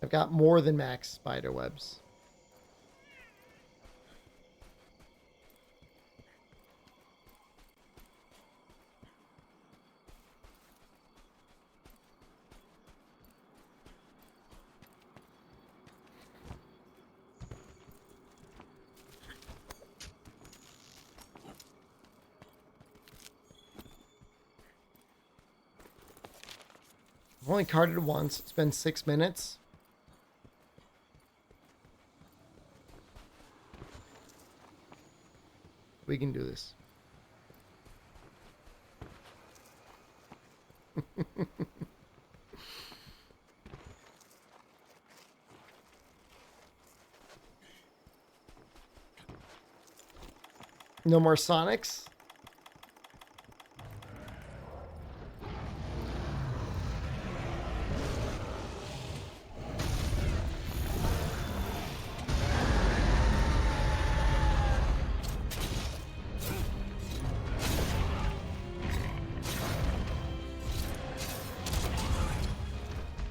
I've got more than max spider webs. I've only carded once. It's been 6 minutes. We can do this. No more Sonics?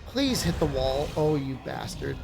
Please hit the wall. Oh, you bastard.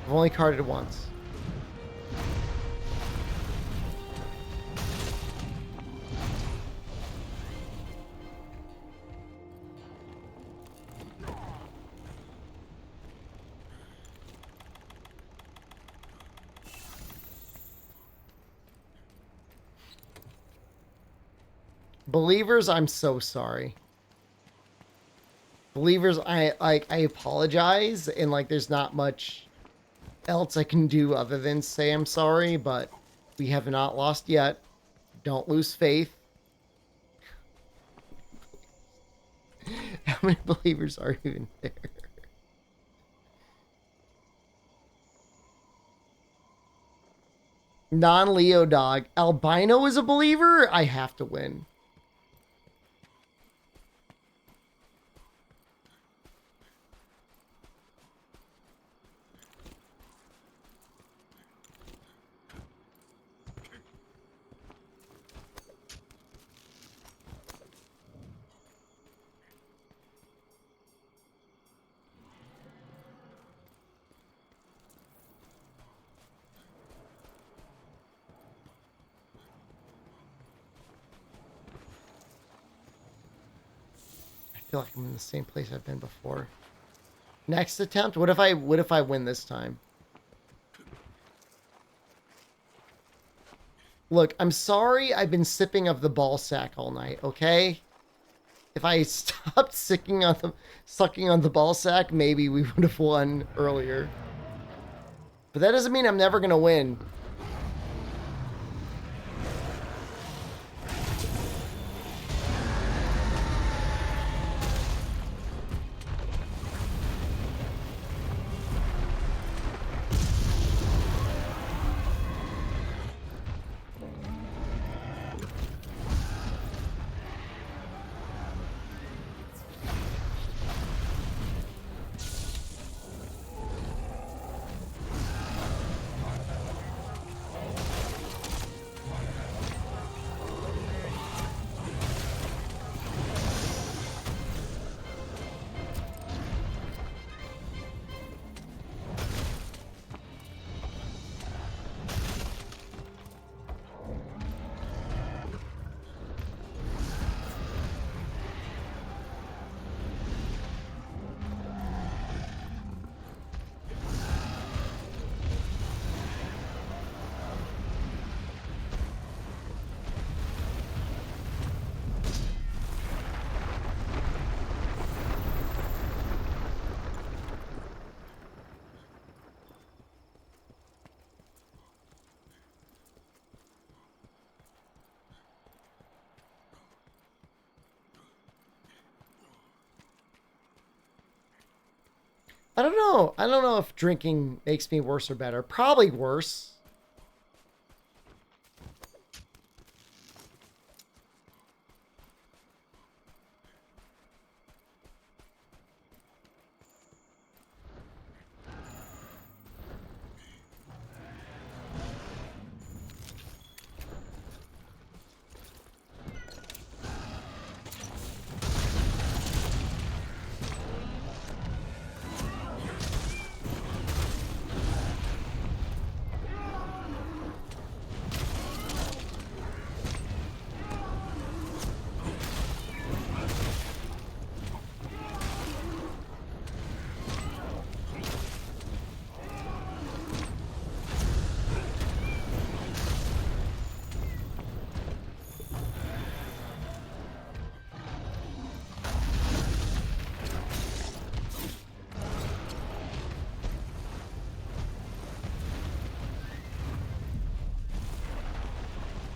I've only carded once. Believers, I'm so sorry. Believers, I apologize, and like there's not much else I can do other than say I'm sorry, but we have not lost yet. Don't lose faith. How many believers are even there? Non-Leo dog. Albino is a believer? I have to win. I feel like I'm in the same place I've been before. Next attempt? What if I win this time? Look, I'm sorry I've been sipping of the ball sack all night, okay? If I stopped sucking on the ball sack, maybe we would have won earlier. But that doesn't mean I'm never gonna win. I don't know. I don't know if drinking makes me worse or better. Probably worse.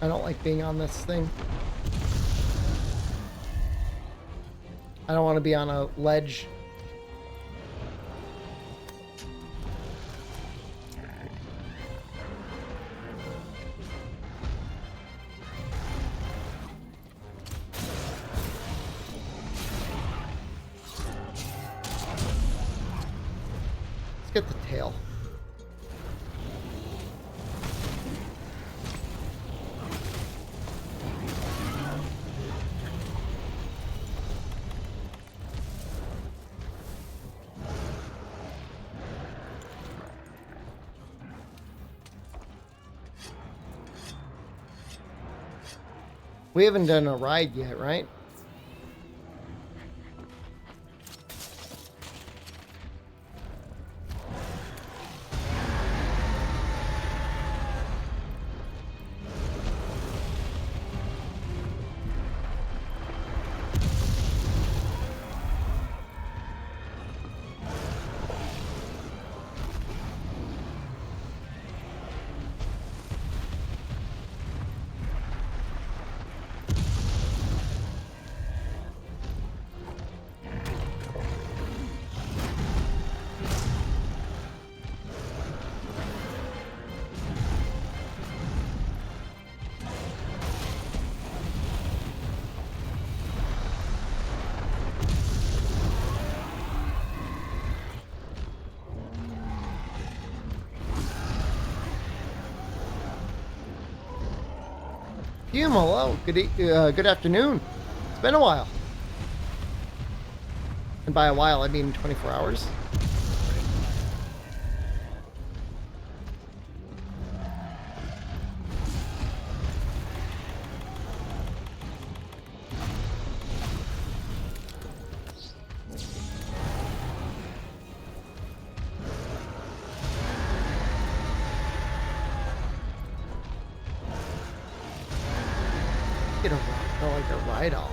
I don't like being on this thing. I don't want to be on a ledge. Let's get the tail. We haven't done a ride yet, right? Hume, hello. Good afternoon. It's been a while. And by a while, I mean 24 hours. get a like a ride-off.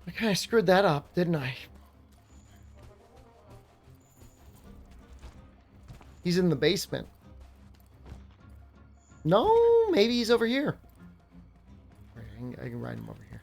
I kind of screwed that up, didn't I? He's in the basement. No, maybe he's over here. I can ride him over here.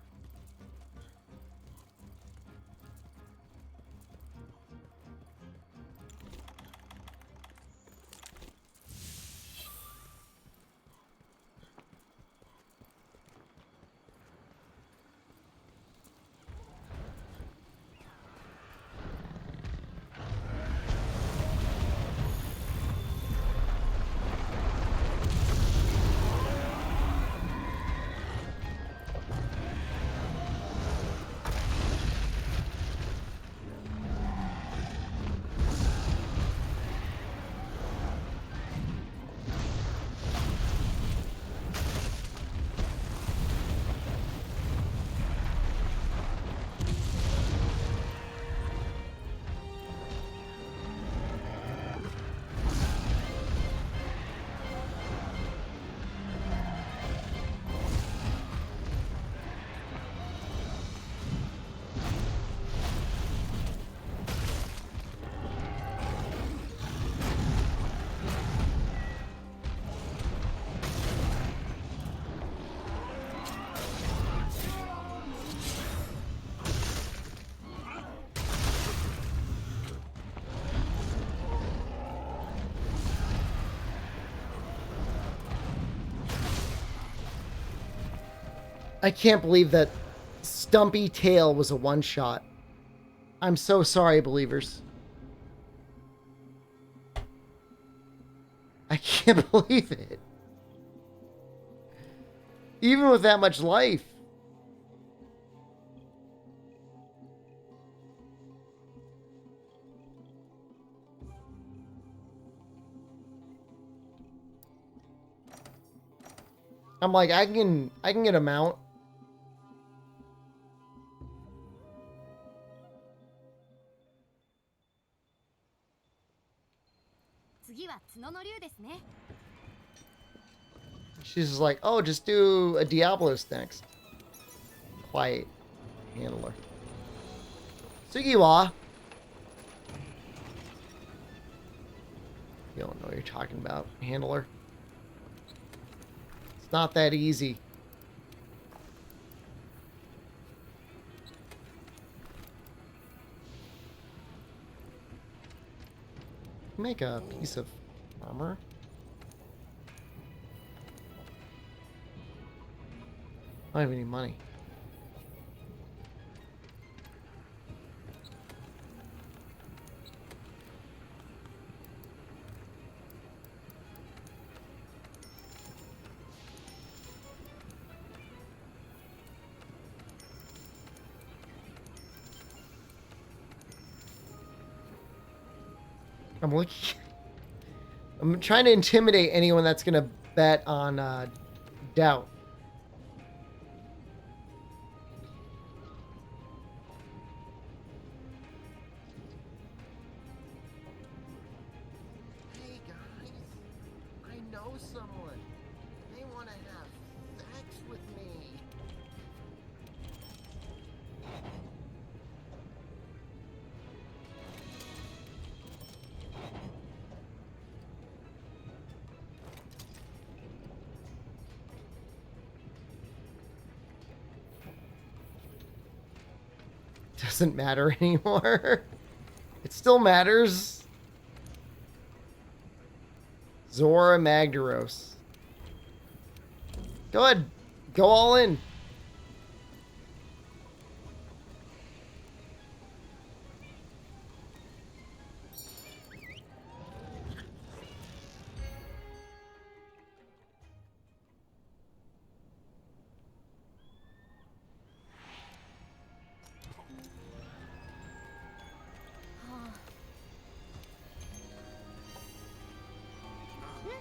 I can't believe that Stumpy Tail was a one-shot. I'm so sorry, believers. I can't believe it. Even with that much life. I'm like, I can get a mount. She's just like, oh, just do a Diablos next. Quiet handler. Sugiwa. You don't know what you're talking about, handler. It's not that easy. Make a piece of armor. I don't have any money. I'm looking. I'm trying to intimidate anyone that's gonna bet on doubt. Hey guys, I know someone. They want to have sex with me. Doesn't matter anymore. It still matters. Zora Magdaros. Go ahead. Go all in.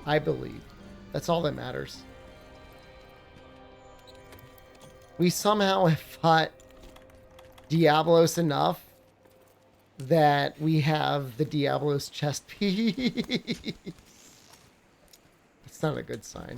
I believe. That's all that matters. we somehow have fought Diablos enough that we have the Diablos chest piece. It's not a good sign.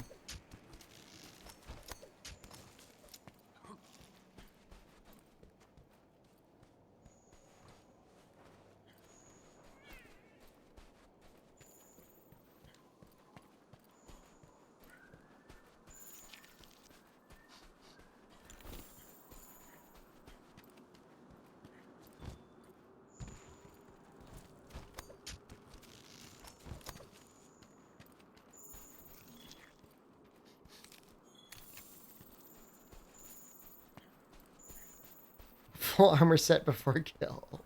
Full armor set before kill.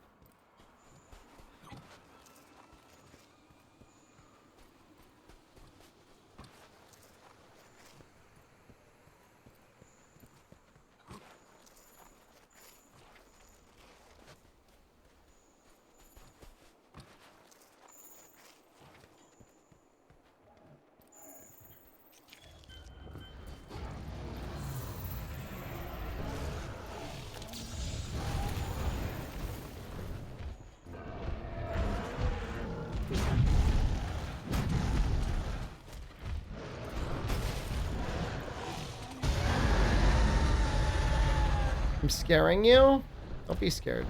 I'm scaring you? Don't be scared.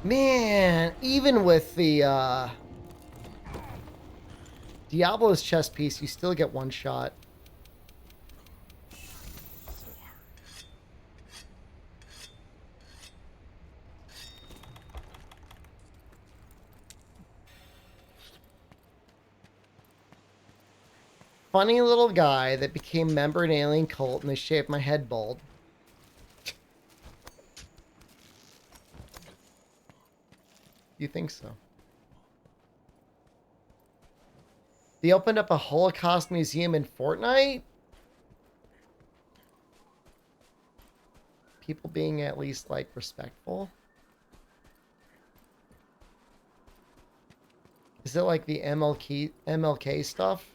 Man, even with the Diablo's chest piece, you still get one shot. Funny little guy that became member in alien cult and they shaved my head bald. You think so? They opened up a Holocaust museum in Fortnite? People being at least, like, respectful? Is it like the MLK stuff?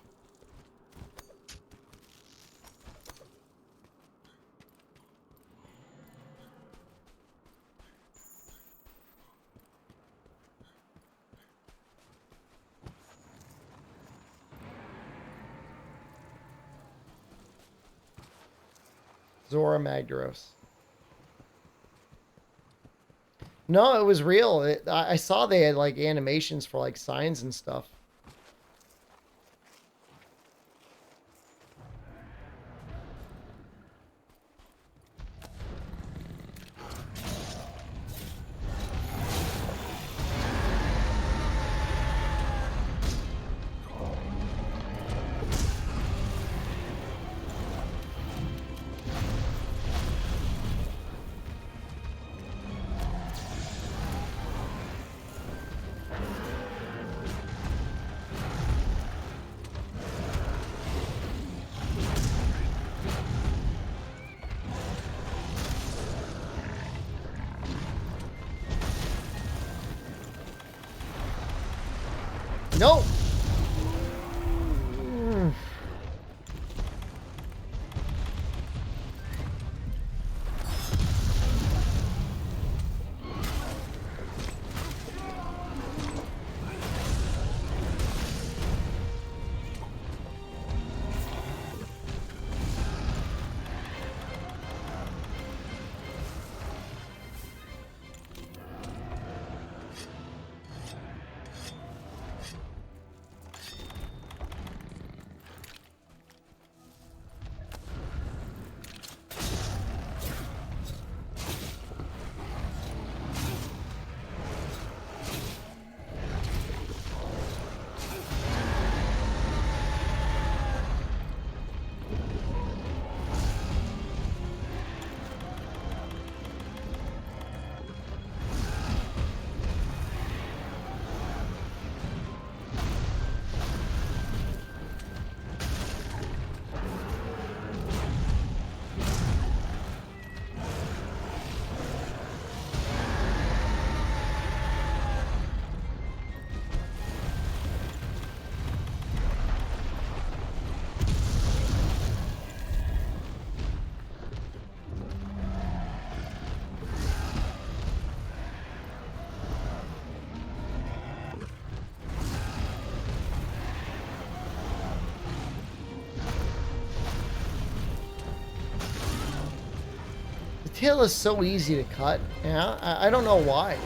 Zora Magdaros. No, it was real. I saw they had like animations for like signs and stuff. No. tail is so easy to cut. Yeah, I don't know why.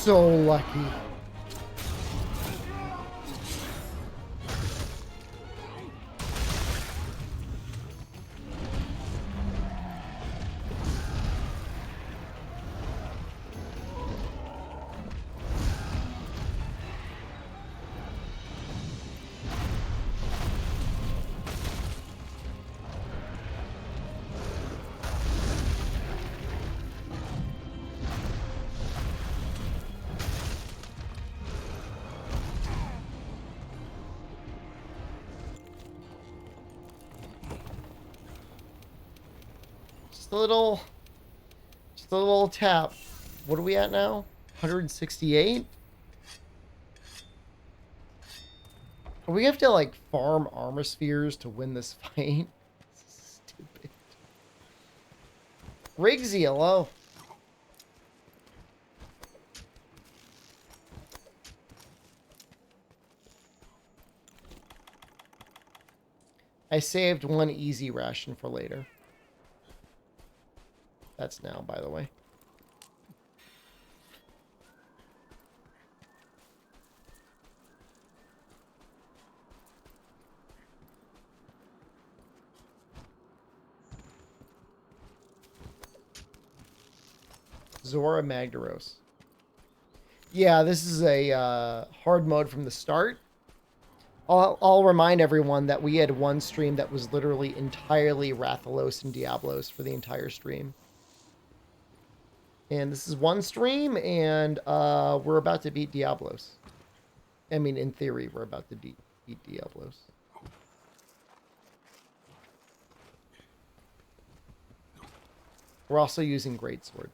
So lucky. Just a little tap. What are we at now? 168? We have to like farm armor spheres to win this fight. Stupid. Riggsy, hello. I saved one easy ration for later. That's now, by the way. Zora Magdaros. Yeah, this is a hard mode from the start. I'll remind everyone that we had one stream that was literally entirely Rathalos and Diablos for the entire stream. And this is one stream, and we're about to beat Diablos. I mean, in theory, we're about to beat Diablos. We're also using Greatsword.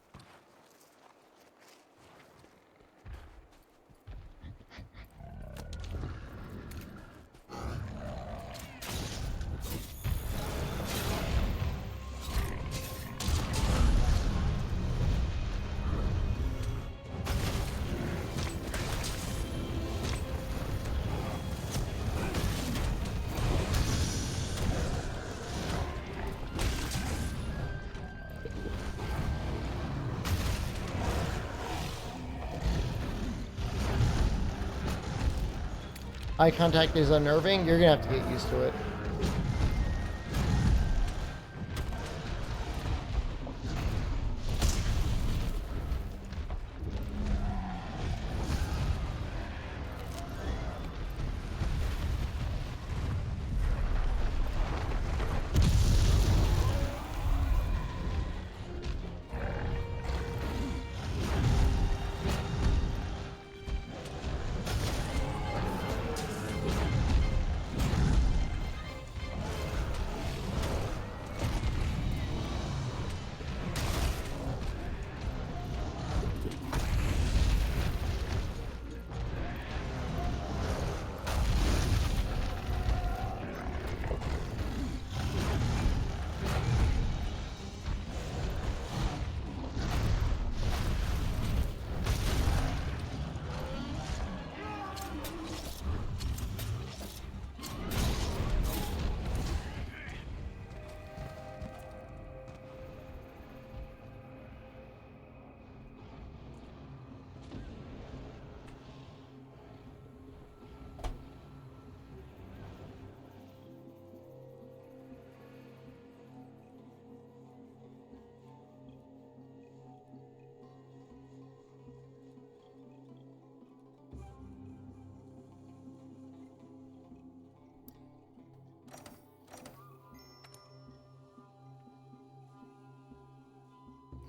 Eye contact is unnerving. You're gonna have to get used to it.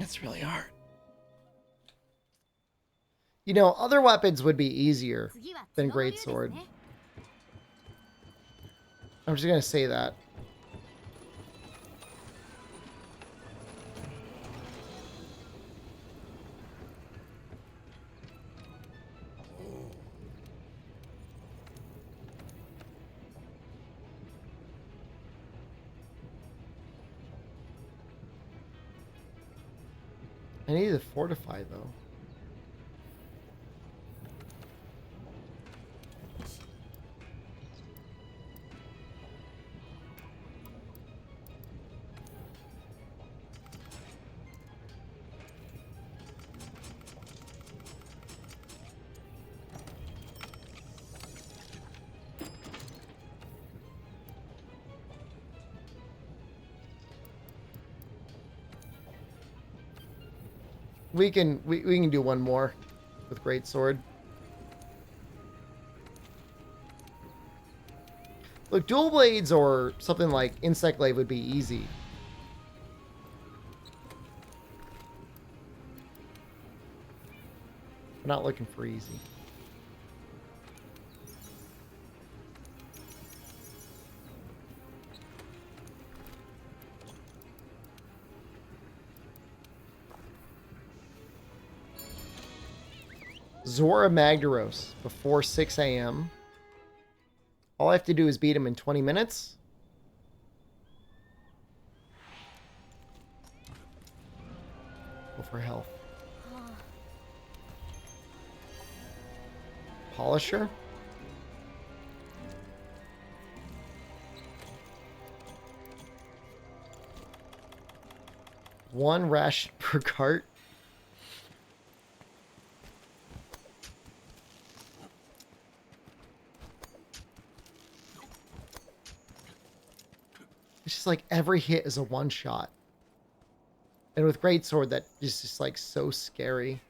It's really hard. You know, other weapons would be easier than greatsword. I'm just gonna say that. I need to fortify though. We can do one more with greatsword. Look, dual blades or something like insect glaive would be easy. We're not looking for easy. Zora Magdaros before 6 a.m. All I have to do is beat him in 20 minutes. Go for health. Polisher. One ration per cart. It's just like every hit is a one shot. And with greatsword, that is just like so scary.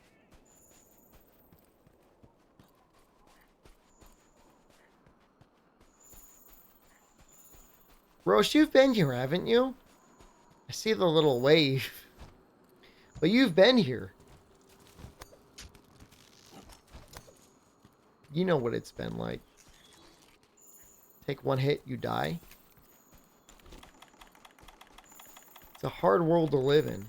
Roche, you've been here, haven't you? I see the little wave. But you've been here. You know what it's been like. Take one hit, you die. It's a hard world to live in.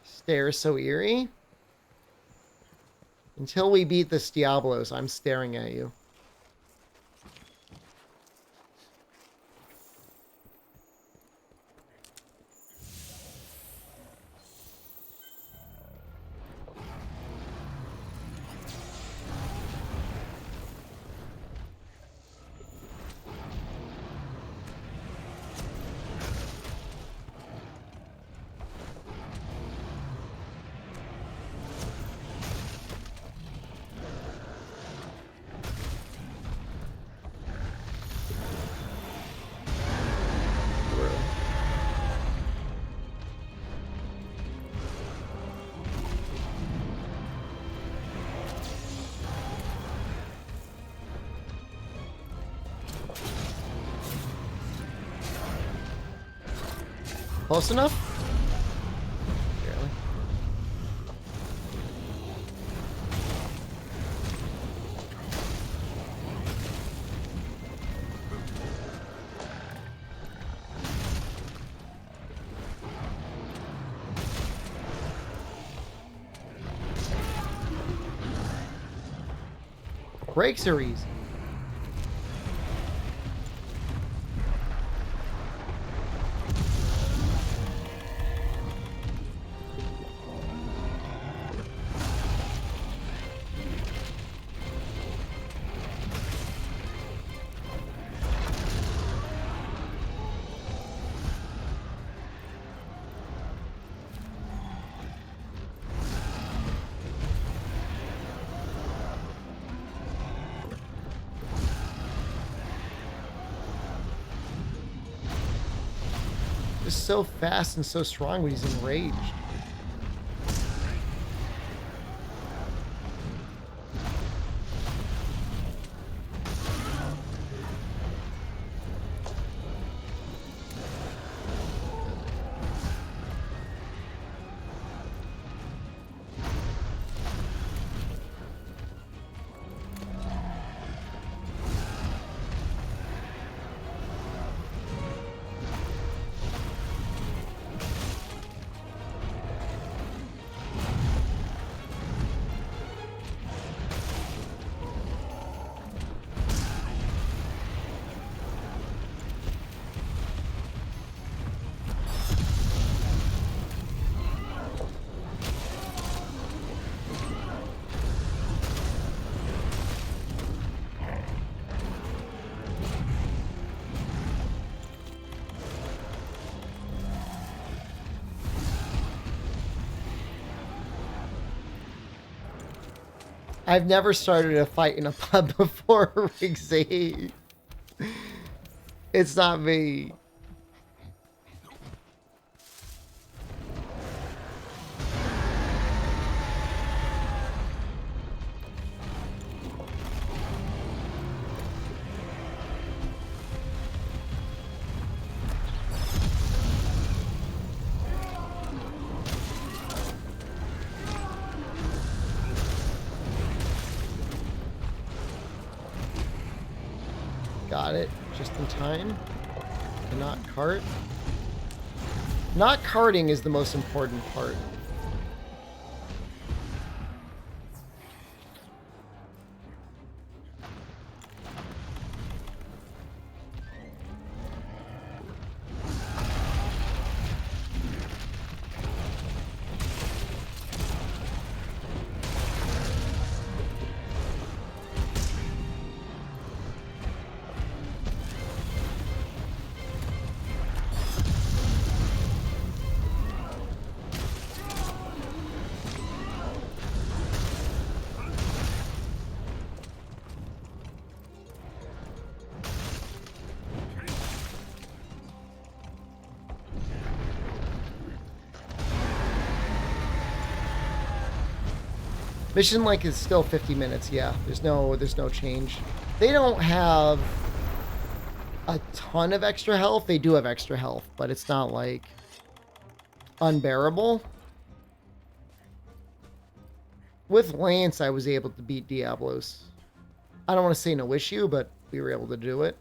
Stare so eerie. Until we beat this Diablos, I'm staring at you. Close enough? Barely. Breaks are easy. So fast and so strong when he's enraged. I've never started a fight in a pub before, Riggsy. It's not me. Got it. Just in time. To not cart. Not carting is the most important part. Mission length is still 50 minutes. Yeah, there's no change. They don't have a ton of extra health. They do have extra health, but it's not like unbearable. With Lance, I was able to beat Diablos. I don't want to say no issue, but we were able to do it.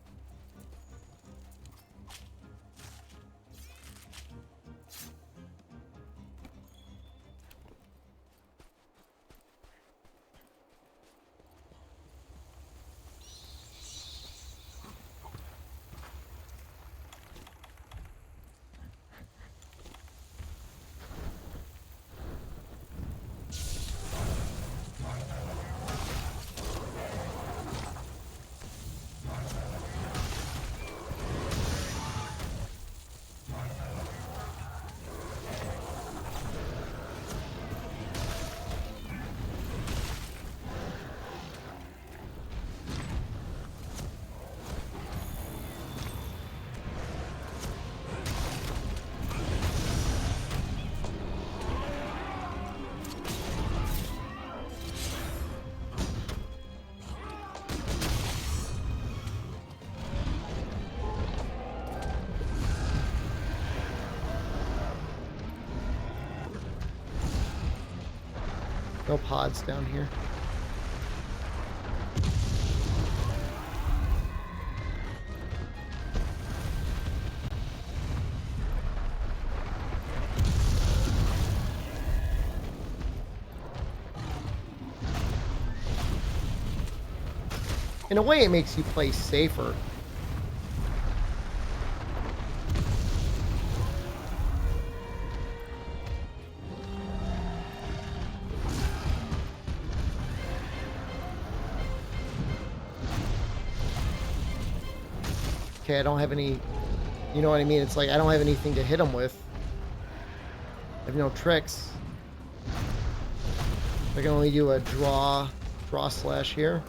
No pods down here. In a way, it makes you play safer. Okay, I don't have any, you know what I mean? It's like I don't have anything to hit him with. I have no tricks. I can only do a draw slash here.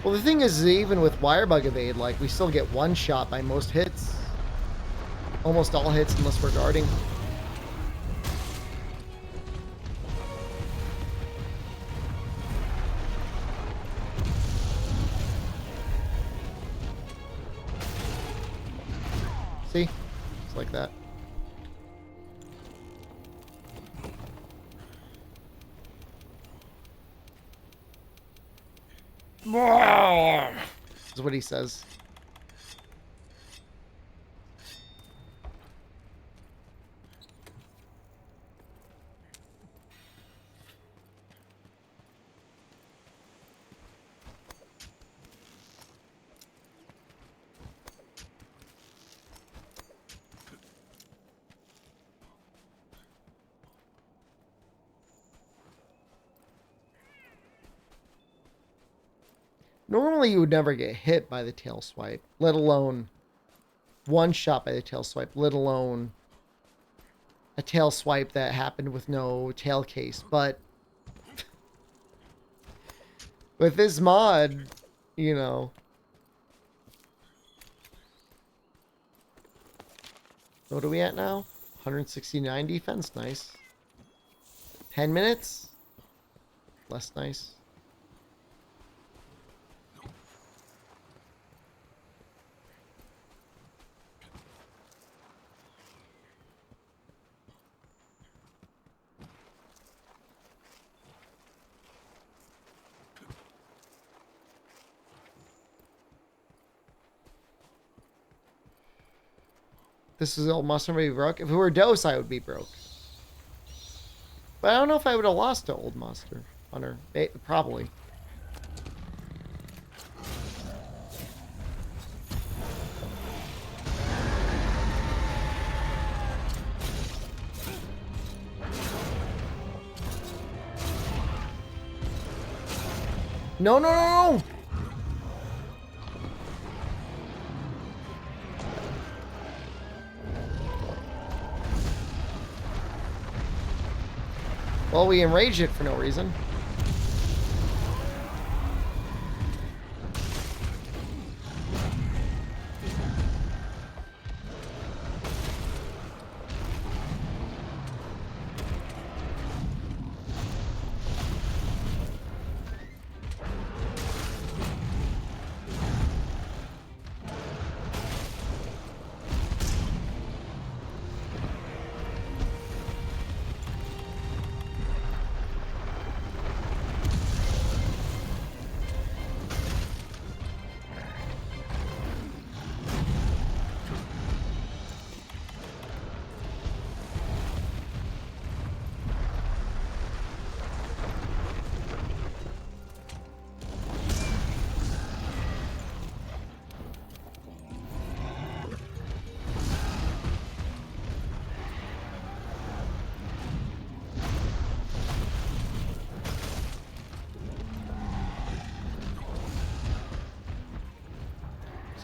Well, the thing is, even with Wirebug Evade, like, we still get one shot by most hits. Almost all hits, unless we're guarding. See? It's like that. Is what he says. Normally you would never get hit by the tail swipe, let alone one shot by the tail swipe, let alone a tail swipe that happened with no tail case. But with this mod, you know. What are we at now? 169 defense. Nice. 10 minutes? Less nice. This is old Monster be broke. If it were Dose, I would be broke. But I don't know if I would have lost to Old Monster Hunter. Probably. No, no, no, no! Well, we enraged it for no reason.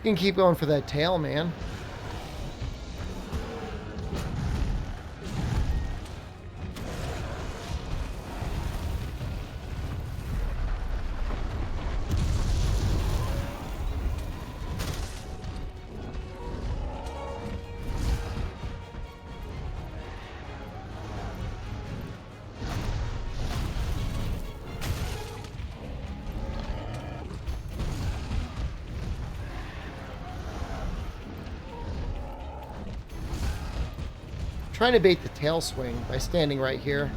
Can keep going for that tail, man. Trying to bait the tail swing by standing right here.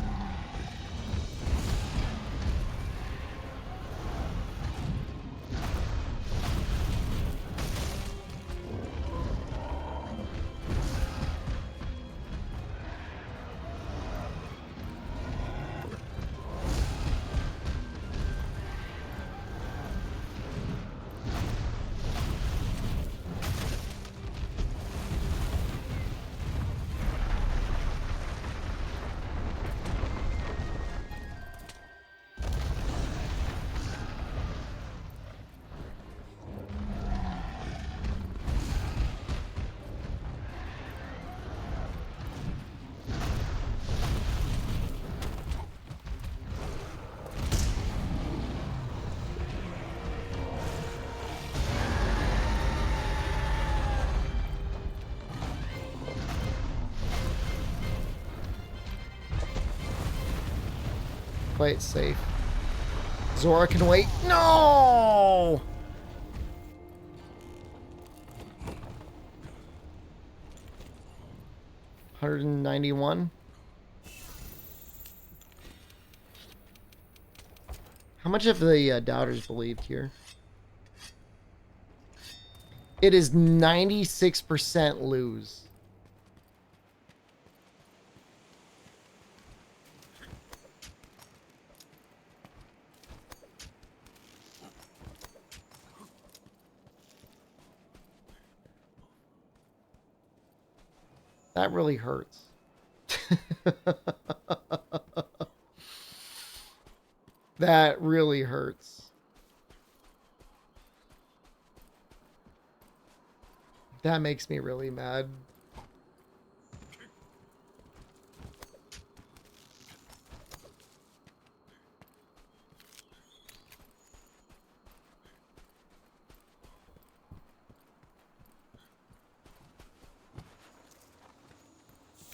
Play it safe. Zora can wait. No! $191. How much have the doubters believed here? It is 96% lose. That really hurts. That really hurts. That makes me really mad.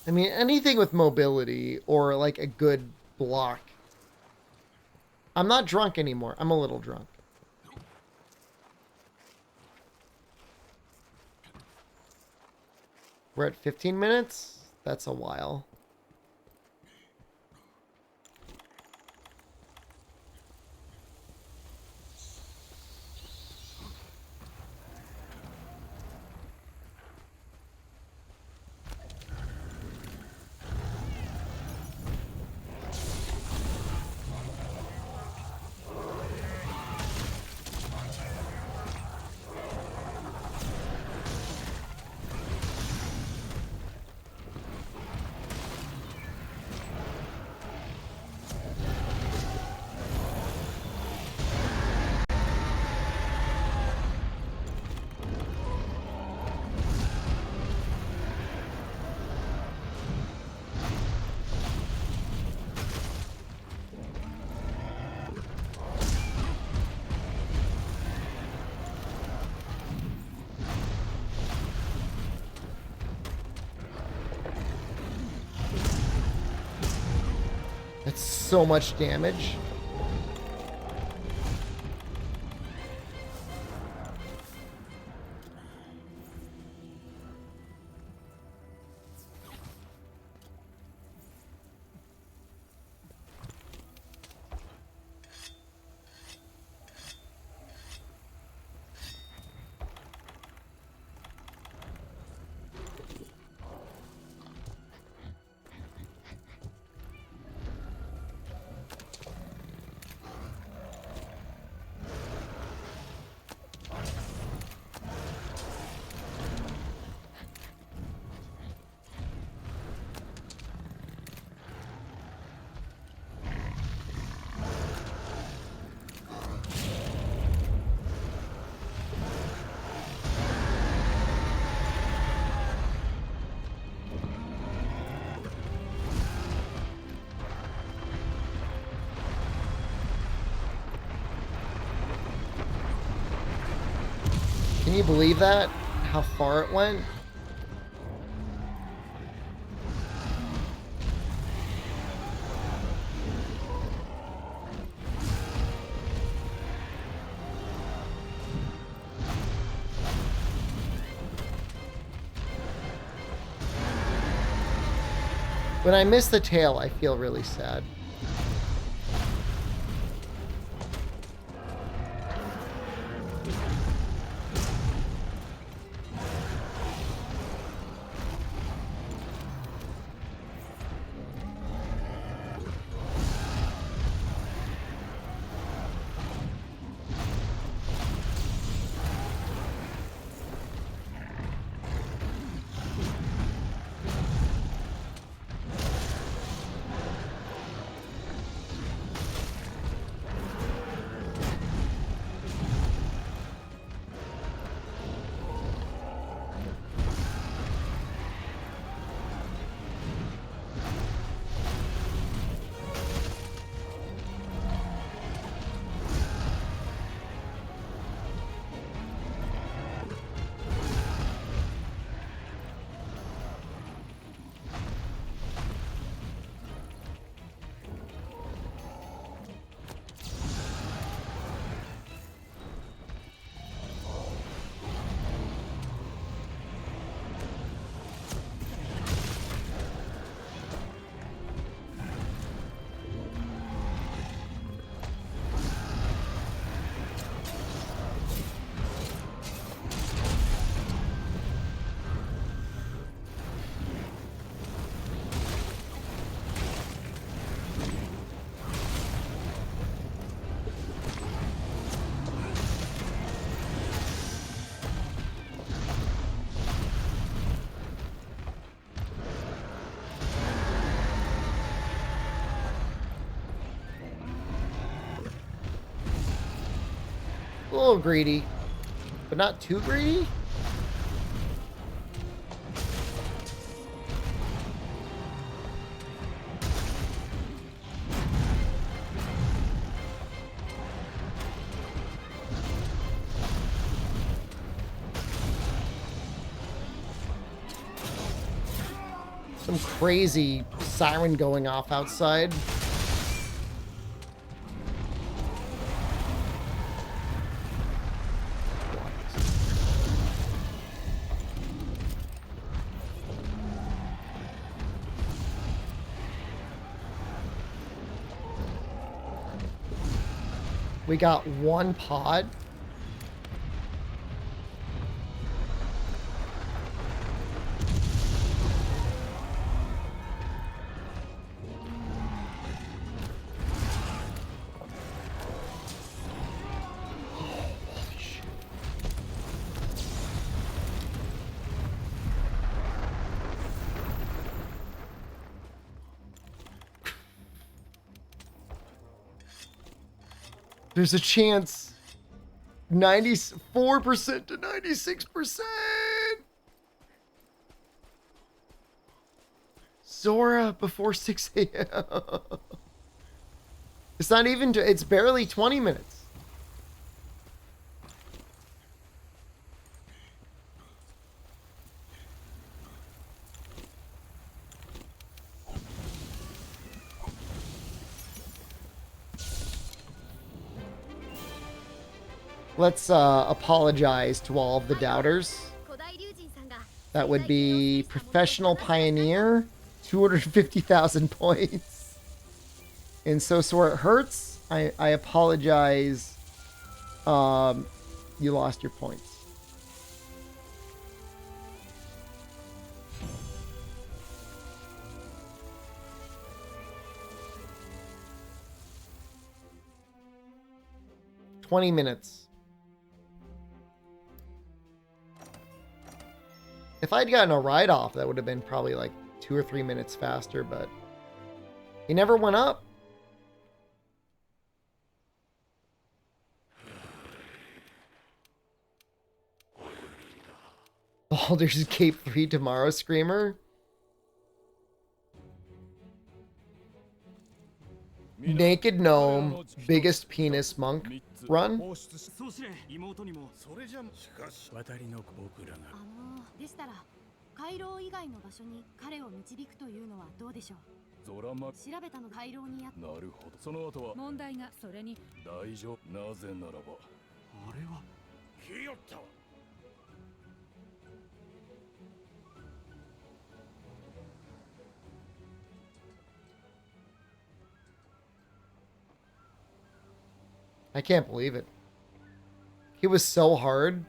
I mean, anything with mobility or like a good block. I'm not drunk anymore. I'm a little drunk. We're at 15 minutes? That's a while. That's so much damage. Can you believe that? How far it went? When I miss the tail, I feel really sad. A little greedy, but not too greedy. Some crazy siren going off outside. We got one pod. There's a chance 94% to 96%. Zora before 6 a.m. It's not even, it's barely 20 minutes. Let's apologize to all of the doubters. That would be Professional Pioneer, 250,000 points. And so sore it hurts. I apologize. You lost your points. "20 minutes. If I'd gotten a write-off, that would have been probably like 2 or 3 minutes faster, but he never went up. Baldur's Gate 3 tomorrow, Screamer. Naked Gnome, biggest penis monk run. でしたら回廊以外の場所に彼を導くというのはどうでしょう。ゾラマ調べたの回廊にやっなるほど。その後は問題がそれに大丈夫。なぜならばあれはひよった。I can't believe it. He was so hard.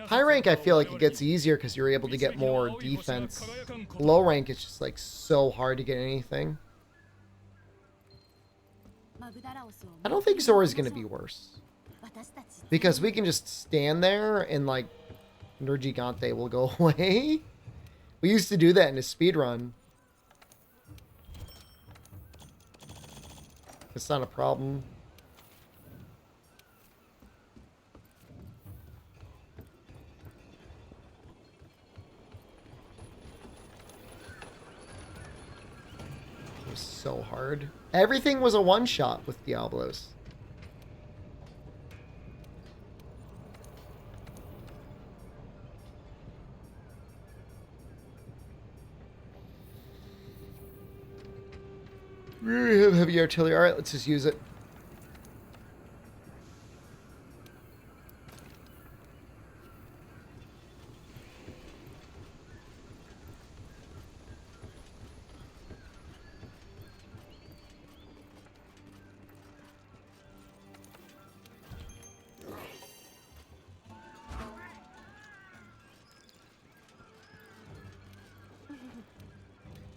High rank, I feel like it gets easier because you're able to get more defense. Low rank, it's just like so hard to get anything. I don't think Zora's going to be worse. Because we can just stand there and like Nergigante will go away. We used to do that in a speedrun. It's not a problem. It was so hard. Everything was a one-shot with Diablos. We have heavy artillery. Alright, let's just use it.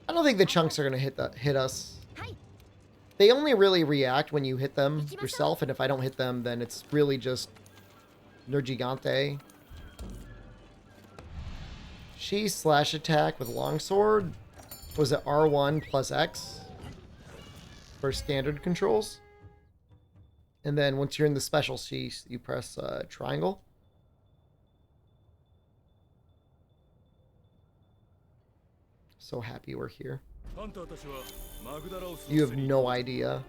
I don't think the chunks are going to hit us. They only really react when you hit them yourself, and if I don't hit them, then it's really just Nergigante. She slash attack with longsword. Was it R1 plus X for standard controls? And then once you're in the special she, you press triangle. So happy we're here. You have no idea.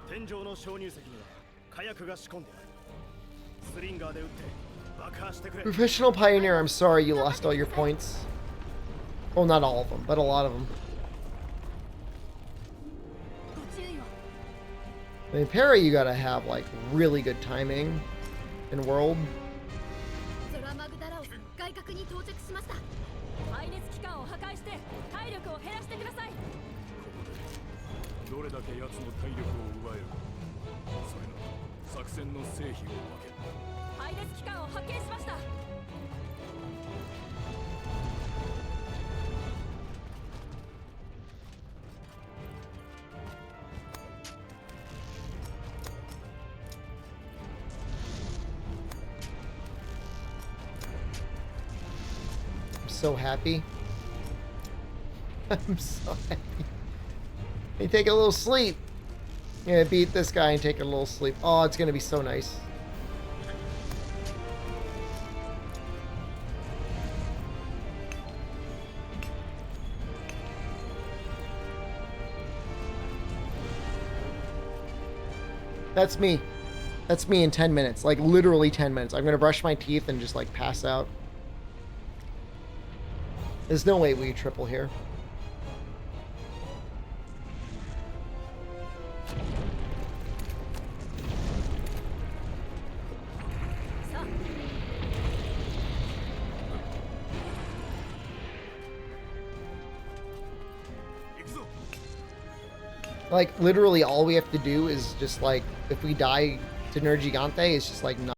天井の鍾乳石には火薬が仕込んである。スリンガーで撃って爆破してくれ。 Professional Pioneer, I'm sorry you lost all your points. Well, not all of them, but a lot of them. ご注意を。 I mean, parry, you gotta have, like, really good timing in World. ゾラマグダラオス外角に到着しました。排熱機関を破壊して体力を減らしてください。どれだけ奴の体力を奪えるか、それが作戦の成否を分ける。排熱機関を発見しました。 I'm so happy. I'm so happy. Hey, take a little sleep. Yeah, beat this guy and take a little sleep. Oh, it's gonna be so nice. That's me. That's me in 10 minutes. Like, literally 10 minutes. I'm gonna brush my teeth and just, like, pass out. There's no way we triple here. Like, literally all we have to do is just, like, if we die to Nergigante, it's just, like, not.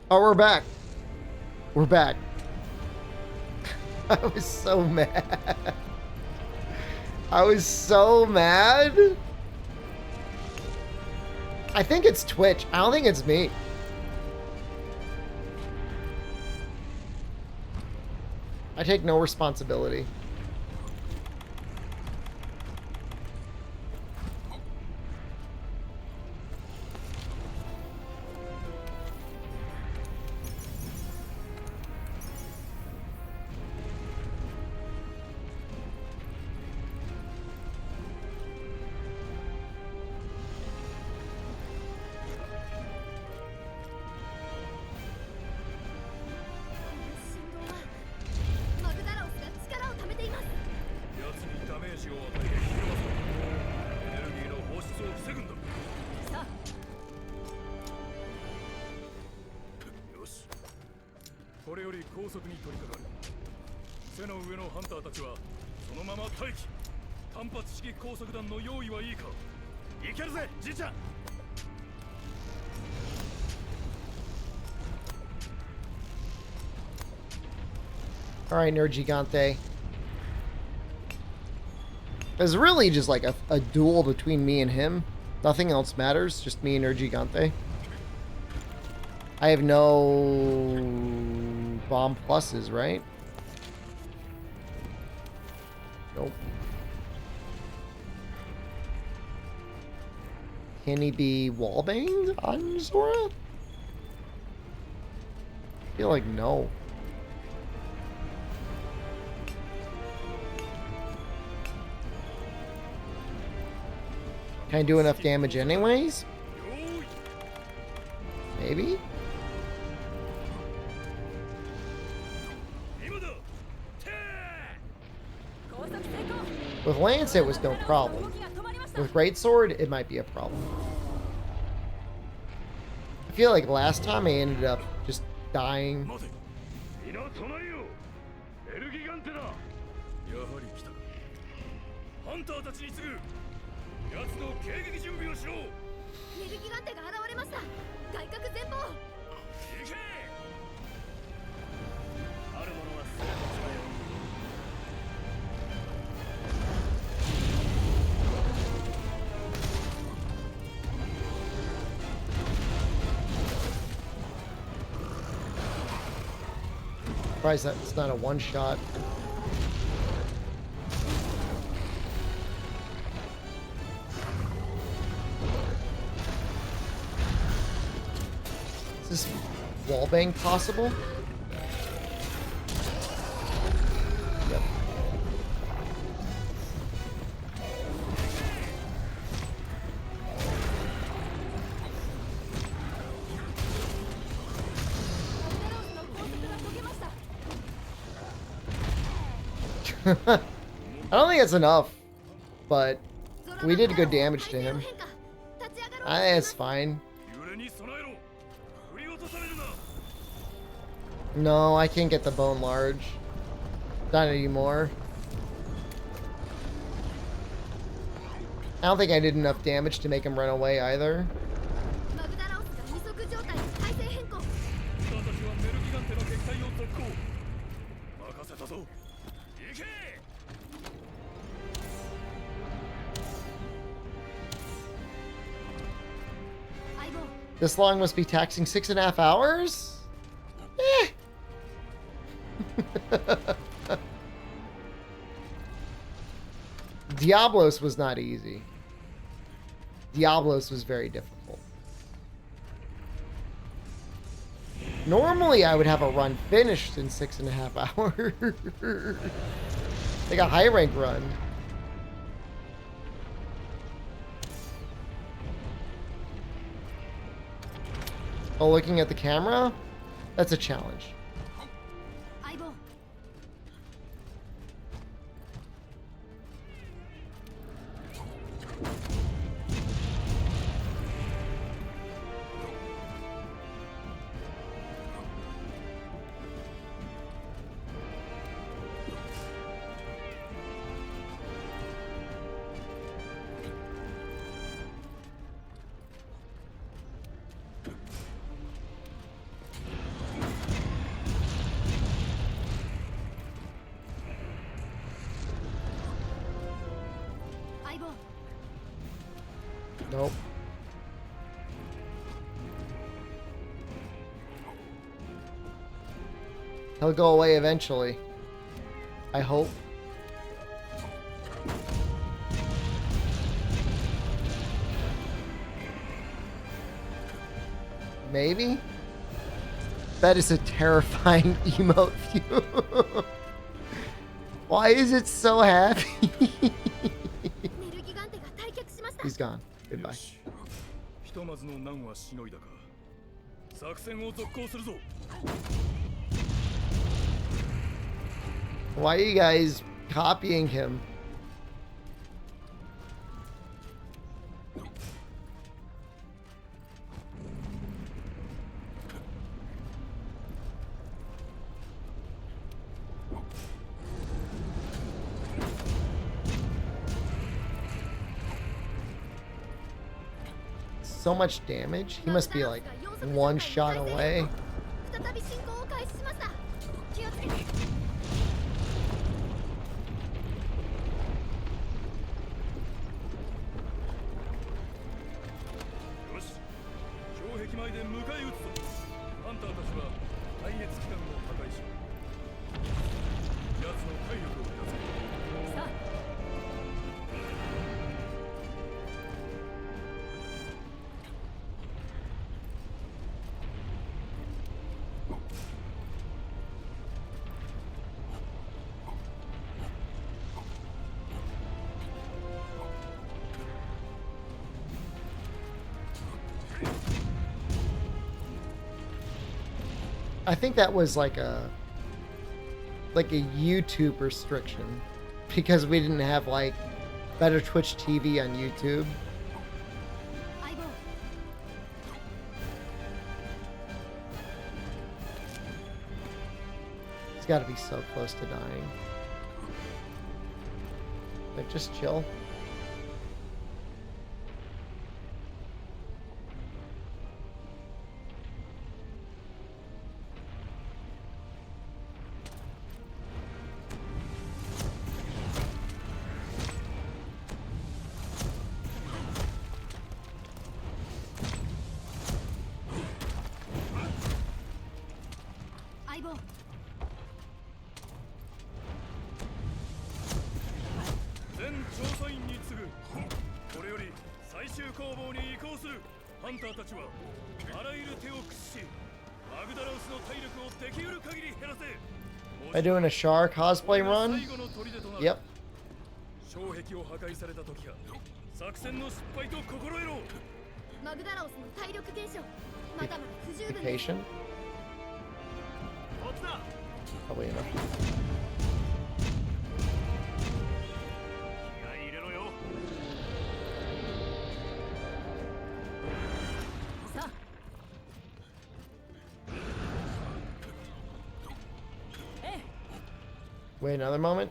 Oh, we're back. We're back. I was so mad. I was so mad. I think it's Twitch. I don't think it's me. I take no responsibility. Alright, Nergigante. It's really just like a duel between me and him. Nothing else matters, just me and Nergigante. I have no bomb pluses, right? Nope. Can he be wallbanged on Zora? I feel like no. Can I do enough damage anyways? Maybe? With Lance, it was no problem. With Greatsword, it might be a problem. I feel like last time I ended up just dying. Surprised that it's not a one-shot. This is wallbang possible. Yep. I don't think it's enough, but we did good damage to him. It's fine. No, I can't get the bone large. Not anymore. I don't think I did enough damage to make him run away either. This long must be taxing 6.5 hours? Eh. Diablos was not easy. Diablos was very difficult. Normally I would have a run finished in 6.5 hours. Like a high rank run. Oh, looking at the camera? That's a challenge. Nope. He'll go away eventually. I hope. Maybe? That is a terrifying emote view. Why is it so happy? He's gone. Goodbye. Why are you guys copying him? So much damage. He must be like one shot away. I think that was like a YouTube restriction because we didn't have like better Twitch TV on YouTube. He's got to be so close to dying. Like, just chill. マグダラウスの体力をできうる限り減らせ。 Am I doing a Char cosplay 最 run? 後の砦となる。 Yep. 障壁を破壊された時は作戦の失敗と心得ろ。マグダラオスの体力減少まだまだ不十 Be 分です patient. こっちだ。 Probably enough. 気合い入れろよ。さあ Wait another moment.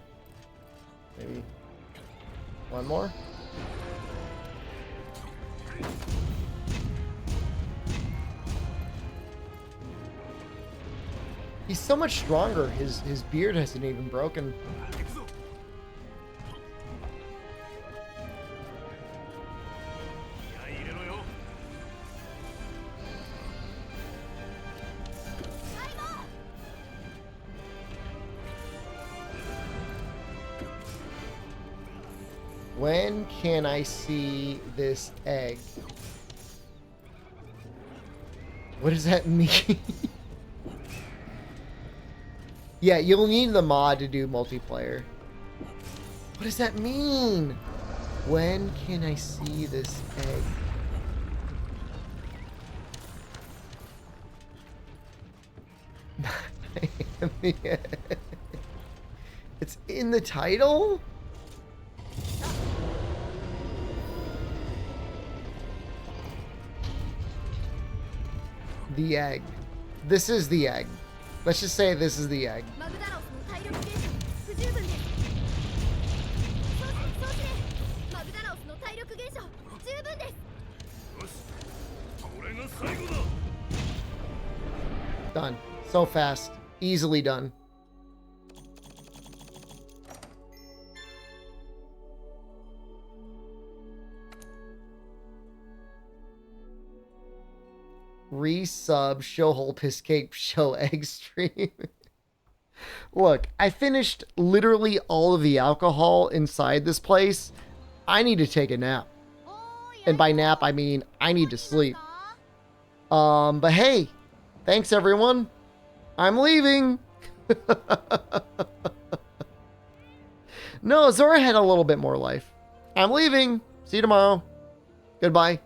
Maybe one more. He's so much stronger. His beard hasn't even broken. 行くぞ。気合い入れろよ。 When can I see this egg? What does that mean? Yeah, you'll need the mod to do multiplayer. What does that mean? When can I see this egg? It's in the title? The egg. This is the egg. Let's just say this is the egg. マグダラオスの体力減少不十分ですそうしねマグダラオスの体力減少十分ですよし、これが最後だ。 Done. So fast. Easily done. Resub, show hole, piss cake, show egg stream. Look, I finished literally all of the alcohol inside this place. I need to take a nap. And by nap, I mean I need to sleep. But hey, thanks everyone. I'm leaving. No, Zora had a little bit more life. I'm leaving. See you tomorrow. Goodbye.